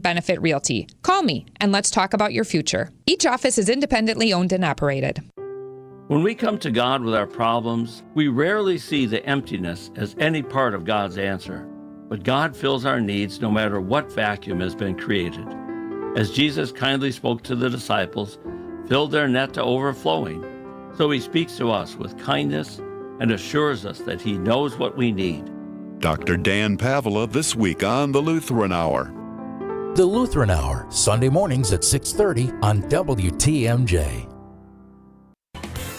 Benefit Realty. Call me and let's talk about your future. Each office is independently owned and operated. When we come to God with our problems, we rarely see the emptiness as any part of God's answer. But God fills our needs no matter what vacuum has been created. As Jesus kindly spoke to the disciples, filled their net to overflowing, so he speaks to us with kindness and assures us that he knows what we need. Dr. Dan Pavla this week on the Lutheran Hour. The Lutheran Hour, Sunday mornings at 6:30 on WTMJ.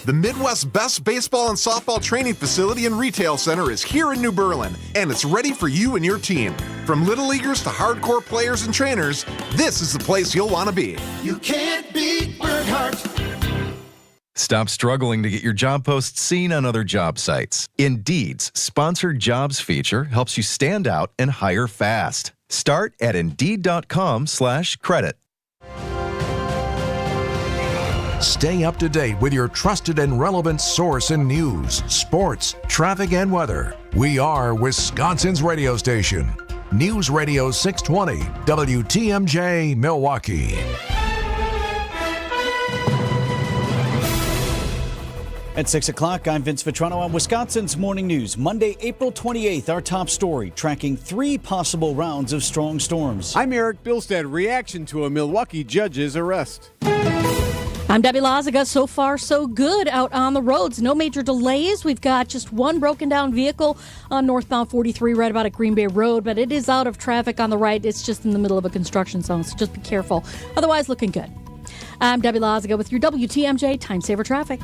The Midwest's best baseball and softball training facility and retail center is here in New Berlin, and it's ready for you and your team. From little leaguers to hardcore players and trainers, this is the place you'll want to be. You can't beat Burkhart. Stop struggling to get your job posts seen on other job sites. Indeed's Sponsored Jobs feature helps you stand out and hire fast. Start at Indeed.com/credit. Stay up to date with your trusted and relevant source in news, sports, traffic, and weather. We are Wisconsin's radio station. News Radio 620, WTMJ, Milwaukee. At 6 o'clock, I'm Vince Vitrano on Wisconsin's Morning News. Monday, April 28th, our top story, tracking 3 possible rounds of strong storms. I'm Erik. Bilstad, reaction to a Milwaukee judge's arrest. I'm Debbie Lazaga. So far, so good out on the roads. No major delays. We've got just one broken down vehicle on northbound 43 right about at Green Bay Road, but it is out of traffic on the right. It's just in the middle of a construction zone, so just be careful. Otherwise, looking good. I'm Debbie Lazaga with your WTMJ Time Saver Traffic.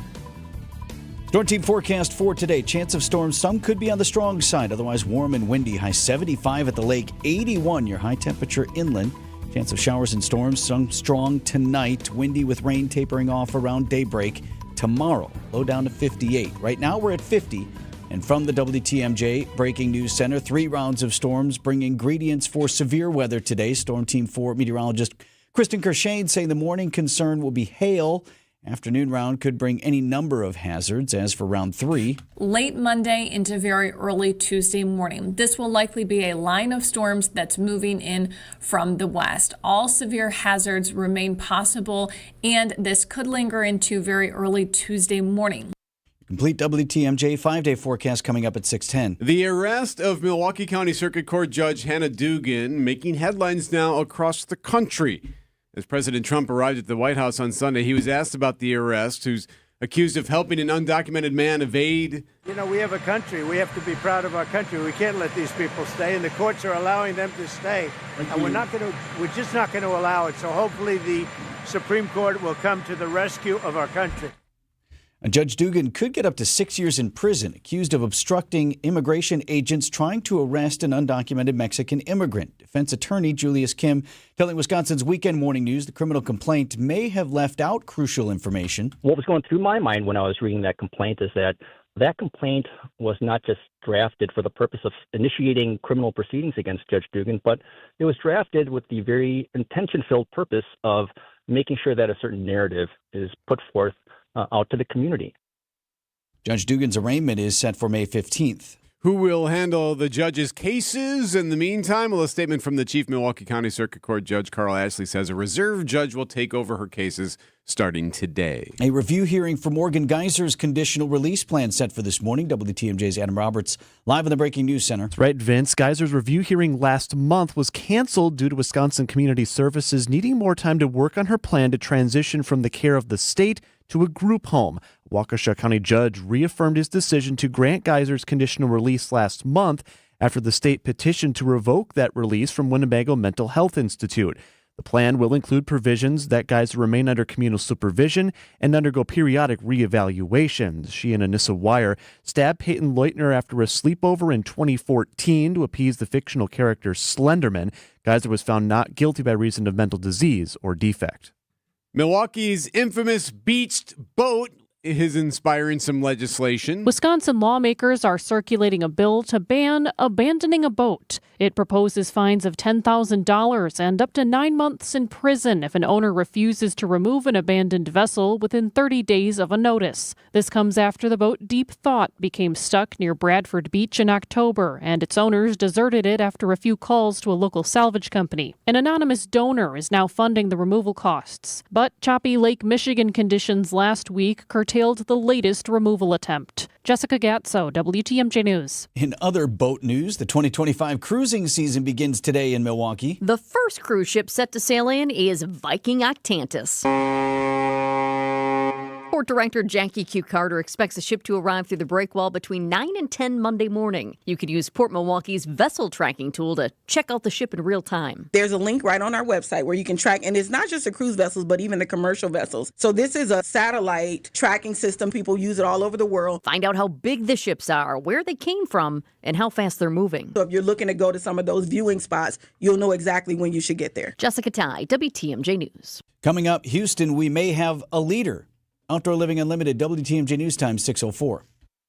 Storm team forecast for today. Chance of storms. Some could be on the strong side. Otherwise, warm and windy. High 75 at the lake, 81 your high temperature inland. Chance of showers and storms, some strong tonight. Windy with rain tapering off around daybreak. Tomorrow, low down to 58. Right now, we're at 50. And from the WTMJ Breaking News Center, 3 rounds of storms bring ingredients for severe weather today. Storm Team 4 meteorologist Kristen Kershane saying the morning concern will be hail. Afternoon round could bring any number of hazards. As for round 3, late Monday into very early Tuesday morning. This will likely be a line of storms that's moving in from the west. All severe hazards remain possible, and this could linger into very early Tuesday morning. Complete WTMJ 5-day forecast coming up at 6:10. The arrest of Milwaukee County Circuit Court Judge Hannah Dugan making headlines now across the country. As President Trump arrived at the White House on Sunday, he was asked about the arrest, who's accused of helping an undocumented man evade. You know, we have a country. We have to be proud of our country. We can't let these people stay, and the courts are allowing them to stay. And we're just not going to allow it. So hopefully the Supreme Court will come to the rescue of our country. Judge Dugan could get up to 6 years in prison, accused of obstructing immigration agents trying to arrest an undocumented Mexican immigrant. Defense attorney Julius Kim telling Wisconsin's Weekend Morning News the criminal complaint may have left out crucial information. What was going through my mind when I was reading that complaint is that complaint was not just drafted for the purpose of initiating criminal proceedings against Judge Dugan, but it was drafted with the very intention-filled purpose of making sure that a certain narrative is put forth out to the community. Judge Dugan's arraignment is set for May 15th. Who will handle the judge's cases? In the meantime, a statement from the Chief Milwaukee County Circuit Court Judge Carl Ashley says a reserve judge will take over her cases starting today. A review hearing for Morgan Geyser's conditional release plan set for this morning. WTMJ's Adam Roberts live in the Breaking News Center. That's right, Vince. Geyser's review hearing last month was canceled due to Wisconsin Community Services needing more time to work on her plan to transition from the care of the state to a group home. Waukesha County judge reaffirmed his decision to grant Geyser's conditional release last month after the state petitioned to revoke that release from Winnebago Mental Health Institute. The plan will include provisions that Geyser remain under communal supervision and undergo periodic reevaluations. She and Anissa Wire stabbed Peyton Leutner after a sleepover in 2014 to appease the fictional character Slenderman. Geyser was found not guilty by reason of mental disease or defect. Milwaukee's infamous beached boat is inspiring some legislation. Wisconsin lawmakers are circulating a bill to ban abandoning a boat. It proposes fines of $10,000 and up to 9 months in prison if an owner refuses to remove an abandoned vessel within 30 days of a notice. This comes after the boat Deep Thought became stuck near Bradford Beach in October, and its owners deserted it after a few calls to a local salvage company. An anonymous donor is now funding the removal costs. But choppy Lake Michigan conditions last week curtailed the latest removal attempt. Jessica Gatso, WTMJ News. In other boat news, the 2025 cruising season begins today in Milwaukee. The first cruise ship set to sail in is Viking Octantis. Port Director Jackie Q. Carter expects the ship to arrive through the breakwall between 9 and 10 Monday morning. You can use Port Milwaukee's vessel tracking tool to check out the ship in real time. There's a link right on our website where you can track, and it's not just the cruise vessels, but even the commercial vessels. So this is a satellite tracking system. People use it all over the world. Find out how big the ships are, where they came from, and how fast they're moving. So if you're looking to go to some of those viewing spots, you'll know exactly when you should get there. Jessica Tai, WTMJ News. Coming up, Houston, we may have a leader. Outdoor Living Unlimited, WTMJ News Time, 6:04.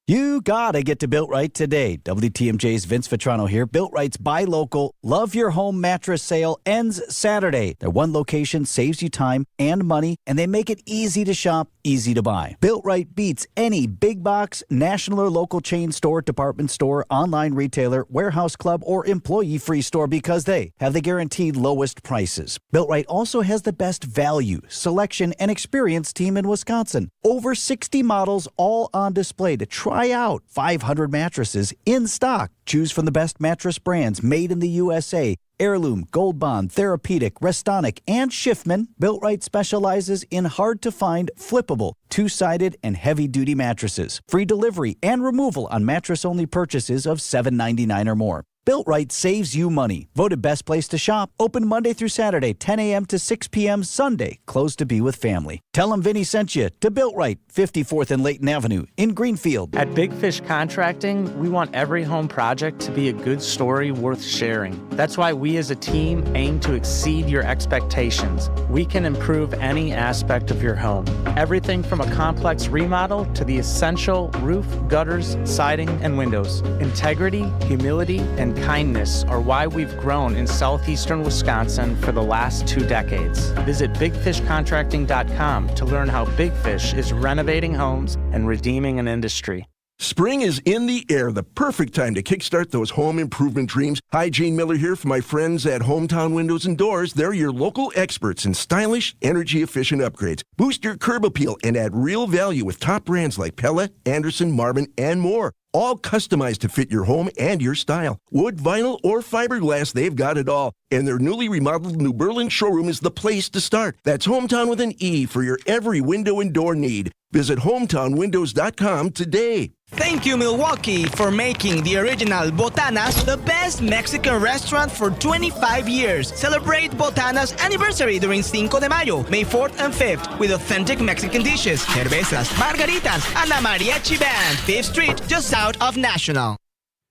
You gotta get to Built Right today. WTMJ's Vince Vitrano here. Built Right's Buy Local, Love Your Home mattress sale ends Saturday. Their one location saves you time and money, and they make it easy to shop, easy to buy. Built Right beats any big box, national or local chain store, department store, online retailer, warehouse club, or employee-free store because they have the guaranteed lowest prices. Built Right also has the best value, selection, and experience team in Wisconsin. Over 60 models all on display to try out. 500 mattresses in stock. Choose from the best mattress brands made in the USA. Heirloom, Gold Bond, Therapeutic, Restonic, and Schiffman. Built Right specializes in hard-to-find, flippable, two-sided, and heavy-duty mattresses. Free delivery and removal on mattress-only purchases of $7.99 or more. Built Right saves you money. Voted best place to shop. Open Monday through Saturday, 10 a.m. to 6 p.m. Sunday. Closed to be with family. Tell them Vinny sent you to Built Right, 54th and Layton Avenue in Greenfield. At Big Fish Contracting, we want every home project to be a good story worth sharing. That's why we as a team aim to exceed your expectations. We can improve any aspect of your home. Everything from a complex remodel to the essential roof, gutters, siding, and windows. Integrity, humility, and kindness are why we've grown in southeastern Wisconsin for the last 2 decades. Visit bigfishcontracting.com to learn how Big Fish is renovating homes and redeeming an industry. Spring is in the air, the perfect time to kickstart those home improvement dreams. Hi, Gene Miller here for my friends at Hometown Windows and Doors. They're your local experts in stylish, energy-efficient upgrades. Boost your curb appeal and add real value with top brands like Pella, Anderson, Marvin, and more. All customized to fit your home and your style. Wood, vinyl, or fiberglass, they've got it all. And their newly remodeled New Berlin showroom is the place to start. That's Hometown with an E for your every window and door need. Visit hometownwindows.com today. Thank you, Milwaukee, for making the original Botanas the best Mexican restaurant for 25 years. Celebrate Botanas anniversary during Cinco de Mayo, May 4th and 5th, with authentic Mexican dishes, cervezas, margaritas, and a mariachi band. 5th Street, just south of National.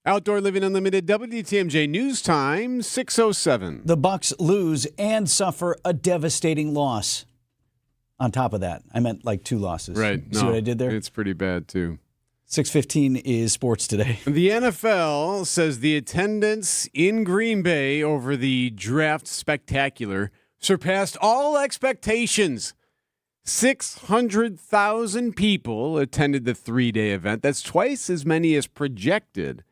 Outdoor Living Unlimited, WTMJ News Time, 6:07. The Bucks lose and suffer a devastating loss. On top of that, I meant like 2 losses. Right. See what I did there? It's pretty bad, too. 6:15 is Sports Today. The NFL says the attendance in Green Bay over the draft spectacular surpassed all expectations. 600,000 people attended the 3-day event. That's twice as many as projected.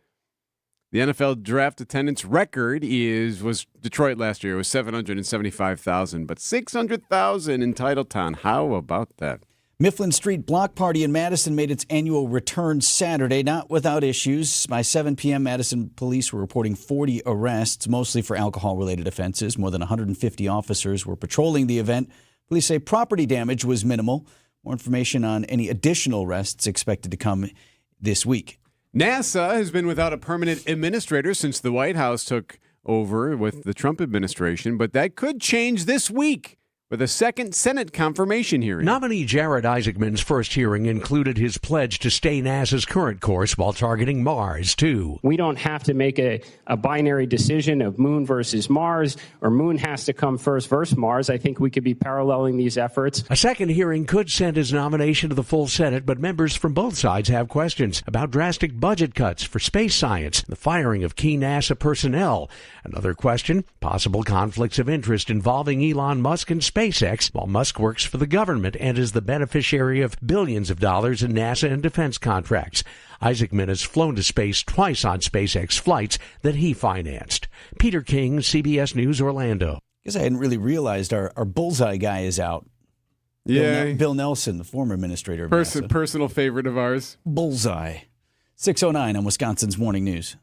The NFL draft attendance record was Detroit last year. It was 775,000, but 600,000 in Titletown. How about that? Mifflin Street Block Party in Madison made its annual return Saturday, not without issues. By 7 p.m., Madison police were reporting 40 arrests, mostly for alcohol-related offenses. More than 150 officers were patrolling the event. Police say property damage was minimal. More information on any additional arrests expected to come this week. NASA has been without a permanent administrator since the White House took over with the Trump administration, but that could change this week with a second Senate confirmation hearing. Nominee Jared Isaacman's first hearing included his pledge to stay NASA's current course while targeting Mars, too. We don't have to make a binary decision of Moon versus Mars, or Moon has to come first versus Mars. I think we could be paralleling these efforts. A second hearing could send his nomination to the full Senate, but members from both sides have questions about drastic budget cuts for space science, the firing of key NASA personnel. Another question, possible conflicts of interest involving Elon Musk and SpaceX, while Musk works for the government and is the beneficiary of billions of dollars in NASA and defense contracts. Isaacman has flown to space twice on SpaceX flights that he financed. Peter King, CBS News, Orlando. I guess I hadn't really realized our bullseye guy is out. Yeah. Bill Nelson, the former administrator of NASA. Personal favorite of ours. Bullseye. 6:09 on Wisconsin's Morning News.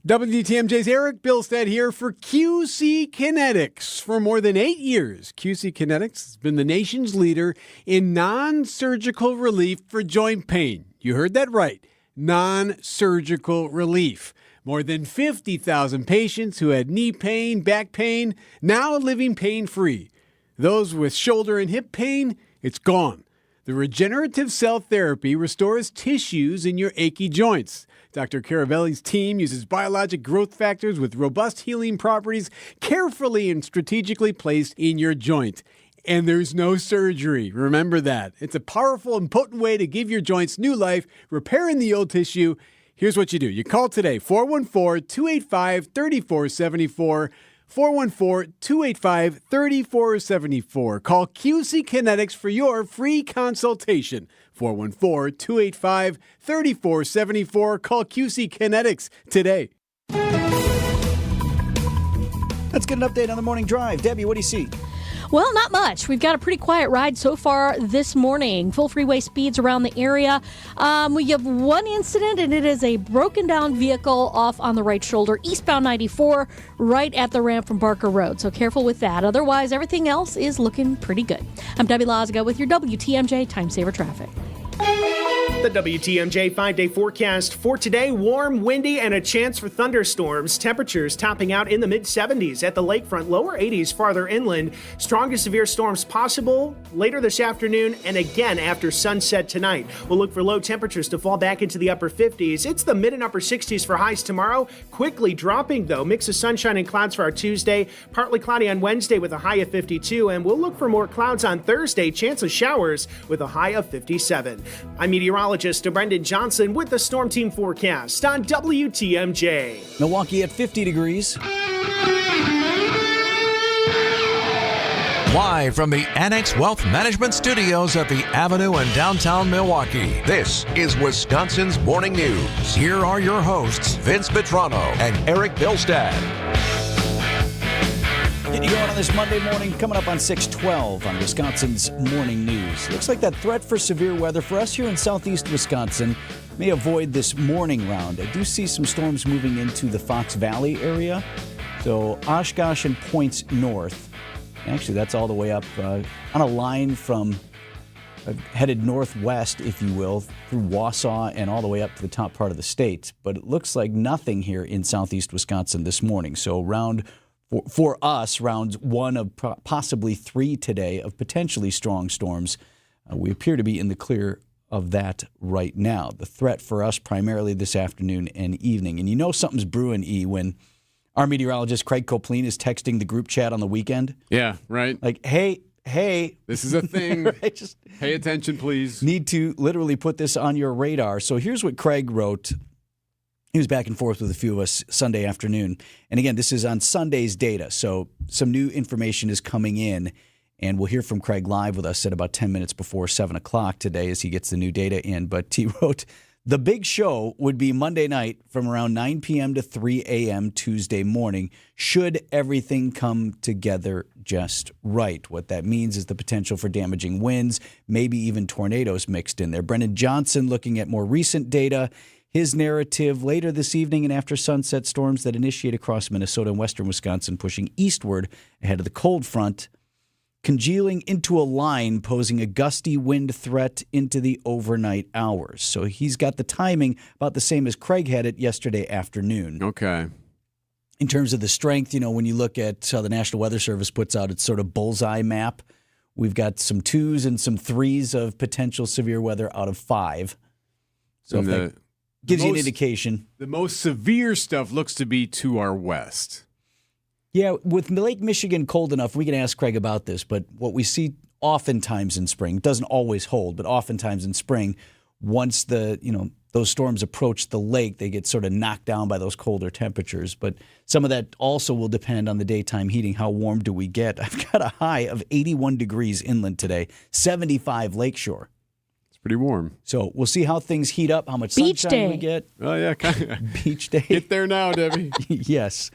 WTMJ's Erik Bilstad here for QC Kinetics. For more than 8 years, QC Kinetics has been the nation's leader in non-surgical relief for joint pain. You heard that right. Non-surgical relief. More than 50,000 patients who had knee pain, back pain, now living pain-free. Those with shoulder and hip pain, it's gone. The regenerative cell therapy restores tissues in your achy joints. Dr. Caravelli's team uses biologic growth factors with robust healing properties carefully and strategically placed in your joint. And there's no surgery. Remember that. It's a powerful and potent way to give your joints new life, repairing the old tissue. Here's what you do. You call today, 414-285-3474, 414-285-3474. Call QC Kinetics for your free consultation. 414-285-3474. Call QC Kinetics today. Let's get an update on the morning drive. Debbie, what do you see? Well, not much. We've got a pretty quiet ride so far this morning. Full freeway speeds around the area. We have one incident, and it is a broken down vehicle off on the right shoulder, eastbound 94, right at the ramp from Barker Road. So careful with that. Otherwise, everything else is looking pretty good. I'm Debbie Lazaga with your WTMJ Time Saver Traffic. The WTMJ 5-day forecast for today, warm, windy, and a chance for thunderstorms. Temperatures topping out in the mid-70s at the lakefront, lower 80s farther inland. Strongest severe storms possible later this afternoon and again after sunset tonight. We'll look for low temperatures to fall back into the upper 50s. It's the mid and upper 60s for highs tomorrow. Quickly dropping, though. Mix of sunshine and clouds for our Tuesday. Partly cloudy on Wednesday with a high of 52. And we'll look for more clouds on Thursday. Chance of showers with a high of 57. I'm meteorologist Brendan Johnson with the Storm Team forecast on WTMJ. Milwaukee at 50 degrees. Live from the Annex Wealth Management Studios at the Avenue in downtown Milwaukee, this is Wisconsin's Morning News. Here are your hosts, Vince Vitrano and Erik Bilstad. Getting you going on this Monday morning, coming up on 6:12 on Wisconsin's Morning News. Looks like that threat for severe weather for us here in southeast Wisconsin may avoid this morning round. I do see some storms moving into the Fox Valley area. So Oshkosh and points north. Actually, that's all the way up on a line from headed northwest, if you will, through Wausau and all the way up to the top part of the state. But it looks like nothing here in southeast Wisconsin this morning. So for us, round one of possibly three today of potentially strong storms. We appear to be in the clear of that right now. The threat for us primarily this afternoon and evening. And you know something's brewing, when our meteorologist Craig Copleen is texting the group chat on the weekend. Yeah, right. Like, hey. This is a thing. Right? Just pay attention, please. Need to literally put this on your radar. So here's what Craig wrote. He was back and forth with a few of us Sunday afternoon. And again, this is on Sunday's data. So some new information is coming in. And we'll hear from Craig live with us at about 10 minutes before 7 o'clock today as he gets the new data in. But he wrote, the big show would be Monday night from around 9 p.m. to 3 a.m. Tuesday morning, should everything come together just right. What that means is the potential for damaging winds, maybe even tornadoes mixed in there. Brendan Johnson looking at more recent data. His narrative later this evening and after sunset, storms that initiate across Minnesota and western Wisconsin pushing eastward ahead of the cold front, congealing into a line posing a gusty wind threat into the overnight hours. So he's got the timing about the same as Craig had it yesterday afternoon. Okay. In terms of the strength, when you look at how the National Weather Service puts out its sort of bullseye map, we've got some 2s and some 3s of potential severe weather out of 5. So if that gives you an indication. The most severe stuff looks to be to our west. Yeah, with Lake Michigan cold enough, we can ask Craig about this, but what we see oftentimes in spring, doesn't always hold, but oftentimes in spring, once those storms approach the lake, they get sort of knocked down by those colder temperatures. But some of that also will depend on the daytime heating. How warm do we get? I've got a high of 81 degrees inland today, 75 lakeshore. It's pretty warm. So we'll see how things heat up, how much Beach sunshine day. we get. Oh, yeah. Kind of. Beach day. Get there now, Debbie. Yes.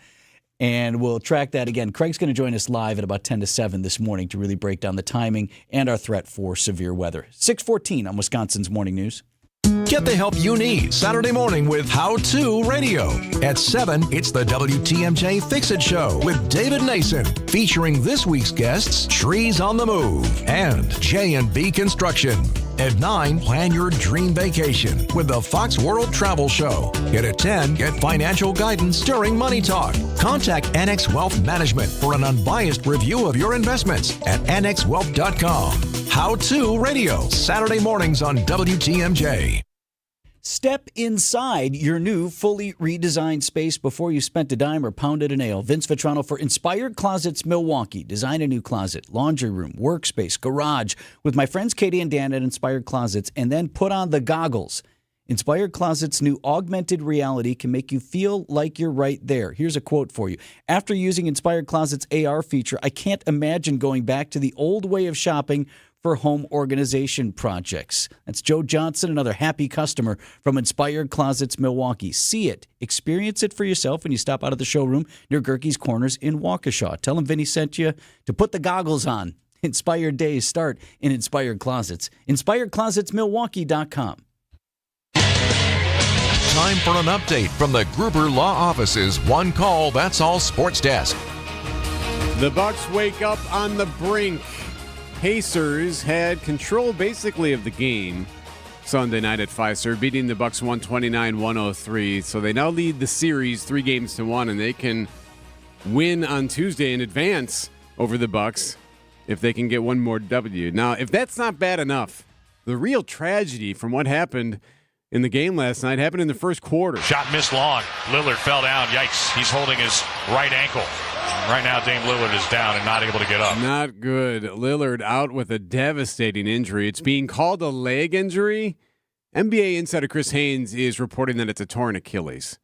And we'll track that again. Craig's going to join us live at about 10 to 7 this morning to really break down the timing and our threat for severe weather. 6:14 on Wisconsin's Morning News. Get the help you need Saturday morning with How To Radio. At 7, it's the WTMJ Fix-It Show with David Nason, featuring this week's guests, Trees on the Move and J&B Construction. At 9, plan your dream vacation with the Fox World Travel Show. And at 10, get financial guidance during Money Talk. Contact Annex Wealth Management for an unbiased review of your investments at annexwealth.com. How To Radio, Saturday mornings on WTMJ. Step inside your new fully redesigned space before you spent a dime or pounded a nail. Vince Vitrano for Inspired Closets Milwaukee. Design a new closet, laundry room, workspace, garage with my friends Katie and Dan at Inspired Closets, and then put on the goggles. Inspired Closets' new augmented reality can make you feel like you're right there. Here's a quote for you. After using Inspired Closets' AR feature, I can't imagine going back to the old way of shopping for home organization projects. That's Joe Johnson, another happy customer from Inspired Closets Milwaukee. See it, experience it for yourself when you stop out of the showroom near Gerke's Corners in Waukesha. Tell them Vinny sent you to put the goggles on. Inspired days start in Inspired Closets. InspiredClosetsMilwaukee.com. Time for an update from the Gruber Law Office's One Call, That's All Sports Desk. The Bucks wake up on the brink. Pacers had control basically of the game Sunday night at Fiserv, beating the Bucks 129-103. So they now lead the series 3-1, and they can win on Tuesday in advance over the Bucks if they can get one more W. Now, if that's not bad enough, the real tragedy from what happened in the game last night happened in the first quarter. Shot missed long. Lillard fell down. Yikes. He's holding his right ankle. Right now, Dame Lillard is down and not able to get up. Not good. Lillard out with a devastating injury. It's being called a leg injury. NBA insider Chris Haynes is reporting that it's a torn Achilles.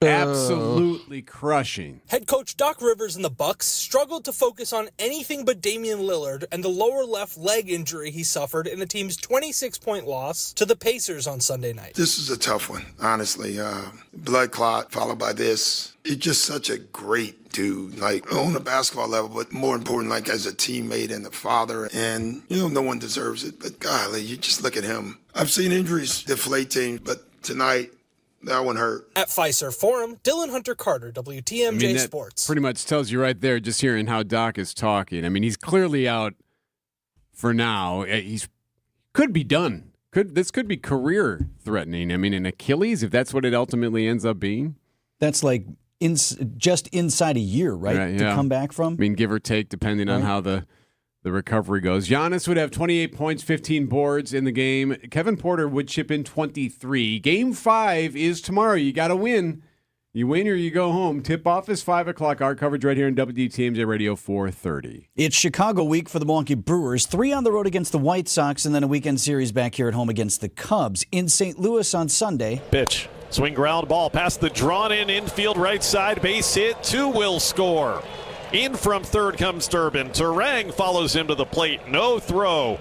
Absolutely crushing. Head coach Doc Rivers and the Bucks struggled to focus on anything but Damian Lillard and the lower left leg injury he suffered in the team's 26-point loss to the Pacers on Sunday night. This is a tough one, honestly. Blood clot followed by this. It's just such a great dude, like on a basketball level, but more important, like as a teammate and a father. And, no one deserves it, but golly, you just look at him. I've seen injuries deflate teams, but tonight, that one hurt. At Fiserv Forum, Dylan Hunter Carter, WTMJ that Sports. Pretty much tells you right there, just hearing how Doc is talking. I mean, he's clearly out for now. He's could be done. This could be career threatening. I mean, an Achilles, if that's what it ultimately ends up being. That's like just inside a year, right? To come back from? I mean, give or take, depending on how the recovery goes. Giannis would have 28 points, 15 boards in the game. Kevin Porter would chip in 23. Game 5 is tomorrow. You got to win. You win or you go home. Tip-off is 5 o'clock. Our coverage right here on WTMJ Radio 430. It's Chicago week for the Milwaukee Brewers. 3 on the road against the White Sox, and then a weekend series back here at home against the Cubs. In St. Louis on Sunday. Pitch. Swing ground ball past the drawn-in infield right side. Base hit. 2 will score. In from third comes Durbin. Terang follows him to the plate. No throw.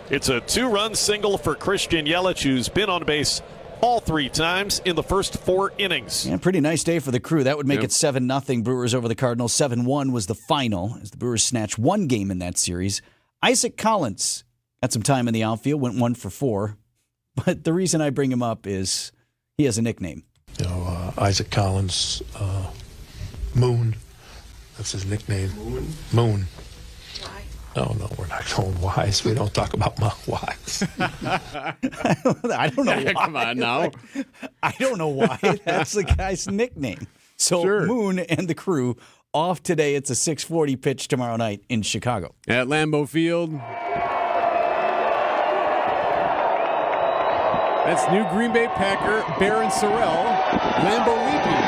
It's a 2-run single for Christian Yelich, who's been on base all 3 times in the first 4 innings. Yeah, pretty nice day for the Crew. That would make it 7-0 Brewers over the Cardinals. 7-1 was the final as the Brewers snatched 1 game in that series. Isaac Collins had some time in the outfield, went 1 for 4. But the reason I bring him up is he has a nickname. Isaac Collins, Moon. That's his nickname. Moon. Why? No, we're not going wise. We don't talk about my whys. I don't know why. Come on now. I don't know why. That's the guy's nickname. So Moon and the crew off today. It's a 6:40 pitch tomorrow night in Chicago. At Lambeau Field. That's new Green Bay Packer Baron Sorrell, Lambeau leaping.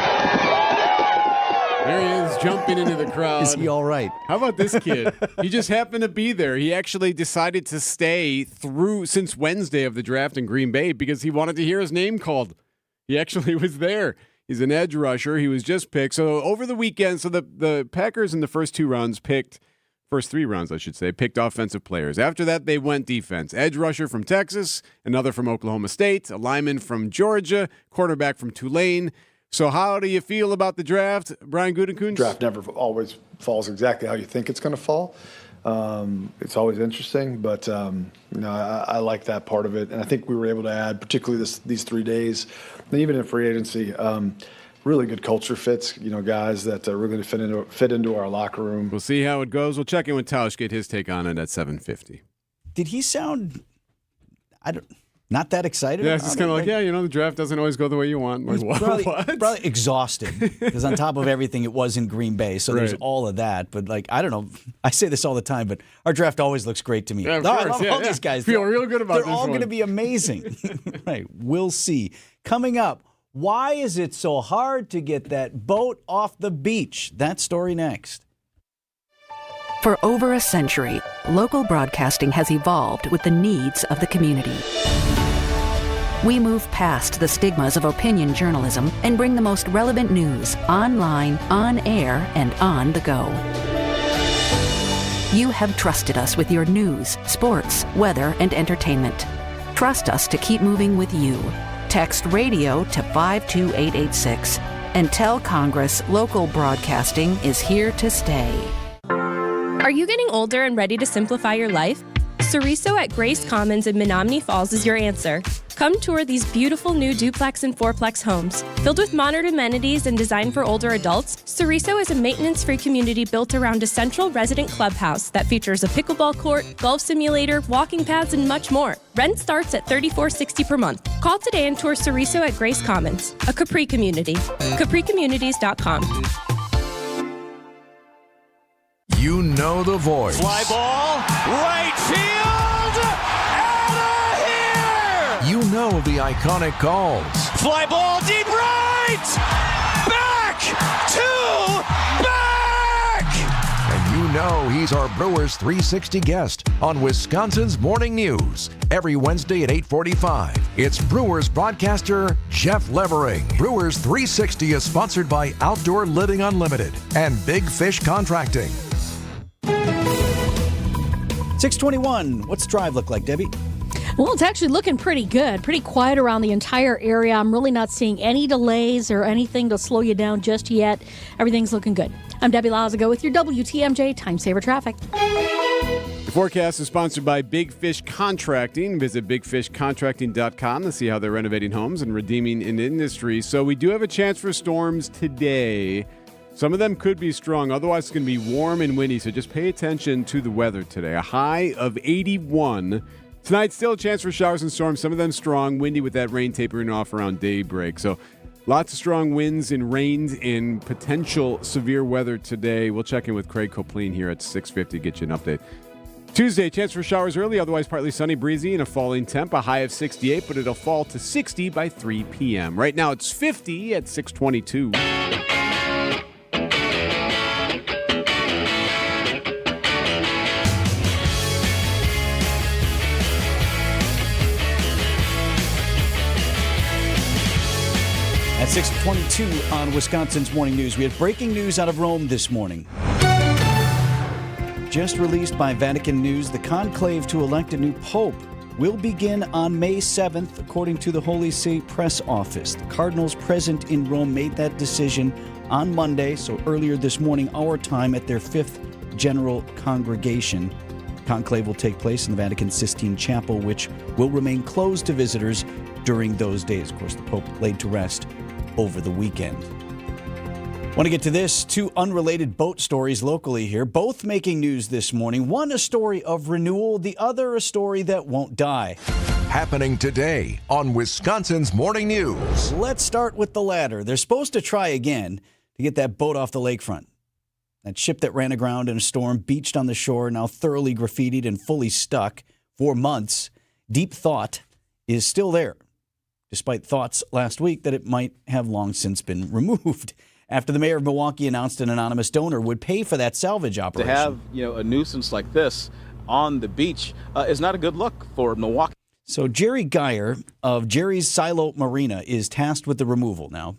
There he is, jumping into the crowd. Is he all right? How about this kid? He just happened to be there. He actually decided to stay through since Wednesday of the draft in Green Bay because he wanted to hear his name called. He actually was there. He's an edge rusher. He was just picked. So over the weekend, the Packers in the first three rounds, picked offensive players. After that, they went defense. Edge rusher from Texas, another from Oklahoma State, a lineman from Georgia, quarterback from Tulane. So how do you feel about the draft, Brian Gutekunst? Draft never always falls exactly how you think it's going to fall. It's always interesting, but I like that part of it. And I think we were able to add, particularly these 3 days, and even in free agency, really good culture fits, guys that are really going to fit into our locker room. We'll see how it goes. We'll check in with Tausch, get his take on it at 7:50. Did he sound, not that excited? Yeah, it's just kind of like, the draft doesn't always go the way you want. Like, what? Probably exhausted because on top of everything, it was in Green Bay, so there's all of that. But I don't know. I say this all the time, but our draft always looks great to me. Yeah, of I course. love all these guys. Feel real good about this They're all going to be amazing. Right. We'll see. Coming up, why is it so hard to get that boat off the beach? That story next. For over a century, local broadcasting has evolved with the needs of the community. We move past the stigmas of opinion journalism and bring the most relevant news online, on air, and on the go. You have trusted us with your news, sports, weather, and entertainment. Trust us to keep moving with you. Text radio to 52886 and tell Congress local broadcasting is here to stay. Are you getting older and ready to simplify your life? Chorizo at Grace Commons in Menominee Falls is your answer. Come tour these beautiful new duplex and fourplex homes. Filled with modern amenities and designed for older adults, Chorizo is a maintenance-free community built around a central resident clubhouse that features a pickleball court, golf simulator, walking paths, and much more. Rent starts at $34.60 per month. Call today and tour Chorizo at Grace Commons, a Capri community. CapriCommunities.com. You know the voice. Fly ball, right field, out of here! You know the iconic calls. Fly ball, deep right! Back to back! And you know he's our Brewers 360 guest on Wisconsin's Morning News. Every Wednesday at 8:45. It's Brewers broadcaster Jeff Levering. Brewers 360 is sponsored by Outdoor Living Unlimited and Big Fish Contracting. 6:21. What's drive look like, Debbie? Well, it's actually looking pretty good. Pretty quiet around the entire area. I'm really not seeing any delays or anything to slow you down just yet. Everything's looking good. I'm Debbie Lazago with your WTMJ Time Saver Traffic. The forecast is sponsored by Big Fish Contracting. Visit bigfishcontracting.com to see how they're renovating homes and redeeming an industry. So we do have a chance for storms today. Some of them could be strong. Otherwise, it's going to be warm and windy, so just pay attention to the weather today. A high of 81. Tonight, still a chance for showers and storms. Some of them strong, windy with that rain tapering off around daybreak. So lots of strong winds and rains and potential severe weather today. We'll check in with Craig Copleen here at 6:50 to get you an update. Tuesday, chance for showers early, otherwise partly sunny, breezy, and a falling temp. A high of 68, but it'll fall to 60 by 3 p.m. Right now, it's 50 at 6:22. At 6:22 on Wisconsin's Morning News, we have breaking news out of Rome this morning. Just released by Vatican News, the conclave to elect a new pope will begin on May 7th, according to the Holy See press office. The cardinals present in Rome made that decision on Monday, so earlier this morning, our time, at their 5th General Congregation. Conclave will take place in the Vatican Sistine Chapel, which will remain closed to visitors during those days. Of course, the Pope laid to rest over the weekend. Want to get to this? Two unrelated boat stories locally here, both making news this morning. One a story of renewal, the other a story that won't die. Happening today on Wisconsin's Morning News. Let's start with the latter. They're supposed to try again to get that boat off the lakefront. That ship that ran aground in a storm, beached on the shore, now thoroughly graffitied and fully stuck for months. Deep thought is still there, despite thoughts last week that it might have long since been removed after the mayor of Milwaukee announced an anonymous donor would pay for that salvage operation. To have, a nuisance like this on the beach is not a good look for Milwaukee. So Jerry Geyer of Jerry's Silo Marina is tasked with the removal now.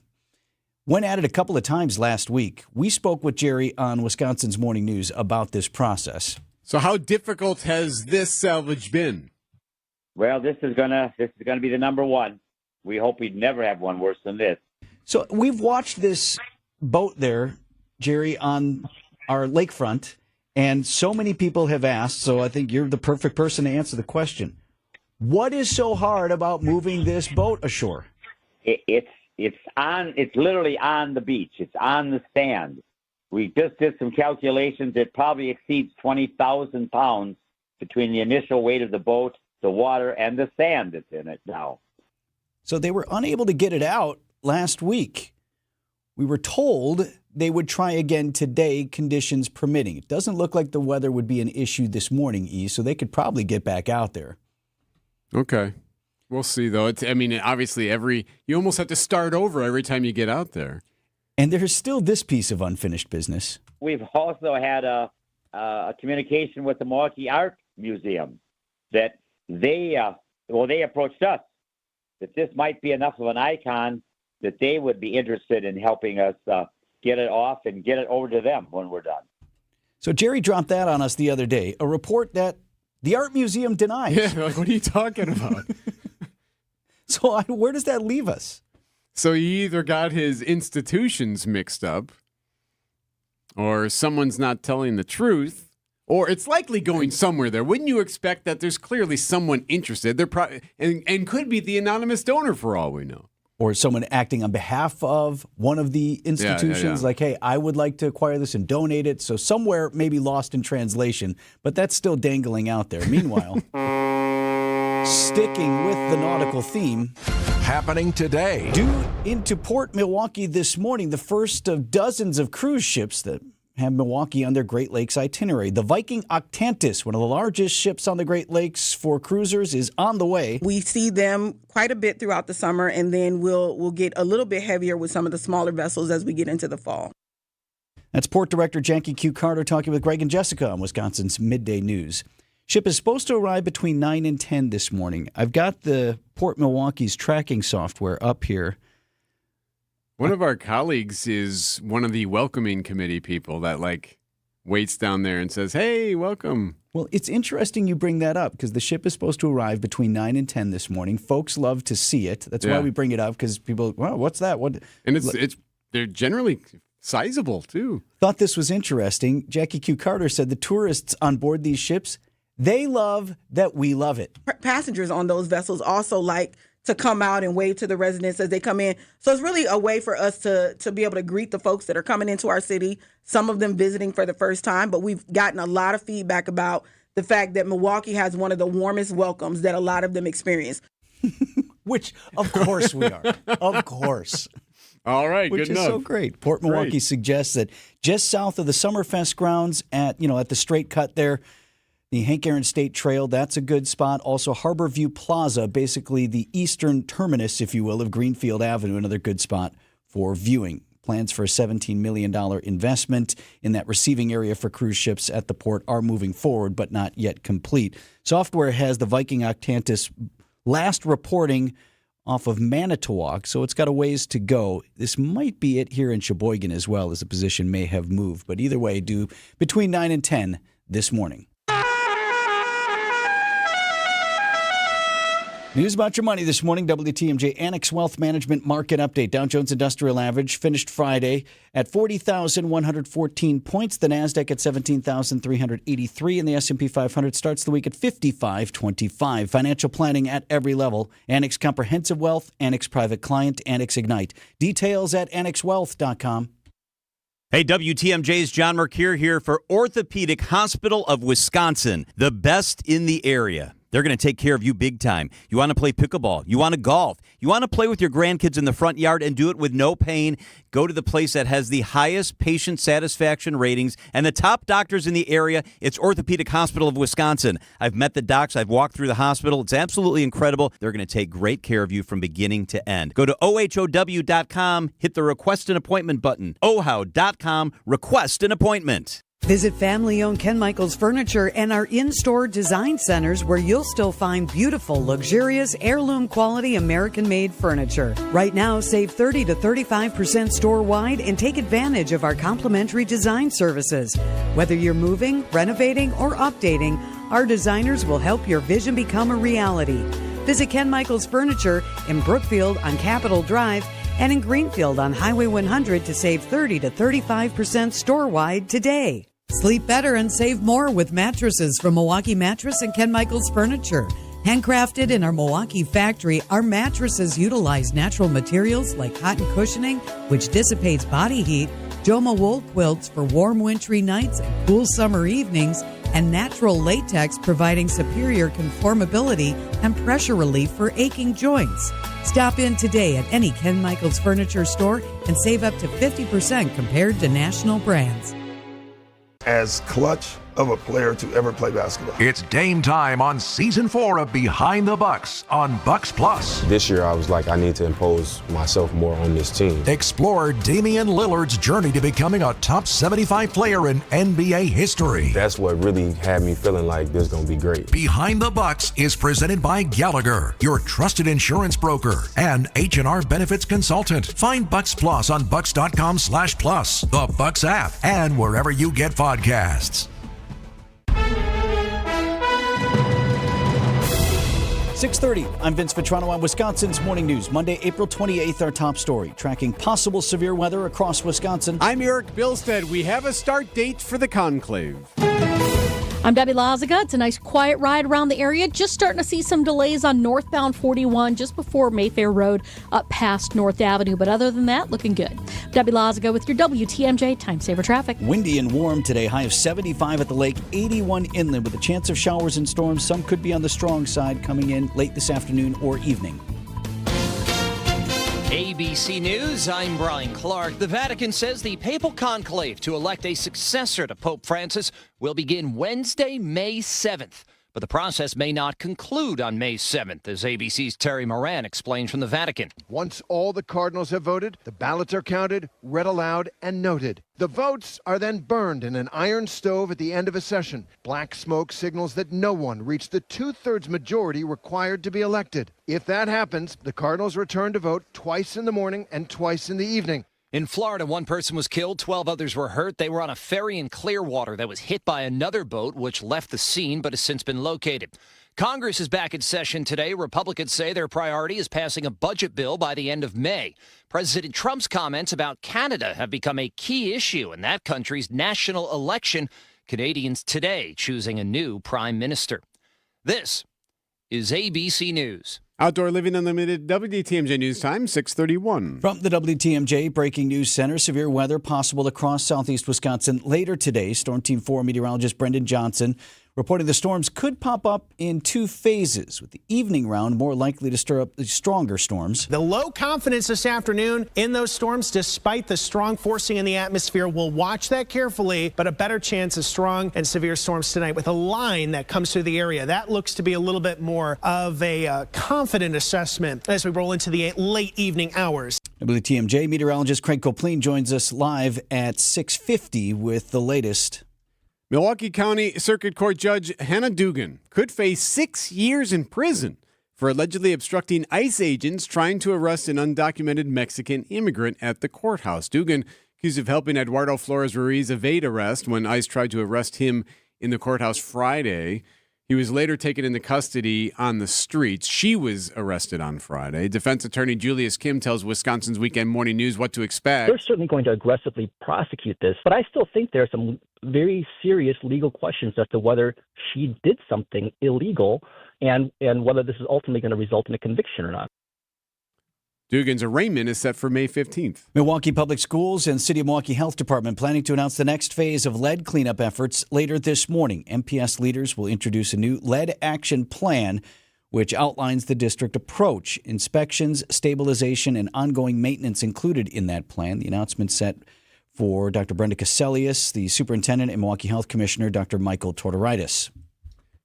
Went at it a couple of times last week. We spoke with Jerry on Wisconsin's Morning News about this process. So how difficult has this salvage been? Well, this is gonna be the number one. We hope we'd never have one worse than this. So we've watched this boat there, Jerry, on our lakefront, and so many people have asked, so I think you're the perfect person to answer the question. What is so hard about moving this boat ashore? It's literally on the beach. It's on the sand. We just did some calculations. It probably exceeds 20,000 pounds between the initial weight of the boat, the water, and the sand that's in it now. So they were unable to get it out last week. We were told they would try again today, conditions permitting. It doesn't look like the weather would be an issue this morning, so they could probably get back out there. Okay. We'll see, though. Obviously, you almost have to start over every time you get out there. And there's still this piece of unfinished business. We've also had a communication with the Milwaukee Art Museum that they approached us that this might be enough of an icon that they would be interested in helping us get it off and get it over to them when we're done. So Jerry dropped that on us the other day, a report that the Art Museum denies. Yeah, what are you talking about? So where does that leave us? So he either got his institutions mixed up, or someone's not telling the truth, or it's likely going somewhere there. Wouldn't you expect that there's clearly someone interested? They're and could be the anonymous donor for all we know. Or someone acting on behalf of one of the institutions, like, hey, I would like to acquire this and donate it. So somewhere maybe lost in translation, but that's still dangling out there. Meanwhile, sticking with the nautical theme. Happening today. Due into Port Milwaukee this morning, the first of dozens of cruise ships that have Milwaukee on their Great Lakes itinerary. The Viking Octantis, one of the largest ships on the Great Lakes for cruisers, is on the way. We see them quite a bit throughout the summer, and then we'll get a little bit heavier with some of the smaller vessels as we get into the fall. That's Port Director Jackie Q. Carter talking with Greg and Jessica on Wisconsin's Midday News. Ship is supposed to arrive between 9 and 10 this morning. I've got the Port Milwaukee's tracking software up here. One of our colleagues is one of the welcoming committee people that waits down there and says, hey, welcome. Well, it's interesting you bring that up because the ship is supposed to arrive between 9 and 10 this morning. Folks love to see it. That's why we bring it up, because people, wow, what's that? And they're generally sizable, too. Thought this was interesting. Jackie Q. Carter said the tourists on board these ships, they love that we love it. Passengers on those vessels also like to come out and wave to the residents as they come in. So it's really a way for us to be able to greet the folks that are coming into our city, some of them visiting for the first time. But we've gotten a lot of feedback about the fact that Milwaukee has one of the warmest welcomes that a lot of them experience. Which, of course, we are. Of course. All right, Which good enough. Which is so great. Port Milwaukee suggests that just south of the Summerfest grounds at the straight cut there, the Hank Aaron State Trail, that's a good spot. Also, Harbor View Plaza, basically the eastern terminus, if you will, of Greenfield Avenue, another good spot for viewing. Plans for a $17 million investment in that receiving area for cruise ships at the port are moving forward, but not yet complete. Software has the Viking Octantis last reporting off of Manitowoc, so it's got a ways to go. This might be it here in Sheboygan as well, as the position may have moved. But either way, due between 9 and 10 this morning. News about your money this morning. WTMJ Annex Wealth Management Market Update. Dow Jones Industrial Average finished Friday at 40,114 points. The NASDAQ at 17,383. And the S&P 500 starts the week at 55.25. Financial planning at every level. Annex Comprehensive Wealth, Annex Private Client, Annex Ignite. Details at annexwealth.com. Hey, WTMJ's John Mercure here for Orthopedic Hospital of Wisconsin, the best in the area. They're going to take care of you big time. You want to play pickleball. You want to golf. You want to play with your grandkids in the front yard and do it with no pain. Go to the place that has the highest patient satisfaction ratings and the top doctors in the area. It's Orthopedic Hospital of Wisconsin. I've met the docs. I've walked through the hospital. It's absolutely incredible. They're going to take great care of you from beginning to end. Go to OHOW.com, hit the request an appointment button. OHOW.com, request an appointment. Visit family-owned Ken Michaels Furniture and our in-store design centers where you'll still find beautiful, luxurious, heirloom-quality American-made furniture. Right now, save 30 to 35% store-wide and take advantage of our complimentary design services. Whether you're moving, renovating, or updating, our designers will help your vision become a reality. Visit Ken Michaels Furniture in Brookfield on Capitol Drive and in Greenfield on Highway 100 to save 30 to 35% store-wide today. Sleep better and save more with mattresses from Milwaukee Mattress and Ken Michaels Furniture. Handcrafted in our Milwaukee factory, our mattresses utilize natural materials like cotton cushioning, which dissipates body heat, Joma wool quilts for warm wintry nights and cool summer evenings, and natural latex providing superior conformability and pressure relief for aching joints. Stop in today at any Ken Michaels Furniture store and save up to 50% compared to national brands. As clutch of a player to ever play basketball. It's game time on Season 4 of Behind the Bucks on Bucks Plus. This year I was like, I need to impose myself more on this team. Explore Damian Lillard's journey to becoming a top 75 player in NBA history. That's what really had me feeling like this is going to be great. Behind the Bucks is presented by Gallagher, your trusted insurance broker, and H&R Benefits Consultant. Find Bucks Plus on bucks.com/plus, the Bucks app, and wherever you get podcasts. 6:30. I'm Vince Vitrano on Wisconsin's Morning News. Monday, April 28th, our top story, tracking possible severe weather across Wisconsin. I'm Erik Bilstad. We have a start date for the conclave. I'm Debbie Lazaga. It's a nice quiet ride around the area. Just starting to see some delays on northbound 41 just before Mayfair Road up past North Avenue. But other than that, looking good. Debbie Lazaga with your WTMJ Time Saver Traffic. Windy and warm today. High of 75 at the lake, 81 inland with a chance of showers and storms. Some could be on the strong side coming in late this afternoon or evening. ABC News, I'm Brian Clark. The Vatican says the papal conclave to elect a successor to Pope Francis will begin Wednesday, May 7th. But the process may not conclude on May 7th, as ABC's Terry Moran explains from the Vatican. Once all the cardinals have voted, the ballots are counted, read aloud, and noted. The votes are then burned in an iron stove at the end of a session. Black smoke signals that no one reached the two-thirds majority required to be elected. If that happens, the cardinals return to vote twice in the morning and twice in the evening. In Florida, one person was killed, 12 others were hurt. They were on a ferry in Clearwater that was hit by another boat, which left the scene but has since been located. Congress is back in session today. Republicans say their priority is passing a budget bill by the end of May. President Trump's comments about Canada have become a key issue in that country's national election. Canadians today choosing a new prime minister. This is ABC News. Outdoor Living Unlimited, WTMJ News Time, 6:31. From the WTMJ Breaking News Center, severe weather possible across southeast Wisconsin later today. Storm Team 4 meteorologist Brendan Johnson reporting the storms could pop up in two phases, with the evening round more likely to stir up the stronger storms. The low confidence this afternoon in those storms, despite the strong forcing in the atmosphere. We'll watch that carefully, but a better chance of strong and severe storms tonight with a line that comes through the area. That looks to be a little bit more of a confident assessment as we roll into the late evening hours. WTMJ meteorologist Craig Copleen joins us live at 6:50 with the latest. Milwaukee County Circuit Court Judge Hannah Dugan could face 6 years in prison for allegedly obstructing ICE agents trying to arrest an undocumented Mexican immigrant at the courthouse. Dugan accused of helping Eduardo Flores Ruiz evade arrest when ICE tried to arrest him in the courthouse Friday. He was later taken into custody on the streets. She was arrested on Friday. Defense attorney Julius Kim tells Wisconsin's Weekend Morning News what to expect. They're certainly going to aggressively prosecute this, but I still think there are some very serious legal questions as to whether she did something illegal and whether this is ultimately going to result in a conviction or not. Dugan's arraignment is set for May 15th. Milwaukee Public Schools and City of Milwaukee Health Department planning to announce the next phase of lead cleanup efforts later this morning. MPS leaders will introduce a new lead action plan, which outlines the district approach. Inspections, stabilization, and ongoing maintenance included in that plan. The announcement set for Dr. Brenda Caselius, the superintendent, and Milwaukee Health Commissioner Dr. Michael Tortoritis.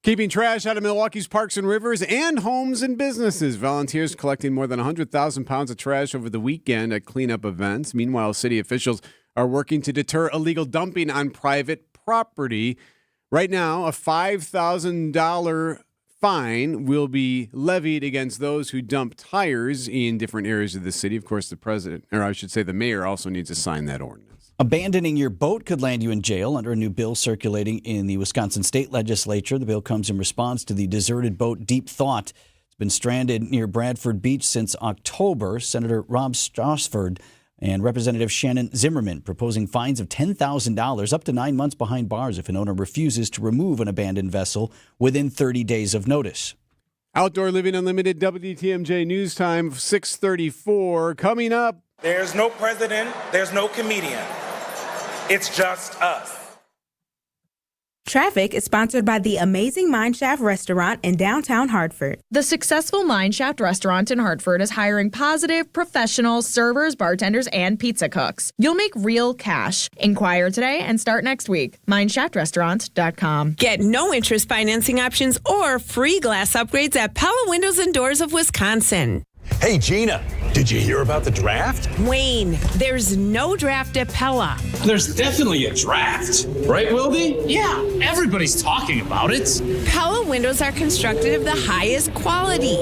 Keeping trash out of Milwaukee's parks and rivers and homes and businesses. Volunteers collecting more than 100,000 pounds of trash over the weekend at cleanup events. Meanwhile, city officials are working to deter illegal dumping on private property. Right now, a $5,000 fine will be levied against those who dump tires in different areas of the city. Of course, the president, or I should say the mayor, also needs to sign that ordinance. Abandoning your boat could land you in jail under a new bill circulating in the Wisconsin state legislature. The bill comes in response to the deserted boat Deep Thought. It's been stranded near Bradford Beach since October. Senator Rob Strasford and Representative Shannon Zimmerman proposing fines of $10,000 up to 9 months behind bars if an owner refuses to remove an abandoned vessel within 30 days of notice. Outdoor Living Unlimited WTMJ News Time 6:34 coming up. There's no president, there's no comedian. It's just us. Traffic is sponsored by the amazing Mineshaft Restaurant in downtown Hartford. The successful Mineshaft Restaurant in Hartford is hiring positive, professional servers, bartenders, and pizza cooks. You'll make real cash. Inquire today and start next week. MineshaftRestaurant.com. Get no interest financing options or free glass upgrades at Pella Windows and Doors of Wisconsin. Hey, Gina, did you hear about the draft? Wayne, there's no draft at Pella. There's definitely a draft. Right, Wildy? Yeah, everybody's talking about it. Pella windows are constructed of the highest quality.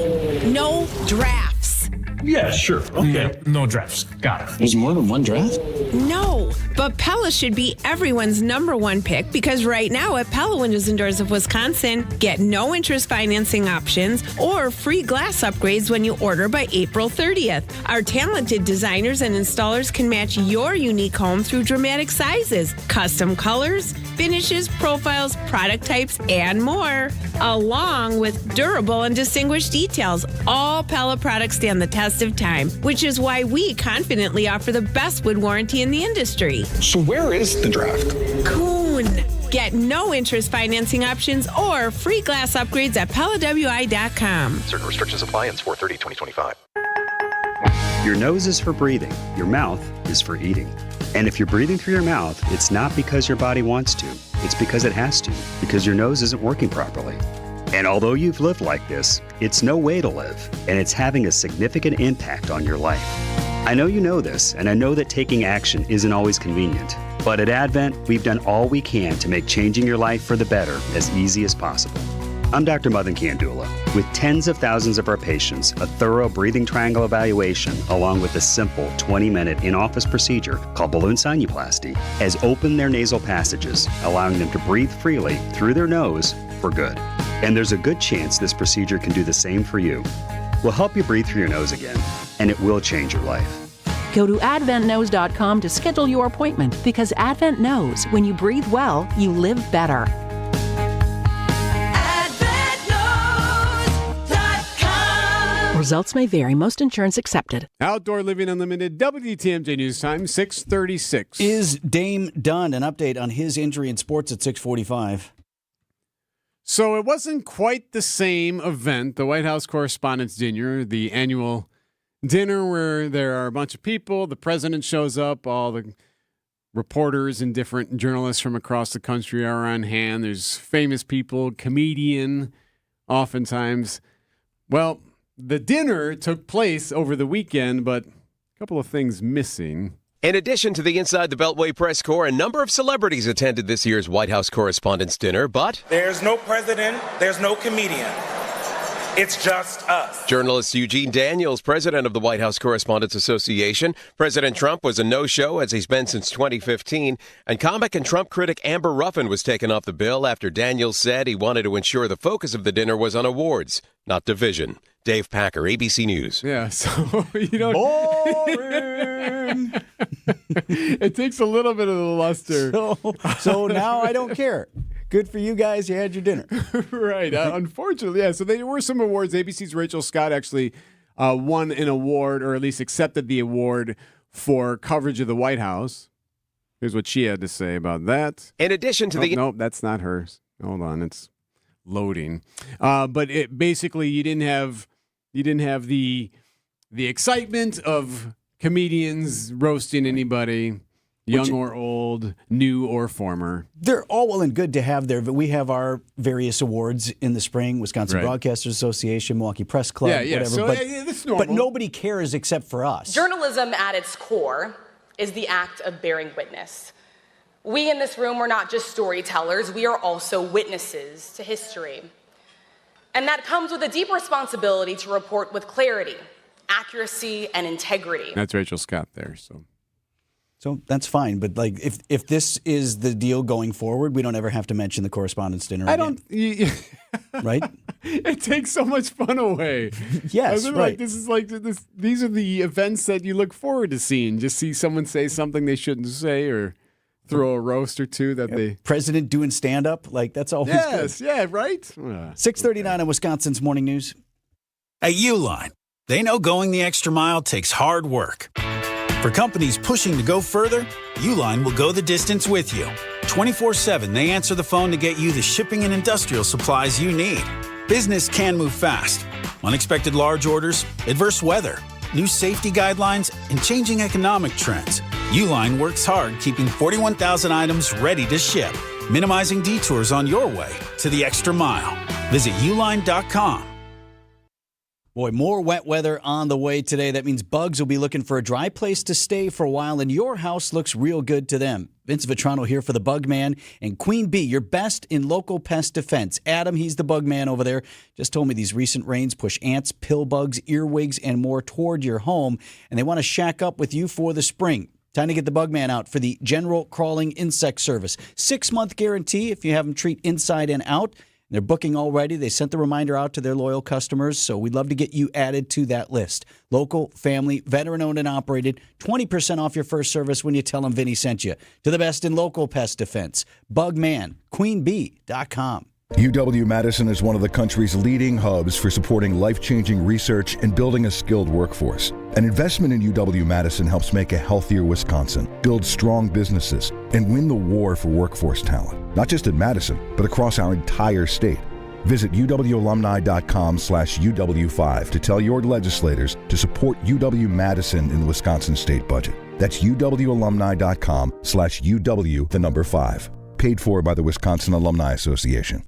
No drafts. Yeah, sure. Okay. No drafts. Got it. There's more than one draft? No, but Pella should be everyone's number one pick because right now at Pella Windows and Doors of Wisconsin, get no interest financing options or free glass upgrades when you order by April 30th. Our talented designers and installers can match your unique home through dramatic sizes, custom colors, finishes, profiles, product types, and more, along with durable and distinguished details. All Pella products stand the test of time, which is why we confidently offer the best wood warranty in the industry. So where is the draft? Coon. Get no interest financing options or free glass upgrades at PellaWI.com. Certain restrictions apply. Ends 4/30/2025. Your nose is for breathing. Your mouth is for eating. And if you're breathing through your mouth, it's not because your body wants to. It's because it has to, because your nose isn't working properly. And although you've lived like this, it's no way to live, and it's having a significant impact on your life. I know you know this, and I know that taking action isn't always convenient. But at Advent, we've done all we can to make changing your life for the better as easy as possible. I'm Dr. Madan Kandula. With tens of thousands of our patients, a thorough breathing triangle evaluation, along with a simple 20-minute in-office procedure called balloon sinuplasty, has opened their nasal passages, allowing them to breathe freely through their nose for good. And there's a good chance this procedure can do the same for you. We'll help you breathe through your nose again, and it will change your life. Go to adventknows.com to schedule your appointment because Advent knows when you breathe well, you live better. Results may vary. Most insurance accepted. Outdoor Living Unlimited WTMJ News Time 6:36. Is Dame done? An update on his injury in sports at 6:45. So it wasn't quite the same event, the White House Correspondents' Dinner, the annual dinner where there are a bunch of people, the president shows up, all the reporters and different journalists from across the country are on hand. There's famous people, comedian, oftentimes. Well, the dinner took place over the weekend, but a couple of things missing. In addition to the Inside the Beltway press corps, a number of celebrities attended this year's White House Correspondents' Dinner, but There's no president, there's no comedian. It's just us. Journalist Eugene Daniels, president of the White House Correspondents Association. President Trump was a no-show, as he's been since 2015. And comic and Trump critic Amber Ruffin was taken off the bill after Daniels said he wanted to ensure the focus of the dinner was on awards, not division. Dave Packer, ABC News. Yeah, so, you know. Boring! It takes a little bit of the luster. So now I don't care. Good for you guys. You had your dinner. Right. Unfortunately, yeah. So there were some awards. ABC's Rachel Scott actually won an award, or at least accepted the award for coverage of the White House. Here's what she had to say about that. In addition to Nope, that's not hers. Hold on, it's loading. But it basically you didn't have the excitement of comedians roasting anybody, young or old, new or former. They're all well and good to have but we have our various awards in the spring, Wisconsin Broadcasters Association, Milwaukee Press Club, whatever. So, that's normal. But nobody cares except for us. Journalism at its core is the act of bearing witness. We in this room are not just storytellers, we are also witnesses to history. And that comes with a deep responsibility to report with clarity, accuracy, and integrity. That's Rachel Scott there, So that's fine, but like if this is the deal going forward, we don't ever have to mention the Correspondents' Dinner again. Right? It takes so much fun away. Yes, right. These are the events that you look forward to seeing. Just see someone say something they shouldn't say, or throw a roast or two that they... President doing stand-up, that's always good. Yes, yeah, right? 6:39 on Wisconsin's Morning News. At Uline, they know going the extra mile takes hard work. For companies pushing to go further, Uline will go the distance with you. 24/7, they answer the phone to get you the shipping and industrial supplies you need. Business can move fast. Unexpected large orders, adverse weather, new safety guidelines, and changing economic trends. Uline works hard keeping 41,000 items ready to ship, minimizing detours on your way to the extra mile. Visit uline.com. Boy, more wet weather on the way today. That means bugs will be looking for a dry place to stay for a while, and your house looks real good to them. Vince Vitrano here for the Bug Man, and Queen Bee, your best in local pest defense. Adam, he's the Bug Man over there, just told me these recent rains push ants, pill bugs, earwigs, and more toward your home, and they want to shack up with you for the spring. Time to get the Bug Man out for the General Crawling Insect Service. 6-month guarantee if you have them treat inside and out. They're booking already. They sent the reminder out to their loyal customers, so we'd love to get you added to that list. Local, family, veteran-owned and operated. 20% off your first service when you tell them Vinny sent you. To the best in local pest defense. Bugman, queenbee.com. UW-Madison is one of the country's leading hubs for supporting life-changing research and building a skilled workforce. An investment in UW-Madison helps make a healthier Wisconsin, build strong businesses, and win the war for workforce talent, not just at Madison, but across our entire state. Visit uwalumni.com/UW5 to tell your legislators to support UW-Madison in the Wisconsin state budget. That's uwalumni.com/UW5. Paid for by the Wisconsin Alumni Association.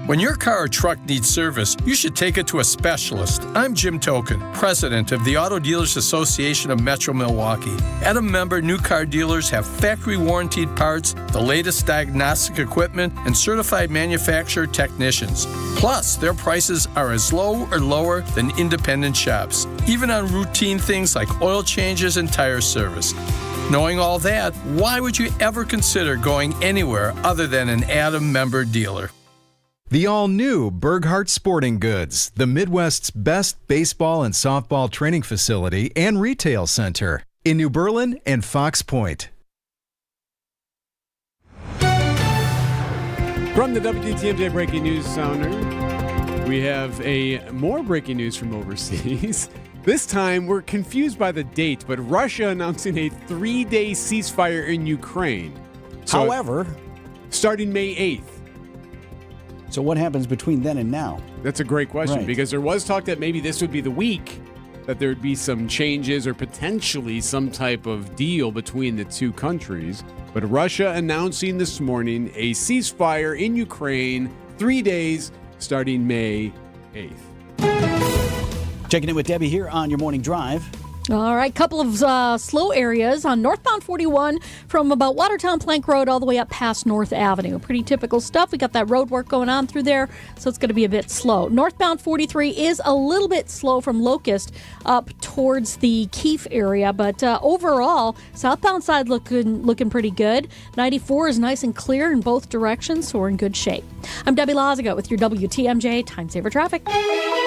When your car or truck needs service, you should take it to a specialist. I'm Jim Token, president of the Auto Dealers Association of Metro Milwaukee. At a member, new car dealers have factory-warranted parts, the latest diagnostic equipment, and certified manufacturer technicians. Plus, their prices are as low or lower than independent shops, even on routine things like oil changes and tire service. Knowing all that, why would you ever consider going anywhere other than an Adam member dealer? The all-new Burghardt Sporting Goods, the Midwest's best baseball and softball training facility and retail center in New Berlin and Fox Point. From the WTMJ Breaking News Sounder, we have more breaking news from overseas. This time, we're confused by the date, but Russia announcing a 3-day ceasefire in Ukraine. However, starting May 8th. So what happens between then and now? That's a great question, right, because there was talk that maybe this would be the week that there would be some changes or potentially some type of deal between the two countries. But Russia announcing this morning a ceasefire in Ukraine, 3 days, starting May 8th. Checking in with Debbie here on your morning drive. All right, couple of slow areas on northbound 41 from about Watertown Plank Road all the way up past North Avenue. Pretty typical stuff. We got that road work going on through there, so it's going to be a bit slow. Northbound 43 is a little bit slow from Locust up towards the Keefe area, but overall, southbound side looking pretty good. 94 is nice and clear in both directions, so we're in good shape. I'm Debbie Lazaga with your WTMJ Time Saver Traffic.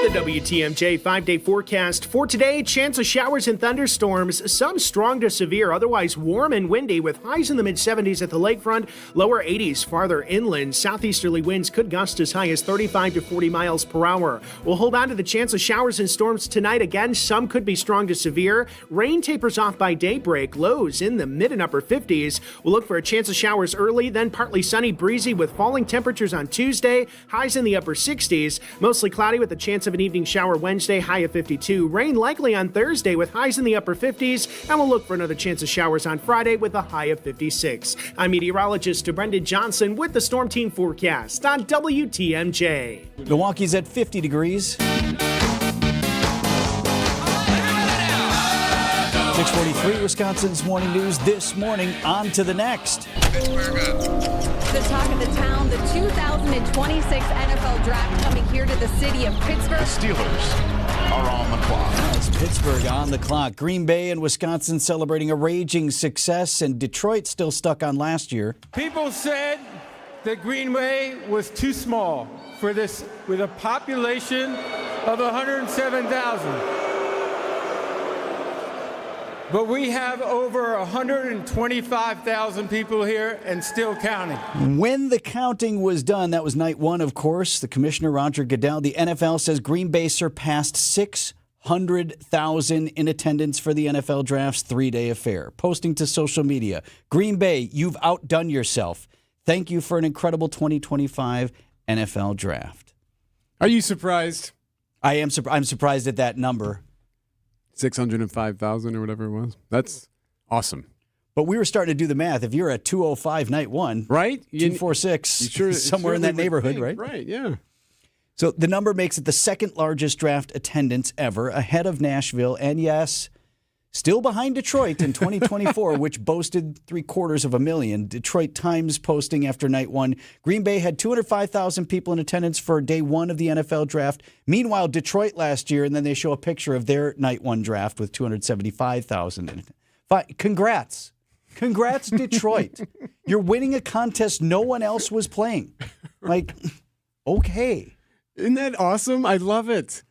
The WTMJ 5-day forecast for today, chance of showers and thunderstorms, some strong to severe, otherwise warm and windy with highs in the mid-70s at the lakefront, lower 80s farther inland. Southeasterly winds could gust as high as 35 to 40 miles per hour. We'll hold on to the chance of showers and storms tonight. Again, some could be strong to severe. Rain tapers off by daybreak, lows in the mid and upper 50s. We'll look for a chance of showers early, then partly sunny, breezy with falling temperatures on Tuesday, highs in the upper 60s, mostly cloudy with a chance of an evening shower Wednesday, high of 52. Rain likely on Thursday with highs in the upper 50s, and we'll look for another chance of showers on Friday with a high of 56. I'm meteorologist Brendan Johnson with the Storm Team forecast on WTMJ. Milwaukee's at 50 degrees. 6:43, Wisconsin's Morning News this morning. On to the next. The talk of the town, the 2026 NFL Draft coming here to the city of Pittsburgh. The Steelers are on the clock. It's Pittsburgh on the clock. Green Bay and Wisconsin celebrating a raging success, and Detroit still stuck on last year. People said that Green Bay was too small for this, with a population of 107,000. But we have over 125,000 people here and still counting. When the counting was done, that was night one, of course. The commissioner, Roger Goodell, the NFL says Green Bay surpassed 600,000 in attendance for the NFL Draft's three-day affair. Posting to social media, Green Bay, you've outdone yourself. Thank you for an incredible 2025 NFL Draft. Are you surprised? I am. I'm surprised at that number. 605,000 or whatever it was. That's awesome. But we were starting to do the math. If you're at 205 night one, right? 246, somewhere in that neighborhood, right? Right, yeah. So the number makes it the second largest draft attendance ever, ahead of Nashville, and yes, still behind Detroit in 2024, which boasted 750,000. Detroit Times posting after night one, Green Bay had 205,000 people in attendance for day one of the NFL Draft. Meanwhile, Detroit last year, and then they show a picture of their night one draft with 275,000. Congrats. Congrats, Detroit. You're winning a contest no one else was playing. Like, okay. Isn't that awesome? I love it.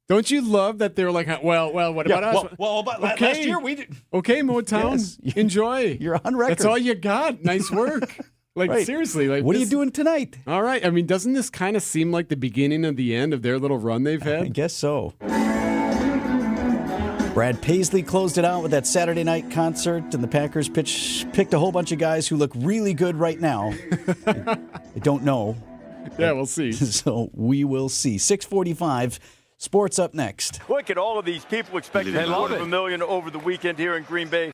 Don't you love that they're like, well, what about us? But last year we did. Okay, Motown, Yes. enjoy. You're on record. That's all you got. Nice work. Like, Right. seriously. Like, What are you doing tonight? All right. I mean, doesn't this kind of seem like the beginning of the end of their little run they've had? I guess so. Brad Paisley closed it out with that Saturday night concert, and the Packers picked a whole bunch of guys who look really good right now. I don't know. Yeah, we'll see. So we will see. 6:45. Sports up next. Look at all of these people expecting $250,000 over the weekend here in Green Bay.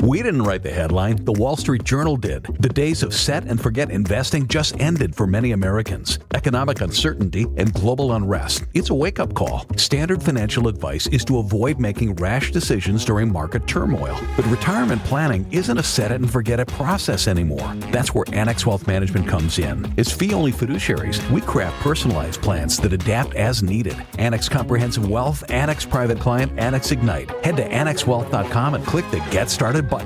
We didn't write the headline, the Wall Street Journal did. The days of set and forget investing just ended for many Americans. Economic uncertainty and global unrest. It's a wake-up call. Standard financial advice is to avoid making rash decisions during market turmoil. But retirement planning isn't a set it and forget it process anymore. That's where Annex Wealth Management comes in. As fee-only fiduciaries, we craft personalized plans that adapt as needed. Annex Comprehensive Wealth, Annex Private Client, Annex Ignite. Head to annexwealth.com and click the Get Started button.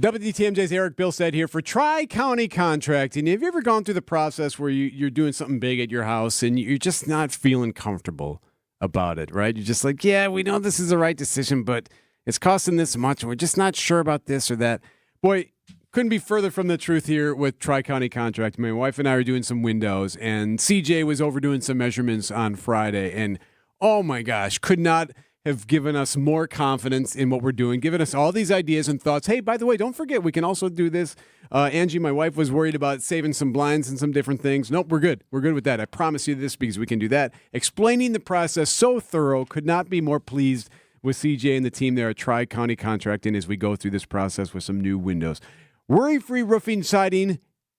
WTMJ's Erik Bilstad here for Tri-County Contracting. Have you ever gone through the process where you're doing something big at your house and you're just not feeling comfortable about it, right? You're just like, yeah, we know this is the right decision, but it's costing this much. We're just not sure about this or that. Boy, couldn't be further from the truth here with Tri-County Contracting. My wife and I are doing some windows, and CJ was over doing some measurements on Friday, and oh my gosh, could not have given us more confidence in what we're doing, given us all these ideas and thoughts. Hey, by the way, don't forget, we can also do this. Angie, my wife, was worried about saving some blinds and some different things. Nope, we're good. We're good with that. I promise you this because we can do that. Explaining the process so thorough, could not be more pleased with CJ and the team there at Tri-County Contracting as we go through this process with some new windows. Worry-free roofing, siding,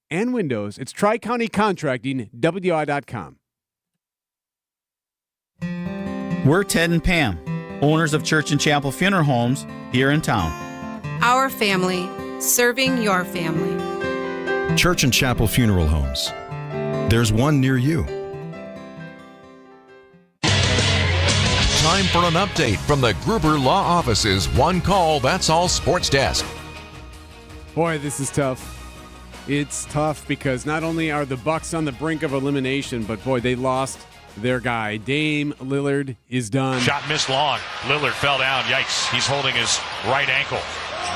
and windows. It's Tri-County Contracting, WI.com. We're Ted and Pam, owners of Church and Chapel Funeral Homes here in town. Our family, serving your family. Church and Chapel Funeral Homes. There's one near you. Time for an update from the Gruber Law Office's One Call, That's All Sports Desk. Boy, this is tough. It's tough because not only are the Bucks on the brink of elimination, but boy, they lost their guy. Dame Lillard is done. Shot missed long. Lillard fell down. Yikes. He's holding his right ankle.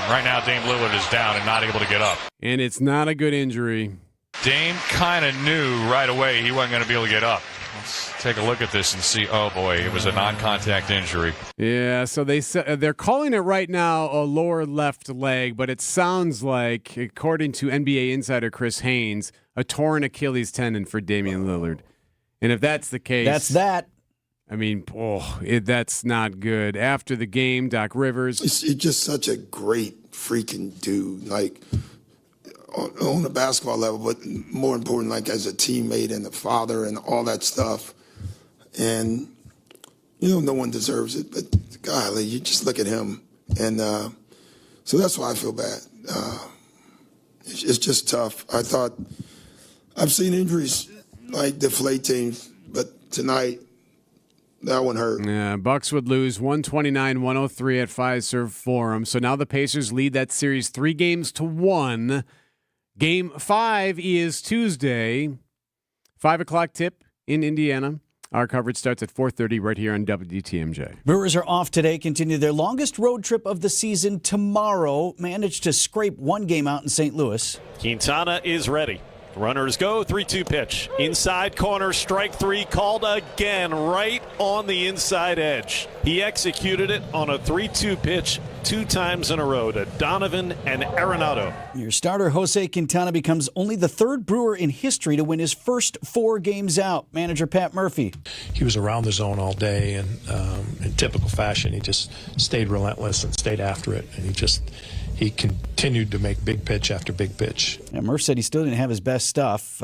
Right now, Dame Lillard is down and not able to get up. And it's not a good injury. Dame kind of knew right away he wasn't going to be able to get up. Let's take a look at this and see. Oh, boy, it was a non-contact injury. Yeah, so they're calling it right now a lower left leg, but it sounds like, according to NBA insider Chris Haynes, a torn Achilles tendon for Damian Lillard. And if that's the case... That's that. I mean, that's not good. After the game, Doc Rivers... He's just such a great freaking dude, like, on the basketball level, but more important, like, as a teammate and a father and all that stuff. And, no one deserves it, but, golly, you just look at him. And so that's why I feel bad. It's just tough. I've seen injuries, like, deflate teams, but tonight... that one hurt. Yeah, Bucks would lose 129-103 at Fiserv Forum. So now the Pacers lead that series 3-1. Game 5 is Tuesday. 5 o'clock tip in Indiana. Our coverage starts at 4:30 right here on WTMJ. Brewers are off today, continue their longest road trip of the season tomorrow. Managed to scrape one game out in St. Louis. Quintana is ready. Runners go, 3-2 pitch. Inside corner, strike 3, called again right on the inside edge. He executed it on a 3-2 pitch 2 times in a row to Donovan and Arenado. Your starter, Jose Quintana, becomes only the 3rd Brewer in history to win his first 4 games out. Manager Pat Murphy. He was around the zone all day, and in typical fashion, he just stayed relentless and stayed after it, and he continued to make big pitch after big pitch. Yeah, Murph said he still didn't have his best stuff.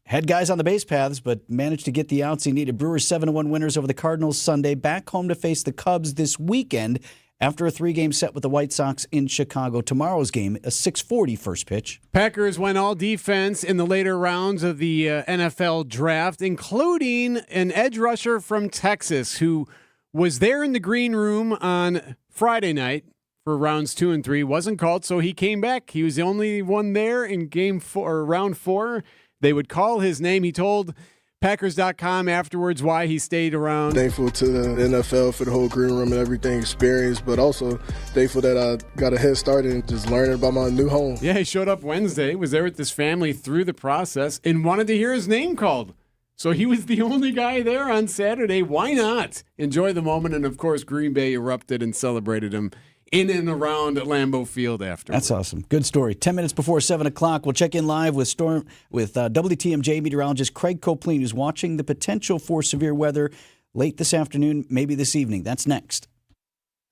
Had guys on the base paths, but managed to get the outs he needed. Brewers 7-1 winners over the Cardinals Sunday. Back home to face the Cubs this weekend after a 3-game set with the White Sox in Chicago. Tomorrow's game, a 6:40 first pitch. Packers went all defense in the later rounds of the NFL draft, including an edge rusher from Texas who was there in the green room on Friday night for rounds 2 and 3, wasn't called, so he came back. He was the only one there in round 4. They would call his name. He told Packers.com afterwards why he stayed around. Thankful to the NFL for the whole green room and everything experienced, but also thankful that I got a head start in just learning about my new home. Yeah, he showed up Wednesday, was there with his family through the process, and wanted to hear his name called. So he was the only guy there on Saturday. Why not? Enjoy the moment, and of course, Green Bay erupted and celebrated him in and around Lambeau Field after. That's awesome. Good story. 10 minutes before 7 o'clock, we'll check in live with WTMJ meteorologist Craig Copleen, who's watching the potential for severe weather late this afternoon, maybe this evening. That's next.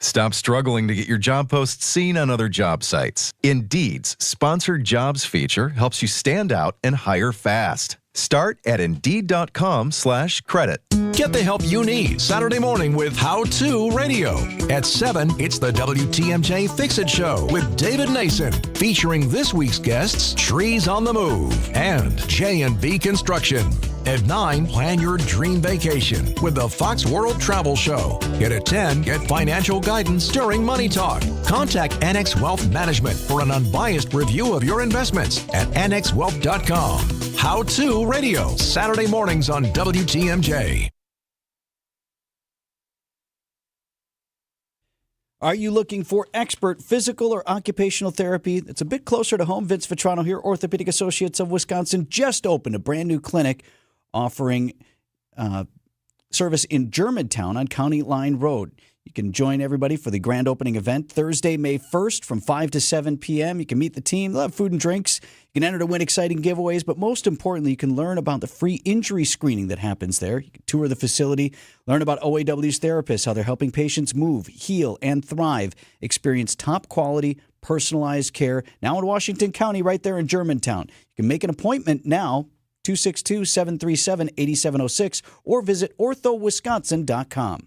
Stop struggling to get your job posts seen on other job sites. Indeed's Sponsored Jobs feature helps you stand out and hire fast. Start at Indeed.com/credit. Get the help you need Saturday morning with How To Radio. At 7, it's the WTMJ Fix-It Show with David Nason, featuring this week's guests, Trees on the Move and J&B Construction. At 9, plan your dream vacation with the Fox World Travel Show. And at 10, get financial guidance during Money Talk. Contact Annex Wealth Management for an unbiased review of your investments at annexwealth.com. How To Radio, Saturday mornings on WTMJ. Are you looking for expert physical or occupational therapy? It's a bit closer to home. Vince Vitrano here, Orthopedic Associates of Wisconsin, just opened a brand new clinic offering service in Germantown on County Line Road. You can join everybody for the grand opening event Thursday, May 1st from 5 to 7 p.m. You can meet the team. They'll have food and drinks. You can enter to win exciting giveaways, but most importantly, you can learn about the free injury screening that happens there. You can tour the facility, learn about OAW's therapists, how they're helping patients move, heal, and thrive. Experience top-quality, personalized care now in Washington County right there in Germantown. You can make an appointment now, 262-737-8706, or visit orthowisconsin.com.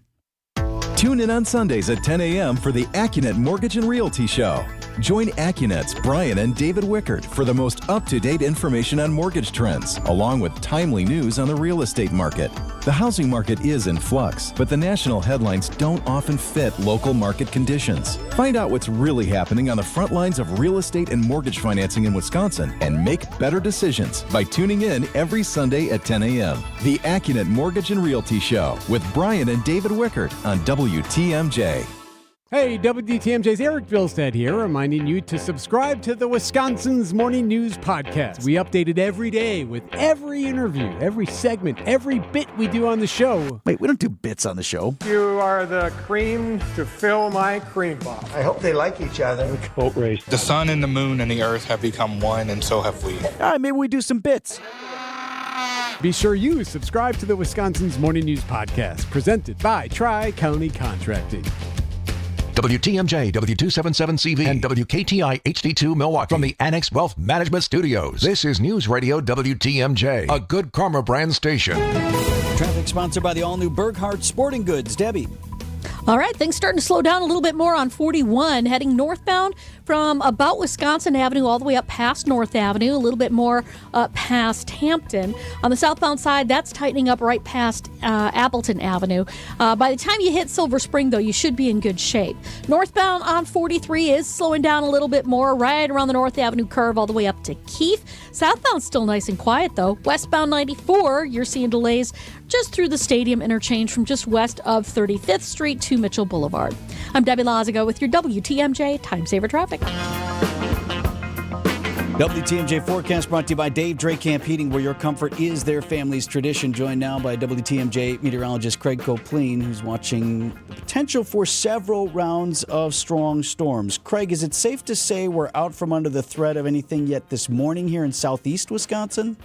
Tune in on Sundays at 10 a.m. for the AccuNet Mortgage and Realty Show. Join AccuNet's Brian and David Wickert for the most up-to-date information on mortgage trends, along with timely news on the real estate market. The housing market is in flux, but the national headlines don't often fit local market conditions. Find out what's really happening on the front lines of real estate and mortgage financing in Wisconsin and make better decisions by tuning in every Sunday at 10 a.m. The AccuNet Mortgage and Realty Show with Brian and David Wickert on WTMJ. Hey, WTMJ's Erik Bilstad here, reminding you to subscribe to the Wisconsin's Morning News Podcast. We update it every day with every interview, every segment, every bit we do on the show. Wait, we don't do bits on the show. You are the cream to fill my cream box. I hope they like each other. Boat race. The sun and the moon and the earth have become one, and so have we. All right, maybe we do some bits. Be sure you subscribe to the Wisconsin's Morning News Podcast, presented by Tri-County Contracting. WTMJ, W277CV, and WKTI HD2 Milwaukee. From the Annex Wealth Management Studios, this is News Radio WTMJ, a Good Karma brand station. Traffic sponsored by the all-new Burghardt Sporting Goods. Debbie. All right, things starting to slow down a little bit more on 41, heading northbound from about Wisconsin Avenue all the way up past North Avenue, a little bit more past Hampton. On the southbound side, that's tightening up right past Appleton Avenue. By the time you hit Silver Spring, though, you should be in good shape. Northbound on 43 is slowing down a little bit more, right around the North Avenue curve all the way up to Keith. Southbound's still nice and quiet, though. Westbound 94, you're seeing delays just through the stadium interchange from just west of 35th Street to Mitchell Boulevard. I'm Debbie Lazago with your WTMJ Time Saver Traffic. WTMJ forecast brought to you by Dave Drake Heating, where your comfort is their family's tradition. Joined now by WTMJ meteorologist Craig Copleen, who's watching the potential for several rounds of strong storms. Craig, is it safe to say we're out from under the threat of anything yet this morning here in southeast Wisconsin?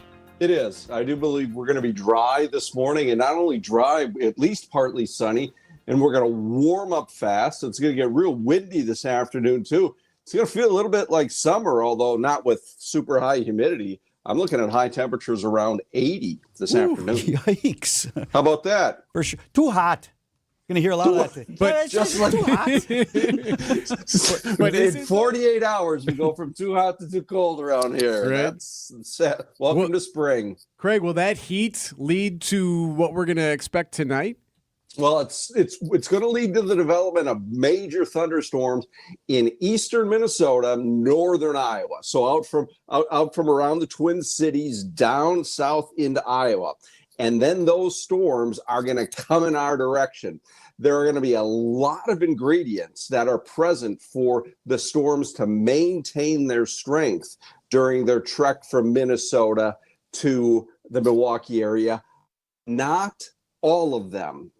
It is. I do believe we're going to be dry this morning, and not only dry, at least partly sunny, and we're going to warm up fast. It's going to get real windy this afternoon, too. It's going to feel a little bit like summer, although not with super high humidity. I'm looking at high temperatures around 80 this afternoon. Yikes. How about that? For sure. Too hot. Going to hear a lot of that. But just like too hot. But in 48 hours, we go from too hot to too cold around here. Right. That's welcome to spring. Craig, will that heat lead to what we're going to expect tonight? Well, it's going to lead to the development of major thunderstorms in eastern Minnesota, northern Iowa. So out from around the Twin Cities down south into Iowa. And then those storms are going to come in our direction. There are going to be a lot of ingredients that are present for the storms to maintain their strength during their trek from Minnesota to the Milwaukee area. Not all of them.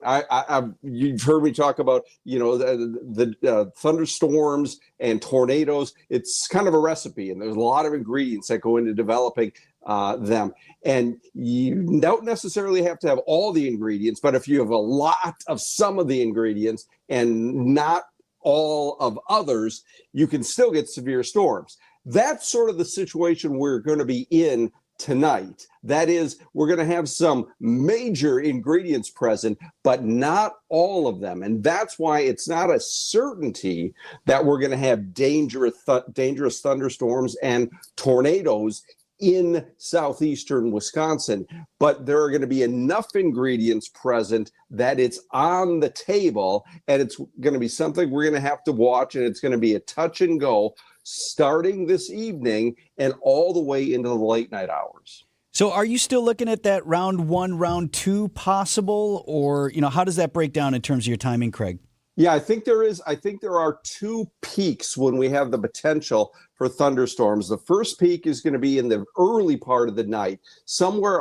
You've heard me talk about, the thunderstorms and tornadoes. It's kind of a recipe, and there's a lot of ingredients that go into developing them. And you don't necessarily have to have all the ingredients, but if you have a lot of some of the ingredients and not all of others, you can still get severe storms. That's sort of the situation we're going to be in tonight. That is, we're going to have some major ingredients present, but not all of them. And that's why it's not a certainty that we're going to have dangerous thunderstorms and tornadoes in southeastern Wisconsin. But there are going to be enough ingredients present that it's on the table, and it's going to be something we're going to have to watch, and it's going to be a touch and go starting this evening and all the way into the late night hours. So are you still looking at that round one, round two possible, or, how does that break down in terms of your timing, Craig? Yeah, I think there are two peaks when we have the potential for thunderstorms. The first peak is going to be in the early part of the night, somewhere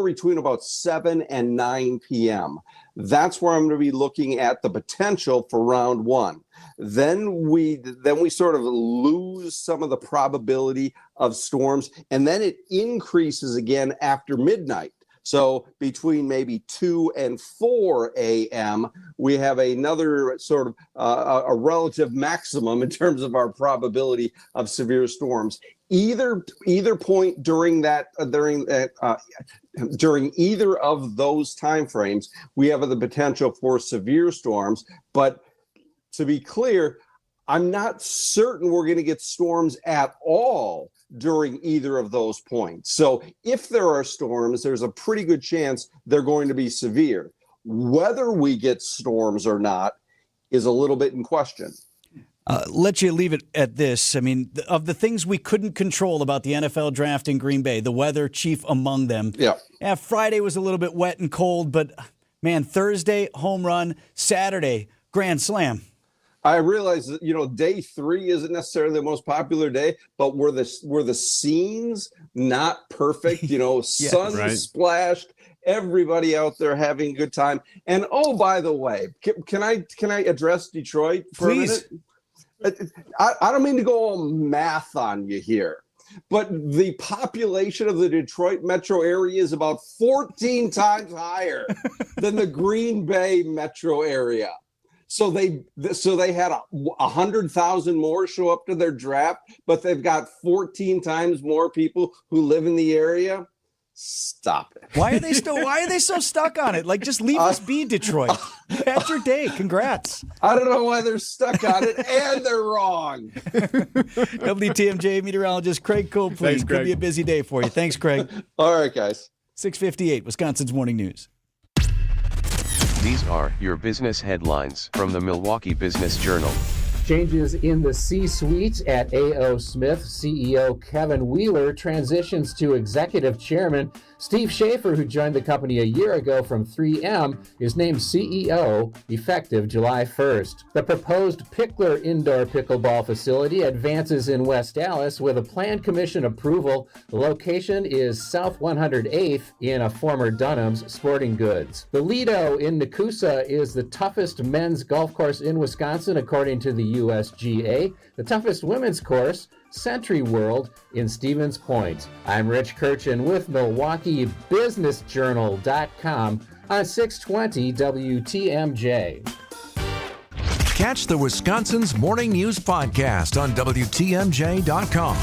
between about 7 and 9 p.m. That's where I'm going to be looking at the potential for round one. Then we sort of lose some of the probability of storms, and then it increases again after midnight. So between maybe 2 and 4 a.m., we have another sort of a relative maximum in terms of our probability of severe storms. Either point during either of those time frames, we have the potential for severe storms. But to be clear, I'm not certain we're going to get storms at all during either of those points. So if there are storms, there's a pretty good chance they're going to be severe. Whether we get storms or not is a little bit in question. Let you leave it at this. I mean, of the things we couldn't control about the NFL draft in Green Bay, the weather chief among them. Yeah, Friday was a little bit wet and cold, but man, Thursday, home run, Saturday, grand slam. I realize that, day 3 isn't necessarily the most popular day, but were the scenes not perfect? Sun splashed, everybody out there having a good time. And oh, by the way, can I address Detroit for a minute? I don't mean to go all math on you here, but the population of the Detroit metro area is about 14 times higher than the Green Bay metro area. So they had 100,000 more show up to their draft, but they've got 14 times more people who live in the area. Stop it. Why are they so stuck on it? Like, just leave us be, Detroit. That's your day. Congrats. I don't know why they're stuck on it, and they're wrong. WTMJ meteorologist Craig Copeland. Thanks, Craig. Could be a busy day for you. Thanks, Craig. All right, guys. 6:58, Wisconsin's Morning News. These are your business headlines from the Milwaukee Business Journal. Changes in the C-suite at A.O. Smith. CEO Kevin Wheeler transitions to executive chairman. Steve Schaefer, who joined the company a year ago from 3M, is named CEO effective July 1st. The proposed Pickler indoor pickleball facility advances in West Dallas with a planned commission approval. The location is South 108th in a former Dunham's Sporting Goods. The Lido in Nakusa is the toughest men's golf course in Wisconsin, according to the USGA. The toughest women's course, Century World in Stevens Point. I'm Rich Kirchen with MilwaukeeBusinessJournal.com on 620 WTMJ. Catch the Wisconsin's Morning News podcast on WTMJ.com.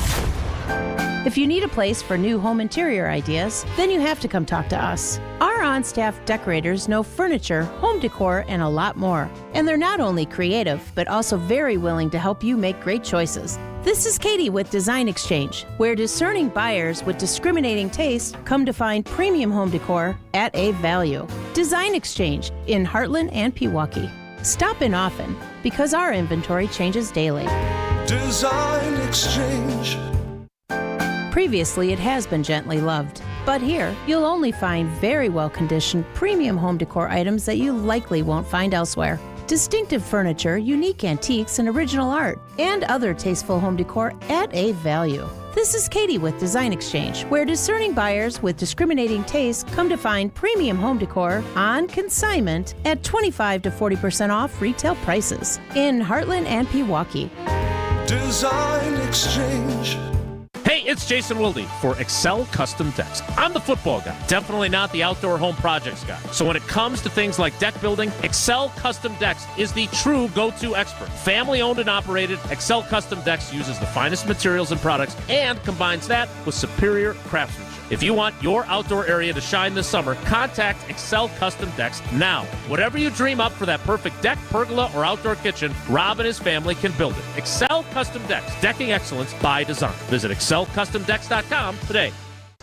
If you need a place for new home interior ideas, then you have to come talk to us. Our on-staff decorators know furniture, home decor, and a lot more. And they're not only creative, but also very willing to help you make great choices. This is Katie with Design Exchange, where discerning buyers with discriminating taste come to find premium home decor at a value. Design Exchange in Heartland and Pewaukee. Stop in often, because our inventory changes daily. Design Exchange. Previously, it has been gently loved, but here you'll only find very well-conditioned premium home decor items that you likely won't find elsewhere. Distinctive furniture, unique antiques, and original art, and other tasteful home decor at a value. This is Katie with Design Exchange, where discerning buyers with discriminating taste come to find premium home decor on consignment at 25 to 40% off retail prices in Heartland and Pewaukee. Design Exchange. Hey, it's Jason Wilde for Excel Custom Decks. I'm the football guy, definitely not the outdoor home projects guy. So when it comes to things like deck building, Excel Custom Decks is the true go-to expert. Family owned and operated, Excel Custom Decks uses the finest materials and products and combines that with superior craftsmanship. If you want your outdoor area to shine this summer, contact Excel Custom Decks now. Whatever you dream up for that perfect deck, pergola, or outdoor kitchen, Rob and his family can build it. Excel Custom Decks, decking excellence by design. Visit excelcustomdecks.com today.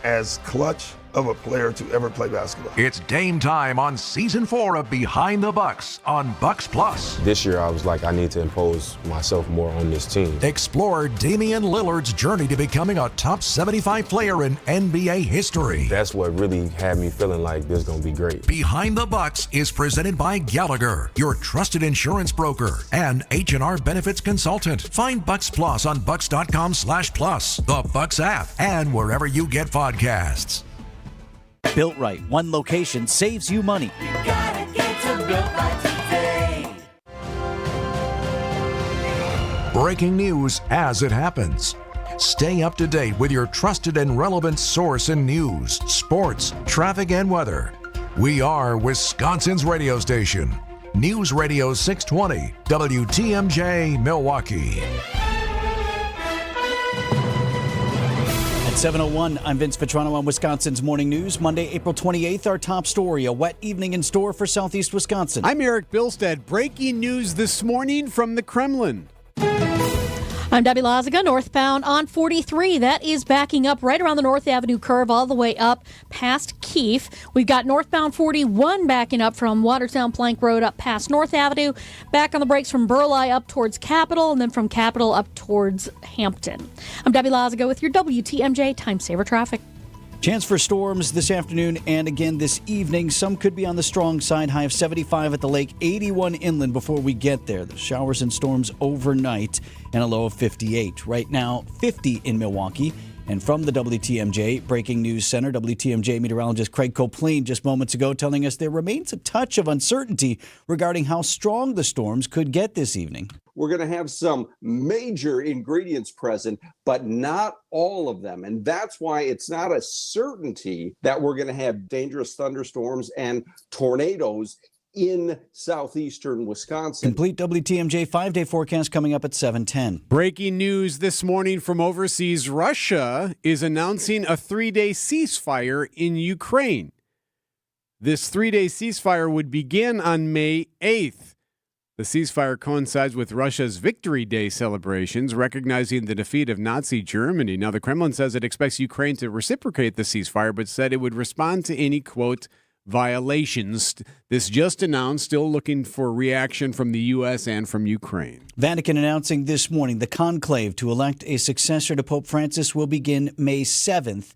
As clutch of a player to ever play basketball. It's game time on Season 4 of Behind the Bucks on Bucks Plus. This year, I was like, I need to impose myself more on this team. Explore Damian Lillard's journey to becoming a top 75 player in NBA history. That's what really had me feeling like this is going to be great. Behind the Bucks is presented by Gallagher, your trusted insurance broker, and H&R Benefits Consultant. Find Bucks Plus on bucks.com/plus, the Bucks app, and wherever you get podcasts. Built Right, one location saves you money. You gotta get to Built Right today. Breaking news as it happens. Stay up to date with your trusted and relevant source in news, sports, traffic, and weather. We are Wisconsin's radio station. News Radio 620, WTMJ, Milwaukee. At 7:01, I'm Vince Vitrano on Wisconsin's Morning News. Monday, April 28th, our top story, a wet evening in store for southeast Wisconsin. I'm Erik Bilstad. Breaking news this morning from the Kremlin. I'm Debbie Lazaga, northbound on 43. That is backing up right around the North Avenue curve all the way up past Keefe. We've got northbound 41 backing up from Watertown Plank Road up past North Avenue, back on the brakes from Burleigh up towards Capitol, and then from Capitol up towards Hampton. I'm Debbie Lazaga with your WTMJ Time Saver Traffic. Chance for storms this afternoon and again this evening. Some could be on the strong side. High of 75 at the lake, 81 inland before we get there. The showers and storms overnight and a low of 58. Right now, 50 in Milwaukee. And from the WTMJ Breaking News Center, WTMJ meteorologist Craig Copeland just moments ago telling us there remains a touch of uncertainty regarding how strong the storms could get this evening. We're going to have some major ingredients present, but not all of them. And that's why it's not a certainty that we're going to have dangerous thunderstorms and tornadoes in southeastern Wisconsin. Complete WTMJ 5-day forecast coming up at 7:10. Breaking news this morning from overseas. Russia is announcing a 3-day ceasefire in Ukraine. This 3-day ceasefire would begin on May 8th. The ceasefire coincides with Russia's Victory Day celebrations, recognizing the defeat of Nazi Germany. Now, the Kremlin says it expects Ukraine to reciprocate the ceasefire, but said it would respond to any, quote, violations. This just announced, still looking for reaction from the U.S. and from Ukraine. Vatican announcing this morning the conclave to elect a successor to Pope Francis will begin May 7th.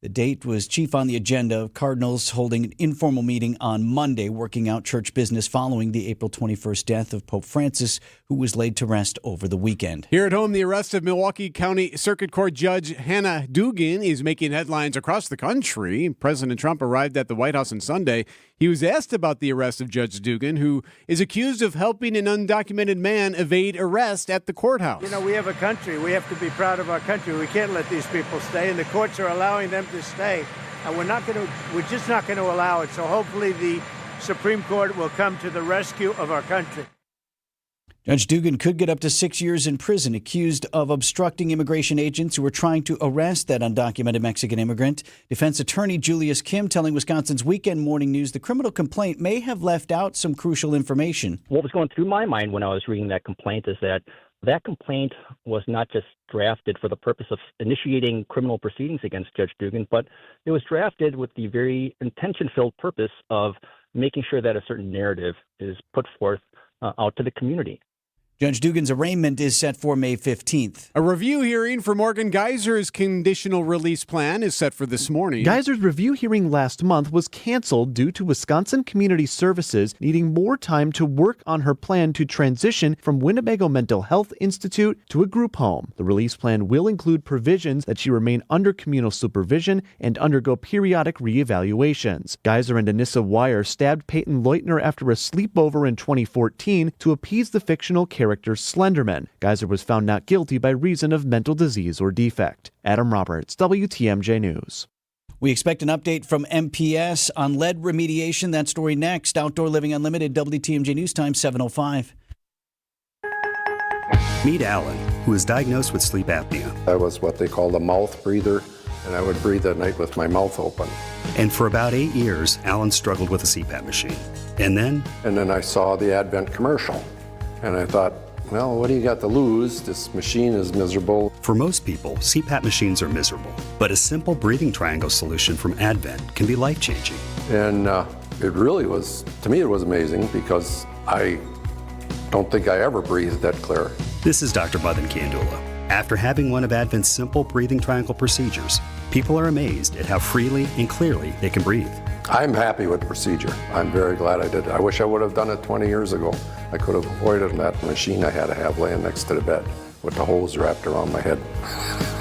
The date was chief on the agenda. Cardinals holding an informal meeting on Monday, working out church business following the April 21st death of Pope Francis, who was laid to rest over the weekend. Here at home, the arrest of Milwaukee County Circuit Court Judge Hannah Dugan is making headlines across the country. President Trump arrived at the White House on Sunday. He was asked about the arrest of Judge Dugan, who is accused of helping an undocumented man evade arrest at the courthouse. You know, we have a country. We have to be proud of our country. We can't let these people stay, and the courts are allowing them to stay. And we're just not going to allow it. So hopefully the Supreme Court will come to the rescue of our country. Judge Dugan could get up to 6 years in prison, accused of obstructing immigration agents who were trying to arrest that undocumented Mexican immigrant. Defense attorney Julius Kim telling Wisconsin's Weekend Morning News the criminal complaint may have left out some crucial information. What was going through my mind when I was reading that complaint is that complaint was not just drafted for the purpose of initiating criminal proceedings against Judge Dugan, but it was drafted with the very intention-filled purpose of making sure that a certain narrative is put forth out to the community. Judge Dugan's arraignment is set for May 15th. A review hearing for Morgan Geyser's conditional release plan is set for this morning. Geyser's review hearing last month was canceled due to Wisconsin Community Services needing more time to work on her plan to transition from Winnebago Mental Health Institute to a group home. The release plan will include provisions that she remain under communal supervision and undergo periodic reevaluations. Geyser and Anissa Wire stabbed Peyton Leutner after a sleepover in 2014 to appease the fictional character Slenderman. Geyser was found not guilty by reason of mental disease or defect. Adam Roberts, WTMJ News. We expect an update from MPS on lead remediation. That story next. Outdoor Living Unlimited, WTMJ News Time, 7:05. Meet Alan, who was diagnosed with sleep apnea. I was what they call a mouth breather, and I would breathe at night with my mouth open. And for about 8 years, Alan struggled with a CPAP machine. And then I saw the Advent commercial. And I thought, well, what do you got to lose? This machine is miserable. For most people, CPAP machines are miserable. But a simple breathing triangle solution from Advent can be life-changing. And it really was, to me, it was amazing because I don't think I ever breathed that clear. This is Dr. Buthan Kandula. After having one of Advent's simple breathing triangle procedures, people are amazed at how freely and clearly they can breathe. I'm happy with the procedure. I'm very glad I did it. I wish I would have done it 20 years ago. I could have avoided that machine I had to have laying next to the bed with the hose wrapped around my head.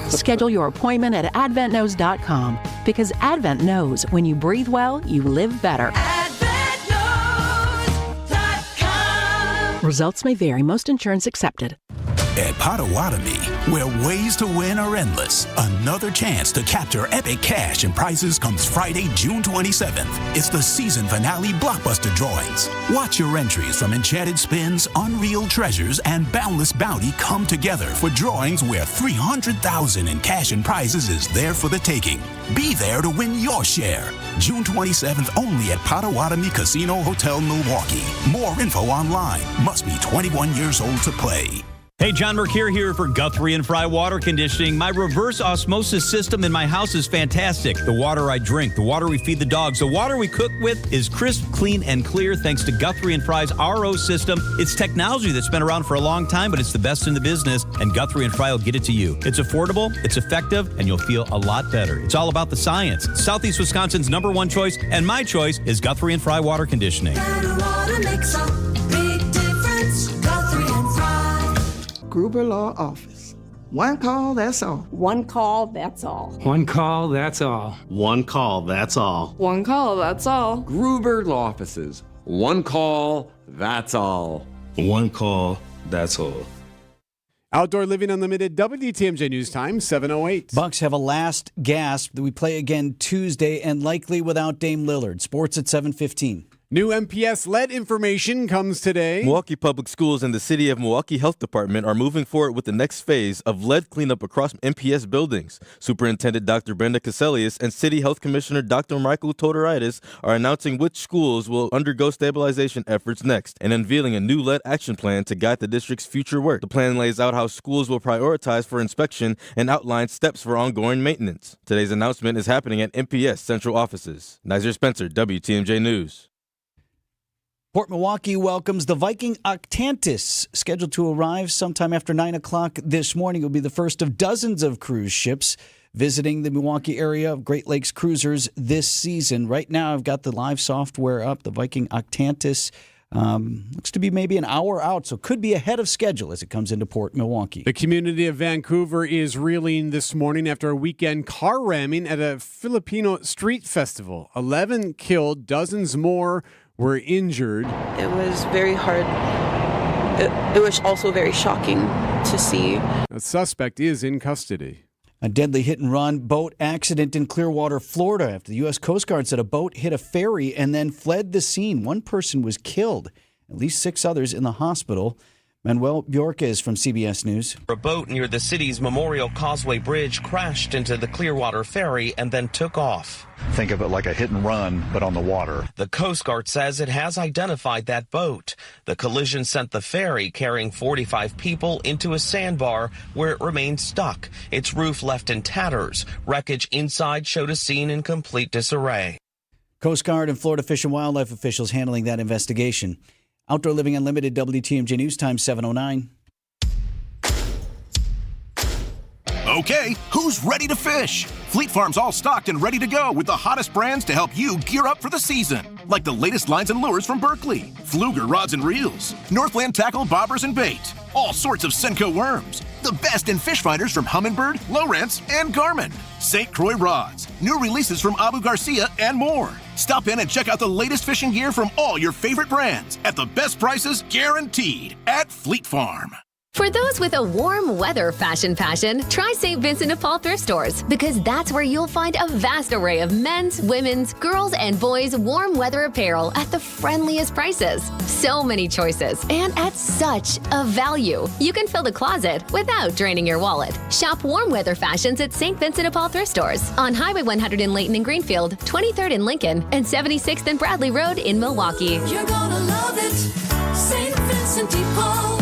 Schedule your appointment at adventknows.com because Advent knows when you breathe well, you live better. AdventKnows.com. Results may vary. Most insurance accepted. At Potawatomi, where ways to win are endless, another chance to capture epic cash and prizes comes Friday, June 27th. It's the season finale blockbuster drawings. Watch your entries from Enchanted Spins, Unreal Treasures, and Boundless Bounty come together for drawings where $300,000 in cash and prizes is there for the taking. Be there to win your share. June 27th only at Potawatomi Casino Hotel, Milwaukee. More info online. Must be 21 years old to play. Hey, John Mercure here for Guthrie and Fry Water Conditioning. My reverse osmosis system in my house is fantastic. The water I drink, the water we feed the dogs, the water we cook with is crisp, clean, and clear thanks to Guthrie and Fry's RO system. It's technology that's been around for a long time, but it's the best in the business, and Guthrie and Fry will get it to you. It's affordable, it's effective, and you'll feel a lot better. It's all about the science. Southeast Wisconsin's #1 choice, and my choice is Guthrie and Fry Water Conditioning. Better water makes a big difference. Guthrie and Fry. Gruber Law Office. One call, that's all. One call, that's all. One call, that's all. One call, that's all. One call, that's all. Gruber Law Offices. One call, that's all. One call, that's all. Outdoor Living Unlimited, WTMJ News Time, 7:08. Bucks have a last gasp that we play again Tuesday and likely without Dame Lillard. Sports at 7:15. New MPS lead information comes today. Milwaukee Public Schools and the City of Milwaukee Health Department are moving forward with the next phase of lead cleanup across MPS buildings. Superintendent Dr. Brenda Caselius and City Health Commissioner Dr. Michael Todoridis are announcing which schools will undergo stabilization efforts next and unveiling a new lead action plan to guide the district's future work. The plan lays out how schools will prioritize for inspection and outlines steps for ongoing maintenance. Today's announcement is happening at MPS central offices. Nizer Spencer, WTMJ News. Port Milwaukee welcomes the Viking Octantis, scheduled to arrive sometime after 9 o'clock this morning. It will be the first of dozens of cruise ships visiting the Milwaukee area of Great Lakes cruisers this season. Right now, I've got the live software up. The Viking Octantis looks to be maybe an hour out, so could be ahead of schedule as it comes into Port Milwaukee. The community of Vancouver is reeling this morning after a weekend car ramming at a Filipino street festival. 11 killed, dozens more were injured. It was very hard. It was also very shocking to see. A suspect is in custody. A deadly hit-and-run boat accident in Clearwater, Florida, after the U.S. Coast Guard said a boat hit a ferry and then fled the scene. One person was killed, at least 6 others in the hospital. Manuel Bjorquez from CBS News. A boat near the city's Memorial Causeway Bridge crashed into the Clearwater ferry and then took off. Think of it like a hit and run, but on the water. The Coast Guard says it has identified that boat. The collision sent the ferry carrying 45 people into a sandbar where it remained stuck. Its roof left in tatters. Wreckage inside showed a scene in complete disarray. Coast Guard and Florida Fish and Wildlife officials handling that investigation. Outdoor Living Unlimited, WTMJ News Time, 7:09. Okay, who's ready to fish? Fleet Farm's all stocked and ready to go with the hottest brands to help you gear up for the season. Like the latest lines and lures from Berkley, Fluger rods and reels, Northland tackle, bobbers, and bait, all sorts of Senko worms, the best in fish finders from Humminbird, Lowrance, and Garmin, St. Croix rods, new releases from Abu Garcia, and more. Stop in and check out the latest fishing gear from all your favorite brands at the best prices guaranteed at Fleet Farm. For those with a warm weather fashion passion, try St. Vincent de Paul thrift stores, because that's where you'll find a vast array of men's, women's, girls, and boys' warm weather apparel at the friendliest prices. So many choices, and at such a value. You can fill the closet without draining your wallet. Shop warm weather fashions at St. Vincent de Paul thrift stores on Highway 100 in Layton and Greenfield, 23rd in Lincoln, and 76th and Bradley Road in Milwaukee. You're gonna love it, St. Vincent de Paul.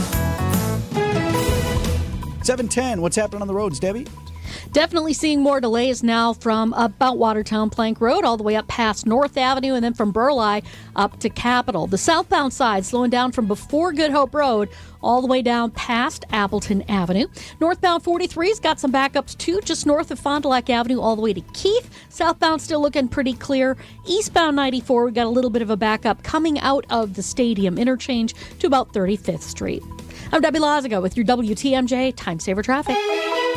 7:10. What's happening on the roads, Debbie? Definitely seeing more delays now from about Watertown Plank Road all the way up past North Avenue and then from Burleigh up to Capitol. The southbound side slowing down from before Good Hope Road all the way down past Appleton Avenue. Northbound 43's got some backups too, just north of Fond du Lac Avenue all the way to Keith. Southbound still looking pretty clear. Eastbound 94, we got a little bit of a backup coming out of the Stadium interchange to about 35th Street. I'm Debbie Lazaga with your WTMJ Time Saver Traffic.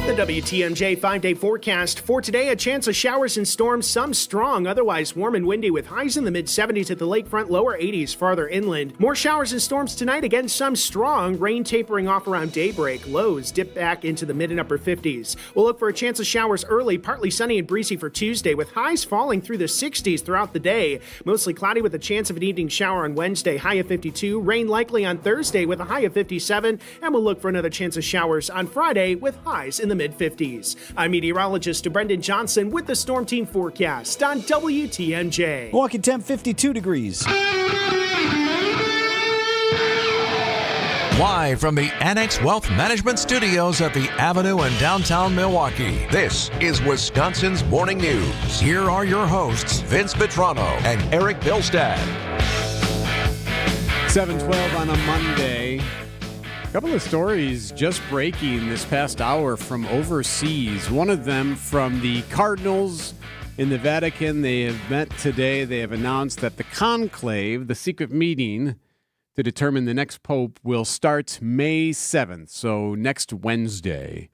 The WTMJ 5-day forecast for today, a chance of showers and storms, some strong, otherwise warm and windy with highs in the mid-70s at the lakefront, lower 80s farther inland. More showers and storms tonight, again some strong, rain tapering off around daybreak. Lows dip back into the mid and upper 50s. We'll look for a chance of showers early, partly sunny and breezy for Tuesday with highs falling through the 60s throughout the day. Mostly cloudy with a chance of an evening shower on Wednesday, high of 52. Rain likely on Thursday with a high of 57. And we'll look for another chance of showers on Friday with highs in the mid-50s. I'm meteorologist Brendan Johnson with the Storm Team forecast on WTMJ. Milwaukee temp 52 degrees. Live from the Annex Wealth Management Studios at the Avenue in downtown Milwaukee, this is Wisconsin's Morning News. Here are your hosts, Vince Vitrano and Erik Bilstad. 7:12 on a Monday. A couple of stories just breaking this past hour from overseas. One of them from the Cardinals in the Vatican. They have met today. They have announced that the conclave, the secret meeting to determine the next pope, will start May 7th. So next Wednesday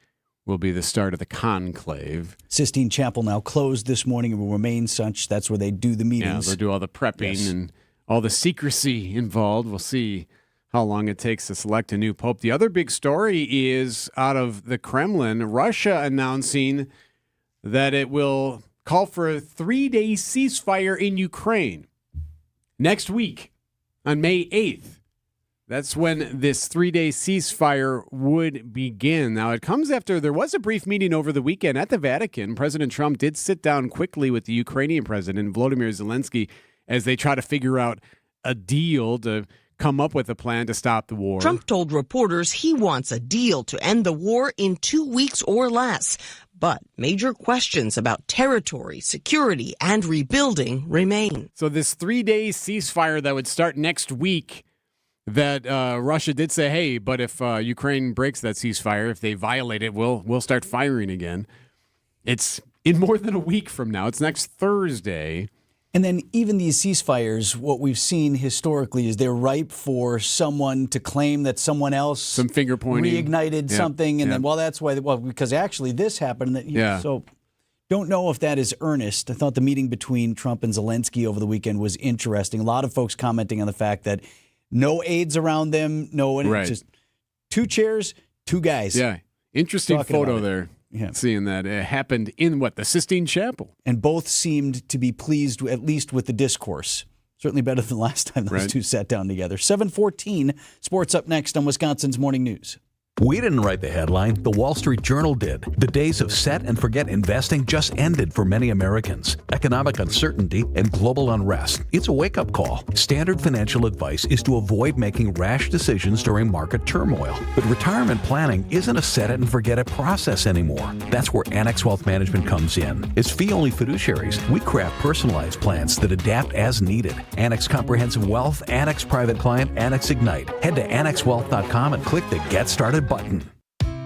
will be the start of the conclave. Sistine Chapel now closed this morning and will remain such. That's where they do the meetings. Yeah, they'll do all the prepping and all the secrecy involved. We'll see how long it takes to select a new pope. The other big story is out of the Kremlin, Russia announcing that it will call for a 3-day ceasefire in Ukraine next week on May 8th. That's when this 3-day ceasefire would begin. Now, it comes after there was a brief meeting over the weekend at the Vatican. President Trump did sit down quickly with the Ukrainian president, Volodymyr Zelensky, as they try to figure out a deal to come up with a plan to stop the war. Trump told reporters he wants a deal to end the war in 2 weeks or less. But major questions about territory, security, and rebuilding remain. So this 3-day ceasefire that would start next week, that Russia did say, hey, but if Ukraine breaks that ceasefire, if they violate it, we'll start firing again. It's in more than a week from now. It's next Thursday. And then even these ceasefires, what we've seen historically is they're ripe for someone to claim that someone else some finger pointing reignited something, and then that's why because actually this happened. So don't know if that is earnest. I thought the meeting between Trump and Zelensky over the weekend was interesting. A lot of folks commenting on the fact that no aides around them, just 2 chairs, 2 guys. Yeah, interesting photo there. Yeah. Seeing that it happened in the Sistine Chapel. And both seemed to be pleased, at least with the discourse. Certainly better than last time those two sat down together. 7:14, sports up next on Wisconsin's Morning News. We didn't write the headline, the Wall Street Journal did. The days of set and forget investing just ended for many Americans. Economic uncertainty and global unrest. It's a wake-up call. Standard financial advice is to avoid making rash decisions during market turmoil. But retirement planning isn't a set it and forget it process anymore. That's where Annex Wealth Management comes in. As fee-only fiduciaries, we craft personalized plans that adapt as needed. Annex Comprehensive Wealth, Annex Private Client, Annex Ignite. Head to annexwealth.com and click the Get Started button.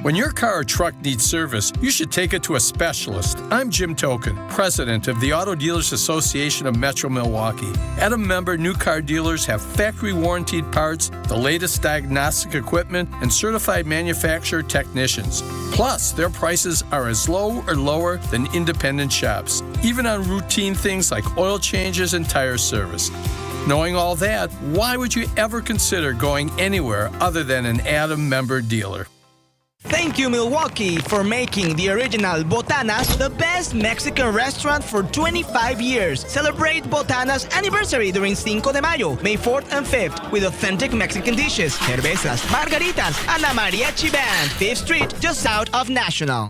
When your car or truck needs service, you should take it to a specialist. I'm Jim Token, president of the Auto Dealers Association of Metro Milwaukee. At a member, new car dealers have factory-warranted parts, the latest diagnostic equipment, and certified manufacturer technicians. Plus, their prices are as low or lower than independent shops, even on routine things like oil changes and tire service. Knowing all that, why would you ever consider going anywhere other than an Adam member dealer? Thank you, Milwaukee, for making the original Botanas the best Mexican restaurant for 25 years. Celebrate Botanas anniversary during Cinco de Mayo, May 4th and 5th, with authentic Mexican dishes, cervezas, margaritas, and a mariachi band. 5th Street, just south of National.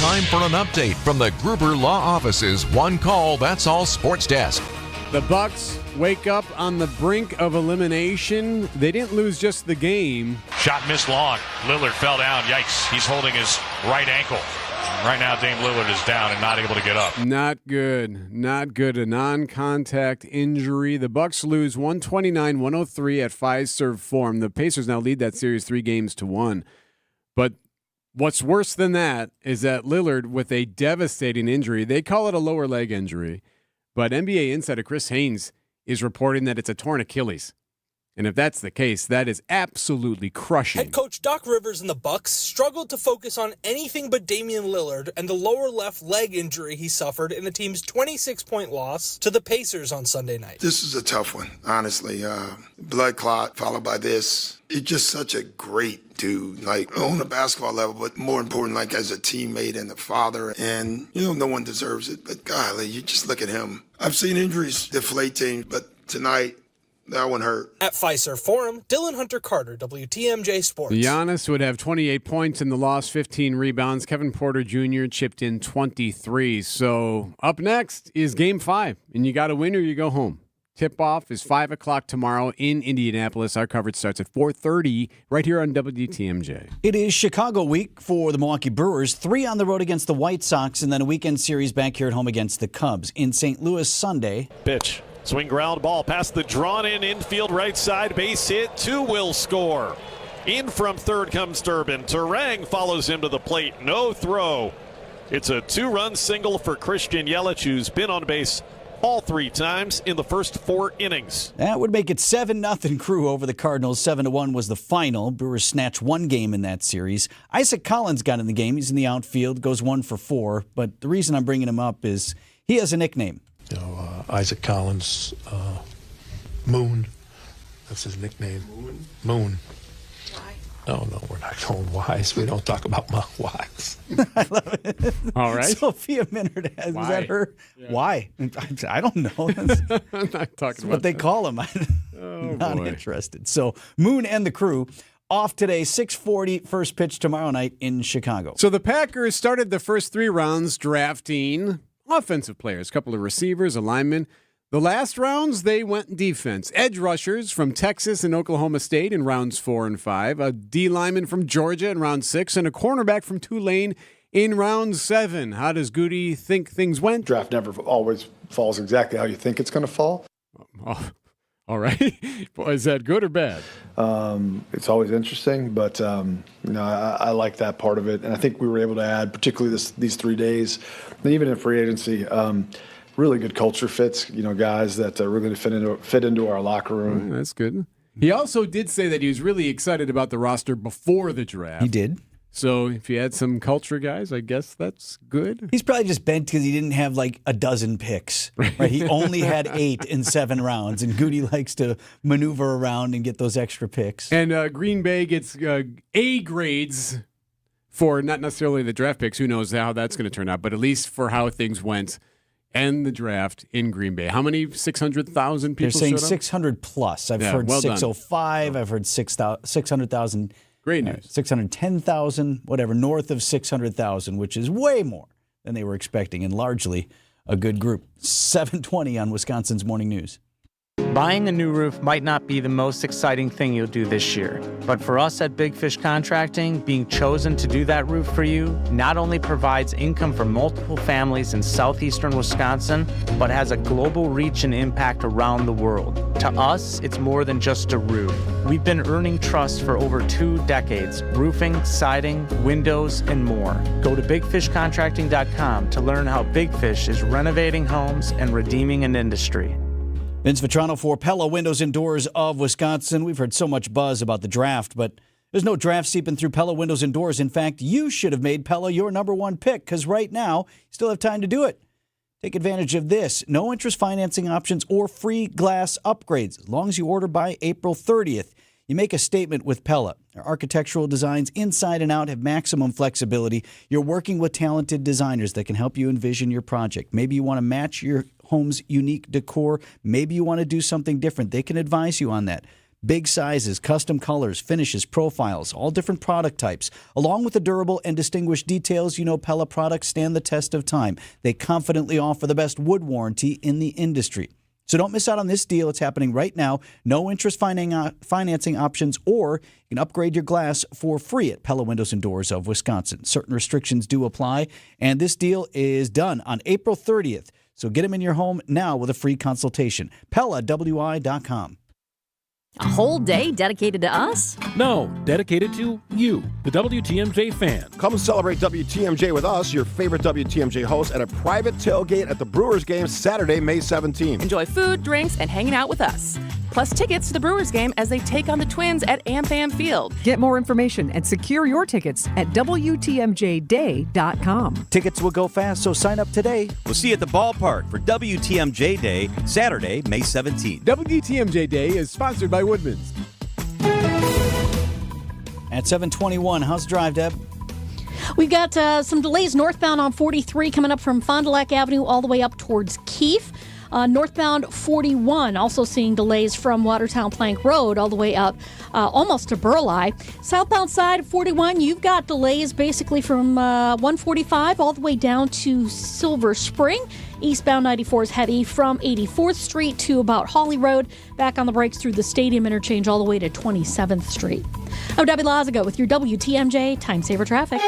Time for an update from the Gruber Law Office's One Call, That's All Sports Desk. The Bucks wake up on the brink of elimination. They didn't lose just the game. Shot missed long. Lillard fell down. Yikes. He's holding his right ankle. Right now, Dame Lillard is down and not able to get up. Not good. Not good. A non-contact injury. The Bucks lose 129-103 at 5-serve form. The Pacers now lead that series 3-1. But what's worse than that is that Lillard, with a devastating injury, they call it a lower leg injury, but NBA insider Chris Haynes is reporting that it's a torn Achilles. And if that's the case, that is absolutely crushing. Head coach Doc Rivers and the Bucks struggled to focus on anything but Damian Lillard and the lower left leg injury he suffered in the team's 26-point loss to the Pacers on Sunday night. This is a tough one, honestly. Blood clot followed by this. It's just such a great dude, like on a basketball level, but more important, like as a teammate and a father. And, no one deserves it. But golly, you just look at him. I've seen injuries deflate teams, but tonight, that one hurt. At Fiserv Forum, Dylan Hunter Carter, WTMJ Sports. Giannis would have 28 points in the loss, 15 rebounds. Kevin Porter Jr. chipped in 23. So up next is Game 5, and you got to win or you go home. Tip-off is 5 o'clock tomorrow in Indianapolis. Our coverage starts at 4:30 right here on WTMJ. It is Chicago week for the Milwaukee Brewers. 3 on the road against the White Sox, and then a weekend series back here at home against the Cubs. In St. Louis Sunday. Pitch. Swing ground ball past the drawn-in infield right side. Base hit. 2 will score. In from third comes Durbin. Terang follows him to the plate. No throw. It's a 2-run single for Christian Yelich, who's been on base all 3 times in the first 4 innings. That would make it 7-0 Crew over the Cardinals. 7-1 was the final. Brewers snatched 1 game in that series. Isaac Collins got in the game. He's in the outfield, goes 1 for 4. But the reason I'm bringing him up is he has a nickname. Isaac Collins, Moon. That's his nickname. Moon. No, we're not going wise. We don't talk about wise. I love it. All right. Sophia Minard, is that her? Yeah. Why? I don't know. I'm not talking That's about what they that. call him. I'm not interested. So Moon and the Crew off today, 6:40, first pitch tomorrow night in Chicago. So the Packers started the first 3 rounds drafting offensive players, a couple of receivers, a lineman. The last rounds, they went defense. Edge rushers from Texas and Oklahoma State in rounds 4 and 5, a D lineman from Georgia in round 6, and a cornerback from Tulane in round 7. How does Goody think things went? Draft never always falls exactly how you think it's going to fall. Oh, all right. Is that good or bad? It's always interesting, but I like that part of it. And I think we were able to add, particularly these 3 days, and even in free agency, really good culture fits, guys that really fit into our locker room. That's good. He also did say that he was really excited about the roster before the draft. He did. So if you had some culture guys, I guess that's good. He's probably just bent because he didn't have like a dozen picks. Right? He only had 8 in 7 rounds, and Goody likes to maneuver around and get those extra picks. And Green Bay gets A grades for not necessarily the draft picks. Who knows how that's going to turn out, but at least for how things went and the draft in Green Bay. How many 600,000 people? They're saying showed up? 600 plus. I've heard well 605. I've heard 600,000. Great news. 610,000, whatever, north of 600,000, which is way more than they were expecting, and largely a good group. 7:20 on Wisconsin's Morning News. Buying a new roof might not be the most exciting thing you'll do this year, but for us at Big Fish Contracting, being chosen to do that roof for you not only provides income for multiple families in southeastern Wisconsin, but has a global reach and impact around the world. To us, it's more than just a roof. We've been earning trust for over 2 decades, roofing, siding, windows, and more. Go to bigfishcontracting.com to learn how Big Fish is renovating homes and redeeming an industry. Vince Vitrano for Pella Windows and Doors of Wisconsin. We've heard so much buzz about the draft, but there's no draft seeping through Pella Windows and Doors. In fact, you should have made Pella your number 1 pick, because right now, you still have time to do it. Take advantage of this. No interest financing options or free glass upgrades, as long as you order by April 30th. You make a statement with Pella. Our architectural designs inside and out have maximum flexibility. You're working with talented designers that can help you envision your project. Maybe you want to match your home's unique decor. Maybe you want to do something different. They can advise you on that. Big sizes, custom colors, finishes, profiles, all different product types. Along with the durable and distinguished details, Pella products stand the test of time. They confidently offer the best wood warranty in the industry. So don't miss out on this deal. It's happening right now. No interest financing options, or you can upgrade your glass for free at Pella Windows and Doors of Wisconsin. Certain restrictions do apply, and this deal is done on April 30th. So get them in your home now with a free consultation. PellaWI.com. A whole day dedicated to us? No, dedicated to you, the WTMJ fan. Come celebrate WTMJ with us, your favorite WTMJ hosts, at a private tailgate at the Brewers game Saturday, May 17th. Enjoy food, drinks, and hanging out with us. Plus tickets to the Brewers game as they take on the Twins at AmFam Field. Get more information and secure your tickets at WTMJDay.com. Tickets will go fast, so sign up today. We'll see you at the ballpark for WTMJ Day, Saturday, May 17th. WTMJ Day is sponsored by Woodman's. At 7:21, how's the drive, Deb? We've got some delays northbound on 43 coming up from Fond du Lac Avenue all the way up towards Keefe. Northbound 41, also seeing delays from Watertown Plank Road all the way up almost to Burleigh. Southbound side of 41, you've got delays basically from 145 all the way down to Silver Spring. Eastbound 94 is heavy from 84th Street to about Hawley Road. Back on the brakes through the Stadium interchange all the way to 27th Street. I'm Debbie Lazaga with your WTMJ Time Saver Traffic.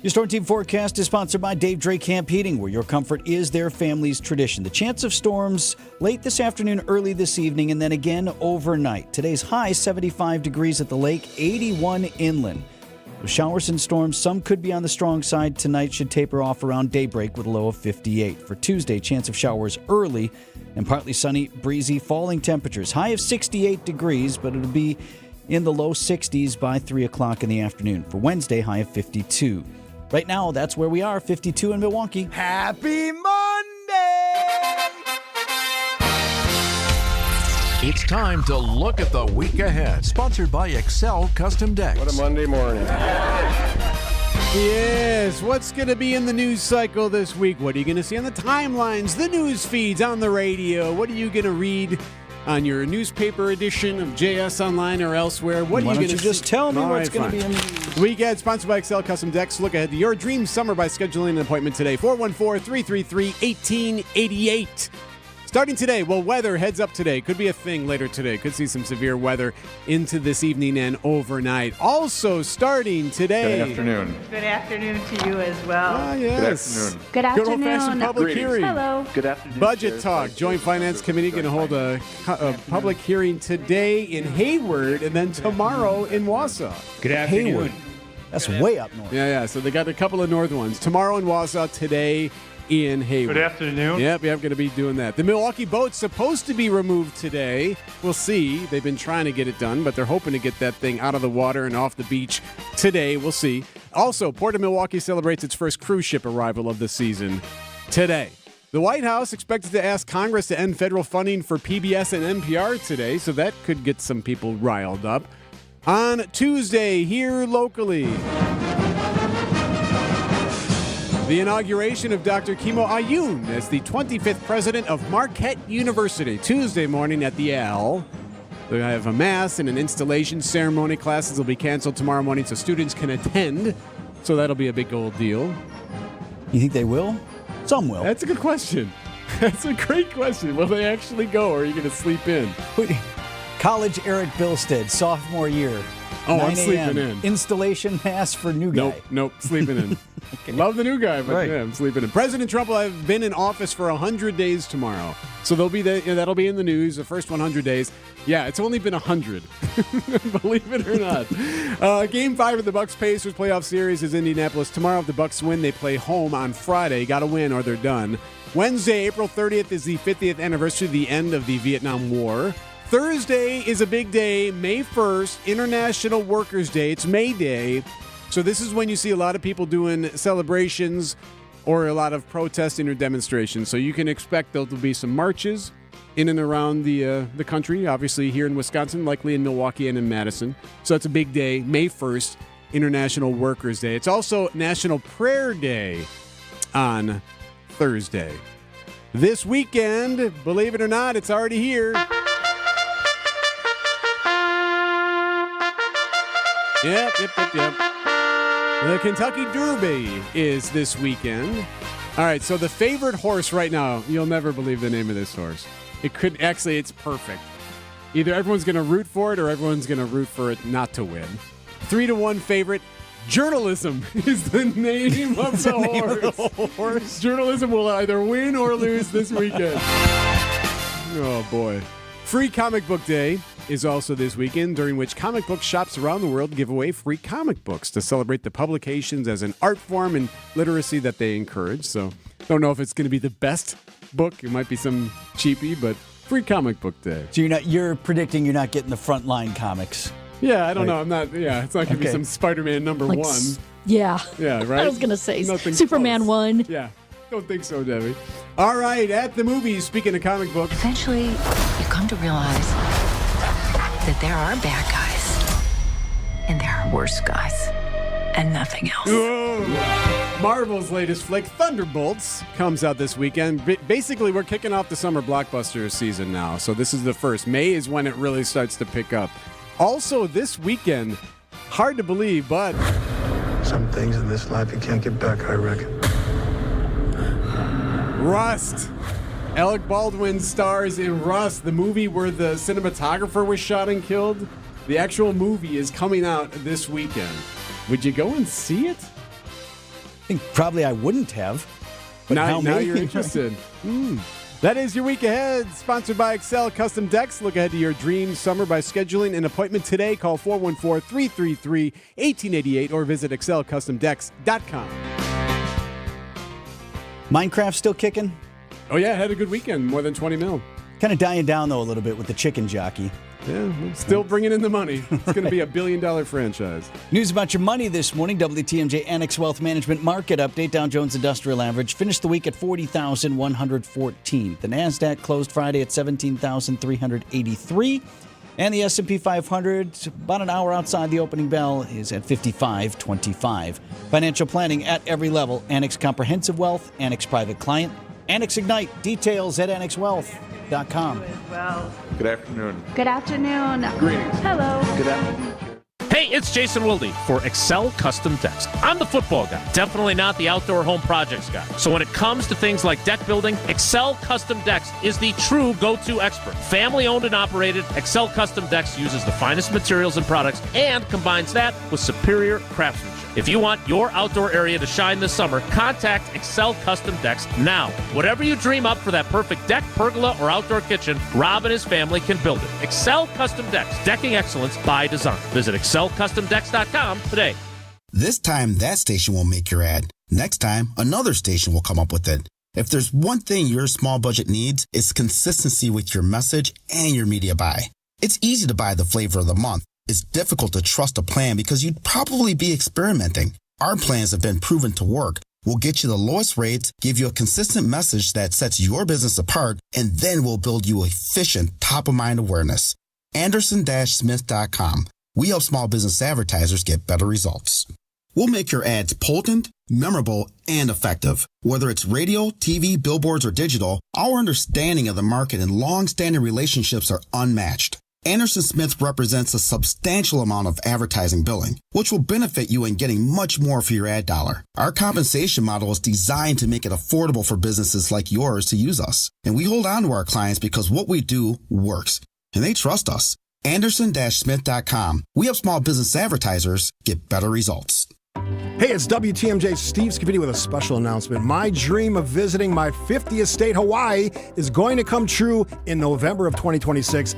Your Storm Team forecast is sponsored by Dave Drake Camp Heating, where your comfort is their family's tradition. The chance of storms late this afternoon, early this evening, and then again overnight. Today's high 75 degrees at the lake, 81 inland. With showers and storms, some could be on the strong side. Tonight should taper off around daybreak with a low of 58. For Tuesday, chance of showers early and partly sunny, breezy, falling temperatures. High of 68 degrees, but it'll be in the low 60s by 3 o'clock in the afternoon. For Wednesday, high of 52. Right now, that's where we are, 52 in Milwaukee. Happy Monday! It's time to look at the week ahead. Sponsored by Excel Custom Decks. What a Monday morning. Yes, what's going to be in the news cycle this week? What are you going to see on the timelines, the news feeds, on the radio? What are you going to read on your newspaper edition of JS Online or elsewhere? What are you going to just tell me what's going to be in the news? Weekend sponsored by Excel Custom Decks. Look ahead to your dream summer by scheduling an appointment today. 414-333-1888. Starting today, well, weather heads up today. Could be a thing later today. Could see some severe weather into this evening and overnight. Also starting today. Good afternoon. Good afternoon to you as well. Ah, yes. Good afternoon. Good old-fashioned public hearing. Hello. Good afternoon. Budget Talk. Joint Finance Committee going to hold a public hearing today in Hayward and then tomorrow in Wausau. Good afternoon. Hayward. That's way up north. Yeah. So they got a couple of north ones. Tomorrow in Wausau, today in Hayward. Good afternoon. Yep, going to be doing that. The Milwaukee boat's supposed to be removed today. We'll see. They've been trying to get it done, but they're hoping to get that thing out of the water and off the beach today. We'll see. Also, Port of Milwaukee celebrates its first cruise ship arrival of the season today. The White House expected to ask Congress to end federal funding for PBS and NPR today, so that could get some people riled up. On Tuesday, here locally, the inauguration of Dr. Kimo Ayun as the 25th president of Marquette University. Tuesday morning at the L. They have a mass and an installation ceremony. Classes will be canceled tomorrow morning so students can attend. So that'll be a big old deal. You think they will? Some will. That's a good question. That's a great question. Will they actually go, or are you going to sleep in? College Erik Bilstad, sophomore year. Oh, I'm sleeping in. Installation mass for new guy. Nope, sleeping in. Okay. Love the new guy, but right. Yeah, I'm sleeping in. President Trump will have been in office for 100 days tomorrow. So that'll be in the news, the first 100 days. Yeah, it's only been 100. Believe it or not. Game 5 of the Bucks-Pacers playoff series is Indianapolis. Tomorrow, if the Bucks win, they play home on Friday. Got to win or they're done. Wednesday, April 30th is the 50th anniversary of the end of the Vietnam War. Thursday is a big day, May 1st, International Workers' Day. It's May Day. So this is when you see a lot of people doing celebrations or a lot of protesting or demonstrations. So you can expect there will be some marches in and around the country, obviously here in Wisconsin, likely in Milwaukee and in Madison. So it's a big day, May 1st, International Workers' Day. It's also National Prayer Day on Thursday. This weekend, believe it or not, it's already here. Yep. The Kentucky Derby is this weekend. All right, so the favorite horse right now, you'll never believe the name of this horse. It's perfect. Either everyone's going to root for it or everyone's going to root for it not to win. 3-1 favorite. Journalism is the name of the horse. Journalism will either win or lose this weekend. Oh, boy. Free Comic Book Day is also this weekend, during which comic book shops around the world give away free comic books to celebrate the publications as an art form and literacy that they encourage. So, don't know if it's going to be the best book. It might be some cheapie, but Free Comic Book Day. So you're predicting you're not getting the frontline comics. Yeah, I don't know. I'm not. Yeah, it's not going to be some Spider-Man number like, 1. Yeah. Yeah, right? I was going to say Nothing Superman close. 1. Yeah. Don't think so, Debbie. All right, at the movies, speaking of comic books. Eventually, you come to realize that there are bad guys and there are worse guys and nothing else. Whoa. Marvel's latest flick, Thunderbolts comes out this weekend. Basically, we're kicking off the summer blockbuster season now. So this is the first. May is when it really starts to pick up. Also, this weekend, hard to believe, but some things in this life you can't get back, I reckon. Rust. Alec Baldwin stars in Rust, the movie where the cinematographer was shot and killed. The actual movie is coming out this weekend. Would you go and see it? I think probably I wouldn't have. But now you're interested. That is your week ahead. Sponsored by Excel Custom Decks. Look ahead to your dream summer by scheduling an appointment today. Call 414-333-1888 or visit excelcustomdecks.com. Minecraft still kicking? Oh, yeah, had a good weekend. More than 20 mil. Kind of dying down, though, a little bit with the chicken jockey. Yeah, still bringing in the money. It's going to be $1 billion franchise. News about your money this morning. WTMJ Annex Wealth Management Market Update. Dow Jones Industrial Average finished the week at 40,114. The NASDAQ closed Friday at 17,383. And the S&P 500, about an hour outside the opening bell, is at 55.25. Financial planning at every level. Annex Comprehensive Wealth, Annex Private Client, Annex Ignite. Details at annexwealth.com. Good afternoon. Good afternoon. Greetings. Hello. Good afternoon. Hey, it's Jason Wilde for Excel Custom Decks. I'm the football guy, definitely not the outdoor home projects guy. So when it comes to things like deck building, Excel Custom Decks is the true go-to expert. Family owned and operated, Excel Custom Decks uses the finest materials and products and combines that with superior craftsmanship. If you want your outdoor area to shine this summer, contact Excel Custom Decks now. Whatever you dream up for that perfect deck, pergola, or outdoor kitchen, Rob and his family can build it. Excel Custom Decks, decking excellence by design. Visit excelcustomdecks.com today. This time, that station will make your ad. Next time, another station will come up with it. If there's one thing your small budget needs, it's consistency with your message and your media buy. It's easy to buy the flavor of the month. It's difficult to trust a plan because you'd probably be experimenting. Our plans have been proven to work. We'll get you the lowest rates, give you a consistent message that sets your business apart, and then we'll build you efficient, top-of-mind awareness. Anderson-Smith.com. We help small business advertisers get better results. We'll make your ads potent, memorable, and effective. Whether it's radio, TV, billboards, or digital, our understanding of the market and long-standing relationships are unmatched. Anderson Smith represents a substantial amount of advertising billing, which will benefit you in getting much more for your ad dollar. Our compensation model is designed to make it affordable for businesses like yours to use us. And we hold on to our clients because what we do works. And they trust us. Anderson-Smith.com. We help small business advertisers get better results. Hey, it's WTMJ's Steve Scavidi with a special announcement. My dream of visiting my 50th state, Hawaii, is going to come true in November of 2026.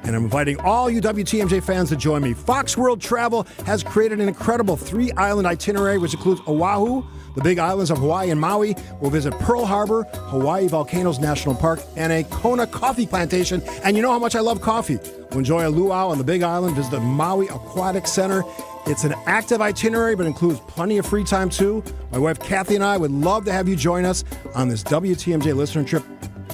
And I'm inviting all you WTMJ fans to join me. Fox World Travel has created an incredible 3-island itinerary, which includes Oahu, the big islands of Hawaii and Maui. We'll visit Pearl Harbor, Hawaii Volcanoes National Park, and a Kona coffee plantation. And you know how much I love coffee. We'll enjoy a luau on the big island, visit the Maui Aquatic Center. It's an active itinerary, but includes plenty of free time, too. My wife, Kathy, and I would love to have you join us on this WTMJ listener trip.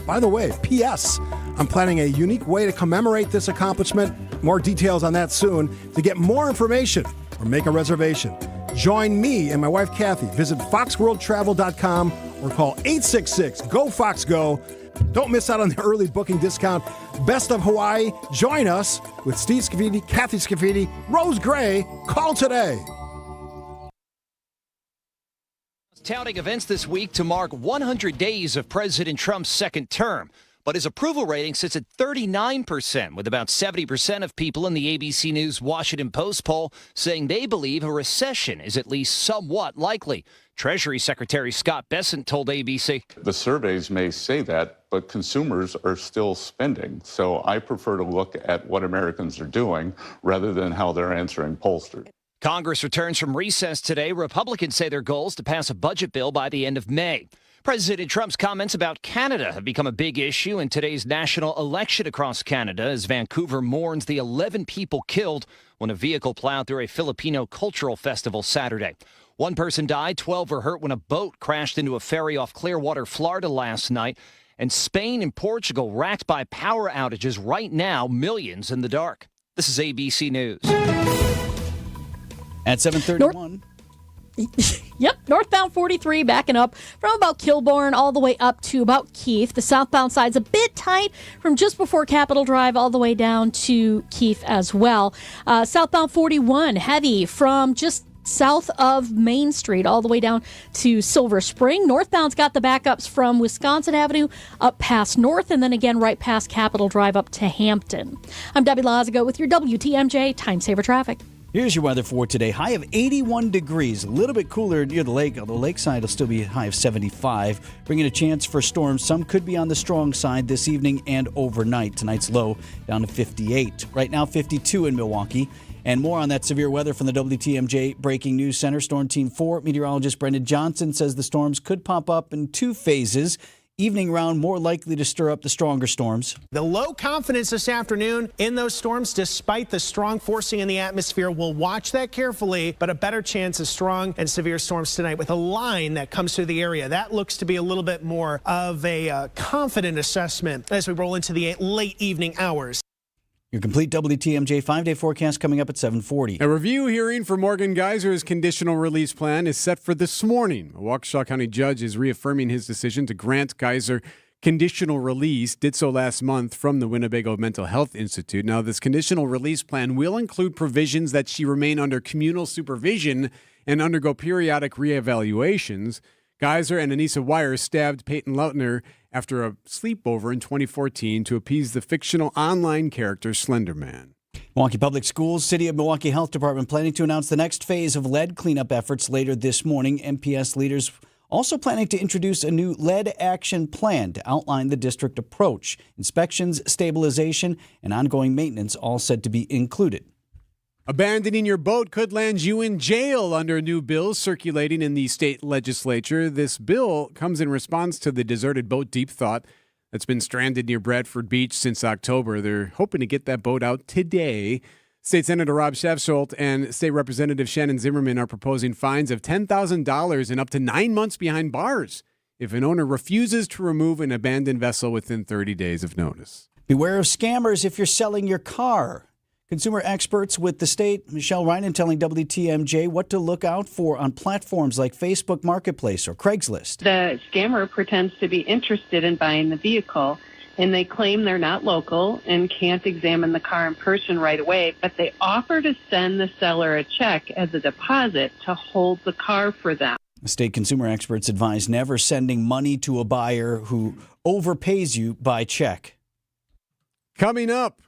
By the way, P.S., I'm planning a unique way to commemorate this accomplishment. More details on that soon. To get more information or make a reservation, join me and my wife, Kathy. Visit foxworldtravel.com or call 866-GO-FOX-GO. Don't miss out on the early booking discount. Best of Hawaii. Join us with Steve Scavidi, Kathy Scavidi, Rose Gray. Call today. Touting events this week to mark 100 days of President Trump's second term. But his approval rating sits at 39%, with about 70% of people in the ABC News Washington Post poll saying they believe a recession is at least somewhat likely. Treasury Secretary Scott Bessent told ABC. The surveys may say that, but consumers are still spending. So I prefer to look at what Americans are doing rather than how they're answering pollsters. Congress returns from recess today. Republicans say their goal is to pass a budget bill by the end of May. President Trump's comments about Canada have become a big issue in today's national election across Canada as Vancouver mourns the 11 people killed when a vehicle plowed through a Filipino cultural festival Saturday. One person died, 12 were hurt when a boat crashed into a ferry off Clearwater, Florida last night. And Spain and Portugal racked by power outages right now, millions in the dark. This is ABC News. At 7:31. Yep, northbound 43 backing up from about Kilbourne all the way up to about Keith. The southbound side's a bit tight from just before Capitol Drive all the way down to Keith as well. Southbound 41 heavy from just south of Main Street all the way down to Silver Spring. Northbound's got the backups from Wisconsin Avenue up past North and then again right past Capitol Drive up to Hampton. I'm Debbie Lazago with your WTMJ Time Saver Traffic. Here's your weather for today. High of 81 degrees. A little bit cooler near the lake, although lakeside will still be a high of 75. Bringing a chance for storms. Some could be on the strong side this evening and overnight. Tonight's low down to 58. Right now, 52 in Milwaukee. And more on that severe weather from the WTMJ Breaking News Center. Storm Team 4 meteorologist Brendan Johnson says the storms could pop up in two phases. Evening round more likely to stir up the stronger storms. The low confidence this afternoon in those storms, despite the strong forcing in the atmosphere. We'll watch that carefully, but a better chance of strong and severe storms tonight with a line that comes through the area. That looks to be a little bit more of a confident assessment as we roll into the late evening hours. Your complete WTMJ 5-day forecast coming up at 7:40. A review hearing for Morgan Geyser's conditional release plan is set for this morning. A Waukesha County judge is reaffirming his decision to grant Geyser conditional release, did so last month from the Winnebago Mental Health Institute. Now, this conditional release plan will include provisions that she remain under communal supervision and undergo periodic reevaluations. Geyser and Anissa Wire stabbed Peyton Lautner after a sleepover in 2014 to appease the fictional online character Slender Man. Milwaukee Public Schools, City of Milwaukee Health Department planning to announce the next phase of lead cleanup efforts later this morning. MPS leaders also planning to introduce a new lead action plan to outline the district approach. Inspections, stabilization, and ongoing maintenance all said to be included. Abandoning your boat could land you in jail under a new bill circulating in the state legislature. This bill comes in response to the deserted boat Deep Thought that's been stranded near Bradford Beach since October. They're hoping to get that boat out today. State Senator Rob Shevsholt and State Representative Shannon Zimmerman are proposing fines of $10,000 and up to 9 months behind bars if an owner refuses to remove an abandoned vessel within 30 days of notice. Beware of scammers if you're selling your car. Consumer experts with the state, Michelle Reinen, telling WTMJ what to look out for on platforms like Facebook Marketplace or Craigslist. The scammer pretends to be interested in buying the vehicle, and they claim they're not local and can't examine the car in person right away, but they offer to send the seller a check as a deposit to hold the car for them. State consumer experts advise never sending money to a buyer who overpays you by check. Coming up,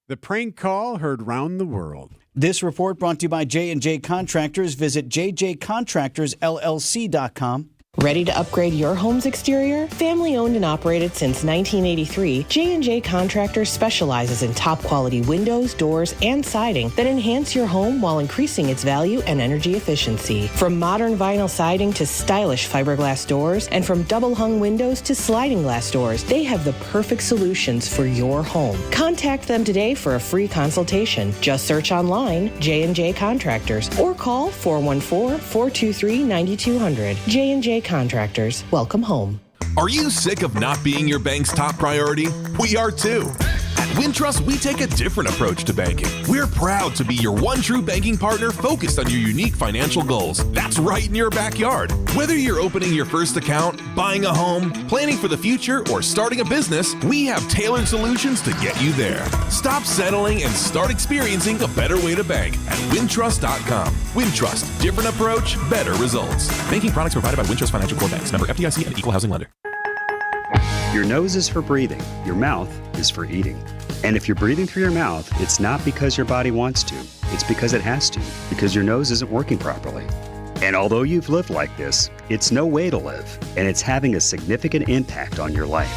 the prank call heard round the world. This report brought to you by J&J Contractors. Visit jjcontractorsllc.com. Ready to upgrade your home's exterior? Family owned and operated since 1983, J&J Contractors specializes in top quality windows, doors, and siding that enhance your home while increasing its value and energy efficiency. From modern vinyl siding to stylish fiberglass doors, and from double hung windows to sliding glass doors, they have the perfect solutions for your home. Contact them today for a free consultation. Just search online J&J Contractors or call 414-423-9200. J&J Contractors, welcome home. Are you sick of not being your bank's top priority? We are too. At Wintrust, we take a different approach to banking. We're proud to be your one true banking partner focused on your unique financial goals. That's right in your backyard. Whether you're opening your first account, buying a home, planning for the future, or starting a business, we have tailored solutions to get you there. Stop settling and start experiencing a better way to bank at Wintrust.com. Wintrust, different approach, better results. Banking products provided by Wintrust Financial Corp Banks, member FDIC and equal housing lender. Your nose is for breathing. Your mouth is for eating. And if you're breathing through your mouth, it's not because your body wants to. It's because it has to, because your nose isn't working properly. And although you've lived like this, it's no way to live, and it's having a significant impact on your life.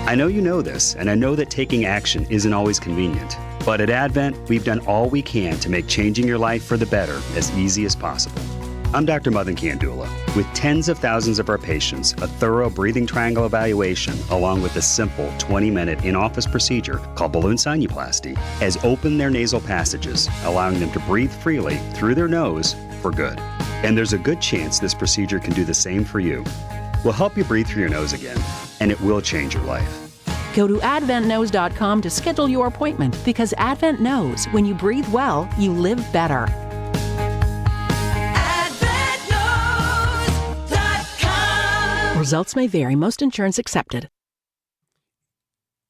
I know you know this, and I know that taking action isn't always convenient. But at Advent, we've done all we can to make changing your life for the better as easy as possible. I'm Dr. Madan Kandula. With tens of thousands of our patients, a thorough breathing triangle evaluation, along with a simple 20-minute in-office procedure called balloon sinuplasty, has opened their nasal passages, allowing them to breathe freely through their nose for good. And there's a good chance this procedure can do the same for you. We'll help you breathe through your nose again, and it will change your life. Go to adventknows.com to schedule your appointment, because Advent knows when you breathe well, you live better. Advent knows. Results may vary. Most insurance accepted.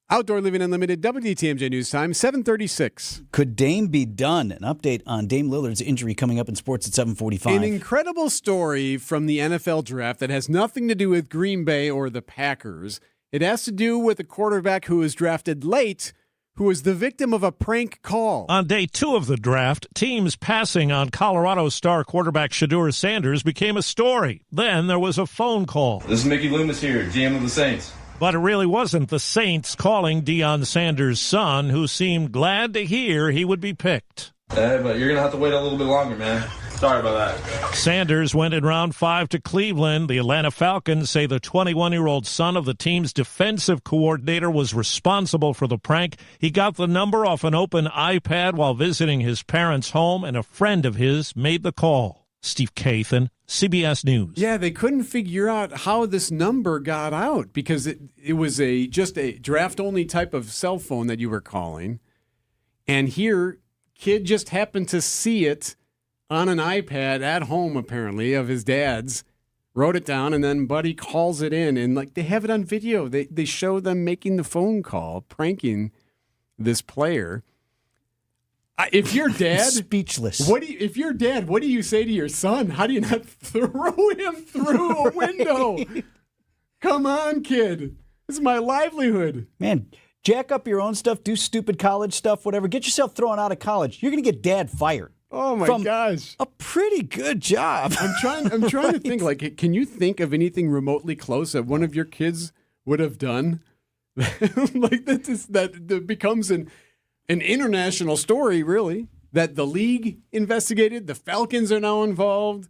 Outdoor Living Unlimited, WTMJ News Time, 7:36. Could Dame be done? An update on Dame Lillard's injury coming up in sports at 7:45. An incredible story from the NFL draft that has nothing to do with Green Bay or the Packers. It has to do with a quarterback who was drafted late, who was the victim of a prank call. On day 2 of the draft, teams passing on Colorado star quarterback Shedeur Sanders became a story. Then there was a phone call. This is Mickey Loomis here, GM of the Saints. But it really wasn't the Saints calling Deion Sanders' son, who seemed glad to hear he would be picked. But you're going to have to wait a little bit longer, man. Sorry about that. Sanders went in round 5 to Cleveland. The Atlanta Falcons say the 21-year-old son of the team's defensive coordinator was responsible for the prank. He got the number off an open iPad while visiting his parents' home, and a friend of his made the call. Steve Kathan, CBS News. Yeah, they couldn't figure out how this number got out because it was just a draft-only type of cell phone that you were calling. And here, kid just happened to see it on an iPad at home, apparently, of his dad's, wrote it down, and then Buddy calls it in. And like they have it on video. They show them making the phone call, pranking this player. If you're dad, speechless. If you're dad, what do you say to your son? How do you not throw him through a window? Come on, kid. This is my livelihood. Man, jack up your own stuff, do stupid college stuff, whatever. Get yourself thrown out of college. You're going to get dad fired. Oh my gosh. A pretty good job. I'm trying to think, like, can you think of anything remotely close that one of your kids would have done? Like that becomes an international story, really, that the league investigated. The Falcons are now involved.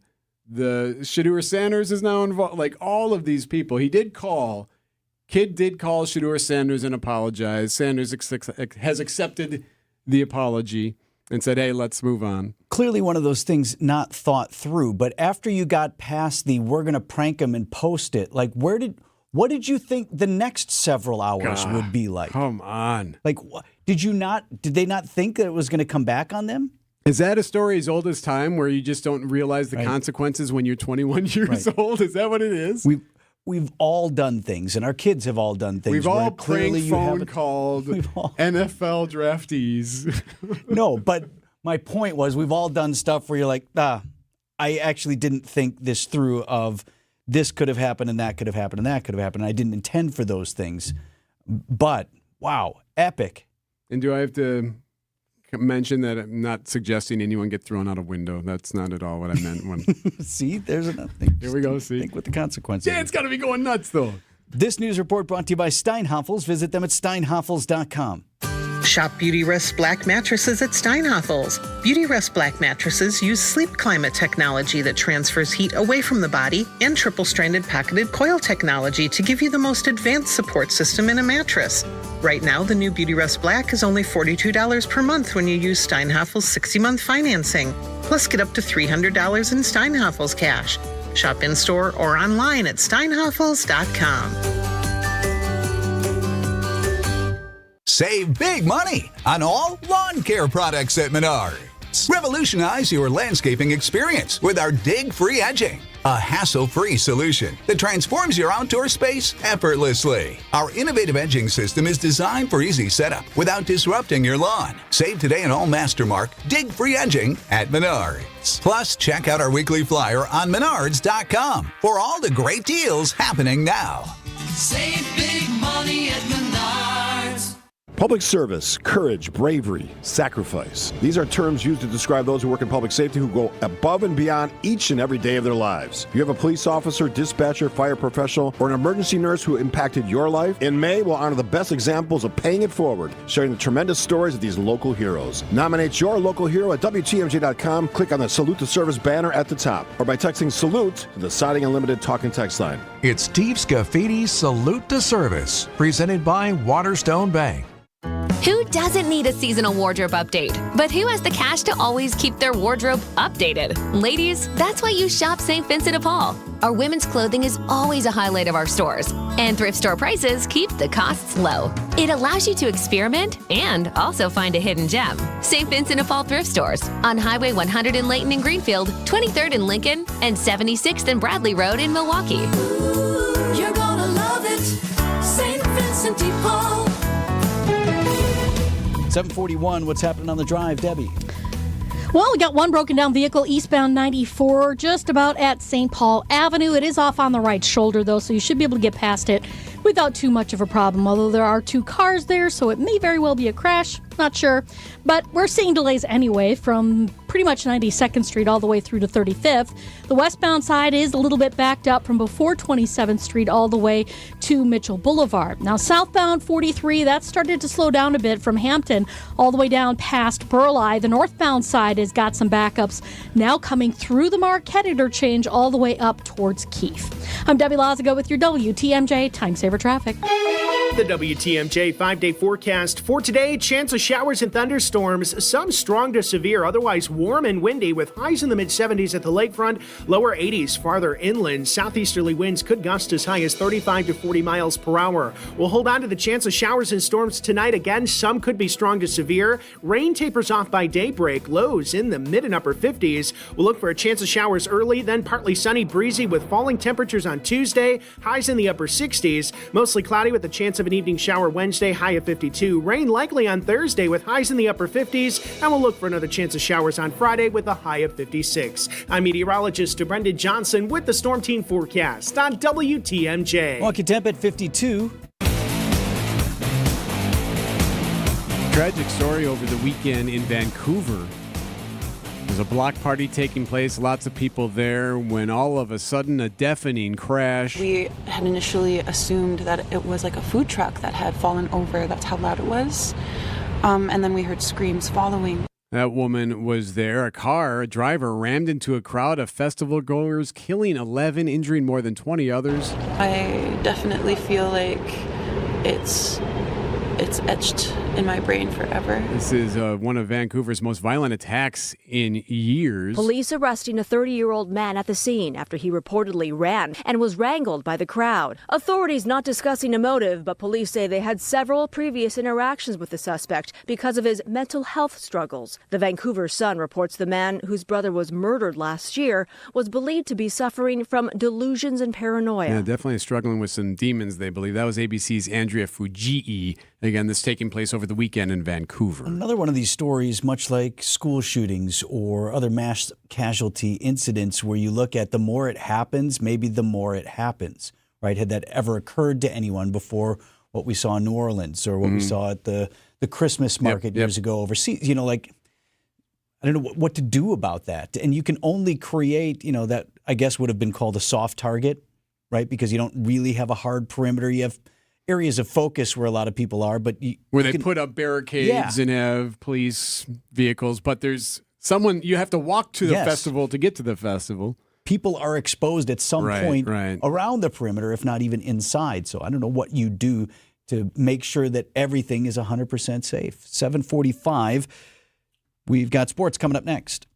The Shedeur Sanders is now involved. Like all of these people. Kid did call Shedeur Sanders and apologize. Sanders has accepted the apology and said, hey, let's move on. Clearly one of those things not thought through. But after you got past the we're going to prank him and post it, like what did you think the next several hours would be like? Come on. Like, did they not think that it was going to come back on them? Is that a story as old as time where you just don't realize the consequences when you're 21 years old? Is that what it is? We've all done things, and our kids have all done things. We've all prank phone called NFL draftees. No, but my point was we've all done stuff where you're like, I actually didn't think this through of this could have happened and that could have happened and that could have happened. I didn't intend for those things. But, wow, epic. And do I have to mention that I'm not suggesting anyone get thrown out a window? That's not at all what I meant. See, there's another thing. Here we go, see? Think with the consequences. Yeah, it's got to be going nuts, though. This news report brought to you by Steinhoffels. Visit them at steinhoffels.com. Shop Beauty Rest Black mattresses at Steinhoffels. Beauty Rest Black mattresses use sleep climate technology that transfers heat away from the body and triple-stranded pocketed coil technology to give you the most advanced support system in a mattress. Right now, the new Beauty Rest Black is only $42 per month when you use Steinhoffels 60-month financing. Plus, get up to $300 in Steinhoffels cash. Shop in-store or online at steinhoffels.com. Save big money on all lawn care products at Menards. Revolutionize your landscaping experience with our Dig-Free Edging, a hassle-free solution that transforms your outdoor space effortlessly. Our innovative edging system is designed for easy setup without disrupting your lawn. Save today on all Mastermark Dig-Free Edging at Menards. Plus, check out our weekly flyer on Menards.com for all the great deals happening now. Save big money at Menards. Public service, courage, bravery, sacrifice. These are terms used to describe those who work in public safety who go above and beyond each and every day of their lives. If you have a police officer, dispatcher, fire professional, or an emergency nurse who impacted your life, in May we'll honor the best examples of paying it forward, sharing the tremendous stories of these local heroes. Nominate your local hero at WTMJ.com. Click on the Salute to Service banner at the top, or by texting SALUTE to the Siding Unlimited talk and text line. It's Steve Scaffidi's Salute to Service, presented by Waterstone Bank. Who doesn't need a seasonal wardrobe update? But who has the cash to always keep their wardrobe updated? Ladies, that's why you shop St. Vincent de Paul. Our women's clothing is always a highlight of our stores, and thrift store prices keep the costs low. It allows you to experiment and also find a hidden gem. St. Vincent de Paul thrift stores on Highway 100 in Layton and Greenfield, 23rd in Lincoln, and 76th and Bradley Road in Milwaukee. St. Paul. 741, what's happening on the drive, Debbie? Well, we got one broken down vehicle eastbound 94 just about at St. Paul Avenue. It is off on the right shoulder, though, so you should be able to get past it without too much of a problem, although there are 2 cars there, so it may very well be a crash. Not sure. But we're seeing delays anyway from pretty much 92nd Street all the way through to 35th. The westbound side is a little bit backed up from before 27th Street all the way to Mitchell Boulevard. Now, southbound 43, that started to slow down a bit from Hampton all the way down past Burleigh. The northbound side has got some backups now coming through the Marquette interchange all the way up towards Keefe. I'm Debbie Lazago with your WTMJ Time Saver Traffic. The WTMJ 5-day forecast for today, chance of showers and thunderstorms, some strong to severe, otherwise warm and windy with highs in the mid-70s at the lakefront, lower 80s farther inland. Southeasterly winds could gust as high as 35 to 40 miles per hour. We'll hold on to the chance of showers and storms tonight. Again, some could be strong to severe. Rain tapers off by daybreak, lows in the mid and upper 50s. We'll look for a chance of showers early, then partly sunny, breezy with falling temperatures on Tuesday, highs in the upper 60s, mostly cloudy with a chance of an evening shower Wednesday, high of 52. Rain likely on Thursday with highs in the upper 50s, and we'll look for another chance of showers on Friday with a high of 56. I'm meteorologist Brendan Johnson with the Storm Team forecast on WTMJ. Walkie temp at 52. Tragic story over the weekend in Vancouver. There's a block party taking place, lots of people there, when all of a sudden a deafening crash. We had initially assumed that it was like a food truck that had fallen over. That's how loud it was. And then we heard screams following. That woman was there. A driver rammed into a crowd of festival goers, killing 11, injuring more than 20 others. I definitely feel like it's etched in my brain forever. This is one of Vancouver's most violent attacks in years. Police arresting a 30-year-old man at the scene after he reportedly ran and was wrangled by the crowd. Authorities not discussing a motive, but police say they had several previous interactions with the suspect because of his mental health struggles. The Vancouver Sun reports the man, whose brother was murdered last year, was believed to be suffering from delusions and paranoia. Yeah, definitely struggling with some demons, they believe. That was ABC's Andrea Fujii. Again, this taking place over the weekend in Vancouver. Another one of these stories, much like school shootings or other mass casualty incidents, where you look at the more it happens, maybe the more it happens, right? Had that ever occurred to anyone before what we saw in New Orleans or what we saw at the Christmas market years ago overseas? You know, like, I don't know what to do about that. And you can only create, you know, that I guess would have been called a soft target, right? Because you don't really have a hard perimeter. You have areas of focus where a lot of people are, but where they put up barricades and have police vehicles, but there's someone, you have to walk to the festival to get to the festival. People are exposed at some point around the perimeter, if not even inside. So I don't know what you do to make sure that everything is 100% safe. 7:45. We've got sports coming up next.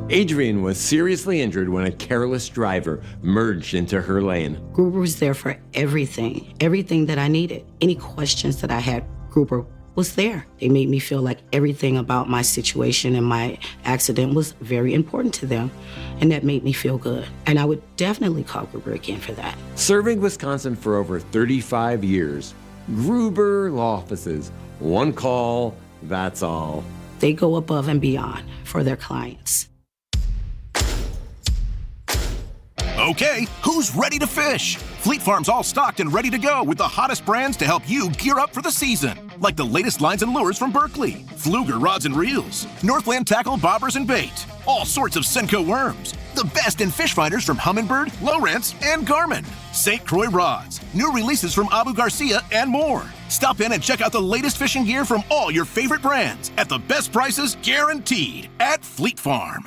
Adrian was seriously injured when a careless driver merged into her lane. Gruber was there for everything that I needed. Any questions that I had, Gruber was there. They made me feel like everything about my situation and my accident was very important to them, and that made me feel good. And I would definitely call Gruber again for that. Serving Wisconsin for over 35 years, Gruber Law Offices, one call, that's all. They go above and beyond for their clients. Okay, who's ready to fish? Fleet Farm's all stocked and ready to go with the hottest brands to help you gear up for the season. Like the latest lines and lures from Berkley, Fluger rods and reels, Northland tackle, bobbers, and bait, all sorts of Senko worms, the best in fish finders from Humminbird, Lowrance, and Garmin, St. Croix rods, new releases from Abu Garcia, and more. Stop in and check out the latest fishing gear from all your favorite brands at the best prices guaranteed at Fleet Farm.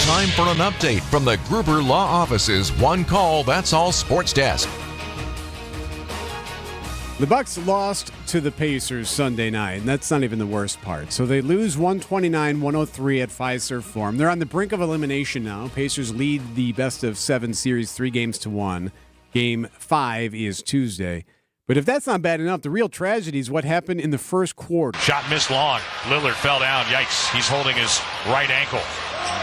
Time for an update from the Gruber Law Office's One Call, That's All Sports Desk. The Bucks lost to the Pacers Sunday night, and that's not even the worst part. So they lose 129-103 at Fiserv Forum. They're on the brink of elimination now. Pacers lead the best-of-7 series 3-1. Game 5 is Tuesday. But if that's not bad enough, the real tragedy is what happened in the first quarter. Shot missed long. Lillard fell down. Yikes. He's holding his right ankle.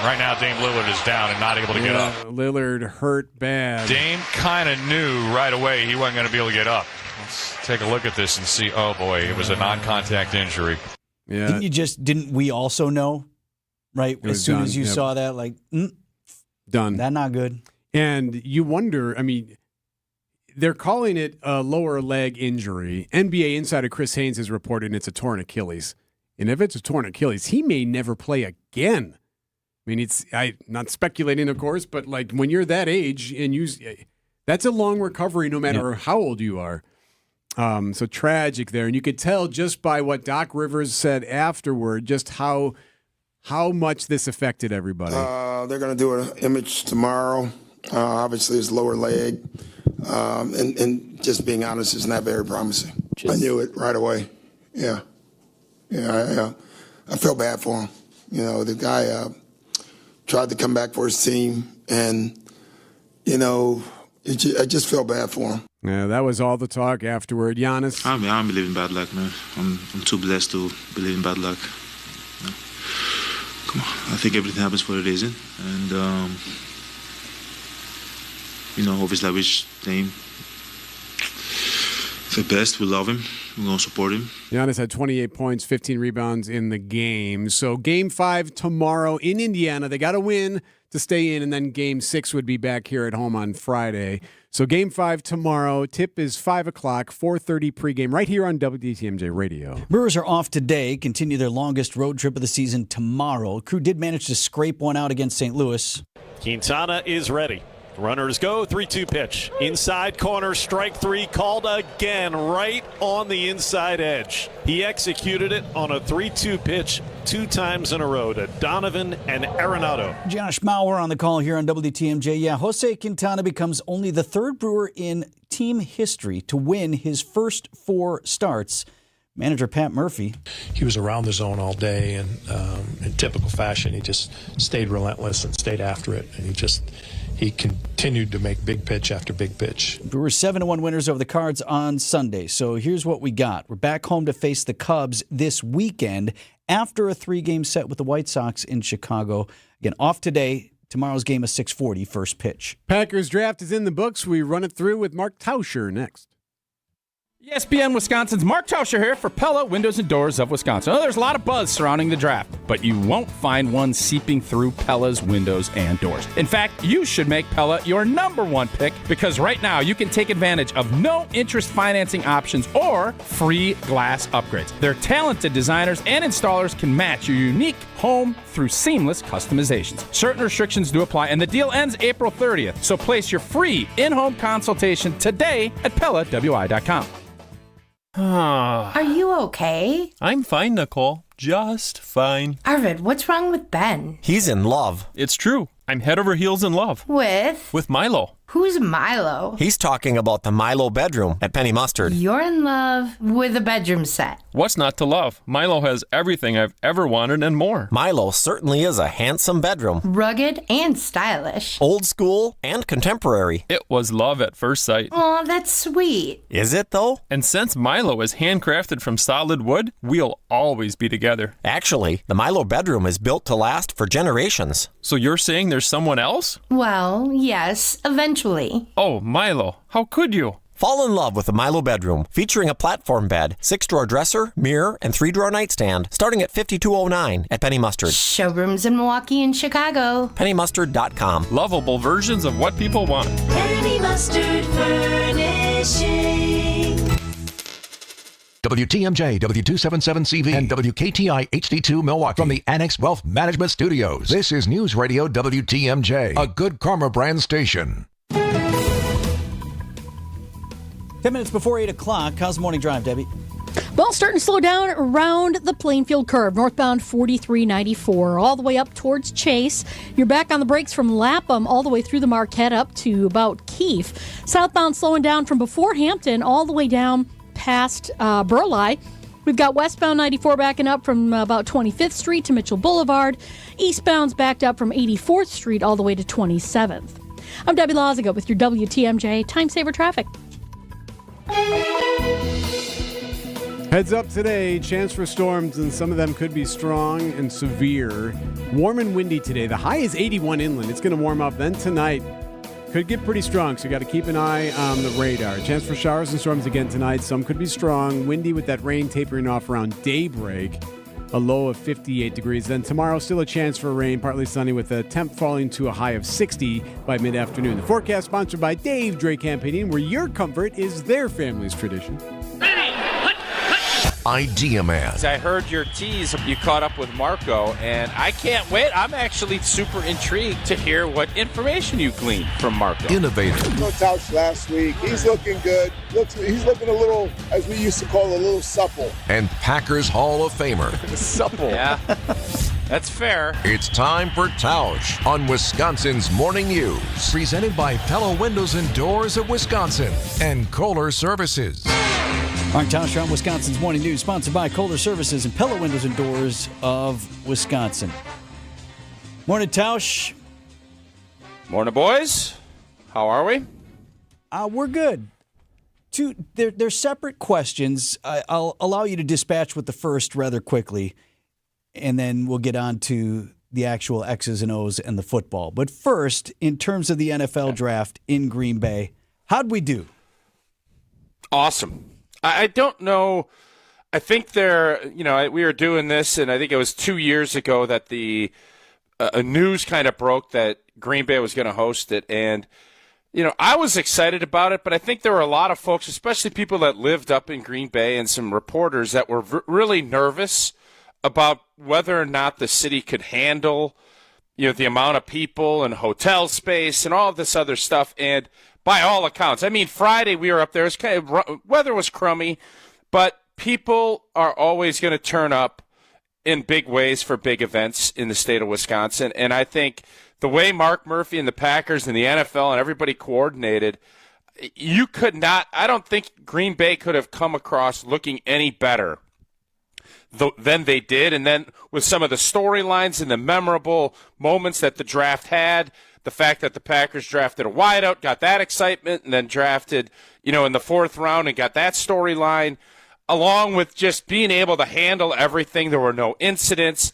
Right now, Dame Lillard is down and not able to get up. Lillard hurt bad. Dame kind of knew right away he wasn't going to be able to get up. Let's take a look at this and see. Oh, boy, it was a non-contact injury. Yeah. Didn't we also know, right? As soon as you saw that, like, done. That's not good. And you wonder, I mean, they're calling it a lower leg injury. NBA insider Chris Haynes has reported it's a torn Achilles. And if it's a torn Achilles, he may never play again. I mean, I'm not speculating, of course, but like when you're that age and that's a long recovery no matter how old you are. So tragic there. And you could tell just by what Doc Rivers said afterward, just how much this affected everybody. They're going to do an image tomorrow. Obviously, it's lower leg. And just being honest, it's not very promising. I knew it right away. Yeah. I feel bad for him. You know, the guy tried to come back for his team, and, you know, I just feel bad for him. Yeah, that was all the talk afterward. Giannis? I don't believe in bad luck, man. I'm too blessed to believe in bad luck. No. Come on. I think everything happens for a reason. And, you know, obviously I wish Dame the best. We love him. We're going to support him. Giannis had 28 points, 15 rebounds in the game. So Game 5 tomorrow in Indiana. They got to win to stay in, and then Game 6 would be back here at home on Friday. So Game 5 tomorrow. Tip is 5 o'clock, 4:30 pregame, right here on WTMJ Radio. Brewers are off today, continue their longest road trip of the season tomorrow. Crew did manage to scrape one out against St. Louis. Quintana is ready. Runners go, 3-2 pitch. Inside corner, strike three, called again, right on the inside edge. He executed it on a 3-2 pitch 2 times in a row to Donovan and Arenado. Josh Mauer on the call here on WTMJ. Yeah, Jose Quintana becomes only the third Brewer in team history to win his first 4 starts. Manager Pat Murphy. He was around the zone all day, and in typical fashion, he just stayed relentless and stayed after it. And he continued to make big pitch after big pitch. Brewers 7-1 winners over the Cards on Sunday. So here's what we got. We're back home to face the Cubs this weekend after a 3-game set with the White Sox in Chicago. Again, off today. Tomorrow's game is 6:40, first pitch. Packers draft is in the books. We run it through with Mark Tauscher next. ESPN Wisconsin's Mark Tauscher here for Pella Windows and Doors of Wisconsin. There's a lot of buzz surrounding the draft, but you won't find one seeping through Pella's windows and doors. In fact, you should make Pella your #1 pick, because right now you can take advantage of no interest financing options or free glass upgrades. Their talented designers and installers can match your unique home through seamless customizations. Certain restrictions do apply, and the deal ends April 30th. So place your free in-home consultation today at PellaWI.com. Are you okay? I'm fine, Nicole. Just fine. Arvid, what's wrong with Ben? He's in love. It's true. I'm head over heels in love. With Milo. Who's Milo? He's talking about the Milo bedroom at Penny Mustard. You're in love with a bedroom set. What's not to love? Milo has everything I've ever wanted and more. Milo certainly is a handsome bedroom. Rugged and stylish. Old school and contemporary. It was love at first sight. Aw, that's sweet. Is it, though? And since Milo is handcrafted from solid wood, we'll always be together. Actually, the Milo bedroom is built to last for generations. So you're saying there's someone else? Well, yes, eventually. Oh, Milo, how could you? Fall in love with the Milo bedroom, featuring a platform bed, 6-drawer dresser, mirror, and 3-drawer nightstand, starting at $52.09 at Penny Mustard. Showrooms in Milwaukee and Chicago. PennyMustard.com. Lovable versions of what people want. Penny Mustard Furnishing. WTMJ, W277CV, and WKTI HD2 Milwaukee. From the Annex Wealth Management Studios, this is News Radio WTMJ, a Good Karma brand station. 10 minutes before 8 o'clock. How's the morning drive, Debbie? Well, starting to slow down around the Plainfield curve, northbound 4394, all the way up towards Chase. You're back on the brakes from Lapham all the way through the Marquette up to about Keefe. Southbound slowing down from before Hampton all the way down past Burleigh. We've got westbound 94 backing up from about 25th Street to Mitchell Boulevard. Eastbound's backed up from 84th Street all the way to 27th. I'm Debbie Loziga with your WTMJ Time Saver Traffic. Heads up today, chance for storms, and some of them could be strong and severe. Warm and windy today. The high is 81 inland. It's going to warm up. Then tonight could get pretty strong, so you got to keep an eye on the radar. Chance for showers and storms again tonight. Some could be strong. Windy with that rain tapering off around daybreak. A low of 58 degrees. Then tomorrow, still a chance for rain, partly sunny with a temp falling to a high of 60 by mid-afternoon. The forecast sponsored by Dave Dre Campaigning, where your comfort is their family's tradition. Idea Man. I heard your tease. You caught up with Marco, and I can't wait. I'm actually super intrigued to hear what information you gleaned from Marco. Innovative. No Tausch last week. He's looking good. He's looking a little, as we used to call, a little supple. And Packers Hall of Famer. Supple. Yeah, that's fair. It's time for Tausch on Wisconsin's Morning News. Presented by Pella Windows and Doors of Wisconsin and Kohler Services. Mark Tausch on Wisconsin's Morning News, sponsored by Kohler Services and Pella Windows and Doors of Wisconsin. Morning, Tausch. Morning, boys. How are we? We're good. They're separate questions. I'll allow you to dispatch with the first rather quickly, and then we'll get on to the actual X's and O's and the football. But first, in terms of the NFL draft in Green Bay, how'd we do? Awesome. I don't know. I think we were doing this, and I think it was 2 years ago that the news kind of broke that Green Bay was going to host it. And, I was excited about it, but I think there were a lot of folks, especially people that lived up in Green Bay and some reporters that were really nervous about whether or not the city could handle, the amount of people and hotel space and all of this other stuff. And by all accounts, Friday we were up there. It was kind of, weather was crummy, but people are always going to turn up in big ways for big events in the state of Wisconsin. And I think the way Mark Murphy and the Packers and the NFL and everybody coordinated, I don't think Green Bay could have come across looking any better than they did. And then with some of the storylines and the memorable moments that the draft had, the fact that the Packers drafted a wideout, got that excitement, and then drafted, in the fourth round and got that storyline, along with just being able to handle everything. There were no incidents.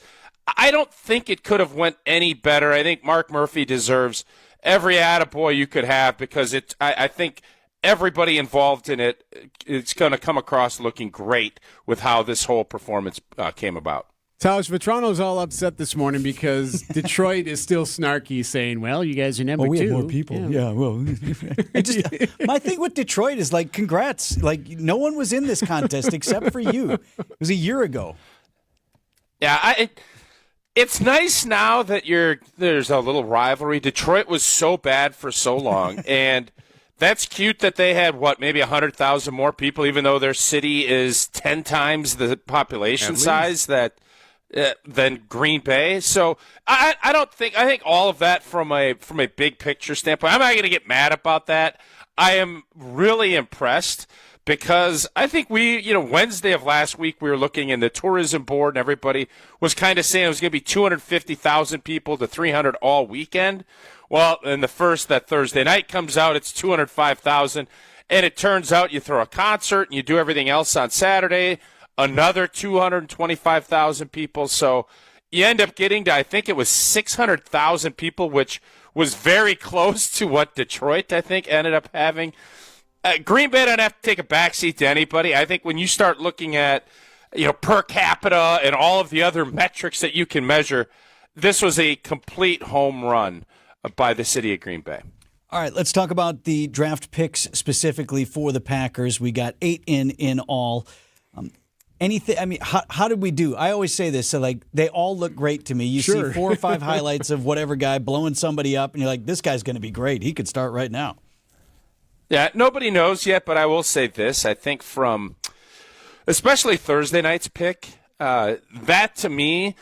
I don't think it could have went any better. I think Mark Murphy deserves every attaboy you could have because I think everybody involved in it's going to come across looking great with how this whole performance came about. Tausch, Vitrano's all upset this morning because Detroit is still snarky, saying, well, you guys are number two. We have more people. Yeah, well. My thing with Detroit is, congrats. No one was in this contest except for you. It was a year ago. Yeah, it's nice now that there's a little rivalry. Detroit was so bad for so long, and that's cute that they had, maybe 100,000 more people, even though their city is 10 times the population size than Green Bay. So I think all of that from a big picture standpoint, I'm not going to get mad about that. I am really impressed because I think Wednesday of last week we were looking in the tourism board and everybody was kind of saying it was going to be 250,000 people to 300 all weekend. Well, and that Thursday night comes out, it's 205,000. And it turns out you throw a concert and you do everything else on Saturday, another 225,000 people. So you end up getting to, I think it was 600,000 people, which was very close to what Detroit, I think, ended up having. Green Bay doesn't have to take a backseat to anybody. I think when you start looking at, per capita and all of the other metrics that you can measure, this was a complete home run by the city of Green Bay. All right, let's talk about the draft picks specifically for the Packers. We got 8 in all. How did we do? I always say this, so they all look great to me. You see 4 or 5 highlights of whatever guy blowing somebody up, and you're like, this guy's going to be great. He could start right now. Yeah, nobody knows yet, but I will say this. I think from especially Thursday night's pick, that to me,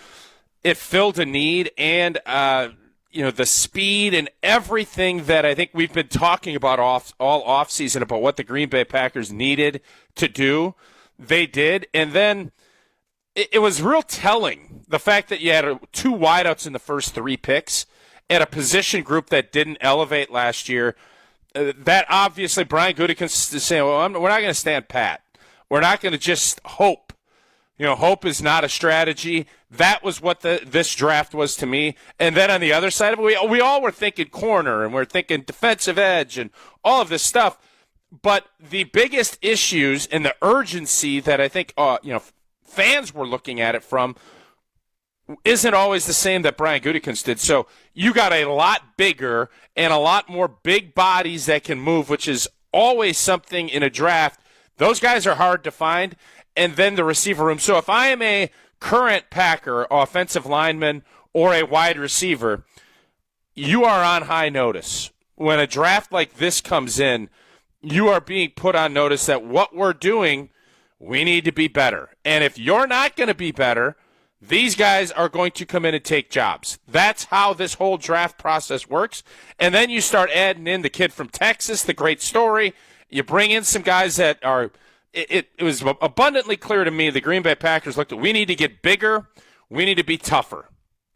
it filled a need, and the speed and everything that I think we've been talking about all offseason about what the Green Bay Packers needed to do, they did. And then it was real telling, the fact that you had 2 wideouts in the first 3 picks at a position group that didn't elevate last year. That obviously Brian Gutekunst is saying, well, we're not going to stand pat. We're not going to just hope. Hope is not a strategy. That was what this draft was to me. And then on the other side of it, we all were thinking corner, and we're thinking defensive edge and all of this stuff. But the biggest issues and the urgency that I think fans were looking at it from isn't always the same that Brian Gutekunst did. So you got a lot bigger and a lot more big bodies that can move, which is always something in a draft. Those guys are hard to find. And then the receiver room. So if I am a current Packer offensive lineman or a wide receiver, you are on high notice. When a draft like this comes in, you are being put on notice that what we're doing, we need to be better. And if you're not going to be better, these guys are going to come in and take jobs. That's how this whole draft process works. And then you start adding in the kid from Texas, the great story. You bring in some guys that are – it was abundantly clear to me the Green Bay Packers looked at, we need to get bigger, we need to be tougher.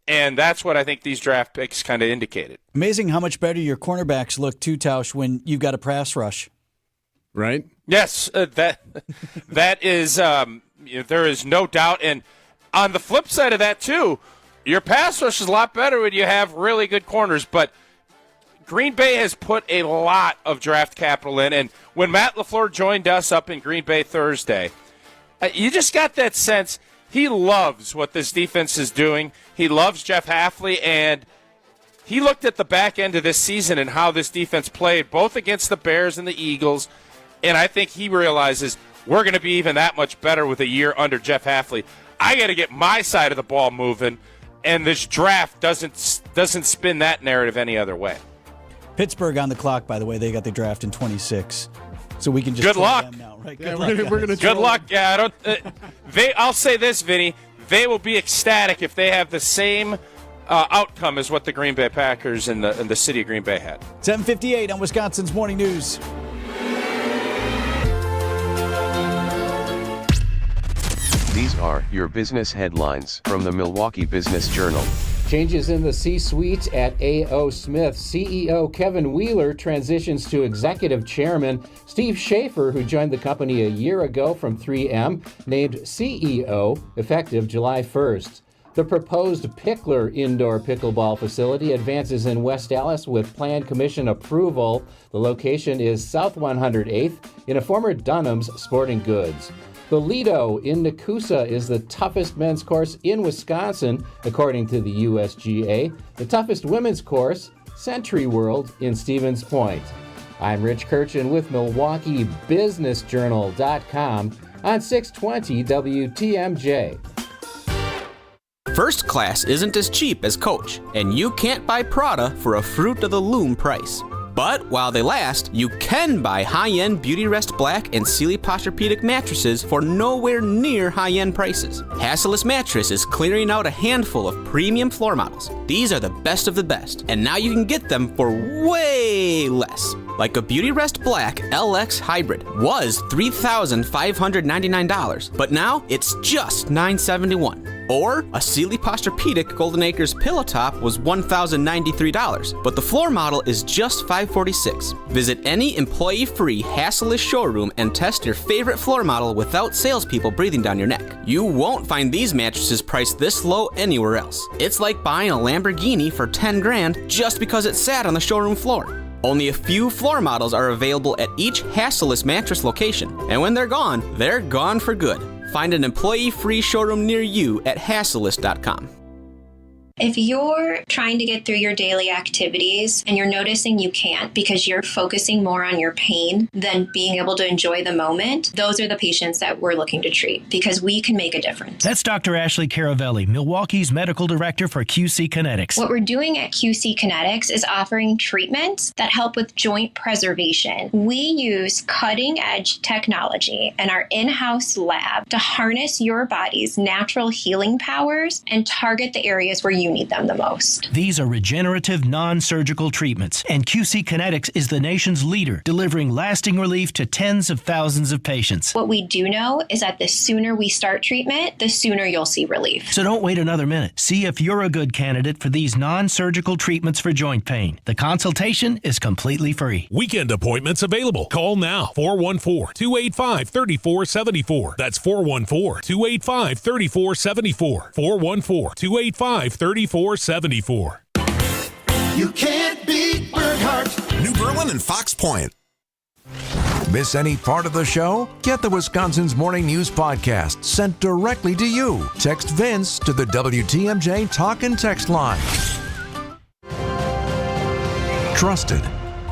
And that's what I think these draft picks kind of indicated. Amazing how much better your cornerbacks look, too, Tausch, when you've got a pass rush. Right? Yes, that is there is no doubt. And on the flip side of that, too, your pass rush is a lot better when you have really good corners. But Green Bay has put a lot of draft capital in. And when Matt LaFleur joined us up in Green Bay Thursday, you just got that sense he loves what this defense is doing. He loves Jeff Hafley, and he looked at the back end of this season and how this defense played, both against the Bears and the Eagles. And I think he realizes we're going to be even that much better with a year under Jeff Hafley. I got to get my side of the ball moving, and this draft doesn't spin that narrative any other way. Pittsburgh on the clock, by the way. They got the draft in 26, so we can just good luck. Them now, right? Yeah, Good luck. Good luck. Yeah, I'll say this, Vinny. They will be ecstatic if they have the same outcome as what the Green Bay Packers and the city of Green Bay had. 7:58 on Wisconsin's Morning News. These are your business headlines from the Milwaukee Business Journal. Changes in the C-suite at A.O. Smith. CEO Kevin Wheeler transitions to executive chairman. Steve Schaefer, who joined the company a year ago from 3M, named CEO effective July 1st. The proposed Pickler indoor pickleball facility advances in West Allis with plan commission approval. The location is South 108th in a former Dunham's Sporting Goods. The Lido in Nakusa is the toughest men's course in Wisconsin, according to the USGA. The toughest women's course, Century World in Stevens Point. I'm Rich Kirchen with MilwaukeeBusinessJournal.com on 620 WTMJ. First class isn't as cheap as Coach, and you can't buy Prada for a Fruit of the Loom price. But while they last, you can buy high-end Beautyrest Black and Sealy Posturepedic mattresses for nowhere near high-end prices. Hassellus Mattress is clearing out a handful of premium floor models. These are the best of the best, and now you can get them for way less. Like a Beautyrest Black LX Hybrid was $3,599, but now it's just $971. Or a Sealy Posturepedic Golden Acres Pillow Top was $1,093, but the floor model is just $546. Visit any employee-free Hassellus showroom and test your favorite floor model without salespeople breathing down your neck. You won't find these mattresses priced this low anywhere else. It's like buying a Lamborghini for $10,000 just because it sat on the showroom floor. Only a few floor models are available at each Hassellus mattress location, and when they're gone for good. Find an employee-free showroom near you at hassellus.com. If you're trying to get through your daily activities and you're noticing you can't because you're focusing more on your pain than being able to enjoy the moment, those are the patients that we're looking to treat because we can make a difference. That's Dr. Ashley Caravelli, Milwaukee's medical director for QC Kinetics. What we're doing at QC Kinetics is offering treatments that help with joint preservation. We use cutting-edge technology in our in-house lab to harness your body's natural healing powers and target the areas where you you need them the most. These are regenerative, non-surgical treatments, and QC Kinetics is the nation's leader, delivering lasting relief to tens of thousands of patients. What we do know is that the sooner we start treatment, the sooner you'll see relief. So don't wait another minute. See if you're a good candidate for these non-surgical treatments for joint pain. The consultation is completely free. Weekend appointments available. Call now. 414-285-3474. That's 414-285-3474. 414-285-3474. You can't beat Berghardt. New Berlin and Fox Point. Miss any part of the show? Get the Wisconsin's Morning News Podcast sent directly to you. Text Vince to the WTMJ Talk and Text line. Trusted,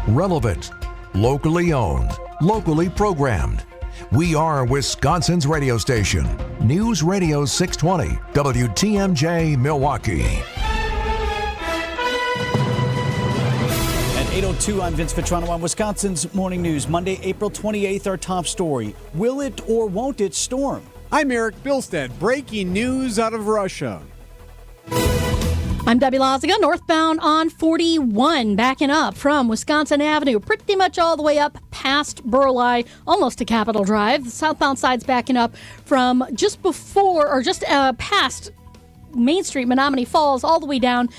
relevant, locally owned, locally programmed. We are Wisconsin's radio station. News Radio 620, WTMJ Milwaukee. At 8:02, I'm Vince Vitrano on Wisconsin's Morning News. Monday, April 28th, our top story. Will it or won't it storm? I'm Erik Bilstad. Breaking news out of Russia. I'm Debbie Laziga, northbound on 41, backing up from Wisconsin Avenue, pretty much all the way up past Burleigh, almost to Capitol Drive. The southbound side's backing up from just before, or just past Main Street, Menominee Falls, all the way down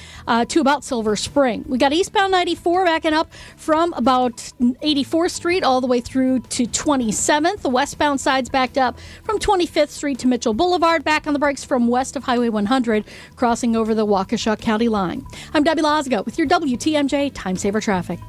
to about Silver Spring. We got eastbound 94 backing up from about 84th Street all the way through to 27th. The westbound side's backed up from 25th Street to Mitchell Boulevard, back on the brakes from west of Highway 100, crossing over the Waukesha County line. I'm Debbie Laziga with your WTMJ Time Saver Traffic.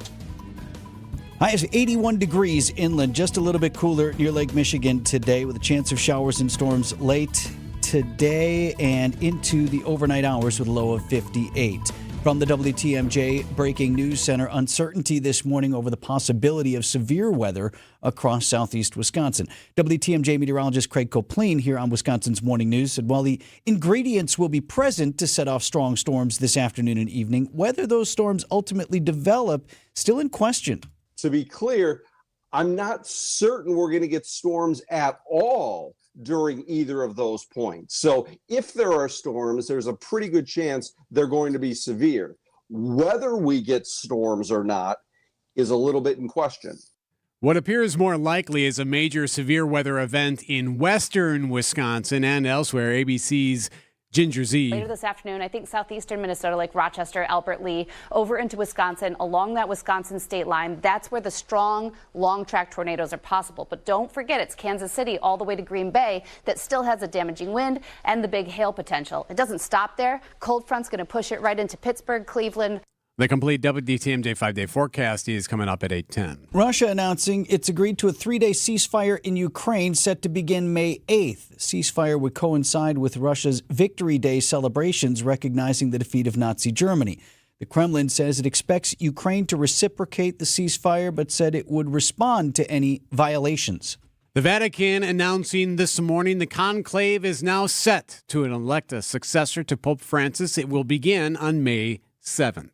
High is 81 degrees inland, just a little bit cooler near Lake Michigan today, with a chance of showers and storms late today and into the overnight hours with a low of 58. From the WTMJ Breaking News Center, uncertainty this morning over the possibility of severe weather across southeast Wisconsin. WTMJ meteorologist Craig Copleen here on Wisconsin's Morning News said while the ingredients will be present to set off strong storms this afternoon and evening, whether those storms ultimately develop still in question. To be clear, I'm not certain we're going to get storms at all during either of those points. So if there are storms, there's a pretty good chance they're going to be severe. Whether we get storms or not is a little bit in question. What appears more likely is a major severe weather event in western Wisconsin and elsewhere. ABC's Ginger Z. Later this afternoon, I think southeastern Minnesota, like Rochester, Albert Lee, over into Wisconsin, along that Wisconsin state line. That's where the strong, long-track tornadoes are possible. But don't forget, it's Kansas City all the way to Green Bay that still has a damaging wind and the big hail potential. It doesn't stop there. Cold front's going to push it right into Pittsburgh, Cleveland. The complete WTMJ 5-day forecast is coming up at 8:10. Russia announcing it's agreed to a 3-day ceasefire in Ukraine set to begin May 8th. The ceasefire would coincide with Russia's Victory Day celebrations recognizing the defeat of Nazi Germany. The Kremlin says it expects Ukraine to reciprocate the ceasefire, but said it would respond to any violations. The Vatican announcing this morning the conclave is now set to elect a successor to Pope Francis. It will begin on May 7th.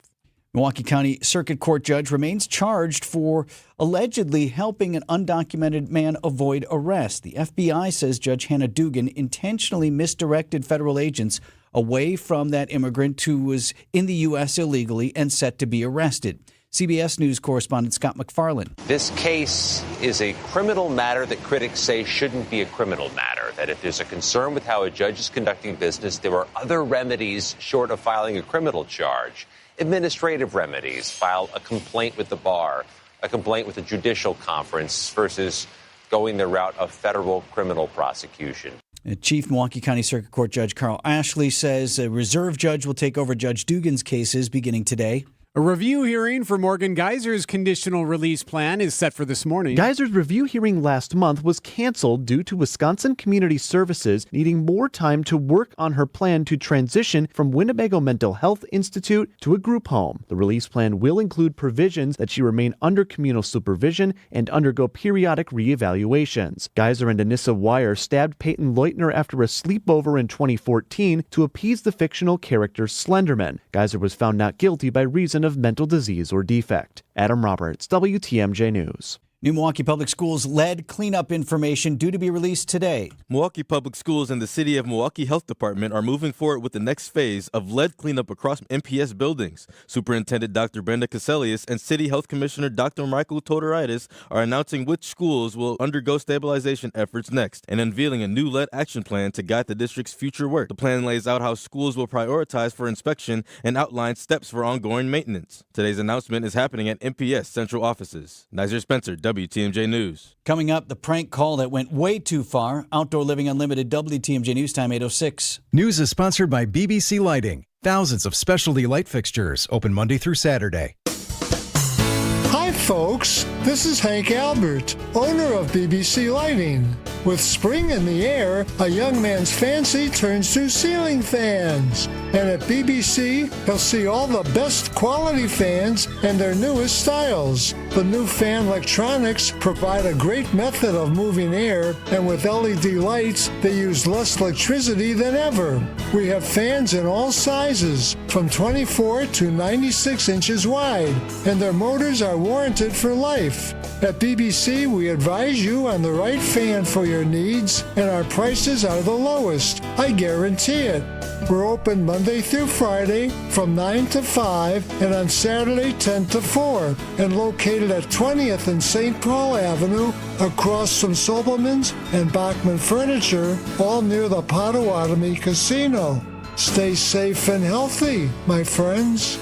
Milwaukee County Circuit Court judge remains charged for allegedly helping an undocumented man avoid arrest. The FBI says Judge Hannah Dugan intentionally misdirected federal agents away from that immigrant who was in the U.S. illegally and set to be arrested. CBS News correspondent Scott McFarland. This case is a criminal matter that critics say shouldn't be a criminal matter, that if there's a concern with how a judge is conducting business, there are other remedies short of filing a criminal charge. Administrative remedies, file a complaint with the bar, a complaint with the judicial conference versus going the route of federal criminal prosecution. Chief Milwaukee County Circuit Court Judge Carl Ashley says a reserve judge will take over Judge Dugan's cases beginning today. A review hearing for Morgan Geyser's conditional release plan is set for this morning. Geyser's review hearing last month was canceled due to Wisconsin Community Services needing more time to work on her plan to transition from Winnebago Mental Health Institute to a group home. The release plan will include provisions that she remain under communal supervision and undergo periodic reevaluations. Geyser and Anissa Wire stabbed Peyton Leutner after a sleepover in 2014 to appease the fictional character Slenderman. Geyser was found not guilty by reason of mental disease or defect. Adam Roberts, WTMJ News. New Milwaukee Public Schools lead cleanup information due to be released today. Milwaukee Public Schools and the City of Milwaukee Health Department are moving forward with the next phase of lead cleanup across MPS buildings. Superintendent Dr. Brenda Caselius and City Health Commissioner Dr. Michael Todoridis are announcing which schools will undergo stabilization efforts next and unveiling a new lead action plan to guide the district's future work. The plan lays out how schools will prioritize for inspection and outlines steps for ongoing maintenance. Today's announcement is happening at MPS central offices. Nizer Spencer, WTMJ News. Coming up, the prank call that went way too far. Outdoor Living Unlimited, WTMJ News Time, 8:06. News is sponsored by BBC Lighting. Thousands of specialty light fixtures open Monday through Saturday. Hi, folks. This is Hank Albert, owner of BBC Lighting. With spring in the air, a young man's fancy turns to ceiling fans. And at BBC, he'll see all the best quality fans and their newest styles. The new fan electronics provide a great method of moving air, and with LED lights, they use less electricity than ever. We have fans in all sizes, from 24 to 96 inches wide, and their motors are warranted for life. At BBC, we advise you on the right fan for your needs, and our prices are the lowest. I guarantee it. We're open Monday through Friday from 9 to 5 and on Saturday 10 to 4 and located at 20th and St. Paul Avenue across from Sobelman's and Bachman Furniture, all near the Potawatomi Casino. Stay safe and healthy, my friends.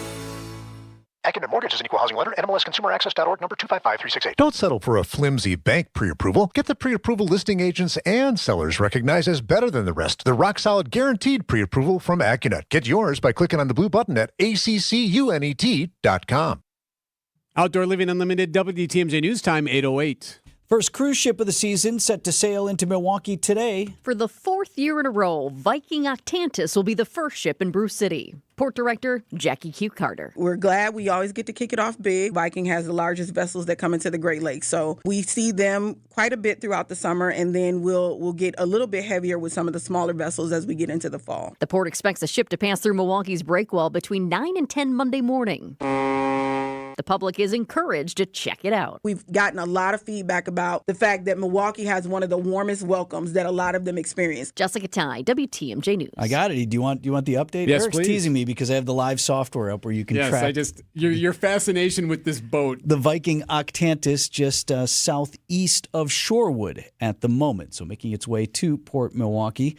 Acumen Mortgage is an equal housing lender. NMLSConsumerAccess.org, number 255368. Don't settle for a flimsy bank pre-approval. Get the pre-approval listing agents and sellers recognized as better than the rest. The rock-solid guaranteed pre-approval from Accunet. Get yours by clicking on the blue button at accunet.com. Outdoor Living Unlimited, WTMJ News Time, 8:08. First cruise ship of the season set to sail into Milwaukee today. For the fourth year in a row, Viking Octantis will be the first ship in Brew City. Port Director Jackie Q. Carter. We're glad we always get to kick it off big. Viking has the largest vessels that come into the Great Lakes, so we see them quite a bit throughout the summer, and then we'll get a little bit heavier with some of the smaller vessels as we get into the fall. The port expects the ship to pass through Milwaukee's breakwall between 9 and 10 Monday morning. The public is encouraged to check it out. We've gotten a lot of feedback about the fact that Milwaukee has one of the warmest welcomes that a lot of them experience. Jessica Tai, WTMJ News. I got it. Do you want the update? Yes, Eric's please. teasing me because I have the live software up where you can track. Your fascination with this boat. The Viking Octantis just southeast of Shorewood at the moment, so making its way to Port Milwaukee.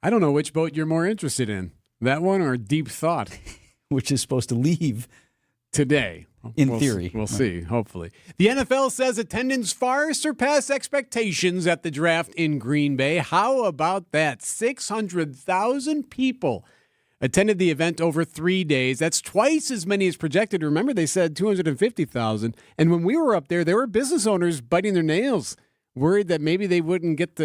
I don't know which boat you're more interested in, that one or Deep Thought, which is supposed to leave today. In theory. We'll see, hopefully. The NFL says attendance far surpassed expectations at the draft in Green Bay. How about that? 600,000 people attended the event over 3 days. That's twice as many as projected. Remember, they said 250,000. And when we were up there were business owners biting their nails, worried that maybe they wouldn't get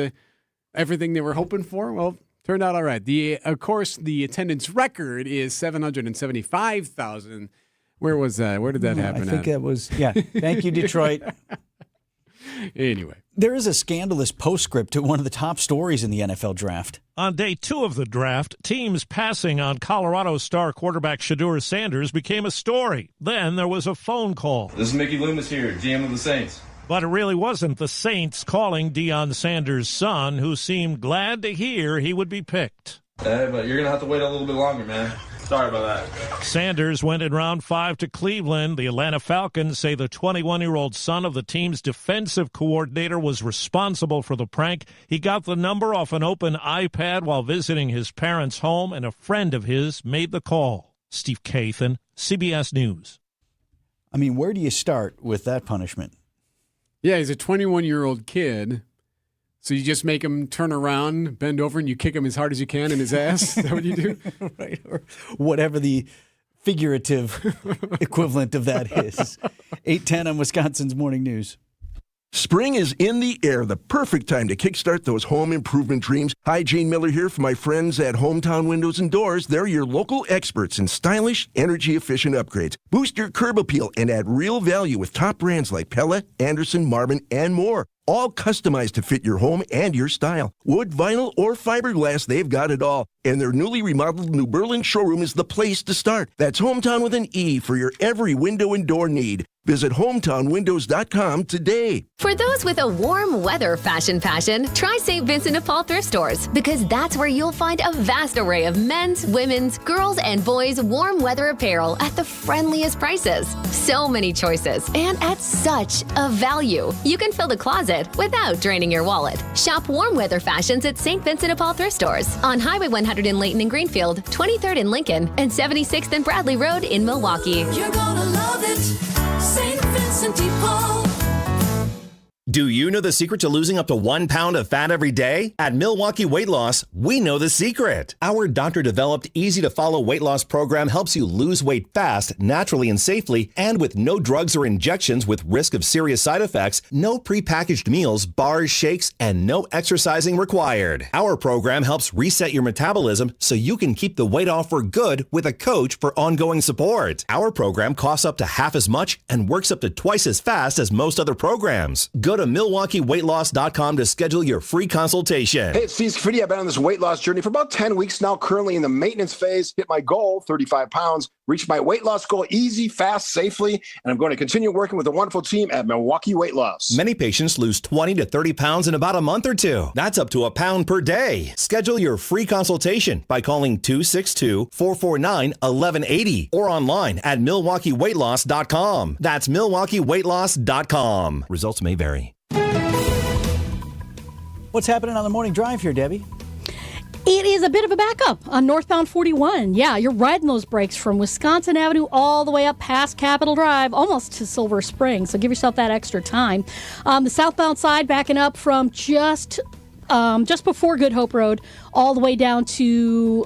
everything they were hoping for. Well, turned out all right. Of course, the attendance record is 775,000. Where was that? Where did that happen? I think that was, Thank you, Detroit. Anyway. There is a scandalous postscript to one of the top stories in the NFL draft. On day 2 of the draft, teams passing on Colorado star quarterback Shedeur Sanders became a story. Then there was a phone call. This is Mickey Loomis here, GM of the Saints. But it really wasn't the Saints calling Deion Sanders' son, who seemed glad to hear he would be picked. But you're going to have to wait a little bit longer, man. Sorry about that. Sanders went in round 5 to Cleveland. The Atlanta Falcons say the 21-year-old son of the team's defensive coordinator was responsible for the prank. He got the number off an open iPad while visiting his parents' home, and a friend of his made the call. Steve Kathan, CBS News. I mean, where do you start with that punishment? Yeah, he's a 21-year-old kid. So you just make him turn around, bend over, and you kick him as hard as you can in his ass? Is that what you do? Right, or whatever the figurative equivalent of that is. 8:10 on Wisconsin's Morning News. Spring is in the air, the perfect time to kickstart those home improvement dreams. Hi, Gene Miller here for my friends at Hometown Windows and Doors. They're your local experts in stylish, energy-efficient upgrades. Boost your curb appeal and add real value with top brands like Pella, Anderson, Marvin, and more. all customized to fit your home and your style. Wood, vinyl, or fiberglass, they've got it all. And their newly remodeled New Berlin showroom is the place to start. That's Hometown with an E for your every window and door need. Visit hometownwindows.com today. For those with a warm weather fashion passion, try St. Vincent de Paul thrift stores, because that's where you'll find a vast array of men's, women's, girls, and boys' warm weather apparel at the friendliest prices. So many choices and at such a value. You can fill the closet without draining your wallet. Shop warm weather fashions at St. Vincent de Paul thrift stores on Highway 100 in Layton and Greenfield, 23rd in Lincoln, and 76th and Bradley Road in Milwaukee. You're gonna love it. St. Vincent de Paul. Do you know the secret to losing up to 1 pound of fat every day? At Milwaukee Weight Loss, we know the secret. Our doctor-developed, easy-to-follow weight loss program helps you lose weight fast, naturally and safely, and with no drugs or injections with risk of serious side effects, no prepackaged meals, bars, shakes, and no exercising required. Our program helps reset your metabolism so you can keep the weight off for good with a coach for ongoing support. Our program costs up to half as much and works up to twice as fast as most other programs. Go to MilwaukeeWeightLoss.com to schedule your free consultation. Hey, it's Steve Scafidi. I've been on this weight loss journey for about 10 weeks now, currently in the maintenance phase. Hit my goal, 35 pounds. Reached my weight loss goal easy, fast, safely. And I'm going to continue working with a wonderful team at Milwaukee Weight Loss. Many patients lose 20 to 30 pounds in about a month or two. That's up to a pound per day. Schedule your free consultation by calling 262-449-1180 or online at MilwaukeeWeightLoss.com. That's MilwaukeeWeightLoss.com. Results may vary. What's happening on the morning drive here, Debbie? It is a bit of a backup on northbound 41. Yeah, you're riding those brakes from Wisconsin Avenue all the way up past Capitol Drive, almost to Silver Spring. So give yourself that extra time. The southbound side backing up from just before Good Hope Road all the way down to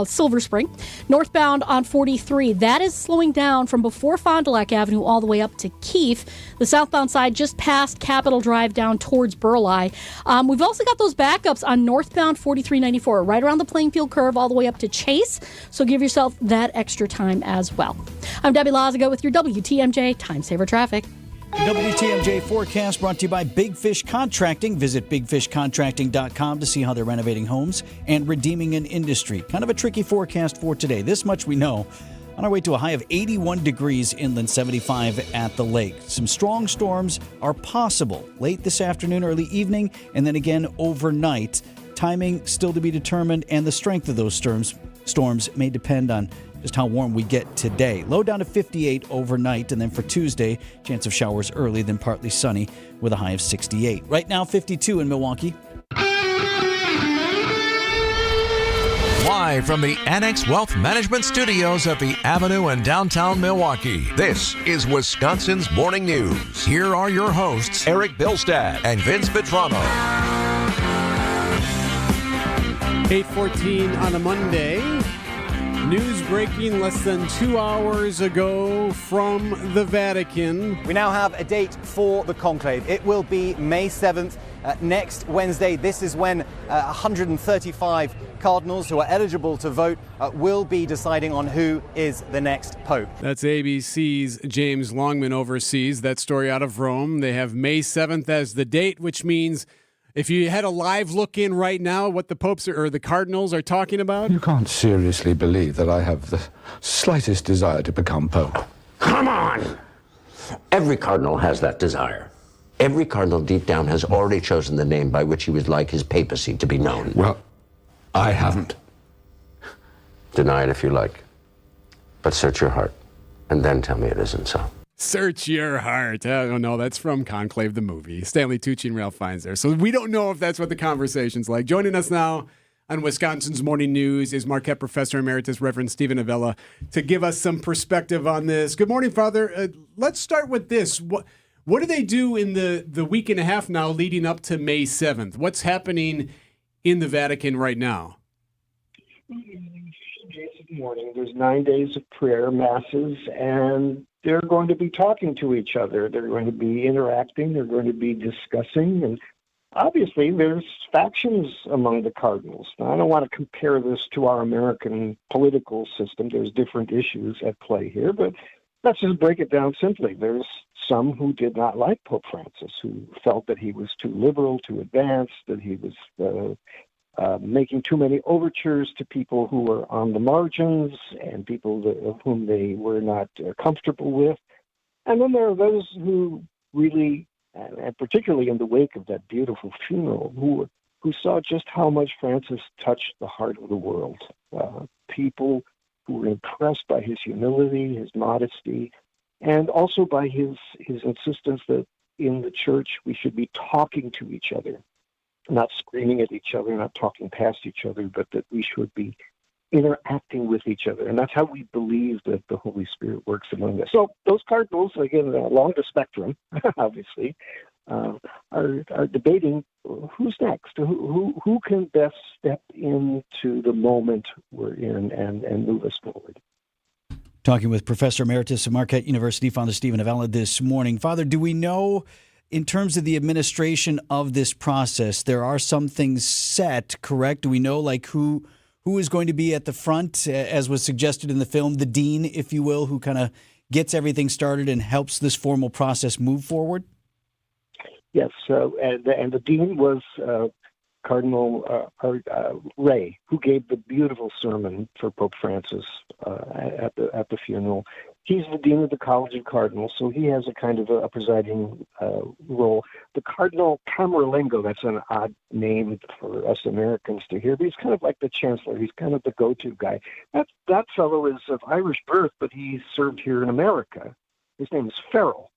Silver Spring. Northbound on 43, that is slowing down from before Fond du Lac Avenue all the way up to Keefe. The southbound side just past Capitol Drive down towards Burleigh. We've also got those backups on northbound 4394 right around the Plainfield curve all the way up to Chase. So give yourself that extra time as well. I'm Debbie Lazago with your WTMJ Time Saver Traffic. WTMJ forecast brought to you by Big Fish Contracting. Visit bigfishcontracting.com to see how they're renovating homes and redeeming an industry. Kind of a tricky forecast for today. This much we know. On our way to a high of 81 degrees inland, 75 at the lake. Some strong storms are possible late this afternoon, early evening, and then again overnight. Timing still to be determined, and the strength of those storms may depend on just how warm we get today. Low down to 58 overnight, and then for Tuesday, chance of showers early, then partly sunny with a high of 68. Right now, 52 in Milwaukee. Live from the Annex Wealth Management Studios at the Avenue in downtown Milwaukee, this is Wisconsin's Morning News. Here are your hosts, Erik Bilstad and Vince Vitrano. 8:14 on a Monday. News breaking less than 2 hours ago from the Vatican. We now have a date for the conclave. It will be May 7th, next Wednesday. This is when 135 cardinals who are eligible to vote will be deciding on who is the next pope. That's ABC's James Longman oversees that story out of Rome. They have May 7th as the date, which means if you had a live look in right now, what the popes or the cardinals are talking about? You can't seriously believe that I have the slightest desire to become pope. Come on! Every cardinal has that desire. Every cardinal deep down has already chosen the name by which he would like his papacy to be known. Well, I haven't. Deny it if you like. But search your heart, and then tell me it isn't so. Search your heart. Oh, no, that's from Conclave, the movie. Stanley Tucci and Ralph Fiennes there. So we don't know if that's what the conversation's like. Joining us now on Wisconsin's Morning News is Marquette Professor Emeritus Reverend Stephen Avella to give us some perspective on this. Good morning, Father. Let's start with this. What do they do in the week and a half now leading up to May 7th? What's happening in the Vatican right now? Good morning. There's 9 days of prayer, masses, and they're going to be talking to each other. They're going to be interacting. They're going to be discussing. And obviously, there's factions among the cardinals. Now, I don't want to compare this to our American political system. There's different issues at play here. But let's just break it down simply. There's some who did not like Pope Francis, who felt that he was too liberal, too advanced, that he was making too many overtures to people who were on the margins and people of whom they were not comfortable with. And then there are those who really, and particularly in the wake of that beautiful funeral, who saw just how much Francis touched the heart of the world. People who were impressed by his humility, his modesty, and also by his insistence that in the church we should be talking to each other, not screaming at each other, not talking past each other, but that we should be interacting with each other. And that's how we believe that the Holy Spirit works among us. So those cardinals, again, along the spectrum, obviously, are debating who's next, who can best step into the moment we're in and move us forward. Talking with Professor Emeritus of Marquette University, Father Stephen Avella, this morning. Father, do we know, in terms of the administration of this process, there are some things set, correct? Do we know, like, who is going to be at the front, as was suggested in the film, the dean, if you will, who kind of gets everything started and helps this formal process move forward? Yes, and the dean was Cardinal Ray, who gave the beautiful sermon for Pope Francis at the funeral. He's the dean of the College of Cardinals, so he has a kind of a presiding role. The Cardinal Camerlengo, that's an odd name for us Americans to hear, but he's kind of like the chancellor. He's kind of the go-to guy. That fellow is of Irish birth, but he served here in America. His name is Farrell.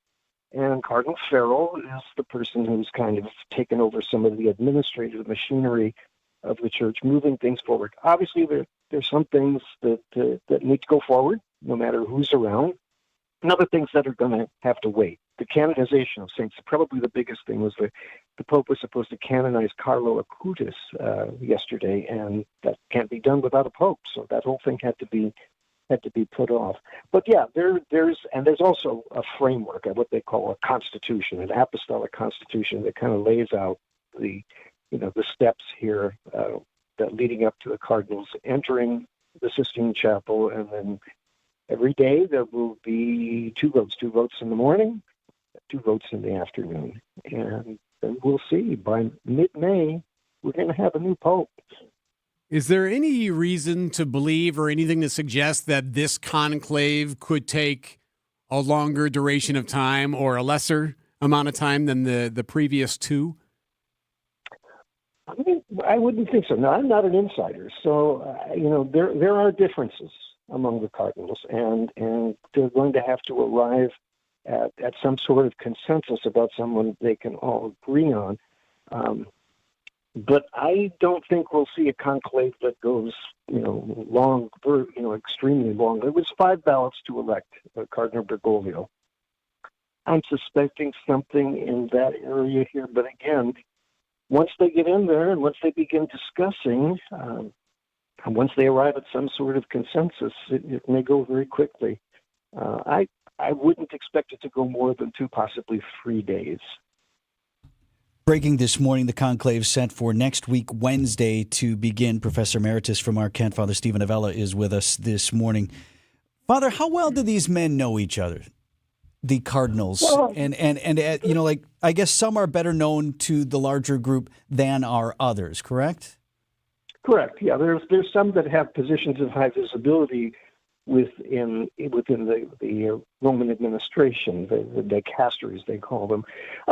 And Cardinal Farrell is the person who's kind of taken over some of the administrative machinery of the church, moving things forward. Obviously, there's some things that need to go forward, no matter who's around, and other things that are going to have to wait. The canonization of saints, probably the biggest thing, was the Pope was supposed to canonize Carlo Acutis yesterday, and that can't be done without a Pope, so that whole thing had to be put off. But yeah, there's also a framework of what they call a constitution, an apostolic constitution that kind of lays out the steps here that leading up to the cardinals entering the Sistine Chapel, and then every day there will be two votes in the morning, 2 votes in the afternoon, and then we'll see. By mid-May, we're going to have a new pope. Is there any reason to believe or anything to suggest that this conclave could take a longer duration of time or a lesser amount of time than the previous two? I wouldn't think so. No, I'm not an insider. So, there are differences among the cardinals, and they're going to have to arrive at some sort of consensus about someone they can all agree on. But I don't think we'll see a conclave that goes, long, extremely long. It was 5 ballots to elect Cardinal Bergoglio. I'm suspecting something in that area here, but again, once they get in there and once they begin discussing, and once they arrive at some sort of consensus, it may go very quickly. I wouldn't expect it to go more than 2, possibly 3 days. Breaking this morning, the conclave set for next week, Wednesday, to begin. Professor Emeritus from Marquette, Father Stephen Avella, is with us this morning. Father, how well do these men know each other, the cardinals? Well, and I guess some are better known to the larger group than are others, correct? Correct, yeah. There's some that have positions of high visibility within the Roman administration, the dicasteries, they call them.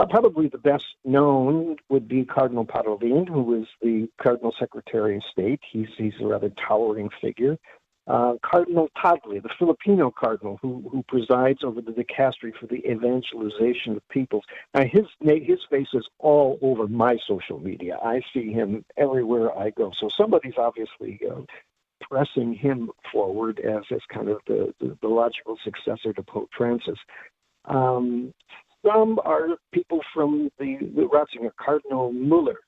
Probably the best known would be Cardinal Parolin, who is the Cardinal Secretary of State. He's a rather towering figure. Cardinal Tagle, the Filipino cardinal who presides over the dicastery for the evangelization of peoples. Now, his face is all over my social media. I see him everywhere I go. So somebody's obviously pressing him forward as kind of the logical successor to Pope Francis. Some are people from the Ratzinger. Cardinal Muller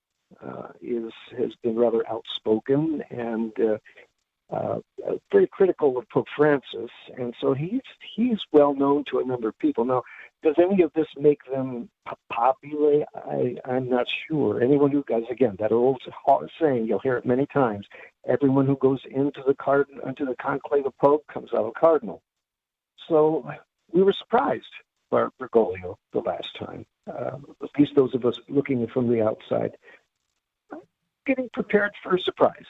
has been rather outspoken and very critical of Pope Francis, and so he's well known to a number of people. Now, does any of this make them popular? I'm not sure. Anyone who goes, again, that old saying, you'll hear it many times, everyone who goes into the conclave of Pope comes out a cardinal. So we were surprised by Bergoglio the last time. At least those of us looking from the outside, getting prepared for a surprise.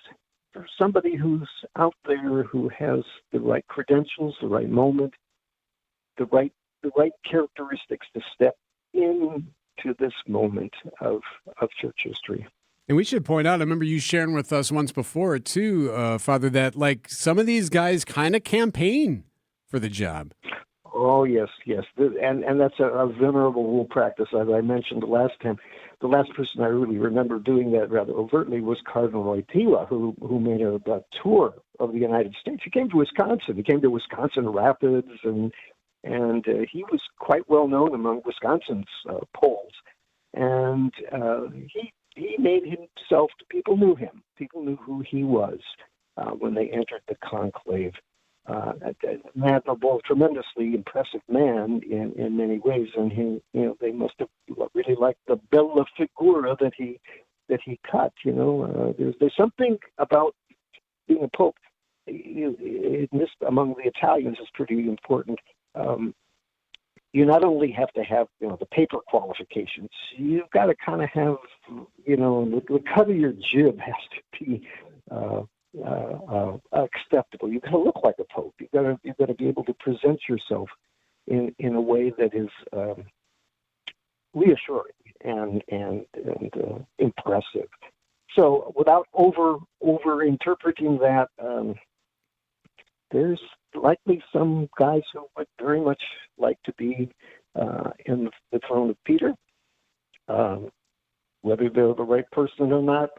For somebody who's out there who has the right credentials, the right moment, the right characteristics to step into this moment of church history. And we should point out, I remember you sharing with us once before, too, Father, that like some of these guys kind of campaign for the job. Oh, yes. And that's a venerable rule practice. As I mentioned the last time, the last person I really remember doing that rather overtly was Cardinal Wojtyla, who made a tour of the United States. He came to Wisconsin. He came to Wisconsin Rapids, and he was quite well known among Wisconsin's Poles. And he made himself, people knew him. People knew who he was when they entered the conclave. An admirable, tremendously impressive man in many ways, and they must have really liked the bella figura that he cut. There's something about being a pope. This among the Italians is pretty important. You not only have to have the paper qualifications, you've got to kind of have the cut of your jib has to be acceptable. You've got to look like a pope. You've got to be able to present yourself in a way that is reassuring and impressive. So without over interpreting that, there's likely some guys who would very much like to be in the throne of Peter. Whether they're the right person or not,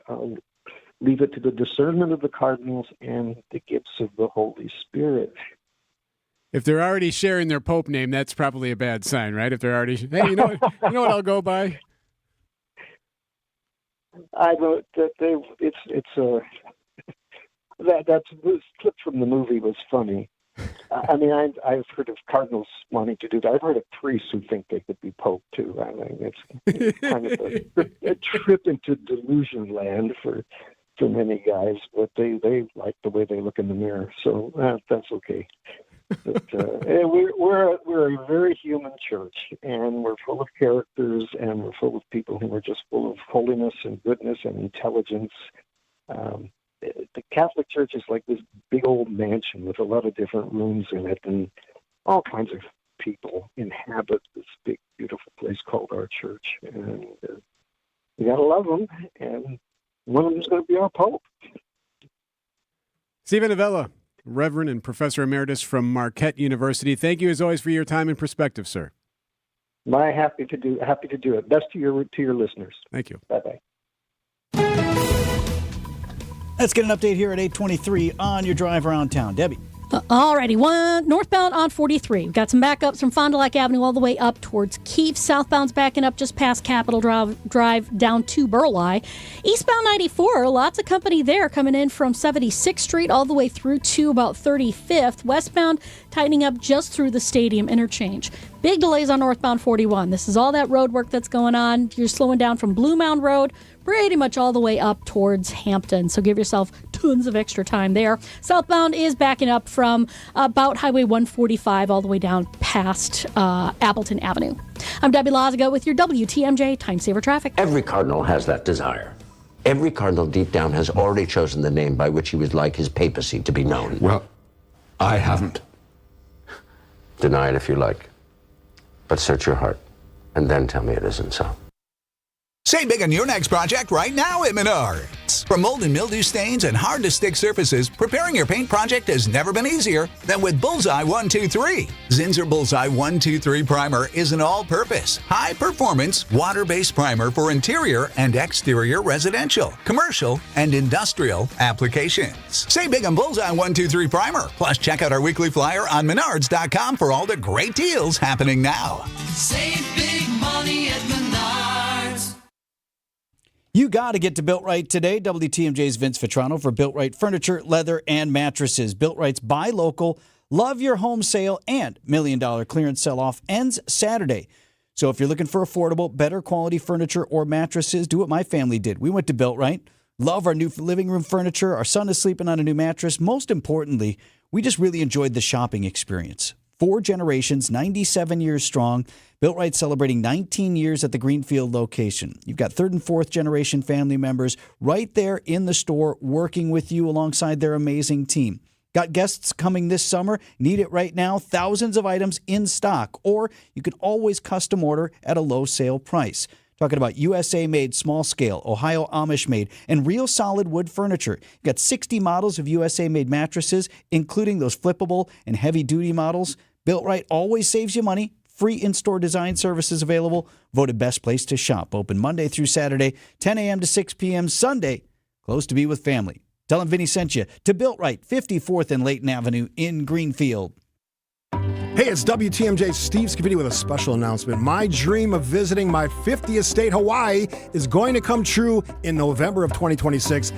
leave it to the discernment of the cardinals and the gifts of the Holy Spirit. If they're already sharing their pope name, that's probably a bad sign, right? If they're already, hey, you know what I'll go by? I know that that clip from the movie was funny. I mean, I've heard of cardinals wanting to do that. I've heard of priests who think they could be pope too. I mean, it's kind of a trip into delusion land for many guys, but they like the way they look in the mirror, so that's okay. But we're a very human church, and we're full of characters, and we're full of people who are just full of holiness and goodness and intelligence. The Catholic Church is like this big old mansion with a lot of different rooms in it, and all kinds of people inhabit this big, beautiful place called our church. And we got to love them, and one of them is going to be our Pope. Stephen Avella, Reverend and Professor Emeritus from Marquette University. Thank you, as always, for your time and perspective, sir. Happy to do it. Best to your listeners. Thank you. Bye-bye. Let's get an update here at 8:23 on your drive around town. Debbie. Alrighty, northbound on 43. We've got some backups from Fond du Lac Avenue all the way up towards Keefe. Southbound's backing up just past Capitol Drive down to Burleigh. Eastbound 94, lots of company there coming in from 76th Street all the way through to about 35th. Westbound tightening up just through the Stadium interchange. Big delays on northbound 41. This is all that road work that's going on. You're slowing down from Blue Mound Road pretty much all the way up towards Hampton. So give yourself tons of extra time there. Southbound is backing up from about Highway 145 all the way down past Appleton Avenue. I'm Debbie Lazaga with your WTMJ Time Saver Traffic. Every cardinal has that desire. Every cardinal deep down has already chosen the name by which he would like his papacy to be known. Well, I haven't. Deny it if you like. But search your heart, and then tell me it isn't so. Save big on your next project right now at Menards. From mold and mildew stains and hard-to-stick surfaces, preparing your paint project has never been easier than with Bullseye 123. Zinsser Bullseye 123 Primer is an all-purpose, high-performance, water-based primer for interior and exterior residential, commercial, and industrial applications. Save big on Bullseye 123 Primer. Plus, check out our weekly flyer on Menards.com for all the great deals happening now. Save big money at Menards. You got to get to Built Right today. WTMJ's Vince Vitrano for Built Right Furniture, Leather, and Mattresses. Built Right's Buy Local, Love Your Home Sale, and $1 Million Clearance Sell-Off ends Saturday. So if you're looking for affordable, better quality furniture or mattresses, do what my family did. We went to Built Right. Love our new living room furniture. Our son is sleeping on a new mattress. Most importantly, we just really enjoyed the shopping experience. 4 generations, 97 years strong. Built Right celebrating 19 years at the Greenfield location. You've got 3rd and 4th generation family members right there in the store working with you alongside their amazing team. Got guests coming this summer? Need it right now? Thousands of items in stock. Or you can always custom order at a low sale price. Talking about USA-made small scale, Ohio Amish-made, and real solid wood furniture. You've got 60 models of USA-made mattresses, including those flippable and heavy-duty models. Built Right always saves you money. Free in-store design services available. Voted best place to shop. Open Monday through Saturday, 10 a.m. to 6 p.m. Sunday, closed to be with family. Tell them Vinny sent you to Built Right, 54th and Layton Avenue in Greenfield. Hey, it's WTMJ's Steve Scavidi with a special announcement. My dream of visiting my 50th state, Hawaii, is going to come true in November of 2026.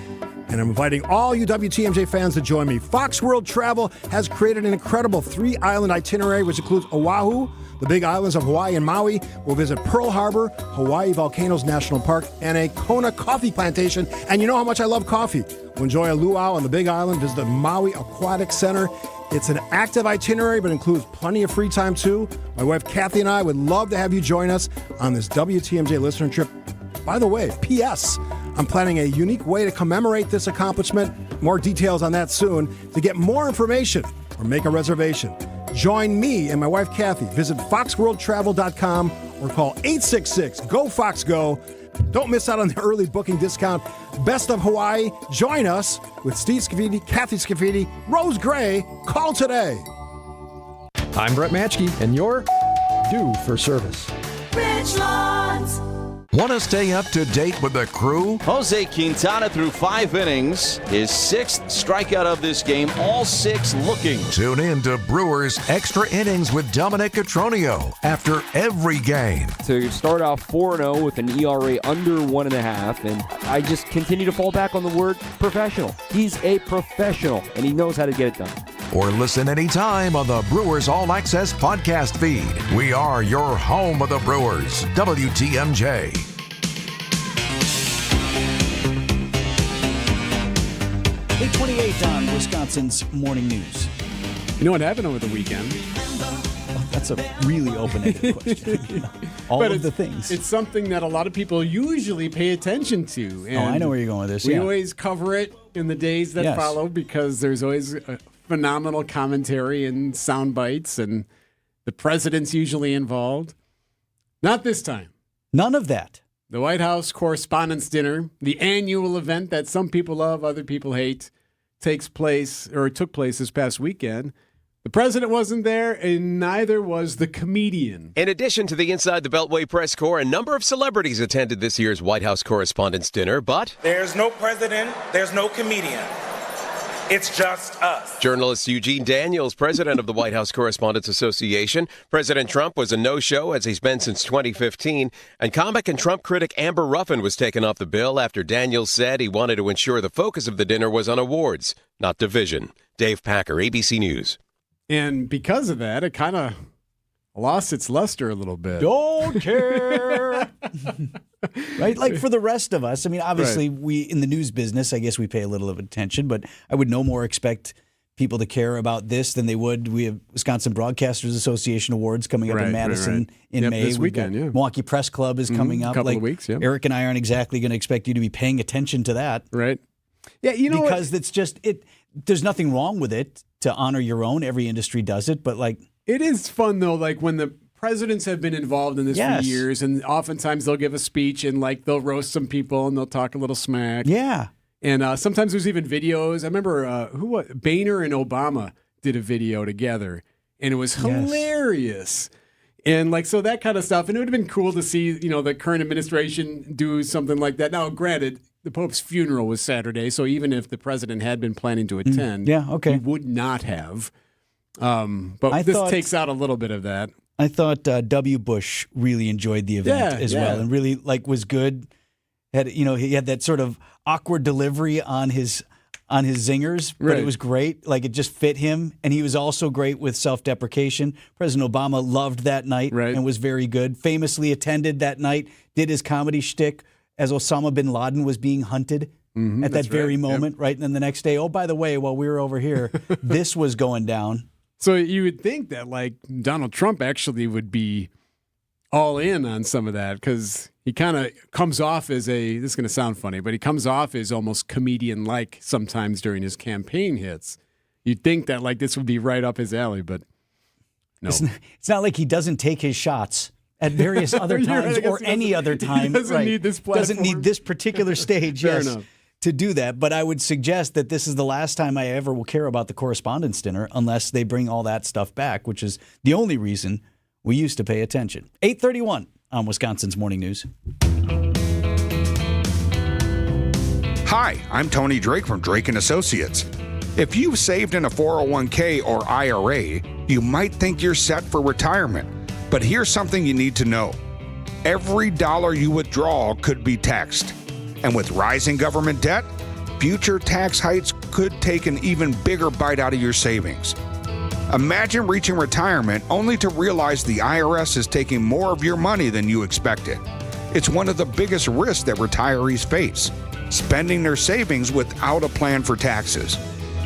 And I'm inviting all you WTMJ fans to join me. Fox World Travel has created an incredible 3-island itinerary, which includes Oahu, the big islands of Hawaii and Maui. We'll visit Pearl Harbor, Hawaii Volcanoes National Park, and a Kona coffee plantation. And you know how much I love coffee. We'll enjoy a luau on the big island, visit the Maui Aquatic Center. It's an active itinerary, but includes plenty of free time, too. My wife, Kathy, and I would love to have you join us on this WTMJ listener trip. By the way, P.S., I'm planning a unique way to commemorate this accomplishment. More details on that soon. To get more information or make a reservation, join me and my wife, Kathy. Visit foxworldtravel.com or call 866-GO-FOX-GO. Don't miss out on the early booking discount. Best of Hawaii. Join us with Steve Scavidi, Kathy Scavidi, Rose Gray. Call today. I'm Brett Matschke, and you're due for service. Richlands. Want to stay up to date with the crew? Jose Quintana threw 5 innings, his 6th strikeout of this game, all 6 looking. Tune in to Brewers Extra Innings with Dominic Cotroneo after every game. To start off 4-0 with an ERA under 1.5, and I just continue to fall back on the word professional. He's a professional, and he knows how to get it done. Or listen anytime on the Brewers All Access podcast feed. We are your home of the Brewers, WTMJ. 8:28 on Wisconsin's Morning News. You know what happened over the weekend? Oh, that's a really open-ended question. All of the things. It's something that a lot of people usually pay attention to. And I know where you're going with this. We always cover it in the days that follow because there's always a phenomenal commentary and sound bites, and the president's usually involved. Not this time. None of that. The White House Correspondents' Dinner, the annual event that some people love, other people hate, took place this past weekend. The president wasn't there, and neither was the comedian. In addition to the Inside the Beltway press corps, a number of celebrities attended this year's White House Correspondents' Dinner, but there's no president, there's no comedian. It's just us. Journalist Eugene Daniels, president of the White House Correspondents Association. President Trump was a no-show, as he's been since 2015. And comic and Trump critic Amber Ruffin was taken off the bill after Daniels said he wanted to ensure the focus of the dinner was on awards, not division. Dave Packer, ABC News. And because of that, it kind of lost its luster a little bit. Don't care. Right? Like for the rest of us, I mean, obviously we in the news business, I guess we pay a little of attention, but I would no more expect people to care about this than they would. We have Wisconsin Broadcasters Association Awards coming up in Madison in May. This weekend, Milwaukee Press Club is coming up. Couple of weeks, Erik and I aren't exactly going to expect you to be paying attention to that. Right. Yeah, you know because it's just there's nothing wrong with it to honor your own. Every industry does it, but it is fun though, like when the presidents have been involved in this for years, and oftentimes they'll give a speech and they'll roast some people and they'll talk a little smack. Yeah. And sometimes there's even videos. I remember Boehner and Obama did a video together, and it was hilarious. And so that kind of stuff. And it would have been cool to see, the current administration do something like that. Now, granted, the Pope's funeral was Saturday, so even if the president had been planning to attend, he would not have. But this takes out a little bit of that. I thought W. Bush really enjoyed the event as well, and really was good. He had that sort of awkward delivery on his zingers, but it was great. It just fit him, and he was also great with self-deprecation. President Obama loved that night and was very good. Famously attended that night, did his comedy shtick as Osama bin Laden was being hunted at that very moment, right? And then the next day, oh, by the way, while we were over here, this was going down. So you would think that like Donald Trump actually would be all in on some of that because he kind of comes off as this is going to sound funny, but he comes off as almost comedian-like sometimes during his campaign hits. You'd think that like this would be right up his alley, but no. It's not like he doesn't take his shots at various other times or any other time. He doesn't need this platform. Doesn't need this particular stage, Fair enough. to do that. But I would suggest that this is the last time I ever will care about the Correspondents' Dinner unless they bring all that stuff back, which is the only reason we used to pay attention. 8:31 on Wisconsin's Morning News. Hi, I'm Tony Drake from Drake & Associates. If you've saved in a 401k or IRA, you might think you're set for retirement. But here's something you need to know. Every dollar you withdraw could be taxed. And with rising government debt, future tax hikes could take an even bigger bite out of your savings. Imagine reaching retirement only to realize the IRS is taking more of your money than you expected. It's one of the biggest risks that retirees face, spending their savings without a plan for taxes.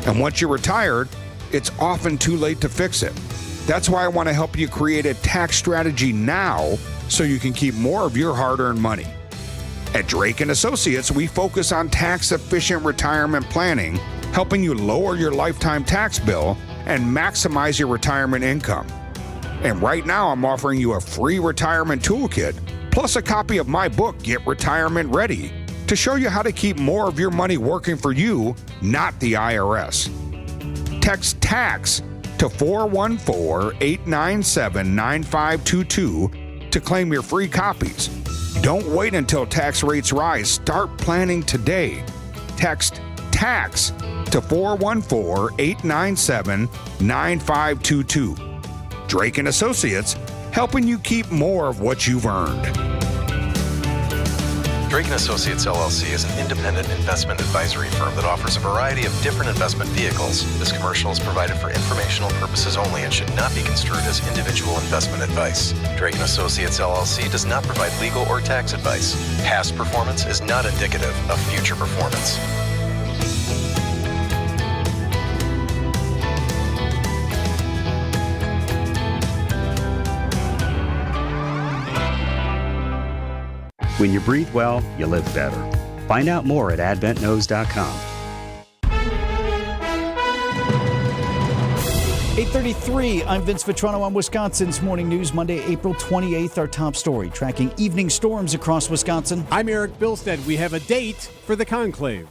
And once you're retired, it's often too late to fix it. That's why I want to help you create a tax strategy now so you can keep more of your hard-earned money. At Drake & Associates, we focus on tax-efficient retirement planning, helping you lower your lifetime tax bill and maximize your retirement income. And right now, I'm offering you a free retirement toolkit, plus a copy of my book, Get Retirement Ready, to show you how to keep more of your money working for you, not the IRS. Text TAX to 414-897-9522 to claim your free copies. Don't wait until tax rates rise. Start planning today. Text TAX to 414-897-9522. Drake & Associates, helping you keep more of what you've earned. Drake & Associates LLC is an independent investment advisory firm that offers a variety of different investment vehicles. This commercial is provided for informational purposes only and should not be construed as individual investment advice. Drake & Associates LLC does not provide legal or tax advice. Past performance is not indicative of future performance. When you breathe well, you live better. Find out more at adventknows.com. 8:33, I'm Vince Vitrano on Wisconsin's Morning News, Monday, April 28th. Our top story, tracking evening storms across Wisconsin. I'm Erik Bilstad. We have a date for the conclave.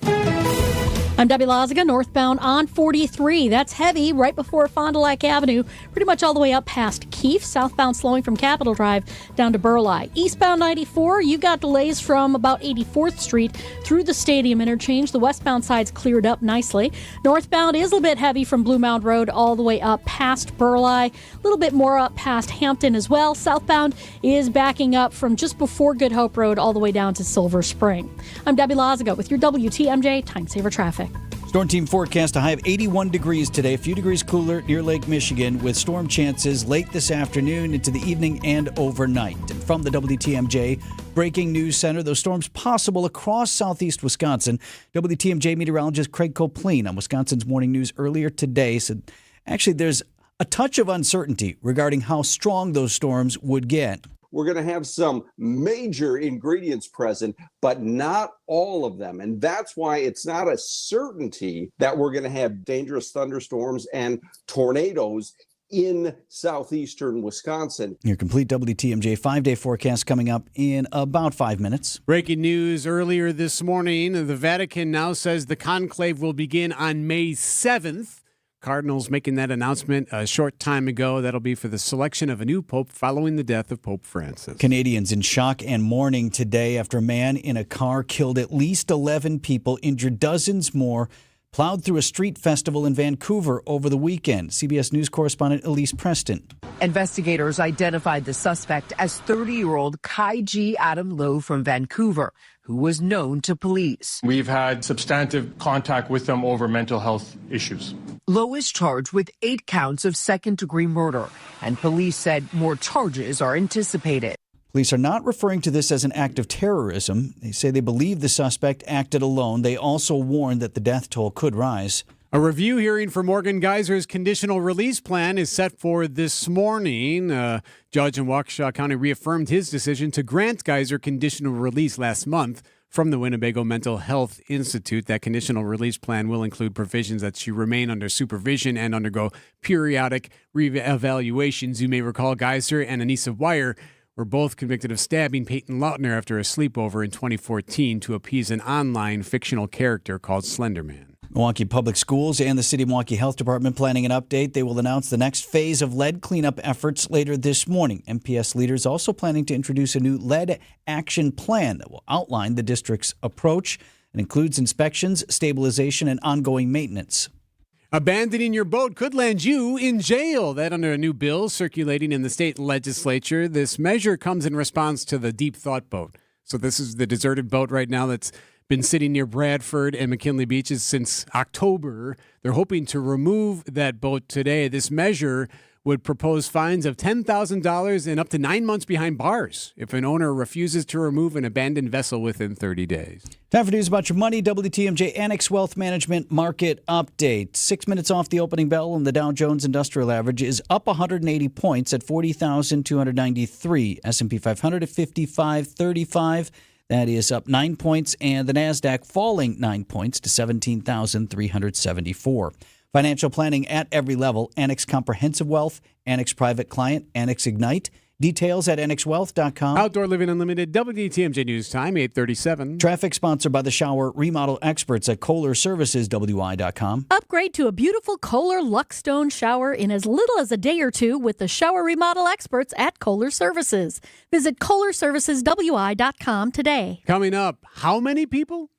I'm Debbie Lazaga, northbound on 43. That's heavy right before Fond du Lac Avenue, pretty much all the way up past Keefe. Southbound slowing from Capitol Drive down to Burleigh. Eastbound 94, you got delays from about 84th Street through the Stadium interchange. The westbound side's cleared up nicely. Northbound is a little bit heavy from Blue Mound Road all the way up past Burleigh. A little bit more up past Hampton as well. Southbound is backing up from just before Good Hope Road all the way down to Silver Spring. I'm Debbie Lazaga with your WTMJ Time Saver Traffic. Storm team forecast a high of 81 degrees today, a few degrees cooler near Lake Michigan with storm chances late this afternoon into the evening and overnight. And from the WTMJ Breaking News Center, those storms possible across southeast Wisconsin. WTMJ meteorologist Craig Copleen on Wisconsin's Morning News earlier today said actually there's a touch of uncertainty regarding how strong those storms would get. We're going to have some major ingredients present, but not all of them. And that's why it's not a certainty that we're going to have dangerous thunderstorms and tornadoes in southeastern Wisconsin. Your complete WTMJ 5-day forecast coming up in about 5 minutes. Breaking news earlier this morning, the Vatican now says the conclave will begin on May 7th. Cardinals making that announcement a short time ago. That'll be for the selection of a new pope following the death of Pope Francis. Canadians in shock and mourning today after a man in a car killed at least 11 people, injured dozens more, plowed through a street festival in Vancouver over the weekend. CBS News correspondent Elise Preston. Investigators identified the suspect as 30-year-old Kai G. Adam Lowe from Vancouver, who was known to police. We've had substantive contact with them over mental health issues. Lowe is charged with 8 counts of second-degree murder, and police said more charges are anticipated. Police are not referring to this as an act of terrorism. They say they believe the suspect acted alone. They also warned that the death toll could rise. A review hearing for Morgan Geyser's conditional release plan is set for this morning. Judge in Waukesha County reaffirmed his decision to grant Geyser conditional release last month from the Winnebago Mental Health Institute. That conditional release plan will include provisions that she remain under supervision and undergo periodic reevaluations. You may recall Geyser and Anissa Wire were both convicted of stabbing Peyton Lautner after a sleepover in 2014 to appease an online fictional character called Slenderman. Milwaukee Public Schools and the City of Milwaukee Health Department planning an update. They will announce the next phase of lead cleanup efforts later this morning. MPS leaders also planning to introduce a new lead action plan that will outline the district's approach and includes inspections, stabilization, and ongoing maintenance. Abandoning your boat could land you in jail. That under a new bill circulating in the state legislature. This measure comes in response to the Deep Thought boat. So this is the deserted boat right now that's been sitting near Bradford and McKinley beaches since October. They're hoping to remove that boat today. This measure would propose fines of $10,000 and up to 9 months behind bars if an owner refuses to remove an abandoned vessel within 30 days. Time for news about your money. WTMJ Annex Wealth Management Market Update. 6 minutes off the opening bell, and the Dow Jones Industrial Average is up 180 points at 40,293. S&P 500 at 5535. That is up 9 points, and the NASDAQ falling 9 points to 17,374. Financial planning at every level. Annex Comprehensive Wealth, Annex Private Client, Annex Ignite. Details at annexwealth.com. Outdoor Living Unlimited, WTMJ News Time, 8:37. Traffic sponsored by the Shower Remodel Experts at Kohler Services, WI.com. Upgrade to a beautiful Kohler Luxstone shower in as little as a day or two with the Shower Remodel Experts at Kohler Services. Visit KohlerServicesWI.com today. Coming up, how many people?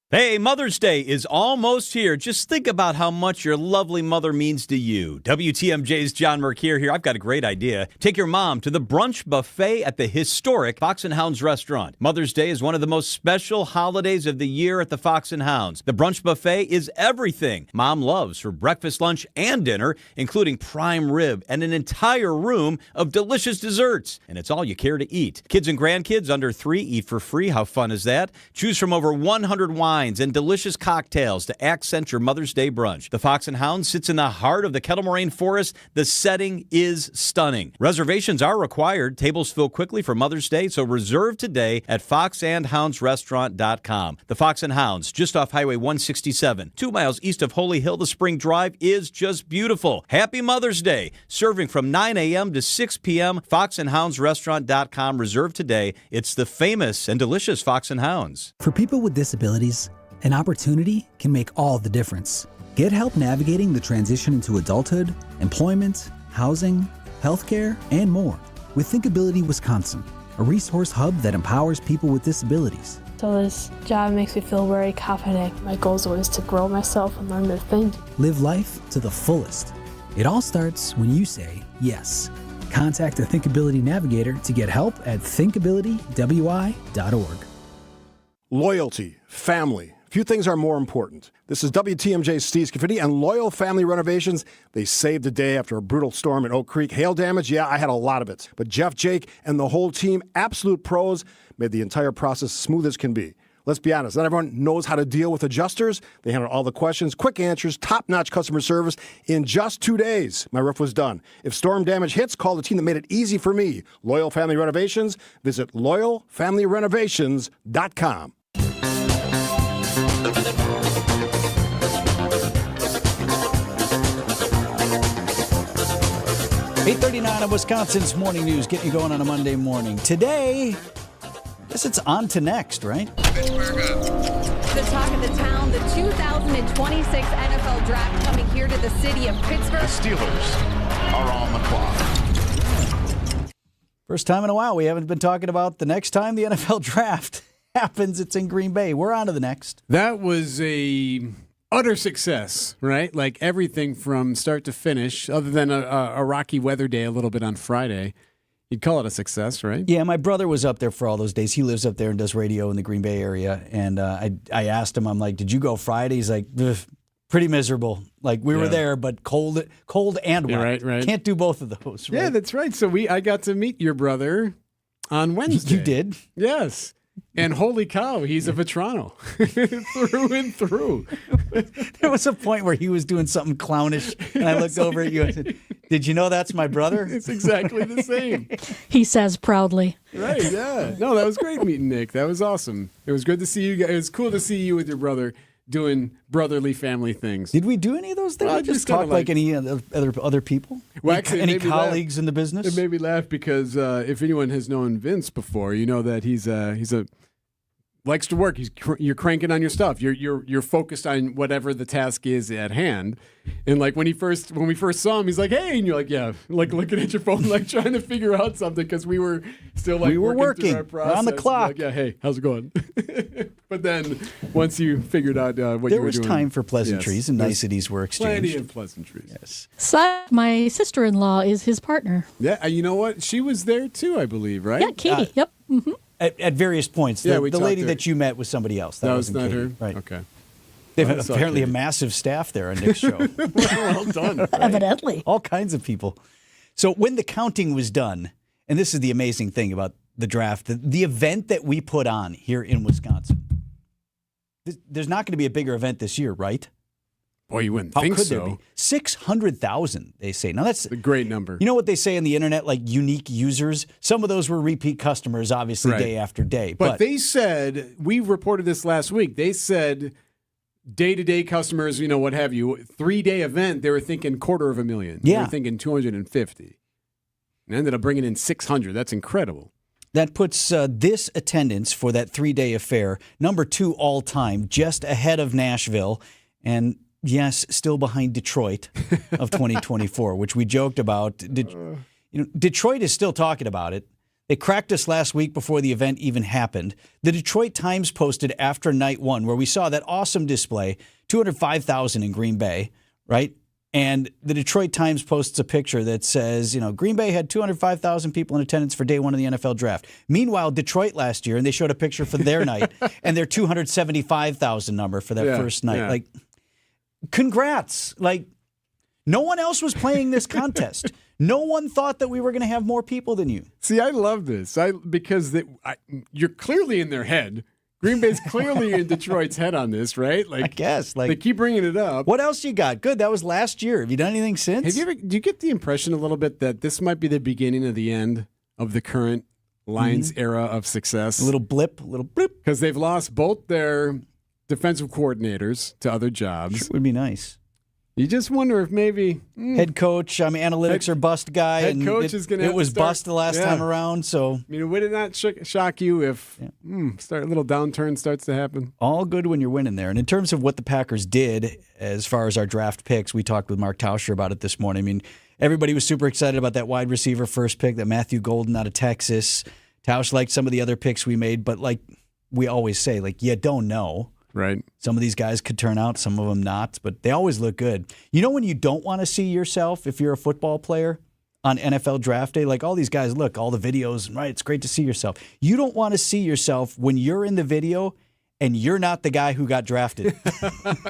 Hey, Mother's Day is almost here. Just think about how much your lovely mother means to you. WTMJ's John Mercure here. I've got a great idea. Take your mom to the brunch buffet at the historic Fox & Hounds restaurant. Mother's Day is one of the most special holidays of the year at the Fox & Hounds. The brunch buffet is everything Mom loves for breakfast, lunch, and dinner, including prime rib and an entire room of delicious desserts. And it's all you care to eat. Kids and grandkids under 3 eat for free. How fun is that? Choose from over 100 wines and delicious cocktails to accent your Mother's Day brunch. The Fox & Hounds sits in the heart of the Kettle Moraine Forest. The setting is stunning. Reservations are required. Tables fill quickly for Mother's Day, so reserve today at foxandhoundsrestaurant.com. The Fox & Hounds, just off Highway 167, 2 miles east of Holy Hill. The Spring Drive is just beautiful. Happy Mother's Day. Serving from 9 a.m. to 6 p.m. foxandhoundsrestaurant.com. Reserve today. It's the famous and delicious Fox & Hounds. For people with disabilities, an opportunity can make all the difference. Get help navigating the transition into adulthood, employment, housing, healthcare, and more with Thinkability Wisconsin, a resource hub that empowers people with disabilities. So this job makes me feel very confident. My goal is always to grow myself and learn new things. Live life to the fullest. It all starts when you say yes. Contact a Thinkability Navigator to get help at thinkabilitywi.org. Loyalty, family. Few things are more important. This is WTMJ's Steve Scafidi and Loyal Family Renovations. They saved the day after a brutal storm in Oak Creek. Hail damage, yeah, I had a lot of it. But Jeff, Jake, and the whole team, absolute pros, made the entire process smooth as can be. Let's be honest, not everyone knows how to deal with adjusters. They handled all the questions, quick answers, top-notch customer service. In just 2 days, my roof was done. If storm damage hits, call the team that made it easy for me. Loyal Family Renovations. Visit loyalfamilyrenovations.com. 8:39 on Wisconsin's Morning News, getting you going on a Monday morning. Today, I guess it's on to next, right? The talk of the town, the 2026 NFL Draft coming here to the city of Pittsburgh. The Steelers are on the clock. First time in a while we haven't been talking about the next time the NFL Draft happens. It's in Green Bay. We're on to the next. That was a utter success, right? Like everything from start to finish, other than a rocky weather day a little bit on Friday. You'd call it a success, right? Yeah, my brother was up there for all those days. He lives up there and does radio in the Green Bay area. And I asked him, I'm like, did you go Friday? He's like, pretty miserable. Like we were there, but cold and wet. Right. Can't do both of those. Right? Yeah, that's right. So I got to meet your brother on Wednesday. You did? Yes. And holy cow, he's a Vitrano through and through. There was a point where he was doing something clownish, and I looked over at you and said, "Did you know that's my brother?" It's exactly the same. He says proudly. Right, yeah. No, that was great meeting Nick. That was awesome. It was good to see you guys. It was cool to see you with your brother doing brotherly family things. Did we do any of those things? Well, Just talk like any other people? Well, actually, any colleagues in the business? It made me laugh because if anyone has known Vince before, you know that he's a likes to work. You're cranking on your stuff. You're focused on whatever the task is at hand. And like when we first saw him, he's like, "Hey," and you're like, "Yeah," like looking at your phone, like trying to figure out something because we were still like working through our process. on the clock. Like, yeah, hey, how's it going? But then once you figured out what you were doing, there was time for pleasantries and niceties were exchanged. Plenty of pleasantries. Yes. My sister-in-law is his partner. Yeah, you know what? She was there too, I believe, right? Yeah, Katie. Yep. Mm-hmm. At various points. Yeah, the lady that you met was somebody else. That was wasn't not Katie. her? Right. Okay. They have apparently a massive staff there on Nick's show. Well done. Right? Evidently. All kinds of people. So when the counting was done, and this is the amazing thing about the draft, the event that we put on here in Wisconsin, there's not going to be a bigger event this year, right? Boy, you wouldn't How think could so. there be? 600,000, they say. Now, that's a great number. You know what they say on the internet, like unique users? Some of those were repeat customers, obviously, Right. day after day. But they said, we reported this last week, they said day-to-day customers, what have you, 3-day event, they were thinking 250,000. Yeah. They were thinking 250. And ended up bringing in 600. That's incredible. That puts this attendance for that 3-day affair, number 2 all time, just ahead of Nashville. And yes, still behind Detroit of 2024, which we joked about. Detroit is still talking about it. They cracked us last week before the event even happened. The Detroit Times posted after night 1, where we saw that awesome display, 205,000 in Green Bay, right? And the Detroit Times posts a picture that says, Green Bay had 205,000 people in attendance for day 1 of the NFL draft. Meanwhile, Detroit last year, and they showed a picture for their night, and their 275,000 number for that first night. Yeah. Like, congrats. Like, no one else was playing this contest. No one thought that we were going to have more people than you. See, I love this because you're clearly in their head. Green Bay's clearly in Detroit's head on this, right? Like, I guess. Like, they keep bringing it up. What else you got? Good. That was last year. Have you done anything since? Do you get the impression a little bit that this might be the beginning of the end of the current Lions era of success? A little blip. Because they've lost both their defensive coordinators to other jobs. Sure would be nice. You just wonder if maybe head coach, analytics or bust guy. Head coach is going to. It was bust the last time around, so would it not shock you if a little downturn starts to happen? All good when you're winning there. And in terms of what the Packers did, as far as our draft picks, we talked with Mark Tauscher about it this morning. Everybody was super excited about that wide receiver first pick, that Matthew Golden out of Texas. Tausch liked some of the other picks we made, but like we always say, you don't know. Right. Some of these guys could turn out, some of them not, but they always look good. You know when you don't want to see yourself, if you're a football player, on NFL draft day? Like all these guys, look, all the videos, right, it's great to see yourself. You don't want to see yourself when you're in the video and you're not the guy who got drafted.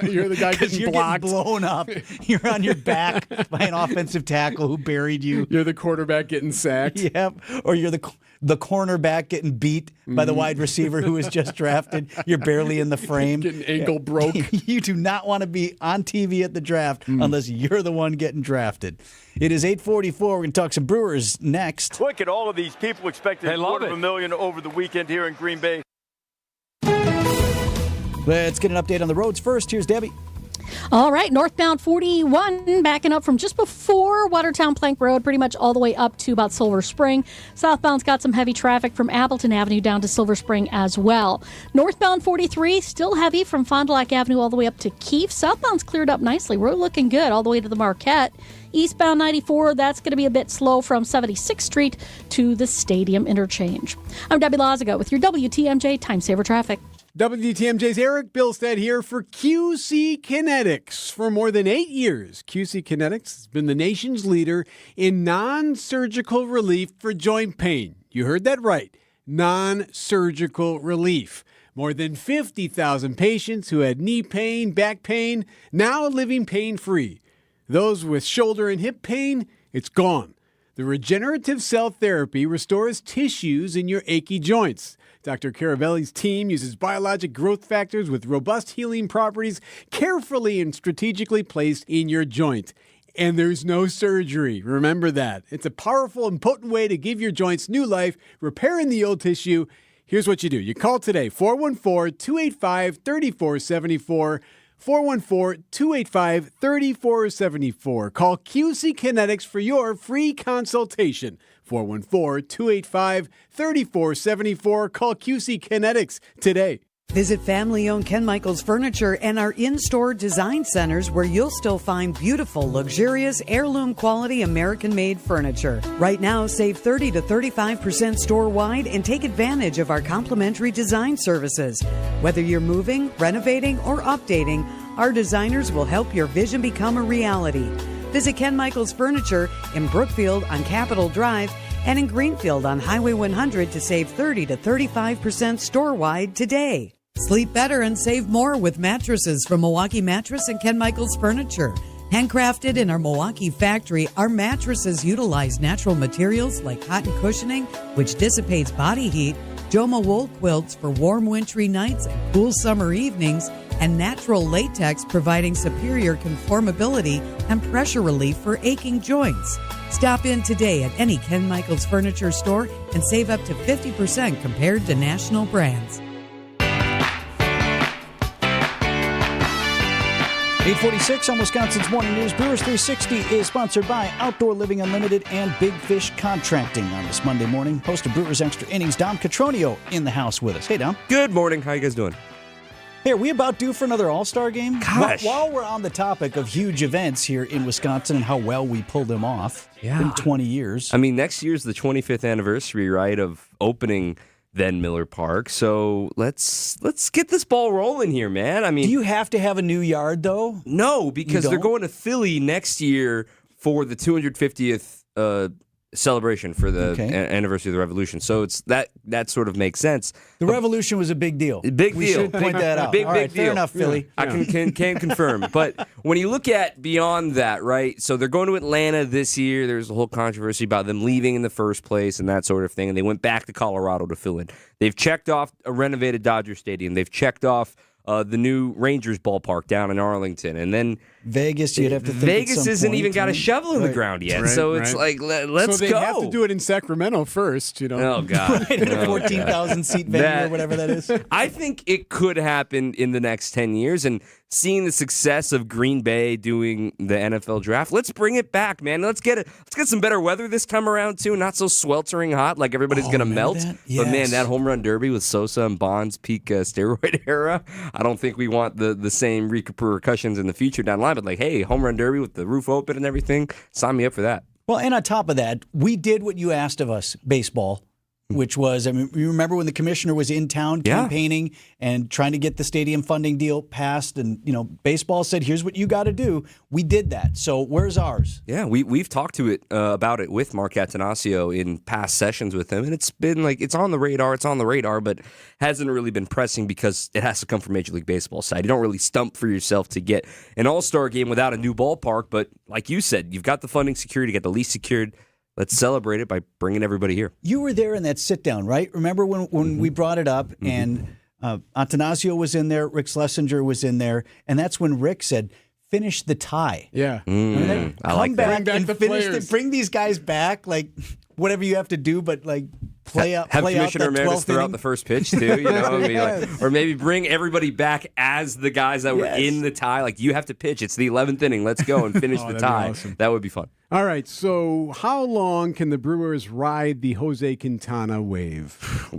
You're the guy getting blocked. Getting blown up. You're on your back by an offensive tackle who buried you. You're the quarterback getting sacked. Yep. Or you're the cornerback getting beat by the wide receiver who was just drafted. You're barely in the frame. Getting ankle broke. You do not want to be on TV at the draft unless you're the one getting drafted. It is 8:44. We're going to talk some Brewers next. Look at all of these people expecting $250,000 over the weekend here in Green Bay. Let's get an update on the roads first. Here's Debbie. All right, northbound 41 backing up from just before Watertown Plank Road, pretty much all the way up to about Silver Spring. Southbound's got some heavy traffic from Appleton Avenue down to Silver Spring as well. Northbound 43, still heavy from Fond du Lac Avenue all the way up to Keefe. Southbound's cleared up nicely. We're looking good all the way to the Marquette. Eastbound 94, that's going to be a bit slow from 76th Street to the Stadium Interchange. I'm Debbie Lazaga with your WTMJ Time Saver Traffic. WTMJ's Erik Bilstad here for QC Kinetics. For more than 8 years, QC Kinetics has been the nation's leader in non-surgical relief for joint pain. You heard that right. Non-surgical relief. More than 50,000 patients who had knee pain, back pain, now living pain-free. Those with shoulder and hip pain, it's gone. The regenerative cell therapy restores tissues in your achy joints. Dr. Caravelli's team uses biologic growth factors with robust healing properties carefully and strategically placed in your joint. And there's no surgery. Remember that. It's a powerful and potent way to give your joints new life, repairing the old tissue. Here's what you do. You call today, 414-285-3474, 414-285-3474. Call QC Kinetics for your free consultation. 414-285-3474. Call QC Kinetics today. Visit family-owned Ken Michaels Furniture and our in-store design centers where you'll still find beautiful, luxurious, heirloom-quality American-made furniture. Right now, save 30 to 35% store-wide and take advantage of our complimentary design services. Whether you're moving, renovating, or updating, our designers will help your vision become a reality. Visit Ken Michaels Furniture in Brookfield on Capitol Drive and in Greenfield on Highway 100 to save 30 to 35% store-wide today. Sleep better and save more with mattresses from Milwaukee Mattress and Ken Michaels Furniture. Handcrafted in our Milwaukee factory, our mattresses utilize natural materials like cotton cushioning, which dissipates body heat, Joma wool quilts for warm wintry nights and cool summer evenings, and natural latex providing superior conformability and pressure relief for aching joints. Stop in today at any Ken Michaels Furniture store and save up to 50% compared to national brands. 846 on Wisconsin's Morning News. Brewers 360 is sponsored by Outdoor Living Unlimited and Big Fish Contracting on this Monday morning. Host of Brewers Extra Innings, Dom Catronio, in the house with us. Hey, Dom. Good morning. How you guys doing? Hey, are we about due for another All-Star game? Gosh. While we're on the topic of huge events here in Wisconsin and how well we pulled them off in 20 years. I mean, next year's the 25th anniversary, right, of opening then Miller Park. So let's get this ball rolling here, man. I mean, do you have to have a new yard, though? No, because they're going to Philly next year for the 250th celebration for the anniversary of the Revolution. So it's that sort of makes sense. The Revolution was a big deal. Big we deal. Should point that out. Big deal. Fair enough, Philly. I can confirm. But when you look at beyond that, right? So they're going to Atlanta this year. There's a whole controversy about them leaving in the first place and that sort of thing. And they went back to Colorado to fill in. They've checked off a renovated Dodger Stadium. They've checked off the new Rangers ballpark down in Arlington, and then Vegas. You'd have to think Vegas isn't even got a shovel in the ground yet, so it's like let's go. So they have to do it in Sacramento first, you know. Oh God, a 14,000 seat venue or whatever that is. I think it could happen in the next 10 years, and seeing the success of Green Bay doing the NFL draft, let's bring it back, man. Let's get some better weather this time around too. Not so sweltering hot like everybody's gonna melt. Yes. But man, that home run derby with Sosa and Bonds peak steroid era. I don't think we want the same repercussions in the future down the line. But like, hey, home run derby with the roof open and everything. Sign me up for that. Well, and on top of that, we did what you asked of us, baseball. Which was, I mean, you remember when the commissioner was in town campaigning and trying to get the stadium funding deal passed, and baseball said, "Here's what you got to do." We did that. So where's ours? Yeah, we've talked to it about it with Mark Attanasio in past sessions with him, and it's been like it's on the radar, but hasn't really been pressing because it has to come from Major League Baseball side. You don't really stump for yourself to get an All-Star game without a new ballpark, but like you said, you've got the funding secured, you get the lease secured. Let's celebrate it by bringing everybody here. You were there in that sit-down, right? Remember when we brought it up, and Attanasio was in there, Rick Schlesinger was in there, and that's when Rick said, finish the tie. Yeah. I like that. Bring back the players. Bring these guys back, like whatever you have to do, but like play out. Have play Commissioner out that Emeritus throw out the first pitch too, or maybe bring everybody back as the guys that were in the tie. Like you have to pitch. It's the 11th inning. Let's go and finish the tie. Awesome. That would be fun. All right. So how long can the Brewers ride the Jose Quintana wave?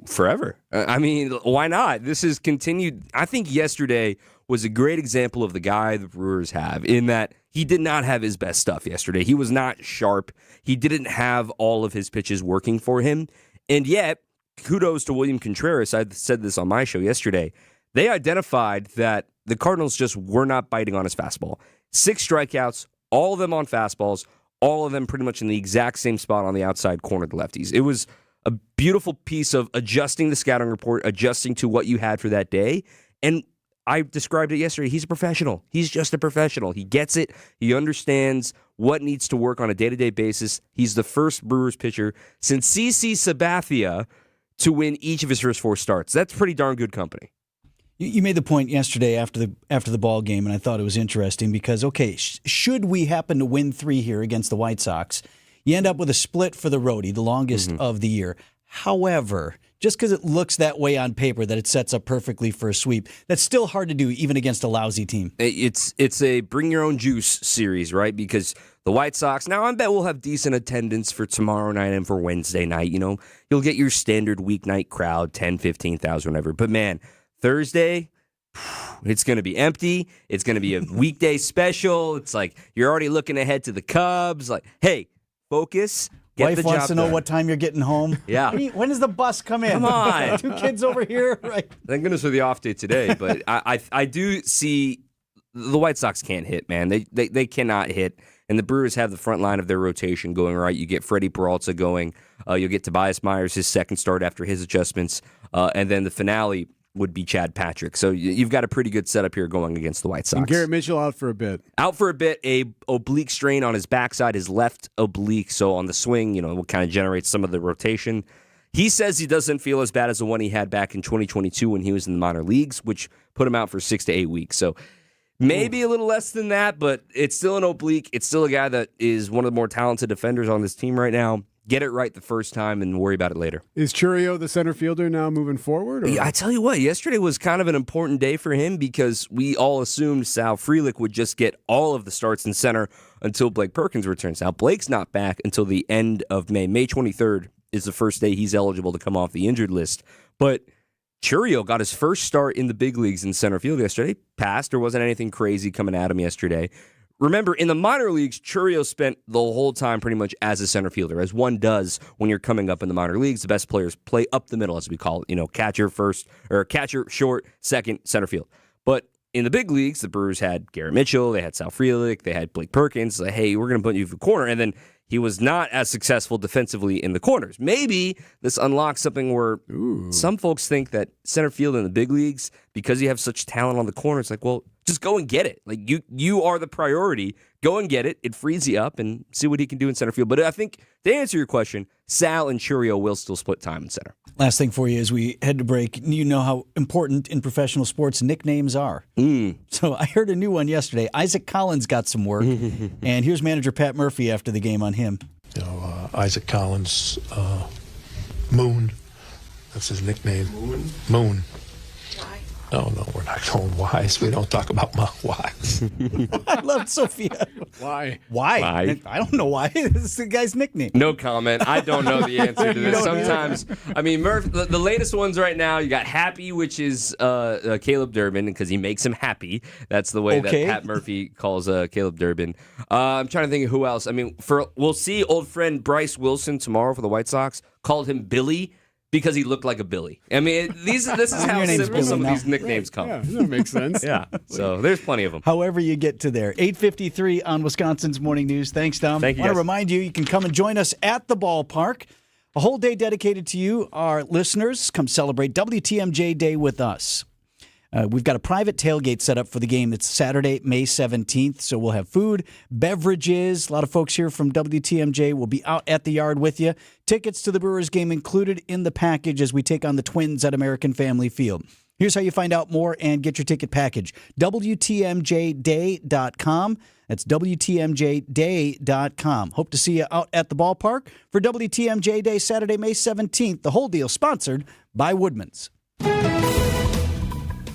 Forever. I mean, why not? This is continued. I think yesterday was a great example of the guy the Brewers have in that he did not have his best stuff yesterday. He was not sharp. He didn't have all of his pitches working for him. And yet, kudos to William Contreras. I said this on my show yesterday. They identified that the Cardinals just were not biting on his fastball. 6 strikeouts, all of them on fastballs, all of them pretty much in the exact same spot on the outside corner of the lefties. It was a beautiful piece of adjusting the scouting report, adjusting to what you had for that day. And I described it yesterday. He's a professional. He's just a professional. He gets it. He understands what needs to work on a day-to-day basis. He's the first Brewers pitcher since CC Sabathia to win each of his first 4 starts. That's pretty darn good company. You made the point yesterday after the ball game, and I thought it was interesting because, okay, should we happen to win 3 here against the White Sox, you end up with a split for the roadie, the longest of the year. However, just because it looks that way on paper that it sets up perfectly for a sweep, that's still hard to do even against a lousy team. It's a bring your own juice series, right? Because the White Sox, now I bet we'll have decent attendance for tomorrow night and for Wednesday night. You know, you'll get your standard weeknight crowd, 10, 15,000, whatever. But man, Thursday, it's going to be empty. It's going to be a weekday special. It's like you're already looking ahead to the Cubs. Like, hey, focus. Wife wants to know what time you're getting home. Yeah. When does the bus come in? Come on. 2 kids over here. Right. Thank goodness for the off day today. But I do see the White Sox can't hit, man. They cannot hit. And the Brewers have the front line of their rotation going right. You get Freddie Peralta going. You'll get Tobias Myers, his second start after his adjustments. And then the finale would be Chad Patrick. So you've got a pretty good setup here going against the White Sox. And Garrett Mitchell out for a bit. Out for a bit, a oblique strain on his backside, his left oblique. So on the swing, you know, what kind of generates some of the rotation. He says he doesn't feel as bad as the one he had back in 2022 when he was in the minor leagues, which put him out for 6 to 8 weeks. So maybe a little less than that, but it's still an oblique. It's still a guy that is one of the more talented defenders on this team right now. Get it right the first time and worry about it later. Is Churio the center fielder now moving forward? Or? Yeah, I tell you what, yesterday was kind of an important day for him because we all assumed Sal Frelick would just get all of the starts in center until Blake Perkins returns. Now, Blake's not back until the end of May. May 23rd is the first day he's eligible to come off the injured list. But Churio got his first start in the big leagues in center field yesterday. Passed. There wasn't anything crazy coming at him yesterday. Remember, in the minor leagues, Churio spent the whole time pretty much as a center fielder, as one does when you're coming up in the minor leagues. The best players play up the middle, as we call it. You know, catcher first, or catcher short, second, center field. But in the big leagues, the Brewers had Garrett Mitchell, they had Sal Frelick, they had Blake Perkins. Like, hey, we're going to put you in the corner. And then he was not as successful defensively in the corners. Maybe this unlocks something where some folks think that center field in the big leagues, because you have such talent on the corners, like, well, just go and get it. Like, you are the priority. Go and get it. It frees you up and see what he can do in center field. But I think, to answer your question, Sal and Churio will still split time in center. Last thing for you as we head to break. You know how important in professional sports nicknames are. So I heard a new one yesterday. Isaac Collins got some work. And here's manager Pat Murphy after the game on him. You know, Isaac Collins, Moon. That's his nickname. Moon. No, we're not going wise. We don't talk about wise. I love Sophia. Why? I don't know why. This is the guy's nickname. No comment. I don't know the answer to this. Sometimes, I mean, Murph, the latest ones right now, you got Happy, which is Caleb Durbin, because he makes him happy. That's the way that Pat Murphy calls Caleb Durbin. I'm trying to think of who else. I mean, we'll see old friend Bryce Wilson tomorrow for the White Sox. Called him Billy, because he looked like a Billy. I mean, this is how simple some of these nicknames come. Yeah, that makes sense. Yeah, so there's plenty of them. However you get to there. 8:53 on Wisconsin's Morning News. Thanks, Tom. Thank you, I want guys. to remind you can come and join us at the ballpark. A whole day dedicated to you, our listeners. Come celebrate WTMJ Day with us. We've got a private tailgate set up for the game. It's Saturday, May 17th, so we'll have food, beverages. A lot of folks here from WTMJ will be out at the yard with you. Tickets to the Brewers game included in the package as we take on the Twins at American Family Field. Here's how you find out more and get your ticket package. WTMJday.com. That's WTMJday.com. Hope to see you out at the ballpark for WTMJ Day, Saturday, May 17th. The whole deal sponsored by Woodman's.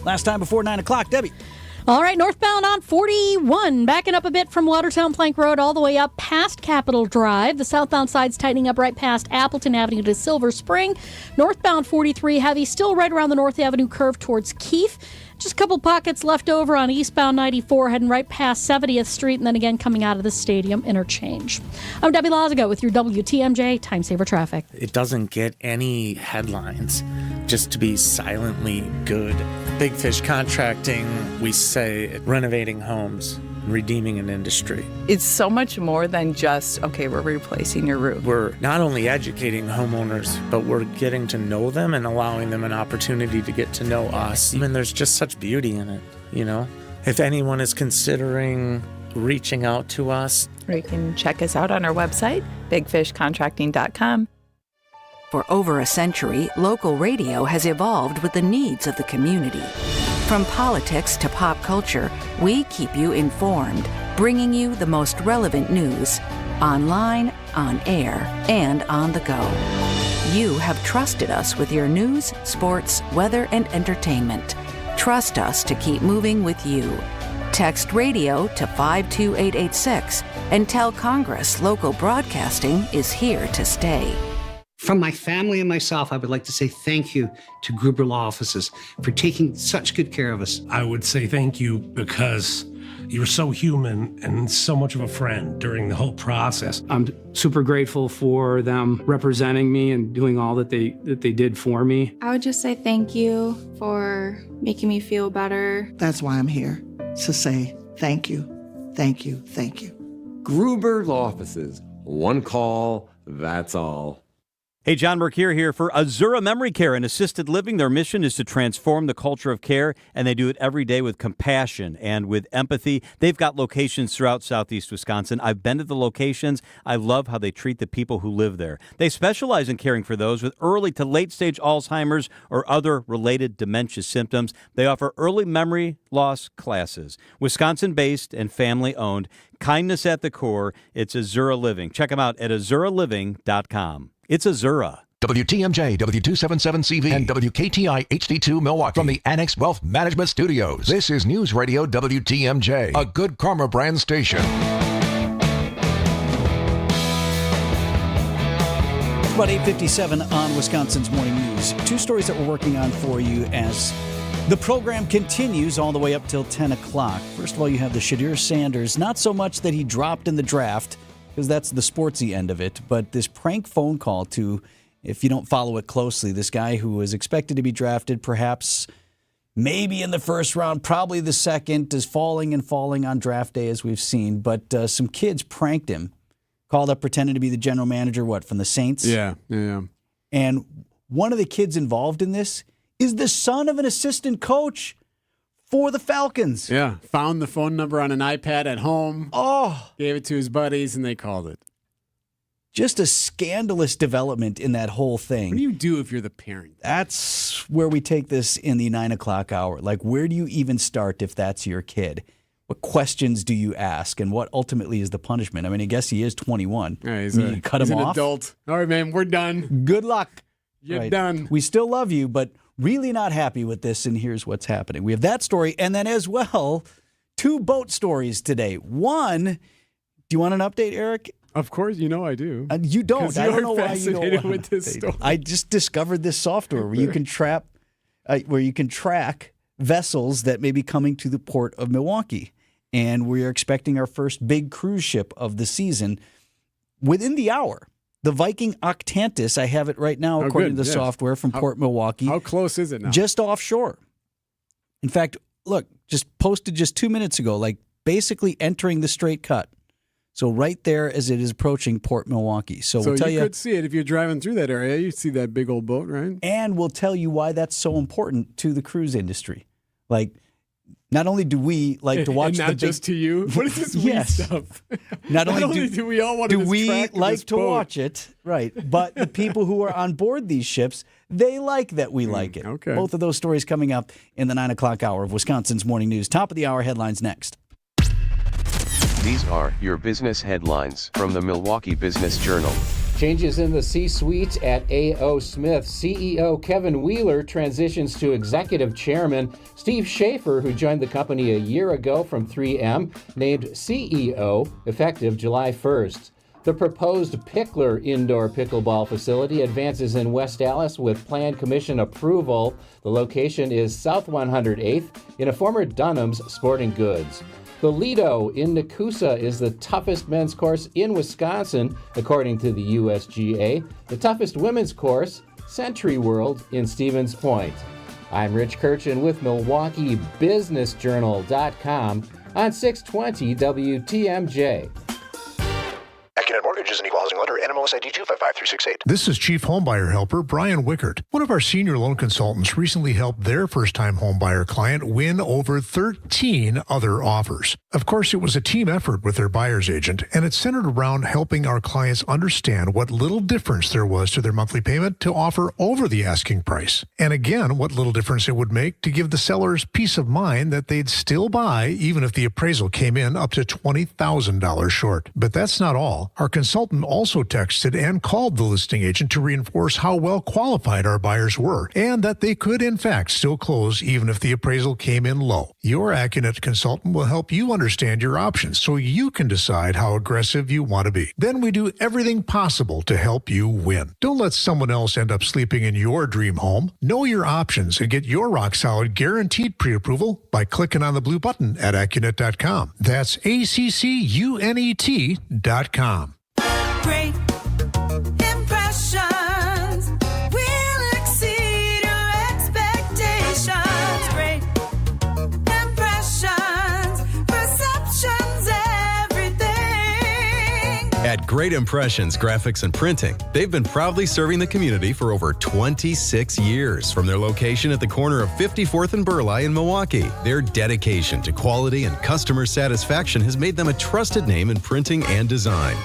Last time before 9 o'clock, Debbie. All right, northbound on 41, backing up a bit from Watertown Plank Road all the way up past Capitol Drive. The southbound side's tightening up right past Appleton Avenue to Silver Spring. Northbound 43 heavy, still right around the North Avenue curve towards Keefe. Just a couple pockets left over on eastbound 94, heading right past 70th Street, and then again coming out of the stadium interchange. I'm Debbie Lazago with your WTMJ Time Saver Traffic. It doesn't get any headlines just to be silently good. Big Fish Contracting, we say renovating homes, redeeming an industry. It's so much more than just, okay, we're replacing your roof. We're not only educating homeowners, but we're getting to know them and allowing them an opportunity to get to know us. And there's just such beauty in it, you know? If anyone is considering reaching out to us, or you can check us out on our website, bigfishcontracting.com. For over a century, local radio has evolved with the needs of the community. From politics to pop culture, we keep you informed, bringing you the most relevant news, online, on air, and on the go. You have trusted us with your news, sports, weather, and entertainment. Trust us to keep moving with you. Text radio to 52886 and tell Congress local broadcasting is here to stay. From my family and myself, I would like to say thank you to Gruber Law Offices for taking such good care of us. I would say thank you because you're so human and so much of a friend during the whole process. I'm super grateful for them representing me and doing all that they did for me. I would just say thank you for making me feel better. That's why I'm here, to say thank you, thank you, thank you. Gruber Law Offices. One call, that's all. Hey, John Mercure here for Azura Memory Care and Assisted Living. Their mission is to transform the culture of care, and they do it every day with compassion and with empathy. They've got locations throughout southeast Wisconsin. I've been to the locations. I love how they treat the people who live there. They specialize in caring for those with early to late-stage Alzheimer's or other related dementia symptoms. They offer early memory loss classes. Wisconsin-based and family-owned. Kindness at the core. It's Azura Living. Check them out at azuraliving.com. It's Azura. WTMJ, W277CV, and WKTI HD2 Milwaukee. From the Annex Wealth Management Studios, this is News Radio WTMJ, a Good Karma brand station. It's about 8:57 on Wisconsin's Morning News. Two stories that we're working on for you as the program continues all the way up till 10 o'clock. First of all, you have the Shadir Sanders. Not so much that he dropped in the draft, because that's the sportsy end of it, but this prank phone call to, if you don't follow it closely, this guy who was expected to be drafted perhaps maybe in the first round, probably the second, is falling on draft day as we've seen, but some kids pranked him, called up pretending to be the general manager, from the Saints? Yeah. And one of the kids involved in this is the son of an assistant coach for the Falcons. Yeah, found the phone number on an iPad at home. Oh. Gave it to his buddies, and they called it. Just a scandalous development in that whole thing. What do you do if you're the parent? That's where we take this in the 9 o'clock hour. Like, where do you even start if that's your kid? What questions do you ask, and what ultimately is the punishment? I mean, I guess he is 21. Yeah, he's you cut him an off? Adult. All right, man, we're done. Good luck. You're done. We still love you, but really not happy with this, and here's what's happening. We have that story, and then as well, two boat stories today. One, do you want an update, Eric? Of course, you know I do. You don't. I don't know why you don't want with this story. I just discovered this software where you can track vessels that may be coming to the port of Milwaukee, and we are expecting our first big cruise ship of the season within the hour. The Viking Octantis, I have it right now, according to the software from Port Milwaukee. How close is it now? Just offshore. In fact, look, just posted just 2 minutes ago, like basically entering the Straight Cut. So right there as it is approaching Port Milwaukee. So we'll tell you. You could see it if you're driving through that area. You see that big old boat, right? And we'll tell you why that's so important to the cruise industry. Like, not only do we like to watch and not just to you. What is this weird stuff? Not only do we all want to like to watch it, right? But the people who are on board these ships, they like that we like it. Okay. Both of those stories coming up in the 9 o'clock hour of Wisconsin's Morning News. Top of the hour headlines next. These are your business headlines from the Milwaukee Business Journal. Changes in the C-suite at A.O. Smith. CEO Kevin Wheeler transitions to executive chairman. Steve Schaefer, who joined the company a year ago from 3M, named CEO effective July 1st. The proposed Pickler indoor pickleball facility advances in West Allis with Plan Commission approval. The location is South 108th in a former Dunham's Sporting Goods. The Lido in Nakusa is the toughest men's course in Wisconsin, according to the USGA. The toughest women's course, Century World in Stevens Point. I'm Rich Kirchen with MilwaukeeBusinessJournal.com on 620 WTMJ. Accunet Mortgage is an equal housing lender. NMLS ID 255368. This is Chief Homebuyer Helper Brian Wickert. One of our senior loan consultants recently helped their first-time homebuyer client win over 13 other offers. Of course, it was a team effort with their buyer's agent, and it centered around helping our clients understand what little difference there was to their monthly payment to offer over the asking price. And again, what little difference it would make to give the sellers peace of mind that they'd still buy even if the appraisal came in up to $20,000 short. But that's not all. Our consultant also texted and called the listing agent to reinforce how well qualified our buyers were and that they could in fact still close even if the appraisal came in low. Your Accunet consultant will help you understand your options so you can decide how aggressive you want to be. Then we do everything possible to help you win. Don't let someone else end up sleeping in your dream home. Know your options and get your rock-solid guaranteed pre-approval by clicking on the blue button at Accunet.com. That's ACCUNET.com. Great impressions will exceed your expectations. Great impressions, perceptions, everything. At Great Impressions Graphics and Printing, they've been proudly serving the community for over 26 years. From their location at the corner of 54th and Burleigh in Milwaukee, their dedication to quality and customer satisfaction has made them a trusted name in printing and design.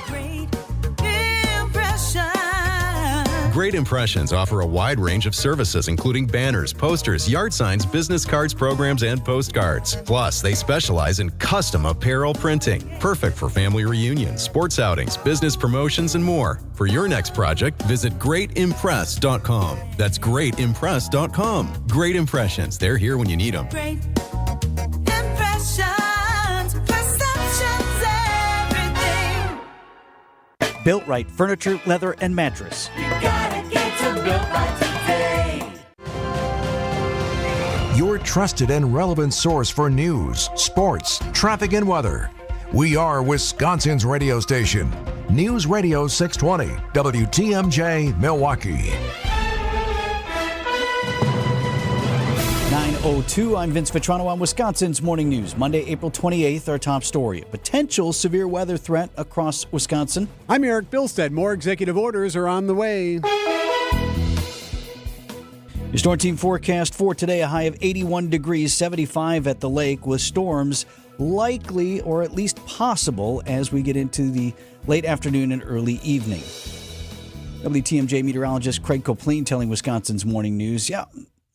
Great Impressions offer a wide range of services, including banners, posters, yard signs, business cards, programs, and postcards. Plus, they specialize in custom apparel printing, perfect for family reunions, sports outings, business promotions, and more. For your next project, visit greatimpress.com. That's greatimpress.com. Great Impressions. They're here when you need them. Great impressions, perceptions, everything. Built Right Furniture, Leather, and Mattress. Your trusted and relevant source for news, sports, traffic, and weather. We are Wisconsin's radio station. News Radio 620, WTMJ, Milwaukee. 9:02, I'm Vince Vitrano on Wisconsin's Morning News. Monday, April 28th, our top story. A potential severe weather threat across Wisconsin. I'm Erik Bilstad. More executive orders are on the way. Your storm team forecast for today, a high of 81 degrees, 75 at the lake, with storms likely or at least possible as we get into the late afternoon and early evening. WTMJ meteorologist Craig Copleen telling Wisconsin's Morning News,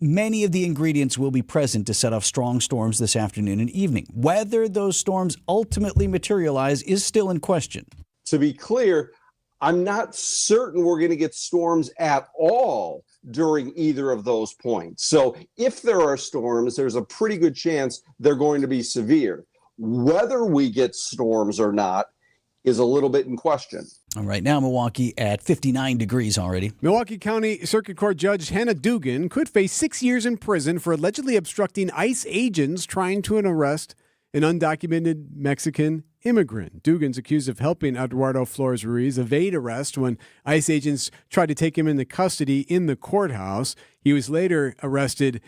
many of the ingredients will be present to set off strong storms this afternoon and evening. Whether those storms ultimately materialize is still in question. To be clear, I'm not certain we're going to get storms at all during either of those points. So if there are storms, there's a pretty good chance they're going to be severe. Whether we get storms or not is a little bit in question. All right, now Milwaukee at 59 degrees already. Milwaukee County Circuit Court Judge Hannah Dugan could face 6 years in prison for allegedly obstructing ICE agents trying to arrest an undocumented Mexican immigrant. Dugan's accused of helping Eduardo Flores Ruiz evade arrest when ICE agents tried to take him into custody in the courthouse. He was later arrested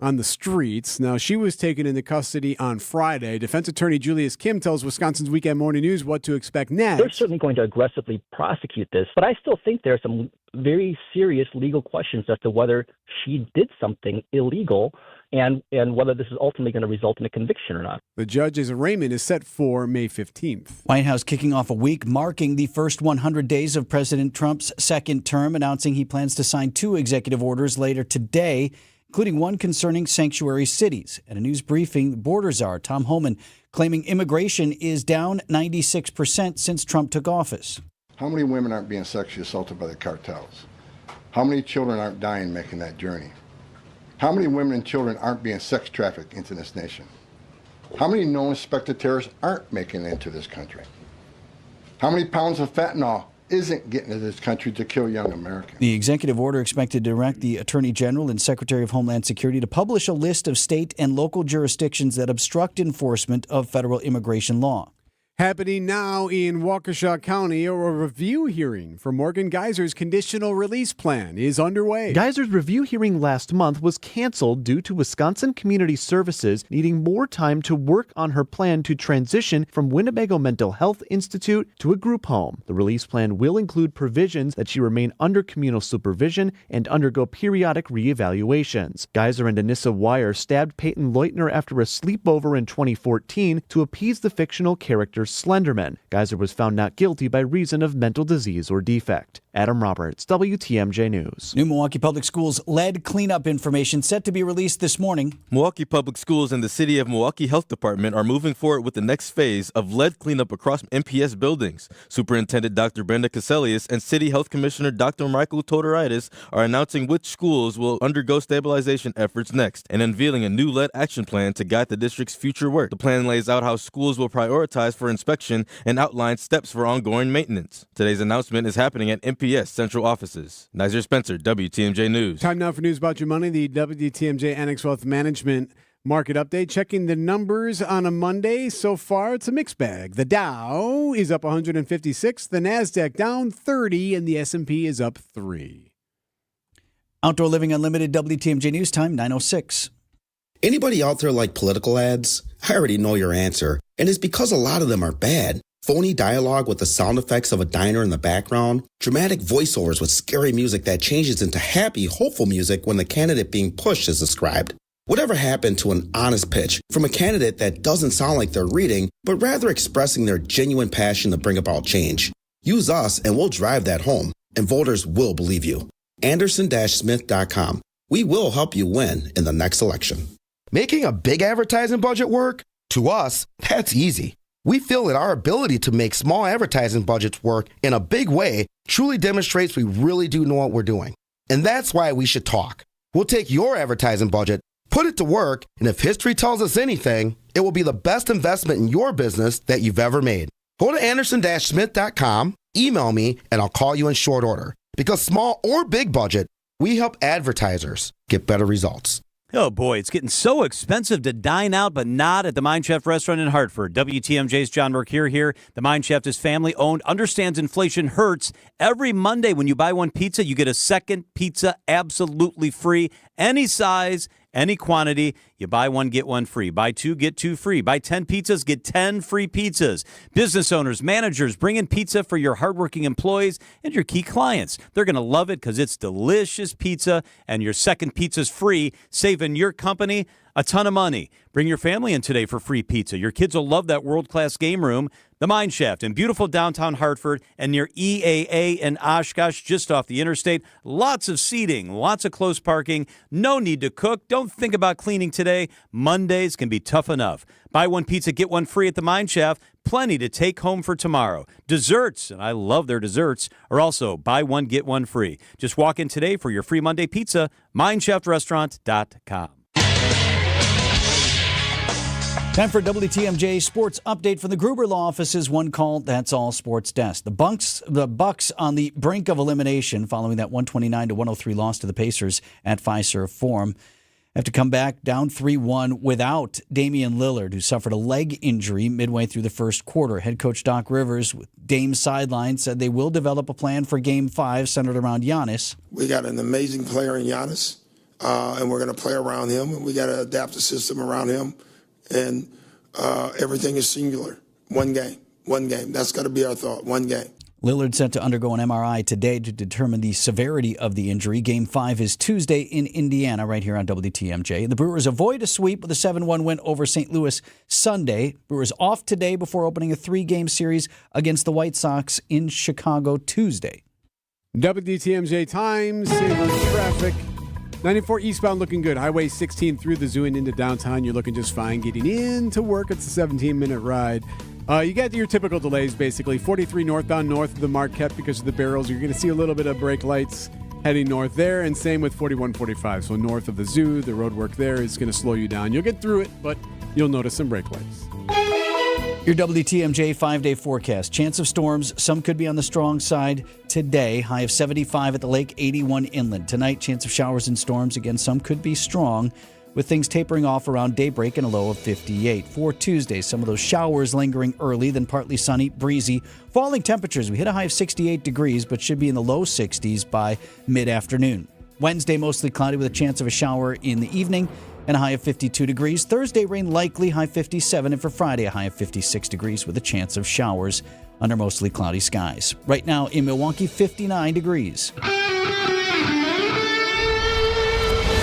on the streets. Now, she was taken into custody on Friday. Defense attorney Julius Kim tells Wisconsin's Weekend Morning News what to expect next. They're certainly going to aggressively prosecute this, but I still think there are some very serious legal questions as to whether she did something illegal and whether this is ultimately going to result in a conviction or not. The judge's arraignment is set for May 15th. White House kicking off a week marking the first 100 days of President Trump's second term, announcing he plans to sign 2 executive orders later today, including one concerning sanctuary cities. At a news briefing, the border czar, Tom Homan, claiming immigration is down 96% since Trump took office. How many women aren't being sexually assaulted by the cartels? How many children aren't dying making that journey? How many women and children aren't being sex trafficked into this nation? How many known suspected terrorists aren't making it into this country? How many pounds of fentanyl isn't getting to this country to kill young Americans? The executive order expected to direct the Attorney General and Secretary of Homeland Security to publish a list of state and local jurisdictions that obstruct enforcement of federal immigration law. Happening now in Waukesha County, a review hearing for Morgan Geyser's conditional release plan is underway. Geyser's review hearing last month was canceled due to Wisconsin Community Services needing more time to work on her plan to transition from Winnebago Mental Health Institute to a group home. The release plan will include provisions that she remain under communal supervision and undergo periodic reevaluations. Geyser and Anissa Wire stabbed Peyton Leutner after a sleepover in 2014 to appease the fictional character Slenderman. Geyser was found not guilty by reason of mental disease or defect. Adam Roberts, WTMJ News. New Milwaukee Public Schools lead cleanup information set to be released this morning. Milwaukee Public Schools and the City of Milwaukee Health Department are moving forward with the next phase of lead cleanup across MPS buildings. Superintendent Dr. Brenda Caselius and City Health Commissioner Dr. Michael Todoridis are announcing which schools will undergo stabilization efforts next and unveiling a new lead action plan to guide the district's future work. The plan lays out how schools will prioritize for inspection and outlines steps for ongoing maintenance. Today's announcement is happening at MPS central offices. Nizer Spencer, WTMJ News. Time now for news about your money. The WTMJ Annex Wealth Management market update. Checking the numbers on a Monday. So far, it's a mixed bag. The Dow is up 156, the NASDAQ down 30, and the S&P is up 3. Outdoor Living Unlimited, WTMJ News Time, 9:06. Anybody out there like political ads? I already know your answer, and it's because a lot of them are bad. Phony dialogue with the sound effects of a diner in the background, dramatic voiceovers with scary music that changes into happy, hopeful music when the candidate being pushed is described. Whatever happened to an honest pitch from a candidate that doesn't sound like they're reading, but rather expressing their genuine passion to bring about change? Use us and we'll drive that home, and voters will believe you. Anderson-Smith.com. We will help you win in the next election. Making a big advertising budget work? To us, that's easy. We feel that our ability to make small advertising budgets work in a big way truly demonstrates we really do know what we're doing. And that's why we should talk. We'll take your advertising budget, put it to work, and if history tells us anything, it will be the best investment in your business that you've ever made. Go to Anderson-Smith.com, email me, and I'll call you in short order. Because small or big budget, we help advertisers get better results. Oh, boy, it's getting so expensive to dine out, but not at the Mine Shaft restaurant in Hartford. WTMJ's John Mercure here. The Mine Shaft is family-owned, understands inflation hurts. Every Monday when you buy one pizza, you get a second pizza absolutely free. Any size, any quantity. You buy one, get one free. Buy two, get two free. Buy 10 pizzas, get 10 free pizzas. Business owners, managers, bring in pizza for your hardworking employees and your key clients. They're going to love it because it's delicious pizza, and your second pizza's free, saving your company a ton of money. Bring your family in today for free pizza. Your kids will love that world-class game room. The Mine Shaft in beautiful downtown Hartford and near EAA and Oshkosh, just off the interstate. Lots of seating, lots of close parking. No need to cook. Don't think about cleaning today. Mondays can be tough enough. Buy one pizza, get one free at the Mine Shaft. Plenty to take home for tomorrow. Desserts, and I love their desserts, are also buy one, get one free. Just walk in today for your free Monday pizza. MineShaftRestaurant.com. Time for WTMJ Sports Update from the Gruber Law Office's One Call, That's All Sports Desk. The Bucks on the brink of elimination following that 129-103 loss to the Pacers at Fiserv Forum have to come back down 3-1 without Damian Lillard, who suffered a leg injury midway through the first quarter. Head coach Doc Rivers, with Dame's sideline, said they will develop a plan for Game 5 centered around Giannis. We got an amazing player in Giannis, and we're going to play around him, and we got to adapt the system around him. And everything is singular. One game. That's got to be our thought. One game. Lillard set to undergo an MRI today to determine the severity of the injury. Game 5 is Tuesday in Indiana, right here on WTMJ. The Brewers avoid a sweep with a 7-1 win over St. Louis Sunday. Brewers off today before opening a 3-game series against the White Sox in Chicago Tuesday. WTMJ time, saver traffic. 94 eastbound looking good. Highway 16 through the zoo and into downtown. You're looking just fine. Getting into work, it's a 17-minute ride. You got your typical delays, basically. 43 northbound north of the Marquette because of the barrels. You're going to see a little bit of brake lights heading north there, and same with 4145. So north of the zoo, the road work there is going to slow you down. You'll get through it, but you'll notice some brake lights. Your WTMJ 5-day forecast. Chance of storms. Some could be on the strong side today. High of 75 at the lake, 81 inland. Tonight, chance of showers and storms. Again, some could be strong. with things tapering off around daybreak and a low of 58. For Tuesday, some of those showers lingering early, then partly sunny, breezy. Falling temperatures, we hit a high of 68 degrees, but should be in the low 60s by mid-afternoon. Wednesday, mostly cloudy with a chance of a shower in the evening and a high of 52 degrees. Thursday, rain likely, high 57. And for Friday, a high of 56 degrees with a chance of showers under mostly cloudy skies. Right now in Milwaukee, 59 degrees.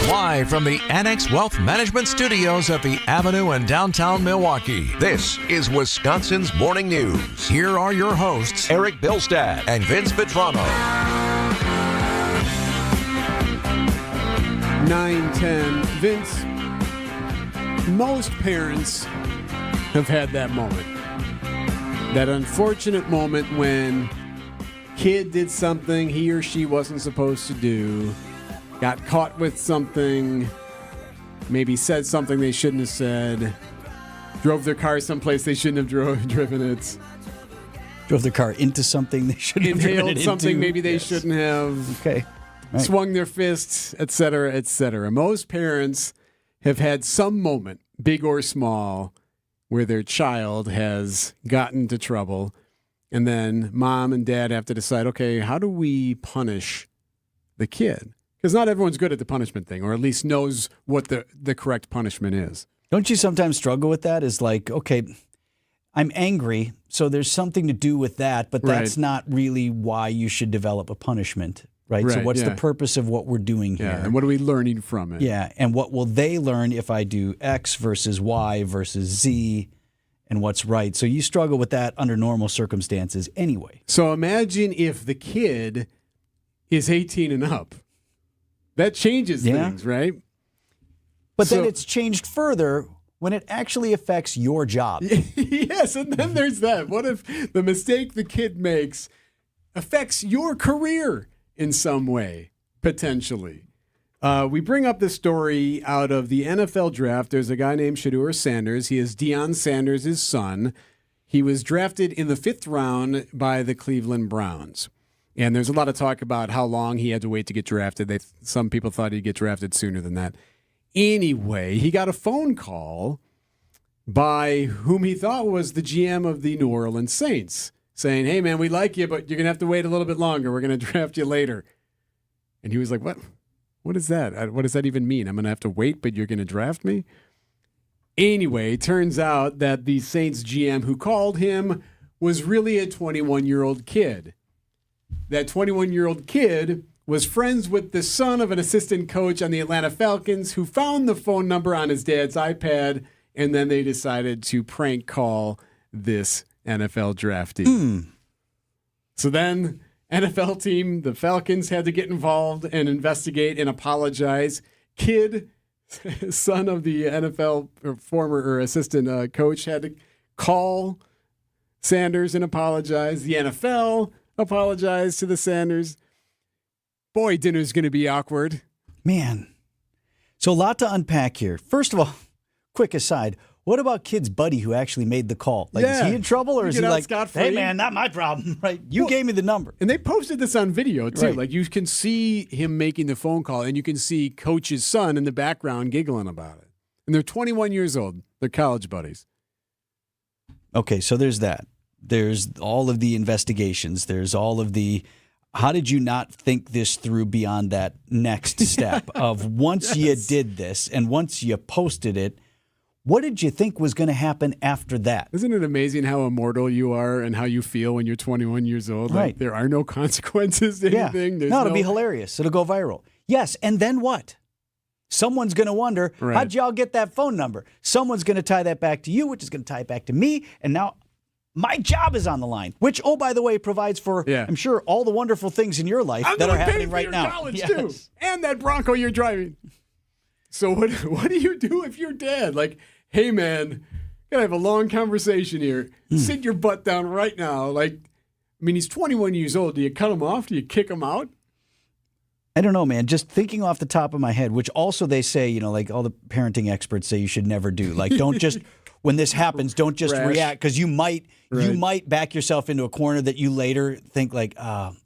Live from the Annex Wealth Management Studios at the Avenue in downtown Milwaukee, this is Wisconsin's Morning News. Here are your hosts, Erik Bilstad and Vince Vitrano. 9:10. Vince, most parents have had that moment. That unfortunate moment when kid did something he or she wasn't supposed to do, got caught with something, maybe said something they shouldn't have said, drove their car someplace they shouldn't have driven it. Drove their car into something they shouldn't have driven it Inhaled something into. maybe they shouldn't have. Okay. Right. Swung their fists, etc., etc. Most parents have had some moment, big or small, where their child has gotten into trouble, and then mom and dad have to decide, okay, how do we punish the kid? Because not everyone's good at the punishment thing, or at least knows what the correct punishment is. Don't you sometimes struggle with that? Is like, okay, I'm angry, so there's something to do with that, but that's not really why you should develop a punishment. Right? So what's the purpose of what we're doing here? Yeah, and what are we learning from it? Yeah, and what will they learn if I do X versus Y versus Z and what's right? So you struggle with that under normal circumstances anyway. So imagine if the kid is 18 and up. That changes things, right? But then it's changed further when it actually affects your job. Yes, and then there's that. What if the mistake the kid makes affects your career in some way, potentially? We bring up this story out of the NFL draft. There's a guy named Shedeur Sanders. He is Deion Sanders' son. He was drafted in the 5th round by the Cleveland Browns. And there's a lot of talk about how long he had to wait to get drafted. Some people thought he'd get drafted sooner than that. Anyway, he got a phone call by whom he thought was the GM of the New Orleans Saints, saying, hey, man, we like you, but you're going to have to wait a little bit longer. We're going to draft you later. And he was like, what? What is that? What does that even mean? I'm going to have to wait, but you're going to draft me? Anyway, it turns out that the Saints GM who called him was really a 21-year-old kid. That 21-year-old kid was friends with the son of an assistant coach on the Atlanta Falcons who found the phone number on his dad's iPad, and then they decided to prank call this NFL draftee. So then NFL team, the Falcons, had to get involved and investigate and apologize. Kid, son of the NFL former assistant coach, had to call Sanders and apologize. The NFL apologized to the Sanders. Boy, dinner's going to be awkward. Man. So a lot to unpack here. First of all, quick aside, what about kid's buddy who actually made the call? Like, is he in trouble, or is he like, hey, man, not my problem, right? You gave me the number. And they posted this on video, too. Right. Like, you can see him making the phone call, and you can see coach's son in the background giggling about it. And they're 21 years old. They're college buddies. Okay, so there's that. There's all of the investigations. There's all of the, how did you not think this through beyond that next step of once you did this and once you posted it, what did you think was going to happen after that? Isn't it amazing how immortal you are and how you feel when you're 21 years old? Right. Like, there are no consequences to anything. There's it'll be hilarious. It'll go viral. Yes, and then what? Someone's going to wonder, how'd y'all get that phone number? Someone's going to tie that back to you, which is going to tie it back to me, and now my job is on the line, which, oh, by the way, provides for, I'm sure, all the wonderful things in your life that are happening right now. College too, and that Bronco you're driving. So what do you do if you're dad? Like, hey, man, gotta have a long conversation here. Sit your butt down right now. Like, I mean, he's 21 years old. Do you cut him off? Do you kick him out? I don't know, man. Just thinking off the top of my head, which also they say, like all the parenting experts say you should never do. Like, don't just when this happens, don't just Rash. react because you might back yourself into a corner that you later think like,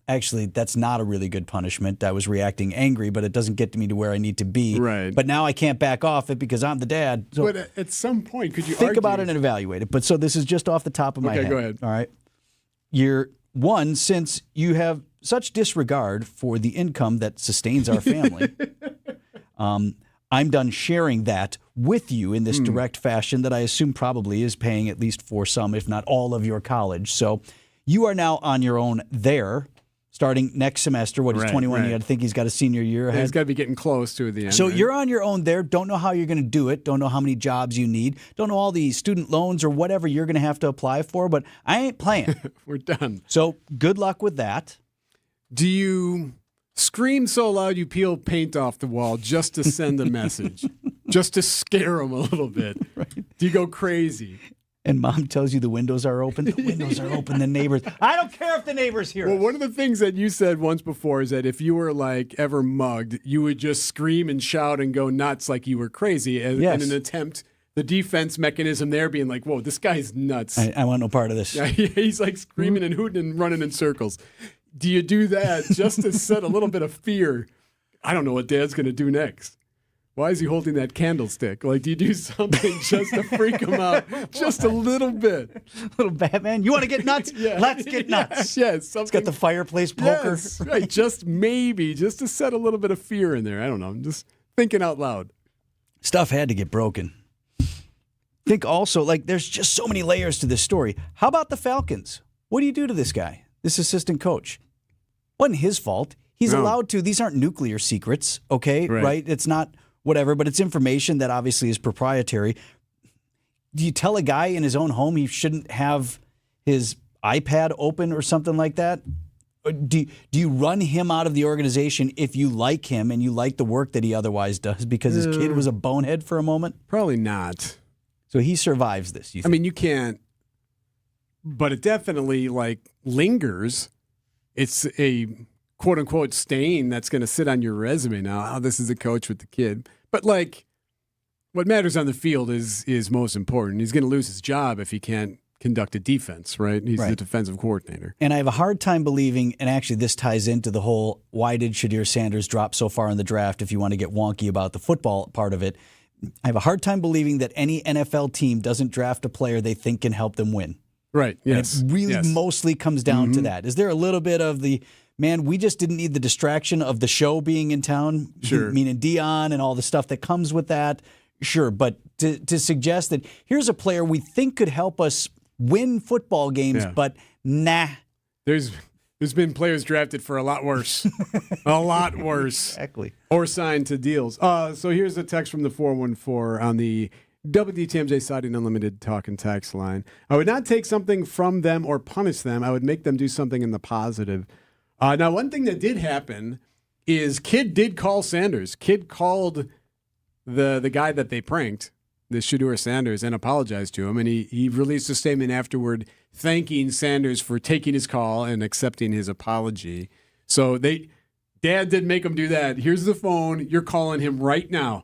actually, that's not a really good punishment. I was reacting angry, but it doesn't get me to where I need to be. Right. But now I can't back off it because I'm the dad. So But at some point, could you think argue? about it and evaluate it. But so this is just off the top of my head. Okay, go ahead. All right. Since you have such disregard for the income that sustains our family, I'm done sharing that with you in this direct fashion that I assume probably is paying at least for some, if not all, of your college. So you are now on your own there, starting next semester. What, he's 21, right. you got to think he's got a senior year ahead. He's got to be getting close to the end. So right? you're on your own there. Don't know how you're going to do it. Don't know how many jobs you need. Don't know all the student loans or whatever you're going to have to apply for, but I ain't playing. We're done. So good luck with that. Do you scream so loud you peel paint off the wall just to send a message? Just to scare them a little bit? Right. Do you go crazy? And mom tells you the windows are open. The windows are open. The neighbors. I don't care if the neighbors hear Well, us. one of the things that you said once before is that if you were like ever mugged, you would just scream and shout and go nuts like you were crazy in an attempt. The defense mechanism there being like, whoa, this guy's nuts. I want no part of this. Yeah, he's like screaming and hooting and running in circles. Do you do that just to set a little bit of fear? I don't know what Dad's going to do next. Why is he holding that candlestick? Like, do you do something just to freak him out just a little bit? Little Batman, you want to get nuts? Yeah. Let's get nuts. Yes. It's got the fireplace poker. Yes, right. Just maybe, just to set a little bit of fear in there. I don't know. I'm just thinking out loud. Stuff had to get broken. Think also, like, there's just so many layers to this story. How about the Falcons? What do you do to this guy, this assistant coach? Wasn't his fault. He's allowed to. These aren't nuclear secrets, okay? Right? It's not whatever, but it's information that obviously is proprietary. Do you tell a guy in his own home he shouldn't have his iPad open or something like that? Or do you run him out of the organization if you like him and you like the work that he otherwise does because his kid was a bonehead for a moment? Probably not. So he survives this, you think? I mean, you can't, but it definitely like lingers. It's a quote unquote stain that's going to sit on your resume now. Oh, this is a coach with the kid. But like what matters on the field is most important. He's going to lose his job if he can't conduct a defense, right? He's the defensive coordinator. And I have a hard time believing, and actually this ties into the whole why did Shadir Sanders drop so far in the draft if you want to get wonky about the football part of it. I have a hard time believing that any NFL team doesn't draft a player they think can help them win. Right, yes. And it really mostly comes down to that. Is there a little bit of the, man, we just didn't need the distraction of the show being in town, meaning Dion and all the stuff that comes with that? Sure, but to suggest that here's a player we think could help us win football games, but nah. There's been players drafted for a lot worse. A lot worse. Exactly. Or signed to deals. So here's a text from the 414 on the WTMJ Siding Unlimited talk and text line. I would not take something from them or punish them. I would make them do something in the positive. Now, one thing that did happen is Kid did call Sanders. Kid called the guy that they pranked, the Shadur Sanders, and apologized to him. And he released a statement afterward thanking Sanders for taking his call and accepting his apology. So Dad did make him do that. Here's the phone. You're calling him right now.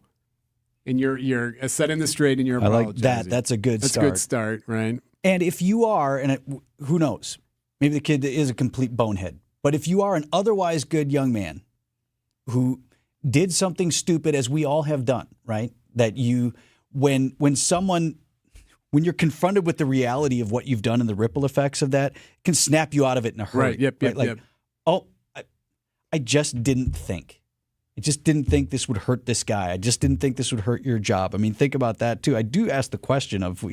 And you're setting the straight and you're apologizing. I like that. That's a good start. That's a good start, right? And if you are, and who knows, maybe the kid is a complete bonehead. But if you are an otherwise good young man who did something stupid, as we all have done, right? That you, when you're confronted with the reality of what you've done and the ripple effects of that, it can snap you out of it in a hurry. Right. Yep. Oh, I just didn't think. I just didn't think this would hurt this guy. I just didn't think this would hurt your job. I mean, think about that too. I do ask the question of,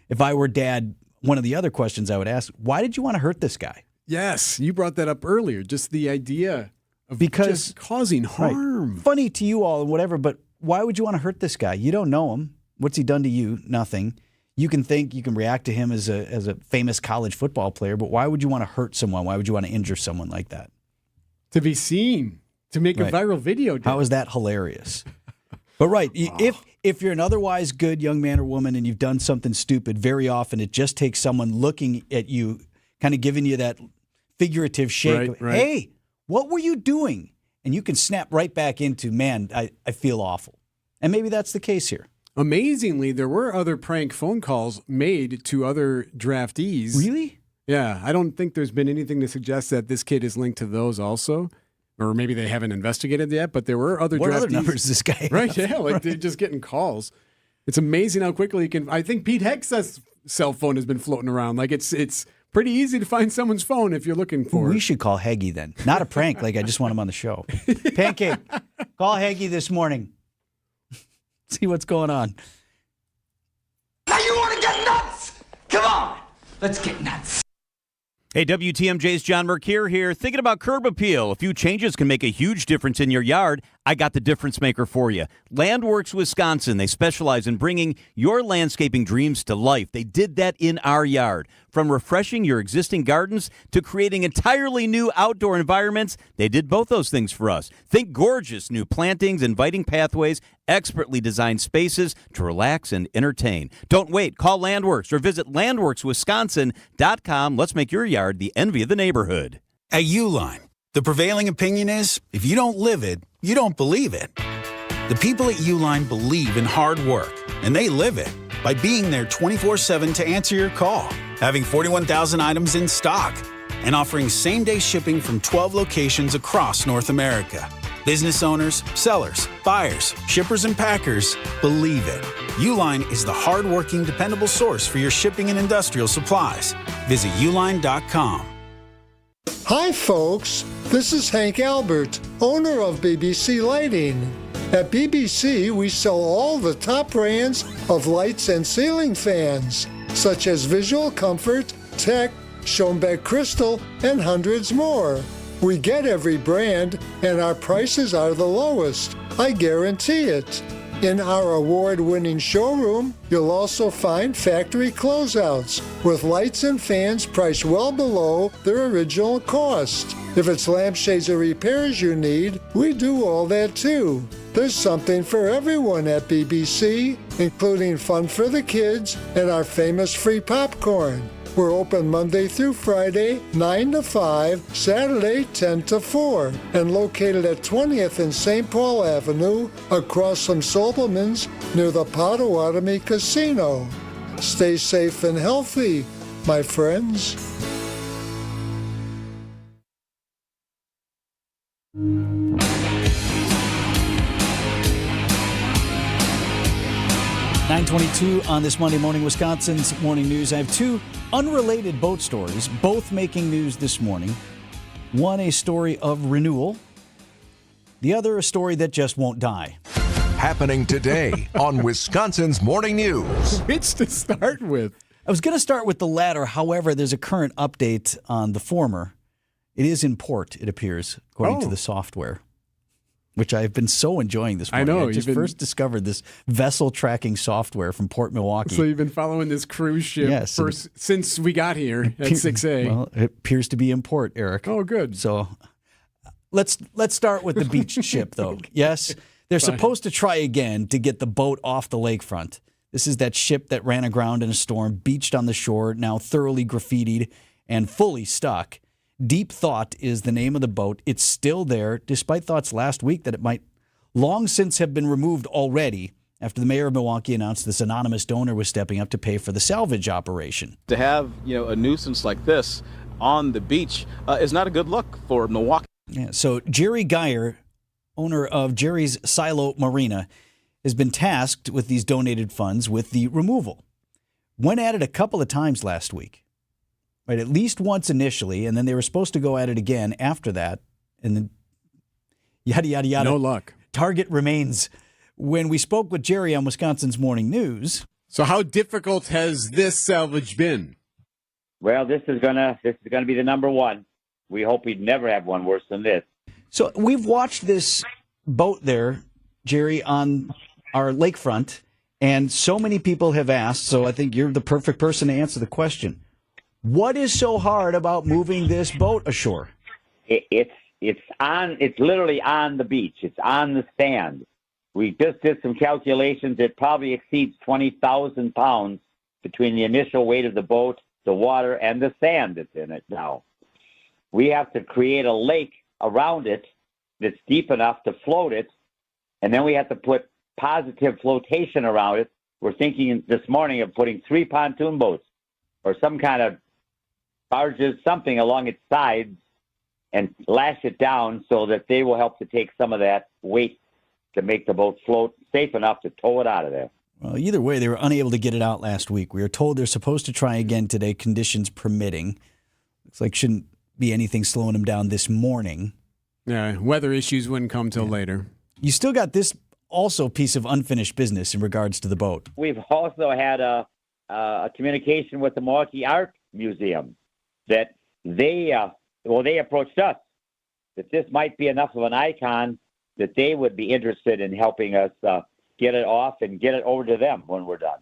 if I were Dad, one of the other questions I would ask, why did you want to hurt this guy? Yes, you brought that up earlier. Just the idea of just causing harm. Right. Funny to you all and whatever, but why would you want to hurt this guy? You don't know him. What's he done to you? Nothing. You can react to him as a famous college football player, but why would you want to hurt someone? Why would you want to injure someone like that? To be seen. To make a viral video. How is that hilarious? But if you're an otherwise good young man or woman and you've done something stupid, very often it just takes someone looking at you, kind of giving you that figurative shake. Right. Hey, what were you doing? and you can snap right back into, man, I feel awful. And maybe that's the case here. Amazingly, there were other prank phone calls made to other draftees. Really? Yeah, I don't think there's been anything to suggest that this kid is linked to those also. Or maybe they haven't investigated yet, but there were other What draftees. other numbers this guy have? Right, yeah, like Right. they're just getting calls. It's amazing how quickly you can. I think Pete Hex's cell phone has been floating around. Like it's pretty easy to find someone's phone if you're looking for We it. should call Heggy then. Not a prank, like I just want him on the show. Pancake, call Heggy this morning. See what's going on. Now you want to get nuts? Come on, let's get nuts. Hey, WTMJ's John Mercure here. Thinking about curb appeal. A few changes can make a huge difference in your yard. I got the difference maker for you. Landworks Wisconsin. They specialize in bringing your landscaping dreams to life. They did that in our yard. From refreshing your existing gardens to creating entirely new outdoor environments, they did both those things for us. Think gorgeous new plantings, inviting pathways, expertly designed spaces to relax and entertain. Don't wait. Call Landworks or visit landworkswisconsin.com. Let's make your yard the envy of the neighborhood. At Uline, the prevailing opinion is if you don't live it, you don't believe it. The people at Uline believe in hard work, and they live it by being there 24/7 to answer your call, having 41,000 items in stock, and offering same-day shipping from 12 locations across North America. Business owners, sellers, buyers, shippers, and packers believe it. Uline is the hard-working, dependable source for your shipping and industrial supplies. Visit uline.com. Hi, folks. This is Hank Albert, owner of BBC Lighting. At BBC, we sell all the top brands of lights and ceiling fans, such as Visual Comfort, Tech, Schoenbeck Crystal, and hundreds more. We get every brand, and our prices are the lowest. I guarantee it. In our award-winning showroom, you'll also find factory closeouts with lights and fans priced well below their original cost. If it's lampshades or repairs you need, we do all that too. There's something for everyone at BBC, including fun for the kids and our famous free popcorn. We're open Monday through Friday, 9 to 5, Saturday, 10 to 4, and located at 20th and St. Paul Avenue, across from Sobelman's, near the Potawatomi Casino. Stay safe and healthy, my friends. .922 on this Monday morning, Wisconsin's Morning News. I have two unrelated boat stories, both making news this morning. One, a story of renewal. The other, a story that just won't die. Happening today on Wisconsin's Morning News. Which to start with? I was going to start with the latter. However, there's a current update on the former. It is in port, it appears, according to the software, which I've been so enjoying this morning. I know. I just first discovered this vessel tracking software from Port Milwaukee. So you've been following this cruise ship since we got here at 6A. Well, it appears to be in port, Eric. Oh, good. So let's start with the beach ship, though. Yes, they're supposed to try again to get the boat off the lakefront. This is that ship that ran aground in a storm, beached on the shore, now thoroughly graffitied and fully stuck. Deep Thought is the name of the boat. It's still there, despite thoughts last week that it might long since have been removed already after the mayor of Milwaukee announced this anonymous donor was stepping up to pay for the salvage operation. To have, a nuisance like this on the beach is not a good look for Milwaukee. Yeah, so Jerry Geyer, owner of Jerry's Silo Marina, has been tasked with these donated funds with the removal. Went at it a couple of times last week. Right, at least once initially, and then they were supposed to go at it again after that, and then yada, yada, yada. No luck. Target remains. When we spoke with Jerry on Wisconsin's Morning News. So how difficult has this salvage been? Well, this is gonna be the number one. We hope we'd never have one worse than this. So we've watched this boat there, Jerry, on our lakefront, and so many people have asked, so I think you're the perfect person to answer the question. What is so hard about moving this boat ashore? It's literally on the beach. It's on the sand. We just did some calculations. It probably exceeds 20,000 pounds between the initial weight of the boat, the water, and the sand that's in it now. We have to create a lake around it that's deep enough to float it, and then we have to put positive flotation around it. We're thinking this morning of putting 3 pontoon boats or some kind of barges, something along its sides, and lash it down so that they will help to take some of that weight to make the boat float safe enough to tow it out of there. Well, either way, they were unable to get it out last week. We are told they're supposed to try again today, conditions permitting. Looks like shouldn't be anything slowing them down this morning. Yeah, weather issues wouldn't come till later. You still got this also piece of unfinished business in regards to the boat. We've also had a communication with the Milwaukee Art Museum that they approached us that this might be enough of an icon that they would be interested in helping us get it off and get it over to them when we're done.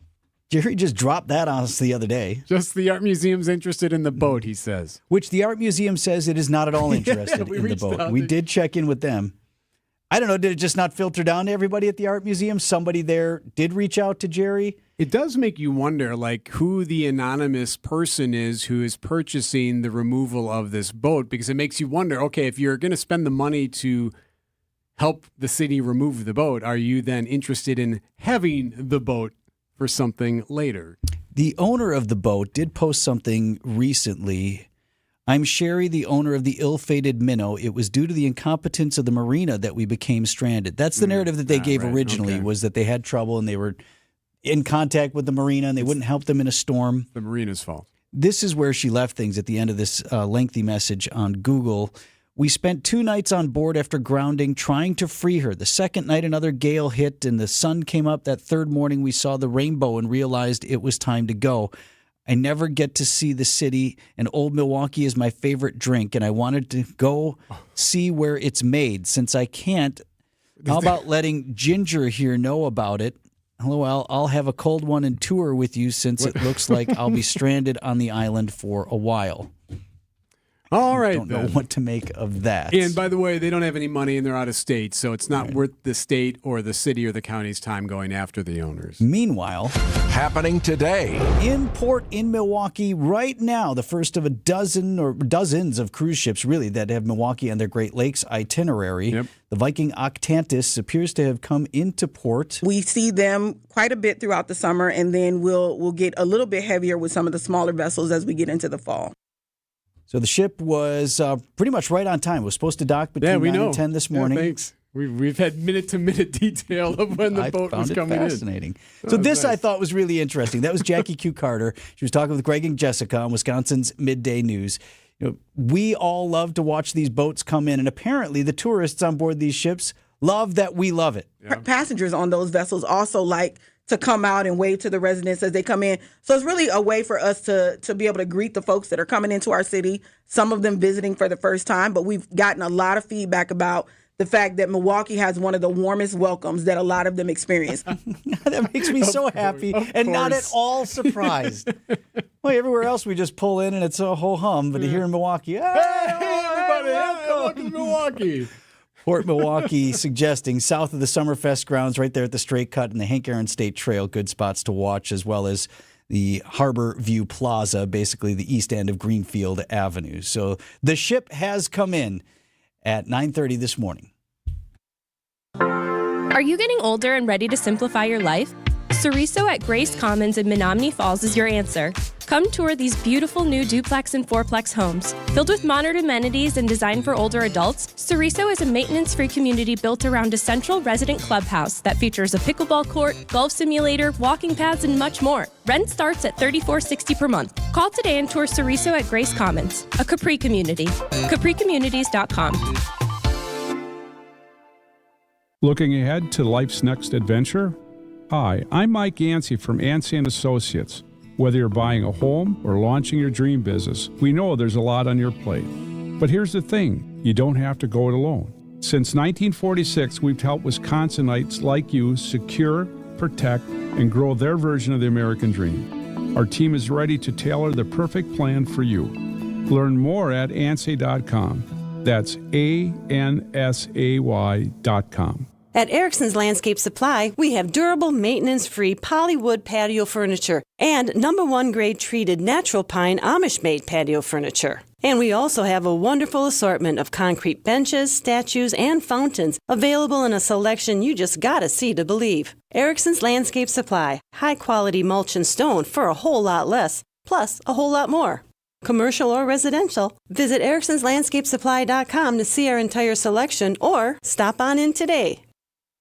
Jerry just dropped that on us the other day. Just the art museum's interested in the boat, he says. Which the art museum says it is not at all interested in the boat. We did check in with them. I don't know, did it just not filter down to everybody at the art museum? Somebody there did reach out to Jerry? It does make you wonder, like, who the anonymous person is who is purchasing the removal of this boat, because it makes you wonder, okay, if you're going to spend the money to help the city remove the boat, are you then interested in having the boat for something later? The owner of the boat did post something recently. I'm Sherry, the owner of the ill-fated minnow. It was due to the incompetence of the marina that we became stranded. That's the narrative that they gave originally, was that they had trouble and they were in contact with the marina and they wouldn't help them in a storm. The marina's fault. This is where she left things at the end of this lengthy message on Google. We spent 2 nights on board after grounding trying to free her. The second night, another gale hit and the sun came up. That third morning, we saw the rainbow and realized it was time to go. I never get to see the city, and Old Milwaukee is my favorite drink, and I wanted to go see where it's made. Since I can't, how about letting Ginger here know about it? Hello, I'll have a cold one and tour with you since it looks like I'll be stranded on the island for a while. All right, I don't know what to make of that. And by the way, they don't have any money and they're out of state, so it's not worth the state or the city or the county's time going after the owners. Meanwhile, happening today in port in Milwaukee right now, the first of a dozen or dozens of cruise ships really that have Milwaukee on their Great Lakes itinerary. Yep. The Viking Octantis appears to have come into port. We see them quite a bit throughout the summer, and then we'll get a little bit heavier with some of the smaller vessels as we get into the fall. So the ship was pretty much right on time. It was supposed to dock between 9 and 10 this morning. Yeah, thanks. We've had minute-to-minute detail of when the boat was coming in. Fascinating. So this I thought was really interesting. That was Jackie Q. Carter. She was talking with Greg and Jessica on Wisconsin's Midday News. You know, we all love to watch these boats come in, and apparently the tourists on board these ships love that we love it. Yeah. Passengers on those vessels also like to come out and wave to the residents as they come in. So it's really a way for us to be able to greet the folks that are coming into our city, some of them visiting for the first time. But we've gotten a lot of feedback about the fact that Milwaukee has one of the warmest welcomes that a lot of them experience. That makes me so happy and not at all surprised. Well, everywhere else we just pull in and it's a ho-hum, but here in Milwaukee, hey everybody, welcome to Milwaukee. Port Milwaukee suggesting south of the Summerfest grounds, right there at the Straight Cut and the Hank Aaron State Trail, good spots to watch, as well as the Harbor View Plaza, basically the east end of Greenfield Avenue. So the ship has come in at 9:30 this morning. Are you getting older and ready to simplify your life? Chorizo at Grace Commons in Menominee Falls is your answer. Come tour these beautiful new duplex and fourplex homes. Filled with modern amenities and designed for older adults, Chorizo is a maintenance-free community built around a central resident clubhouse that features a pickleball court, golf simulator, walking paths, and much more. Rent starts at $34.60 per month. Call today and tour Chorizo at Grace Commons, a Capri community. CapriCommunities.com. Looking ahead to life's next adventure? Hi, I'm Mike Yancey from Yancey & Associates. Whether you're buying a home or launching your dream business, we know there's a lot on your plate. But here's the thing, you don't have to go it alone. Since 1946, we've helped Wisconsinites like you secure, protect, and grow their version of the American dream. Our team is ready to tailor the perfect plan for you. Learn more at ansay.com. That's ANSAY.com. At Erickson's Landscape Supply, we have durable, maintenance-free polywood patio furniture and #1 grade treated natural pine Amish-made patio furniture. And we also have a wonderful assortment of concrete benches, statues, and fountains available in a selection you just gotta see to believe. Erickson's Landscape Supply, high-quality mulch and stone for a whole lot less, plus a whole lot more. Commercial or residential, visit ericksonslandscapesupply.com to see our entire selection or stop on in today.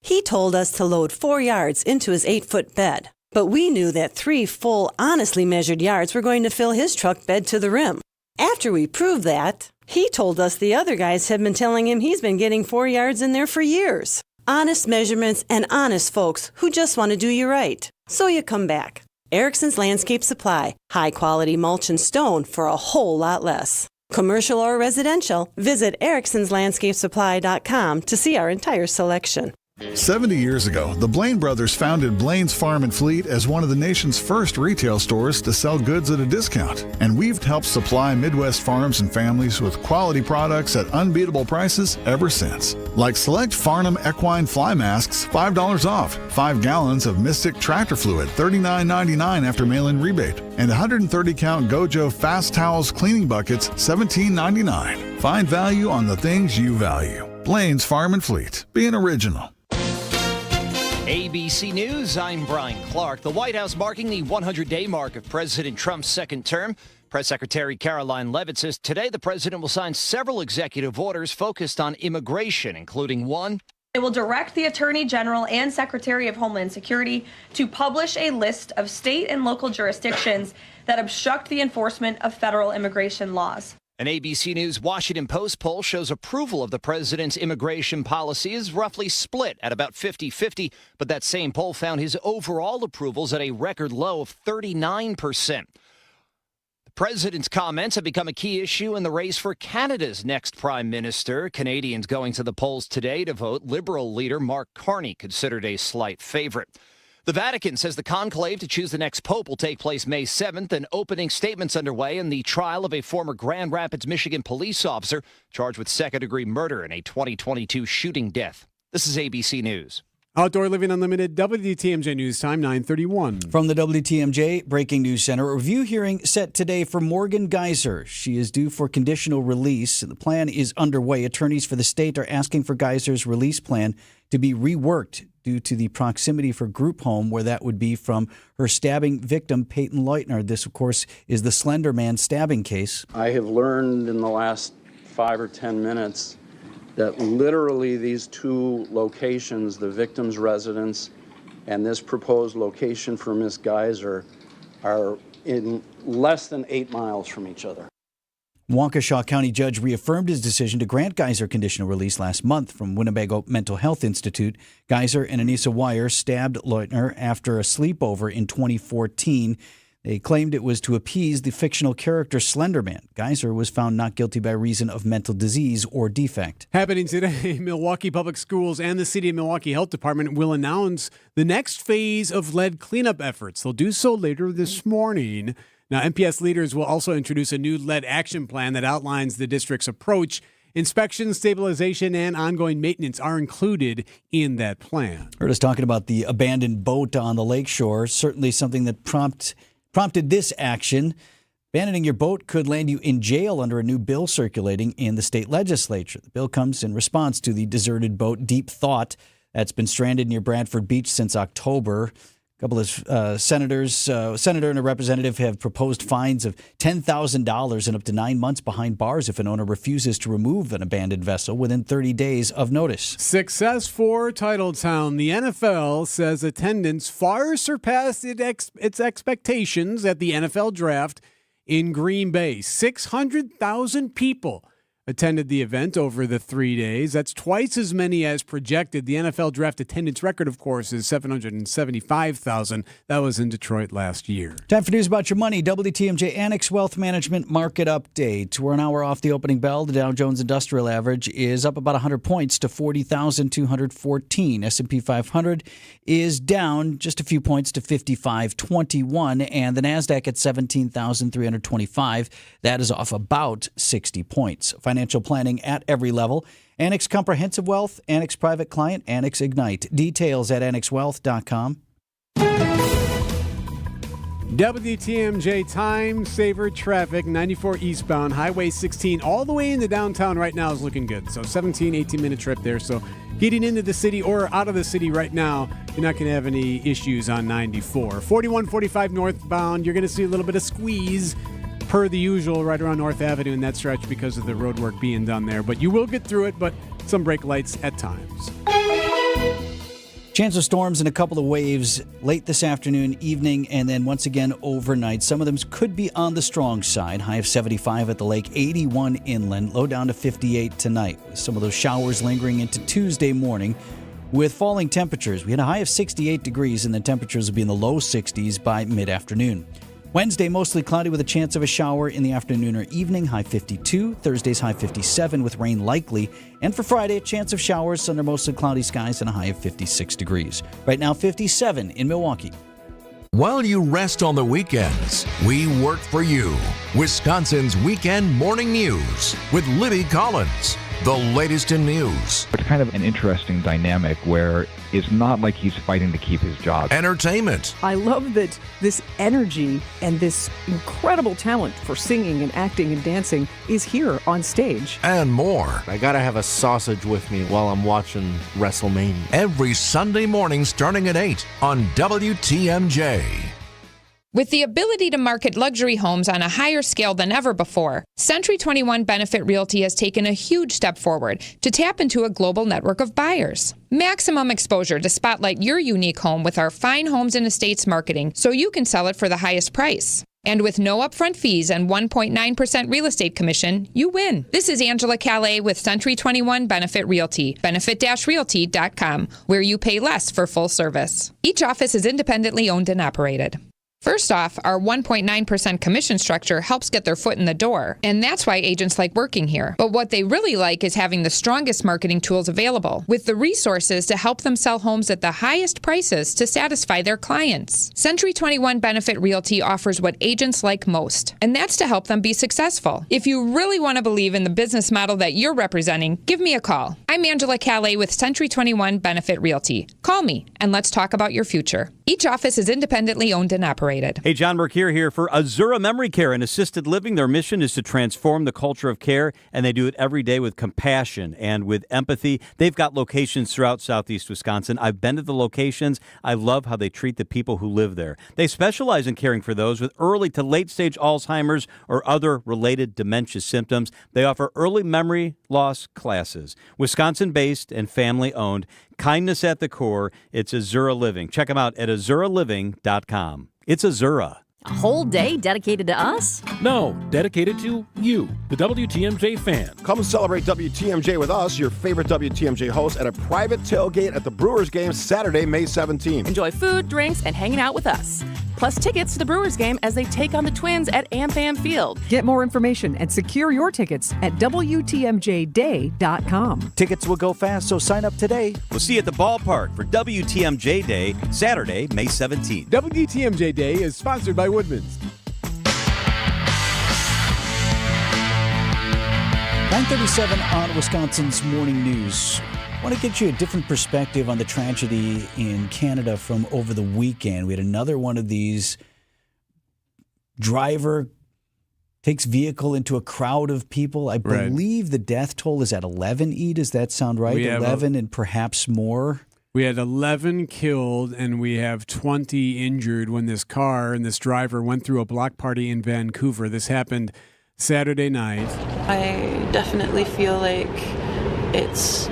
He told us to load 4 yards into his 8-foot bed, but we knew that 3 full, honestly measured yards were going to fill his truck bed to the rim. After we proved that, he told us the other guys have been telling him he's been getting 4 yards in there for years. Honest measurements and honest folks who just want to do you right. So you come back. Erickson's Landscape Supply, high-quality mulch and stone for a whole lot less. Commercial or residential, visit ericksonslandscapesupply.com to see our entire selection. 70 years ago, the Blaine brothers founded Blaine's Farm and Fleet as one of the nation's first retail stores to sell goods at a discount. And we've helped supply Midwest farms and families with quality products at unbeatable prices ever since. Like select Farnham Equine Fly Masks, $5 off. 5 gallons of Mystic Tractor Fluid, $39.99 after mail-in rebate. And 130-count Gojo Fast Towels Cleaning Buckets, $17.99. Find value on the things you value. Blaine's Farm and Fleet. Be an original. ABC News, I'm Brian Clark. The White House marking the 100-day mark of President Trump's second term. Press Secretary Caroline Leavitt says today the president will sign several executive orders focused on immigration, including one. It will direct the Attorney General and Secretary of Homeland Security to publish a list of state and local jurisdictions that obstruct the enforcement of federal immigration laws. An ABC News Washington Post poll shows approval of the president's immigration policy is roughly split at about 50-50, but that same poll found his overall approvals at a record low of 39%. The president's comments have become a key issue in the race for Canada's next prime minister. Canadians going to the polls today to vote Liberal leader Mark Carney, considered a slight favorite. The Vatican says the conclave to choose the next pope will take place May 7th, and opening statements underway in the trial of a former Grand Rapids, Michigan police officer charged with second-degree murder in a 2022 shooting death. This is ABC News. Outdoor Living Unlimited, WTMJ News Time, 9:31. From the WTMJ Breaking News Center, a review hearing set today for Morgan Geyser. She is due for conditional release. The plan is underway. Attorneys for the state are asking for Geyser's release plan to be reworked due to the proximity for group home, where that would be from her stabbing victim, Peyton Leutner. This, of course, is the Slender Man stabbing case. I have learned in the last 5 or 10 minutes that literally these two locations, the victim's residence and this proposed location for Miss Geyser, are in less than 8 miles from each other. Waukesha County judge reaffirmed his decision to grant Geyser conditional release last month from Winnebago Mental Health Institute. Geyser and Anissa Wire stabbed Leutner after a sleepover in 2014. They claimed it was to appease the fictional character Slender Man. Geyser was found not guilty by reason of mental disease or defect. Happening today, Milwaukee Public Schools and the City of Milwaukee Health Department will announce the next phase of lead cleanup efforts. They'll do so later this morning. Now, MPS leaders will also introduce a new lead action plan that outlines the district's approach. Inspection, stabilization, and ongoing maintenance are included in that plan. Heard us talking about the abandoned boat on the lakeshore. Certainly something that prompted this action. Abandoning your boat could land you in jail under a new bill circulating in the state legislature. The bill comes in response to the deserted boat Deep Thought that's been stranded near Bradford Beach since October. A couple of senator and a representative have proposed fines of $10,000 and up to 9 months behind bars if an owner refuses to remove an abandoned vessel within 30 days of notice. Success for Titletown. The NFL says attendance far surpassed its expectations at the NFL draft in Green Bay. 600,000 people attended the event over the 3 days. That's twice as many as projected. The NFL draft attendance record, of course, is 775,000. That was in Detroit last year. Time for news about your money. WTMJ Annex Wealth Management Market Update. We're an hour off the opening bell. The Dow Jones Industrial Average is up about 100 points to 40,214. S&P 500 is down just a few points to 5521. And the NASDAQ at 17,325. That is off about 60 points. Financial financial planning at every level. Annex Comprehensive Wealth, Annex Private Client, Annex Ignite. Details at annexwealth.com. WTMJ time saver traffic, 94 eastbound, Highway 16, all the way into downtown right now is looking good. So 17, 18-minute trip there. So getting into the city or out of the city right now, you're not going to have any issues on 94. 4145 northbound, you're going to see a little bit of squeeze per the usual right around North Avenue in that stretch because of the road work being done there. But you will get through it, but some brake lights at times. Chance of storms and a couple of waves late this afternoon, evening, and then once again overnight. Some of them could be on the strong side. High of 75 at the lake, 81 inland, low down to 58 tonight. With some of those showers lingering into Tuesday morning with falling temperatures. We had a high of 68 degrees, and the temperatures will be in the low 60s by mid-afternoon. Wednesday, mostly cloudy with a chance of a shower in the afternoon or evening, high 52. Thursday's high 57 with rain likely. And for Friday, a chance of showers under mostly cloudy skies and a high of 56 degrees. Right now, 57 in Milwaukee. While you rest on the weekends, we work for you. Wisconsin's Weekend Morning News with Libby Collins. The latest in news. It's kind of an interesting dynamic where it's not like he's fighting to keep his job. Entertainment. I love that this energy and this incredible talent for singing and acting and dancing is here on stage. And more. I gotta have a sausage with me while I'm watching WrestleMania. Every Sunday morning starting at 8 on WTMJ. With the ability to market luxury homes on a higher scale than ever before, Century 21 Benefit Realty has taken a huge step forward to tap into a global network of buyers. Maximum exposure to spotlight your unique home with our fine homes and estates marketing so you can sell it for the highest price. And with no upfront fees and 1.9% real estate commission, you win. This is Angela Calais with Century 21 Benefit Realty, benefit-realty.com, where you pay less for full service. Each office is independently owned and operated. First off, our 1.9% commission structure helps get their foot in the door, and that's why agents like working here. But what they really like is having the strongest marketing tools available, with the resources to help them sell homes at the highest prices to satisfy their clients. Century 21 Benefit Realty offers what agents like most, and that's to help them be successful. If you really want to believe in the business model that you're representing, give me a call. I'm Angela Calais with Century 21 Benefit Realty. Call me, and let's talk about your future. Each office is independently owned and operated. Hey, John Mercure here for Azura Memory Care and Assisted Living. Their mission is to transform the culture of care, and they do it every day with compassion and with empathy. They've got locations throughout southeast Wisconsin. I've been to the locations. I love how they treat the people who live there. They specialize in caring for those with early to late-stage Alzheimer's or other related dementia symptoms. They offer early memory loss classes. Wisconsin-based and family-owned. Kindness at the core. It's Azura Living. Check them out at azuraliving.com. It's Azura. A whole day dedicated to us? No, dedicated to you, the WTMJ fan. Come celebrate WTMJ with us, your favorite WTMJ host, at a private tailgate at the Brewers game Saturday, May 17th. Enjoy food, drinks, and hanging out with us. Plus tickets to the Brewers game as they take on the Twins at AmFam Field. Get more information and secure your tickets at WTMJday.com. Tickets will go fast, so sign up today. We'll see you at the ballpark for WTMJ Day, Saturday, May 17th. WTMJ Day is sponsored by Woodman's. 9:37 on Wisconsin's Morning News. I want to get you a different perspective on the tragedy in Canada from over the weekend. We had another one of these. Driver takes vehicle into a crowd of people. I believe the death toll is at 11, E. Does that sound right? 11 and perhaps more? We had 11 killed and we have 20 injured when this car and this driver went through a block party in Vancouver. This happened Saturday night. I definitely feel like it's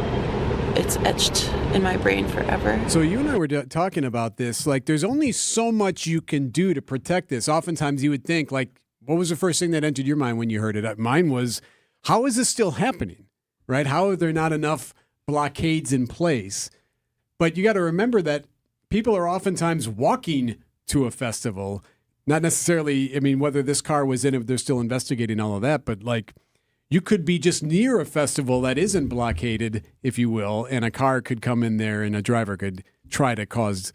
etched in my brain forever. So you and I were talking about this. Like, there's only so much you can do to protect this. Oftentimes you would think, like, what was the first thing that entered your mind when you heard it? Mine was, how is this still happening, right? How are there not enough blockades in place? But you got to remember that people are oftentimes walking to a festival, not necessarily, I mean, whether this car was in it, they're still investigating all of that, but like, you could be just near a festival that isn't blockaded, if you will, and a car could come in there and a driver could try to cause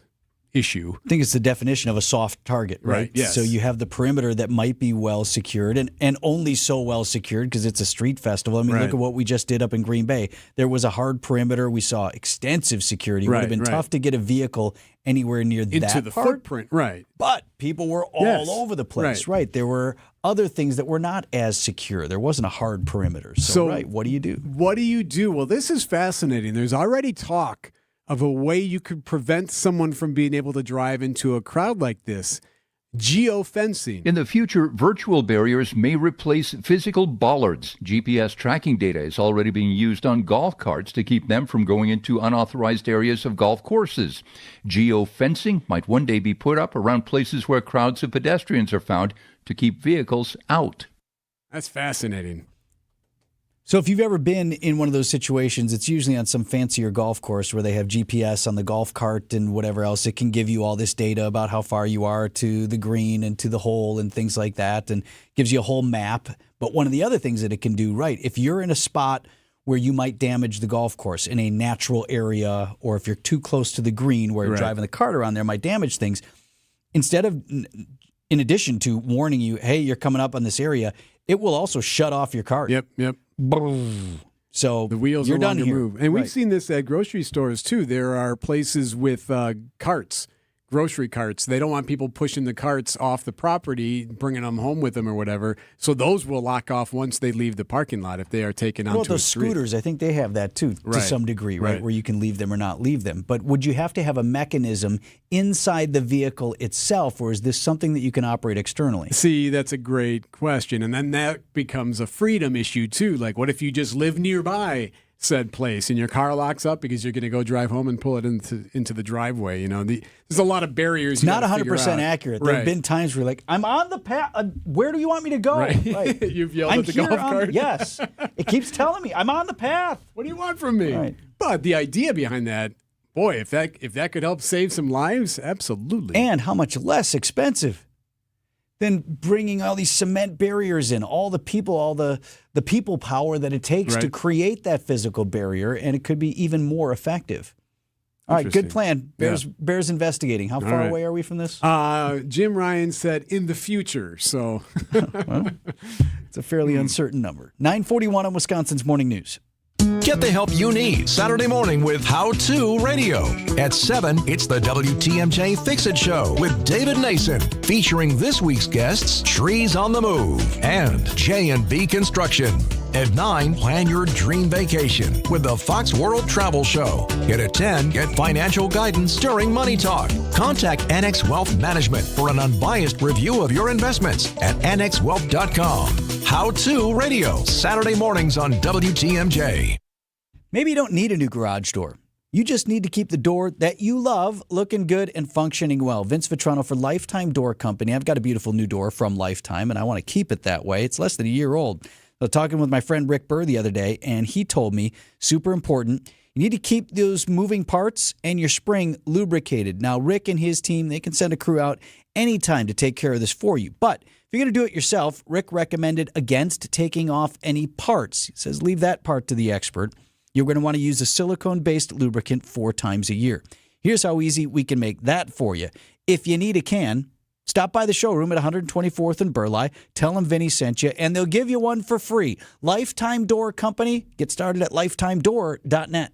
issue. I think it's the definition of a soft target, right? Yes. So you have the perimeter that might be well secured and only so well secured because it's a street festival. I mean, look at what we just did up in Green Bay. There was a hard perimeter. We saw extensive security. It would have been tough to get a vehicle anywhere near into that the part. footprint, right? But people were all over the place, right? There were other things that were not as secure. There wasn't a hard perimeter. So what do you do? What do you do? Well, this is fascinating. There's already talk of a way you could prevent someone from being able to drive into a crowd like this. Geofencing. In the future, virtual barriers may replace physical bollards. GPS tracking data is already being used on golf carts to keep them from going into unauthorized areas of golf courses. Geofencing might one day be put up around places where crowds of pedestrians are found to keep vehicles out. That's fascinating. So if you've ever been in one of those situations, it's usually on some fancier golf course where they have GPS on the golf cart and whatever else. It can give you all this data about how far you are to the green and to the hole and things like that, and gives you a whole map. But one of the other things that it can do, right, if you're in a spot where you might damage the golf course in a natural area, or if you're too close to the green where driving the cart around there might damage things, instead of, in addition to warning you, hey, you're coming up on this area, it will also shut off your cart. Yep. So the wheels you're no done longer here. move. And we've seen this at grocery stores too. There are places with carts, grocery carts. They don't want people pushing the carts off the property, bringing them home with them or whatever. So those will lock off once they leave the parking lot if they are taken onto those a street. scooters, I think they have that too, to some degree, right? Where you can leave them or not leave them. But would you have to have a mechanism inside the vehicle itself, or is this something that you can operate externally? See, that's a great question. And then that becomes a freedom issue too. Like, what if you just live nearby said place and your car locks up because you're going to go drive home and pull it into the driveway? You know, there's a lot of barriers. It's not 100% accurate. There have been times where you're like, I'm on the path. Where do you want me to go? Right. You've yelled at the golf cart. Yes. It keeps telling me I'm on the path. What do you want from me? Right. But the idea behind that, boy, if that could help save some lives, absolutely. And how much less expensive than bringing all these cement barriers in, all the people, all the people power that it takes to create that physical barrier, and it could be even more effective. All right, good plan. Bears investigating. How far away are we from this? Jim Ryan said in the future, so. Well, it's a fairly uncertain number. 9:41 on Wisconsin's Morning News. Get the help you need Saturday morning with How To Radio. At 7, it's the WTMJ Fix-It Show with David Nason, featuring this week's guests, Trees on the Move and J&B Construction. At 9, plan your dream vacation with the Fox World Travel Show. And at 10, get financial guidance during Money Talk. Contact Annex Wealth Management for an unbiased review of your investments at annexwealth.com. How To Radio, Saturday mornings on WTMJ. Maybe you don't need a new garage door. You just need to keep the door that you love looking good and functioning well. Vince Vitrano for Lifetime Door Company. I've got a beautiful new door from Lifetime, and I want to keep it that way. It's less than a year old. I was talking with my friend Rick Burr the other day, and he told me, super important, you need to keep those moving parts and your spring lubricated. Now, Rick and his team, they can send a crew out anytime to take care of this for you. But if you're going to do it yourself, Rick recommended against taking off any parts. He says leave that part to the expert. You're going to want to use a silicone-based lubricant 4 times a year. Here's how easy we can make that for you. If you need a can, stop by the showroom at 124th and Burleigh. Tell them Vinny sent you, and they'll give you one for free. Lifetime Door Company. Get started at lifetimedoor.net.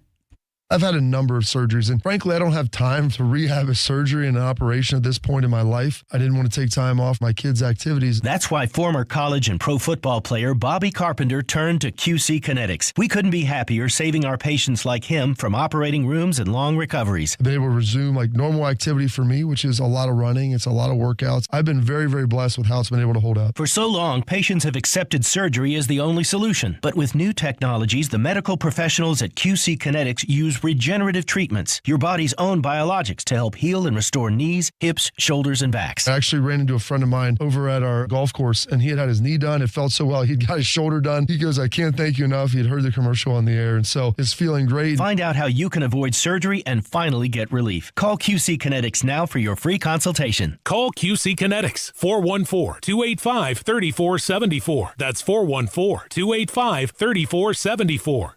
I've had a number of surgeries, and frankly, I don't have time to rehab a surgery and an operation at this point in my life. I didn't want to take time off my kids' activities. That's why former college and pro football player Bobby Carpenter turned to QC Kinetics. We couldn't be happier saving our patients like him from operating rooms and long recoveries. I've been able to resume like normal activity for me, which is a lot of running. It's a lot of workouts. I've been very, very blessed with how it's been able to hold up. For so long, patients have accepted surgery as the only solution. But with new technologies, the medical professionals at QC Kinetics use regenerative treatments, your body's own biologics, to help heal and restore knees, hips, shoulders, and backs. I actually ran into a friend of mine over at our golf course, and he had his knee done. It felt so well. He'd got his shoulder done. He goes, I can't thank you enough. He'd heard the commercial on the air, and so it's feeling great. Find out how you can avoid surgery and finally get relief. Call QC Kinetics now for your free consultation. Call QC Kinetics, 414-285-3474. That's 414-285-3474.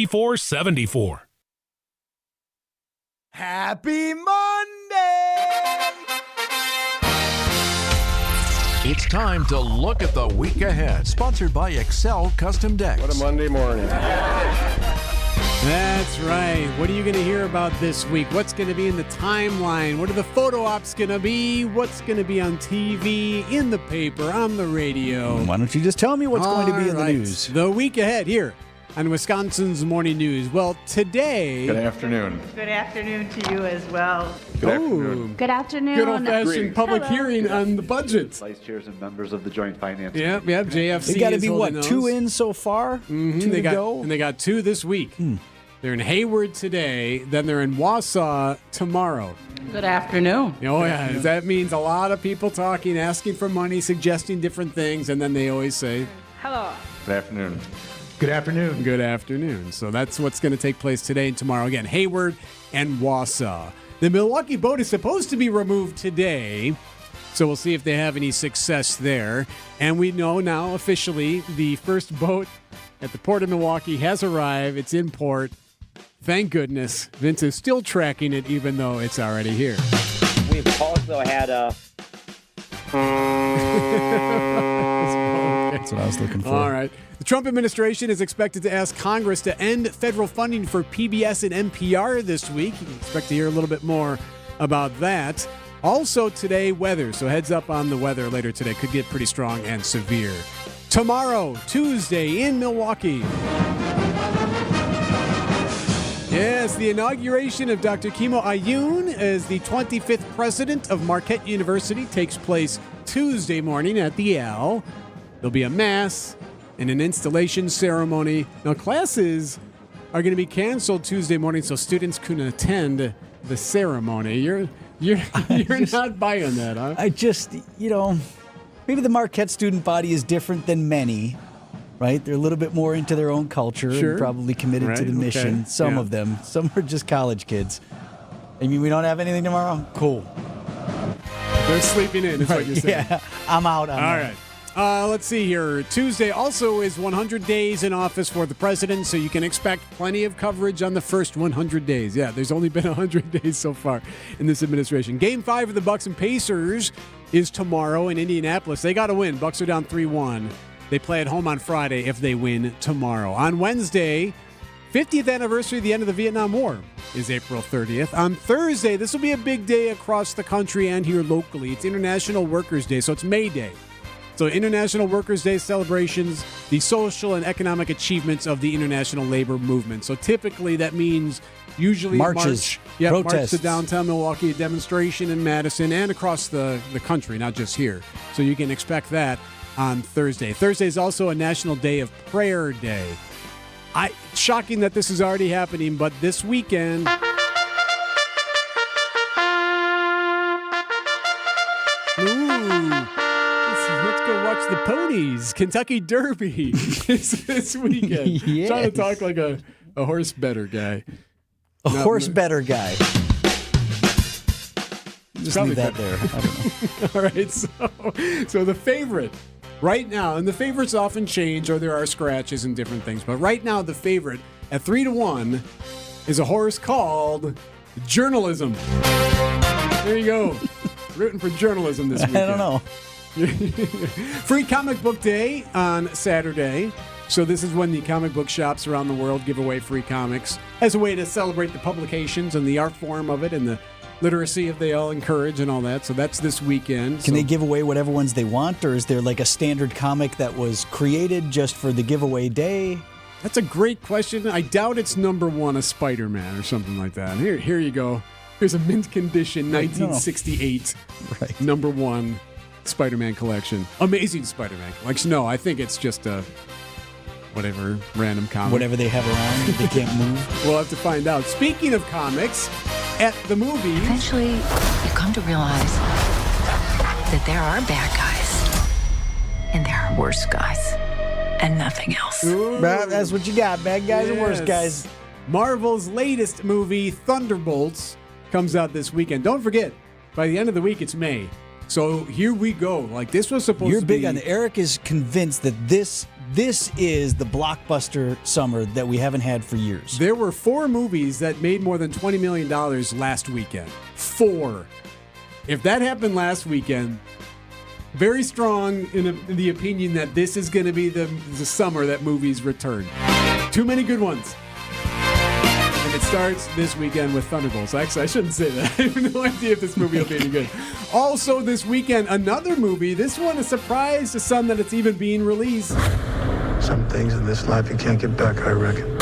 414-285-3474. Happy Monday! It's time to look at the week ahead. Sponsored by Excel Custom Decks. What a Monday morning. That's right. What are you going to hear about this week? What's going to be in the timeline? What are the photo ops going to be? What's going to be on TV, in the paper, on the radio? Why don't you just tell me what's going to be in the news? The week ahead here on Wisconsin's Morning News. Well, today... Good afternoon. Good afternoon to you as well. Good afternoon. Good afternoon. Good old-fashioned public hearing on the budget. Vice chairs and members of the Joint Finance. Yep, JFC. They got to is be, holding what, those. 2 in so far? Mm-hmm. 2 to go? And they got 2 this week. They're in Hayward today, then they're in Wausau tomorrow. Good afternoon. Oh, yeah. That means a lot of people talking, asking for money, suggesting different things, and then they always say, Hello. Good afternoon. Good afternoon. Good afternoon. So that's what's going to take place today and tomorrow. Again, Hayward and Wausau. The Milwaukee boat is supposed to be removed today, so we'll see if they have any success there. And we know now officially the first boat at the Port of Milwaukee has arrived. It's in port. Thank goodness. Vince is still tracking it even though it's already here. We've also had a... That's what I was looking for. All right. The Trump administration is expected to ask Congress to end federal funding for PBS and NPR this week. You can expect to hear a little bit more about that. Also today, weather. So heads up on the weather later today. Could get pretty strong and severe. Tomorrow, Tuesday, in Milwaukee. Yes, the inauguration of Dr. Kimo Ayun as the 25th president of Marquette University takes place Tuesday morning at the L. There'll be a mass and an installation ceremony. Now, classes are going to be canceled Tuesday morning so students can attend the ceremony. You're not buying that, huh? I just, maybe the Marquette student body is different than many. Right? They're a little bit more into their own culture Sure. and probably committed to the mission. Okay. Some Yeah. of them. Some are just college kids. I mean, we don't have anything tomorrow? Cool. They're sleeping in, is what you're saying. Yeah, I'm out on All that. right. Let's see here. Tuesday also is 100 days in office for the president, so you can expect plenty of coverage on the first 100 days. Yeah, there's only been 100 days so far in this administration. Game 5 of the Bucks and Pacers is tomorrow in Indianapolis. They got to win. Bucks are down 3-1. They play at home on Friday if they win tomorrow. On Wednesday, 50th anniversary of the end of the Vietnam War is April 30th. On Thursday, this will be a big day across the country and here locally. It's International Workers' Day, so it's May Day. So International Workers' Day celebrations the social and economic achievements of the international labor movement. So typically that means usually Marches, march protests. to downtown Milwaukee, a demonstration in Madison and across the country, not just here. So you can expect that on Thursday. Thursday is also a National Day of Prayer Day. Shocking that this is already happening, but this weekend... Let's go watch the ponies. Kentucky Derby is this weekend. Yes. Trying to talk like a horse better guy. A horse better guy. Just leave that there. I don't know. All right, so the favorite right now, and the favorites often change or there are scratches and different things, but right now the favorite at 3-1 is a horse called Journalism. There you go. Rooting for journalism this weekend. I don't know. Free Comic Book Day on Saturday. So this is when the comic book shops around the world give away free comics as a way to celebrate the publications and the art form of it and the literacy if they all encourage and all that. So that's this weekend. Can they give away whatever ones they want, or is there like a standard comic that was created just for the giveaway day? That's a great question. I doubt it's number one, a Spider-Man or something like that. Here you go. Here's a mint condition 1968 number one Spider-Man collection. Amazing Spider-Man collection. No, I think it's just a whatever random comic. Whatever they have around, they can't move. We'll have to find out. Speaking of comics, at the movies... Eventually, you come to realize that there are bad guys and there are worse guys and nothing else. That's what you got. Bad guys and worse guys. Marvel's latest movie, Thunderbolts, comes out this weekend. Don't forget, by the end of the week, it's May. So here we go. Like, this was supposed to be... You're big on it. Eric is convinced that this this is the blockbuster summer that we haven't had for years. There were 4 movies that made more than $20 million last weekend. 4. If that happened last weekend, very strong in the opinion that this is going to be the summer that movies return. Too many good ones. And it starts this weekend with Thunderbolts. Actually, I shouldn't say that. I have no idea if this movie will be any good. Also this weekend, another movie. This one, a surprise to some that it's even being released. Some things in this life you can't get back, I reckon.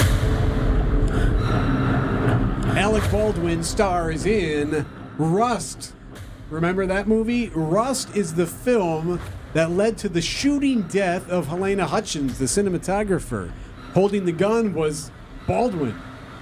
Alec Baldwin stars in Rust. Remember that movie? Rust is the film that led to the shooting death of Helena Hutchins, the cinematographer. Holding the gun was Baldwin.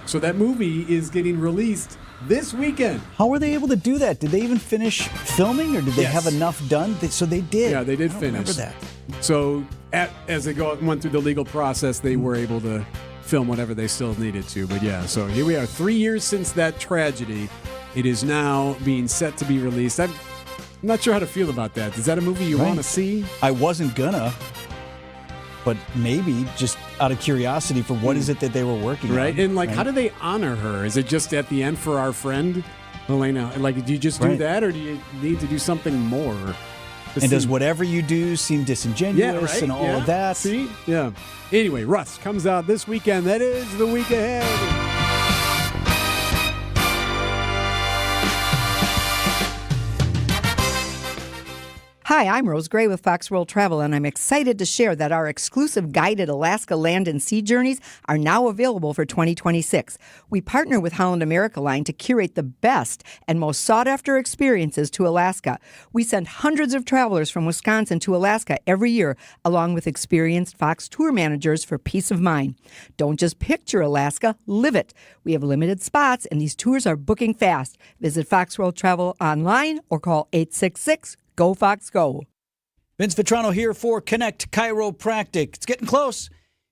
So that movie is getting released this weekend. How were they able to do that? Did they even finish filming, or did they have enough done? So they did. Yeah, they did finish. Remember that. So as they went through the legal process, they were able to film whatever they still needed to. But yeah, so here we are, 3 years since that tragedy. It is now being set to be released. I'm not sure how to feel about that. Is that a movie you want to see? I wasn't gonna, but maybe just out of curiosity for what is it that they were working on. Right? And how do they honor her? Is it just at the end for our friend Helena? Do you just do that, or do you need to do something more? And does whatever you do seem disingenuous and all of that? See? Yeah. Anyway, Rust comes out this weekend. That is the week ahead. Hi, I'm Rose Gray with Fox World Travel, and I'm excited to share that our exclusive guided Alaska land and sea journeys are now available for 2026. We partner with Holland America Line to curate the best and most sought-after experiences to Alaska. We send hundreds of travelers from Wisconsin to Alaska every year, along with experienced Fox tour managers for peace of mind. Don't just picture Alaska, live it. We have limited spots, and these tours are booking fast. Visit Fox World Travel online or call 866 Go Fox Go. Vince Vitrano here for Connect Chiropractic. It's getting close.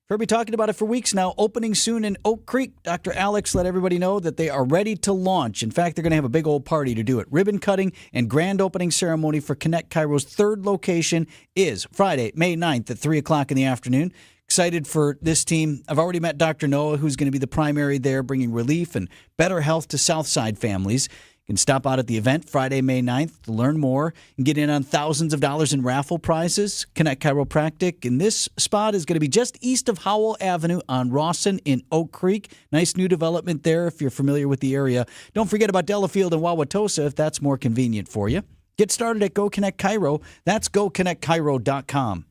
We've been talking about it for weeks now. Opening soon in Oak Creek. Dr. Alex let everybody know that they are ready to launch. In fact, they're going to have a big old party to do it. Ribbon cutting and grand opening ceremony for Connect Chiro's third location is Friday, May 9th at 3 o'clock in the afternoon. Excited for this team. I've already met Dr. Noah, who's going to be the primary there, bringing relief and better health to Southside families. You can stop out at the event Friday, May 9th to learn more and get in on thousands of dollars in raffle prizes. Connect Chiropractic in this spot is going to be just east of Howell Avenue on Rawson in Oak Creek. Nice new development there if you're familiar with the area. Don't forget about Delafield and Wauwatosa if that's more convenient for you. Get started at Go Connect Chiro. That's GoConnectChiro.com.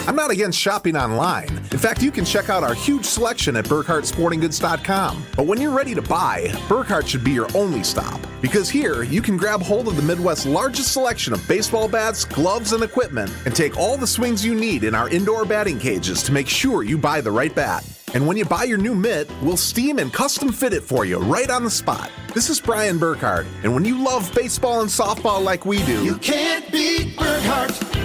I'm not against shopping online. In fact, you can check out our huge selection at BurkhartSportingGoods.com. But when you're ready to buy, Burkhart should be your only stop. Because here, you can grab hold of the Midwest's largest selection of baseball bats, gloves, and equipment, and take all the swings you need in our indoor batting cages to make sure you buy the right bat. And when you buy your new mitt, we'll steam and custom fit it for you right on the spot. This is Brian Burkhart, and when you love baseball and softball like we do, You can't beat Burkhart.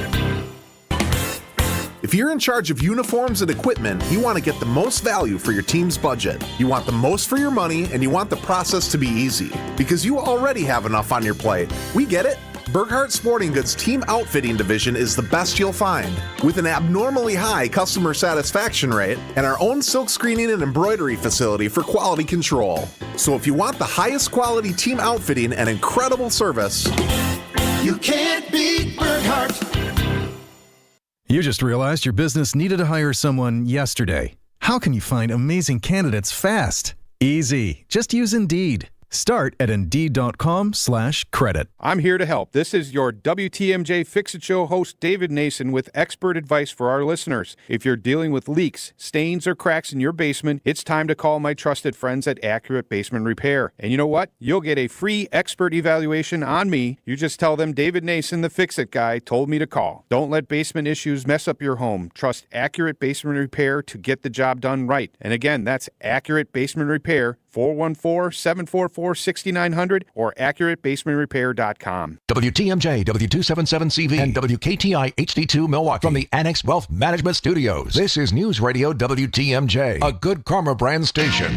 if you're in charge of uniforms and equipment, you want to get the most value for your team's budget. You want the most for your money, and you want the process to be easy. Because you already have enough on your plate. We get it. Burkhart Sporting Goods Team Outfitting Division is the best you'll find. With an abnormally high customer satisfaction rate and our own silk screening and embroidery facility for quality control. So if you want the highest quality team outfitting and incredible service, You can't beat Burkhart. You just realized your business needed to hire someone yesterday. How can you find amazing candidates fast? Easy. Just use Indeed. Start at Indeed.com/credit. I'm here to help. This is your WTMJ Fix-It Show host, David Nason, with expert advice for our listeners. If you're dealing with leaks, stains, or cracks in your basement, it's time to call my trusted friends at Accurate Basement Repair. And you know what? You'll get a free expert evaluation on me. You just tell them David Nason, the Fix-It guy, told me to call. Don't let basement issues mess up your home. Trust Accurate Basement Repair to get the job done right. And again, that's Accurate Basement Repair, 414-744-6900 or AccurateBasementRepair.com. WTMJ, W277CV, and WKTI HD2 Milwaukee from the Annex Wealth Management Studios. This is News Radio WTMJ, a Good Karma brand station.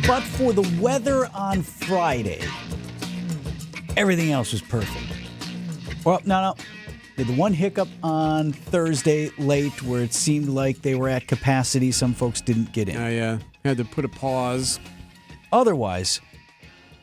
But for the weather on Friday, everything else was perfect. Well, no. The one hiccup on Thursday late where it seemed like they were at capacity. Some folks didn't get in. I had to put a pause. Otherwise,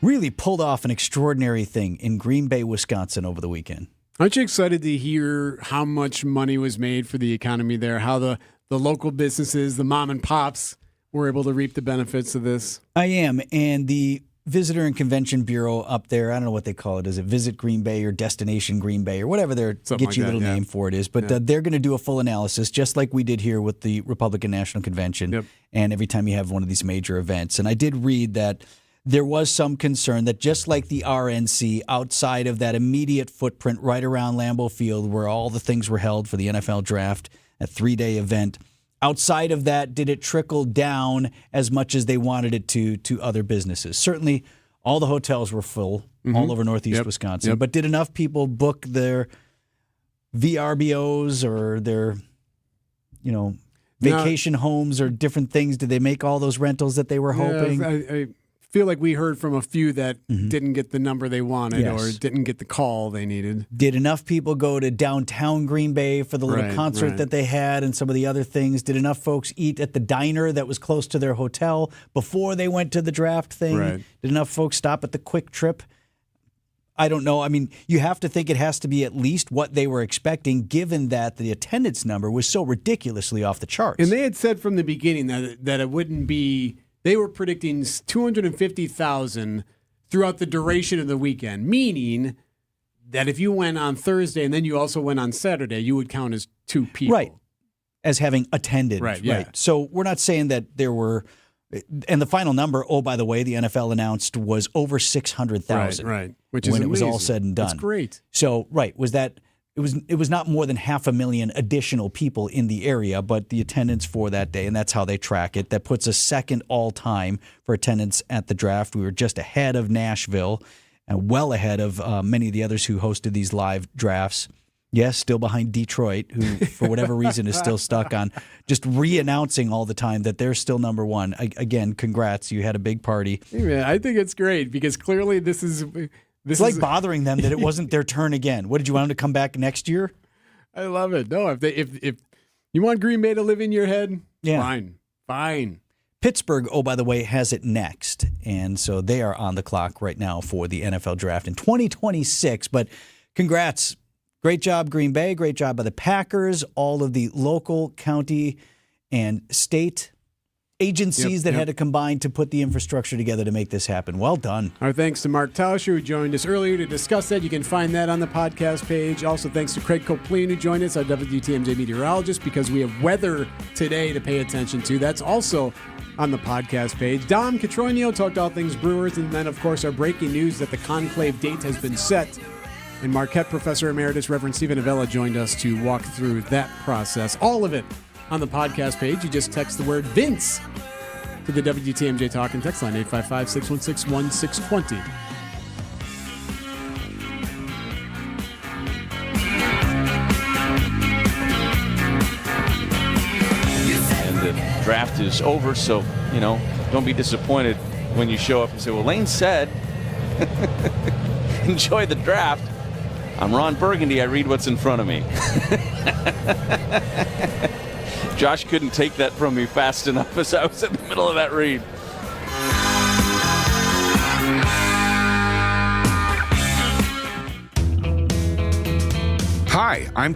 really pulled off an extraordinary thing in Green Bay, Wisconsin over the weekend. Aren't you excited to hear how much money was made for the economy there? How the local businesses, the mom and pops, were able to reap the benefits of this? I am. And the Visitor and Convention Bureau up there, I don't know what they call it. Is it Visit Green Bay or Destination Green Bay or whatever their get you little name for it is? But they're going to do a full analysis, just like we did here with the Republican National Convention. And every time you have one of these major events. And I did read that there was some concern that just like the RNC, outside of that immediate footprint right around Lambeau Field where all the things were held for the NFL draft, a 3-day event, outside of that, did it trickle down as much as they wanted it to other businesses? Certainly, all the hotels were full all over Northeast Wisconsin. But did enough people book their VRBOs or their, vacation homes or different things? Did they make all those rentals that they were hoping? I feel like we heard from a few that didn't get the number they wanted or didn't get the call they needed. Did enough people go to downtown Green Bay for the little concert that they had and some of the other things? Did enough folks eat at the diner that was close to their hotel before they went to the draft thing? Did enough folks stop at the Quick Trip? I don't know. I mean, you have to think it has to be at least what they were expecting, given that the attendance number was so ridiculously off the charts. And they had said from the beginning that it wouldn't be. They were predicting 250,000 throughout the duration of the weekend, meaning that if you went on Thursday and then you also went on Saturday, you would count as 2 people. Right. As having attended. Right. So we're not saying that there were, and the final number, oh, by the way, the NFL announced was over 600,000. Right. Which is when amazing. It was all said and done. That's great. So, was that. It was not more than 500,000 additional people in the area, but the attendance for that day, and that's how they track it. That puts us second all-time for attendance at the draft. We were just ahead of Nashville and well ahead of many of the others who hosted these live drafts. Yes, still behind Detroit, who, for whatever reason, is still stuck on just re-announcing all the time that they're still number one. Again, congrats. You had a big party. Hey, man, I think it's great because clearly this is... It's like bothering them that it wasn't their turn again. What, did you want them to come back next year? I love it. No, if you want Green Bay to live in your head, fine. Pittsburgh, oh, by the way, has it next. And so they are on the clock right now for the NFL draft in 2026. But congrats. Great job, Green Bay. Great job by the Packers, all of the local, county, and state agencies that had to combine to put the infrastructure together to make this happen. Well done. Our thanks to Mark Tauscher, who joined us earlier to discuss that. You can find that on the podcast page. Also, thanks to Craig Copeland, who joined us, our WTMJ meteorologist, because we have weather today to pay attention to. That's also on the podcast page. Dom Catronio talked all things Brewers, and then, of course, our breaking news that the conclave date has been set. And Marquette Professor Emeritus Reverend Stephen Avella joined us to walk through that process. All of it on the podcast page. You just text the word Vince to the WTMJ Talk and text line 855-616-1620. And the draft is over, so, don't be disappointed when you show up and say, well, Lane said, enjoy the draft. I'm Ron Burgundy. I read what's in front of me. Josh couldn't take that from me fast enough as I was in the middle of that read. Hi, I'm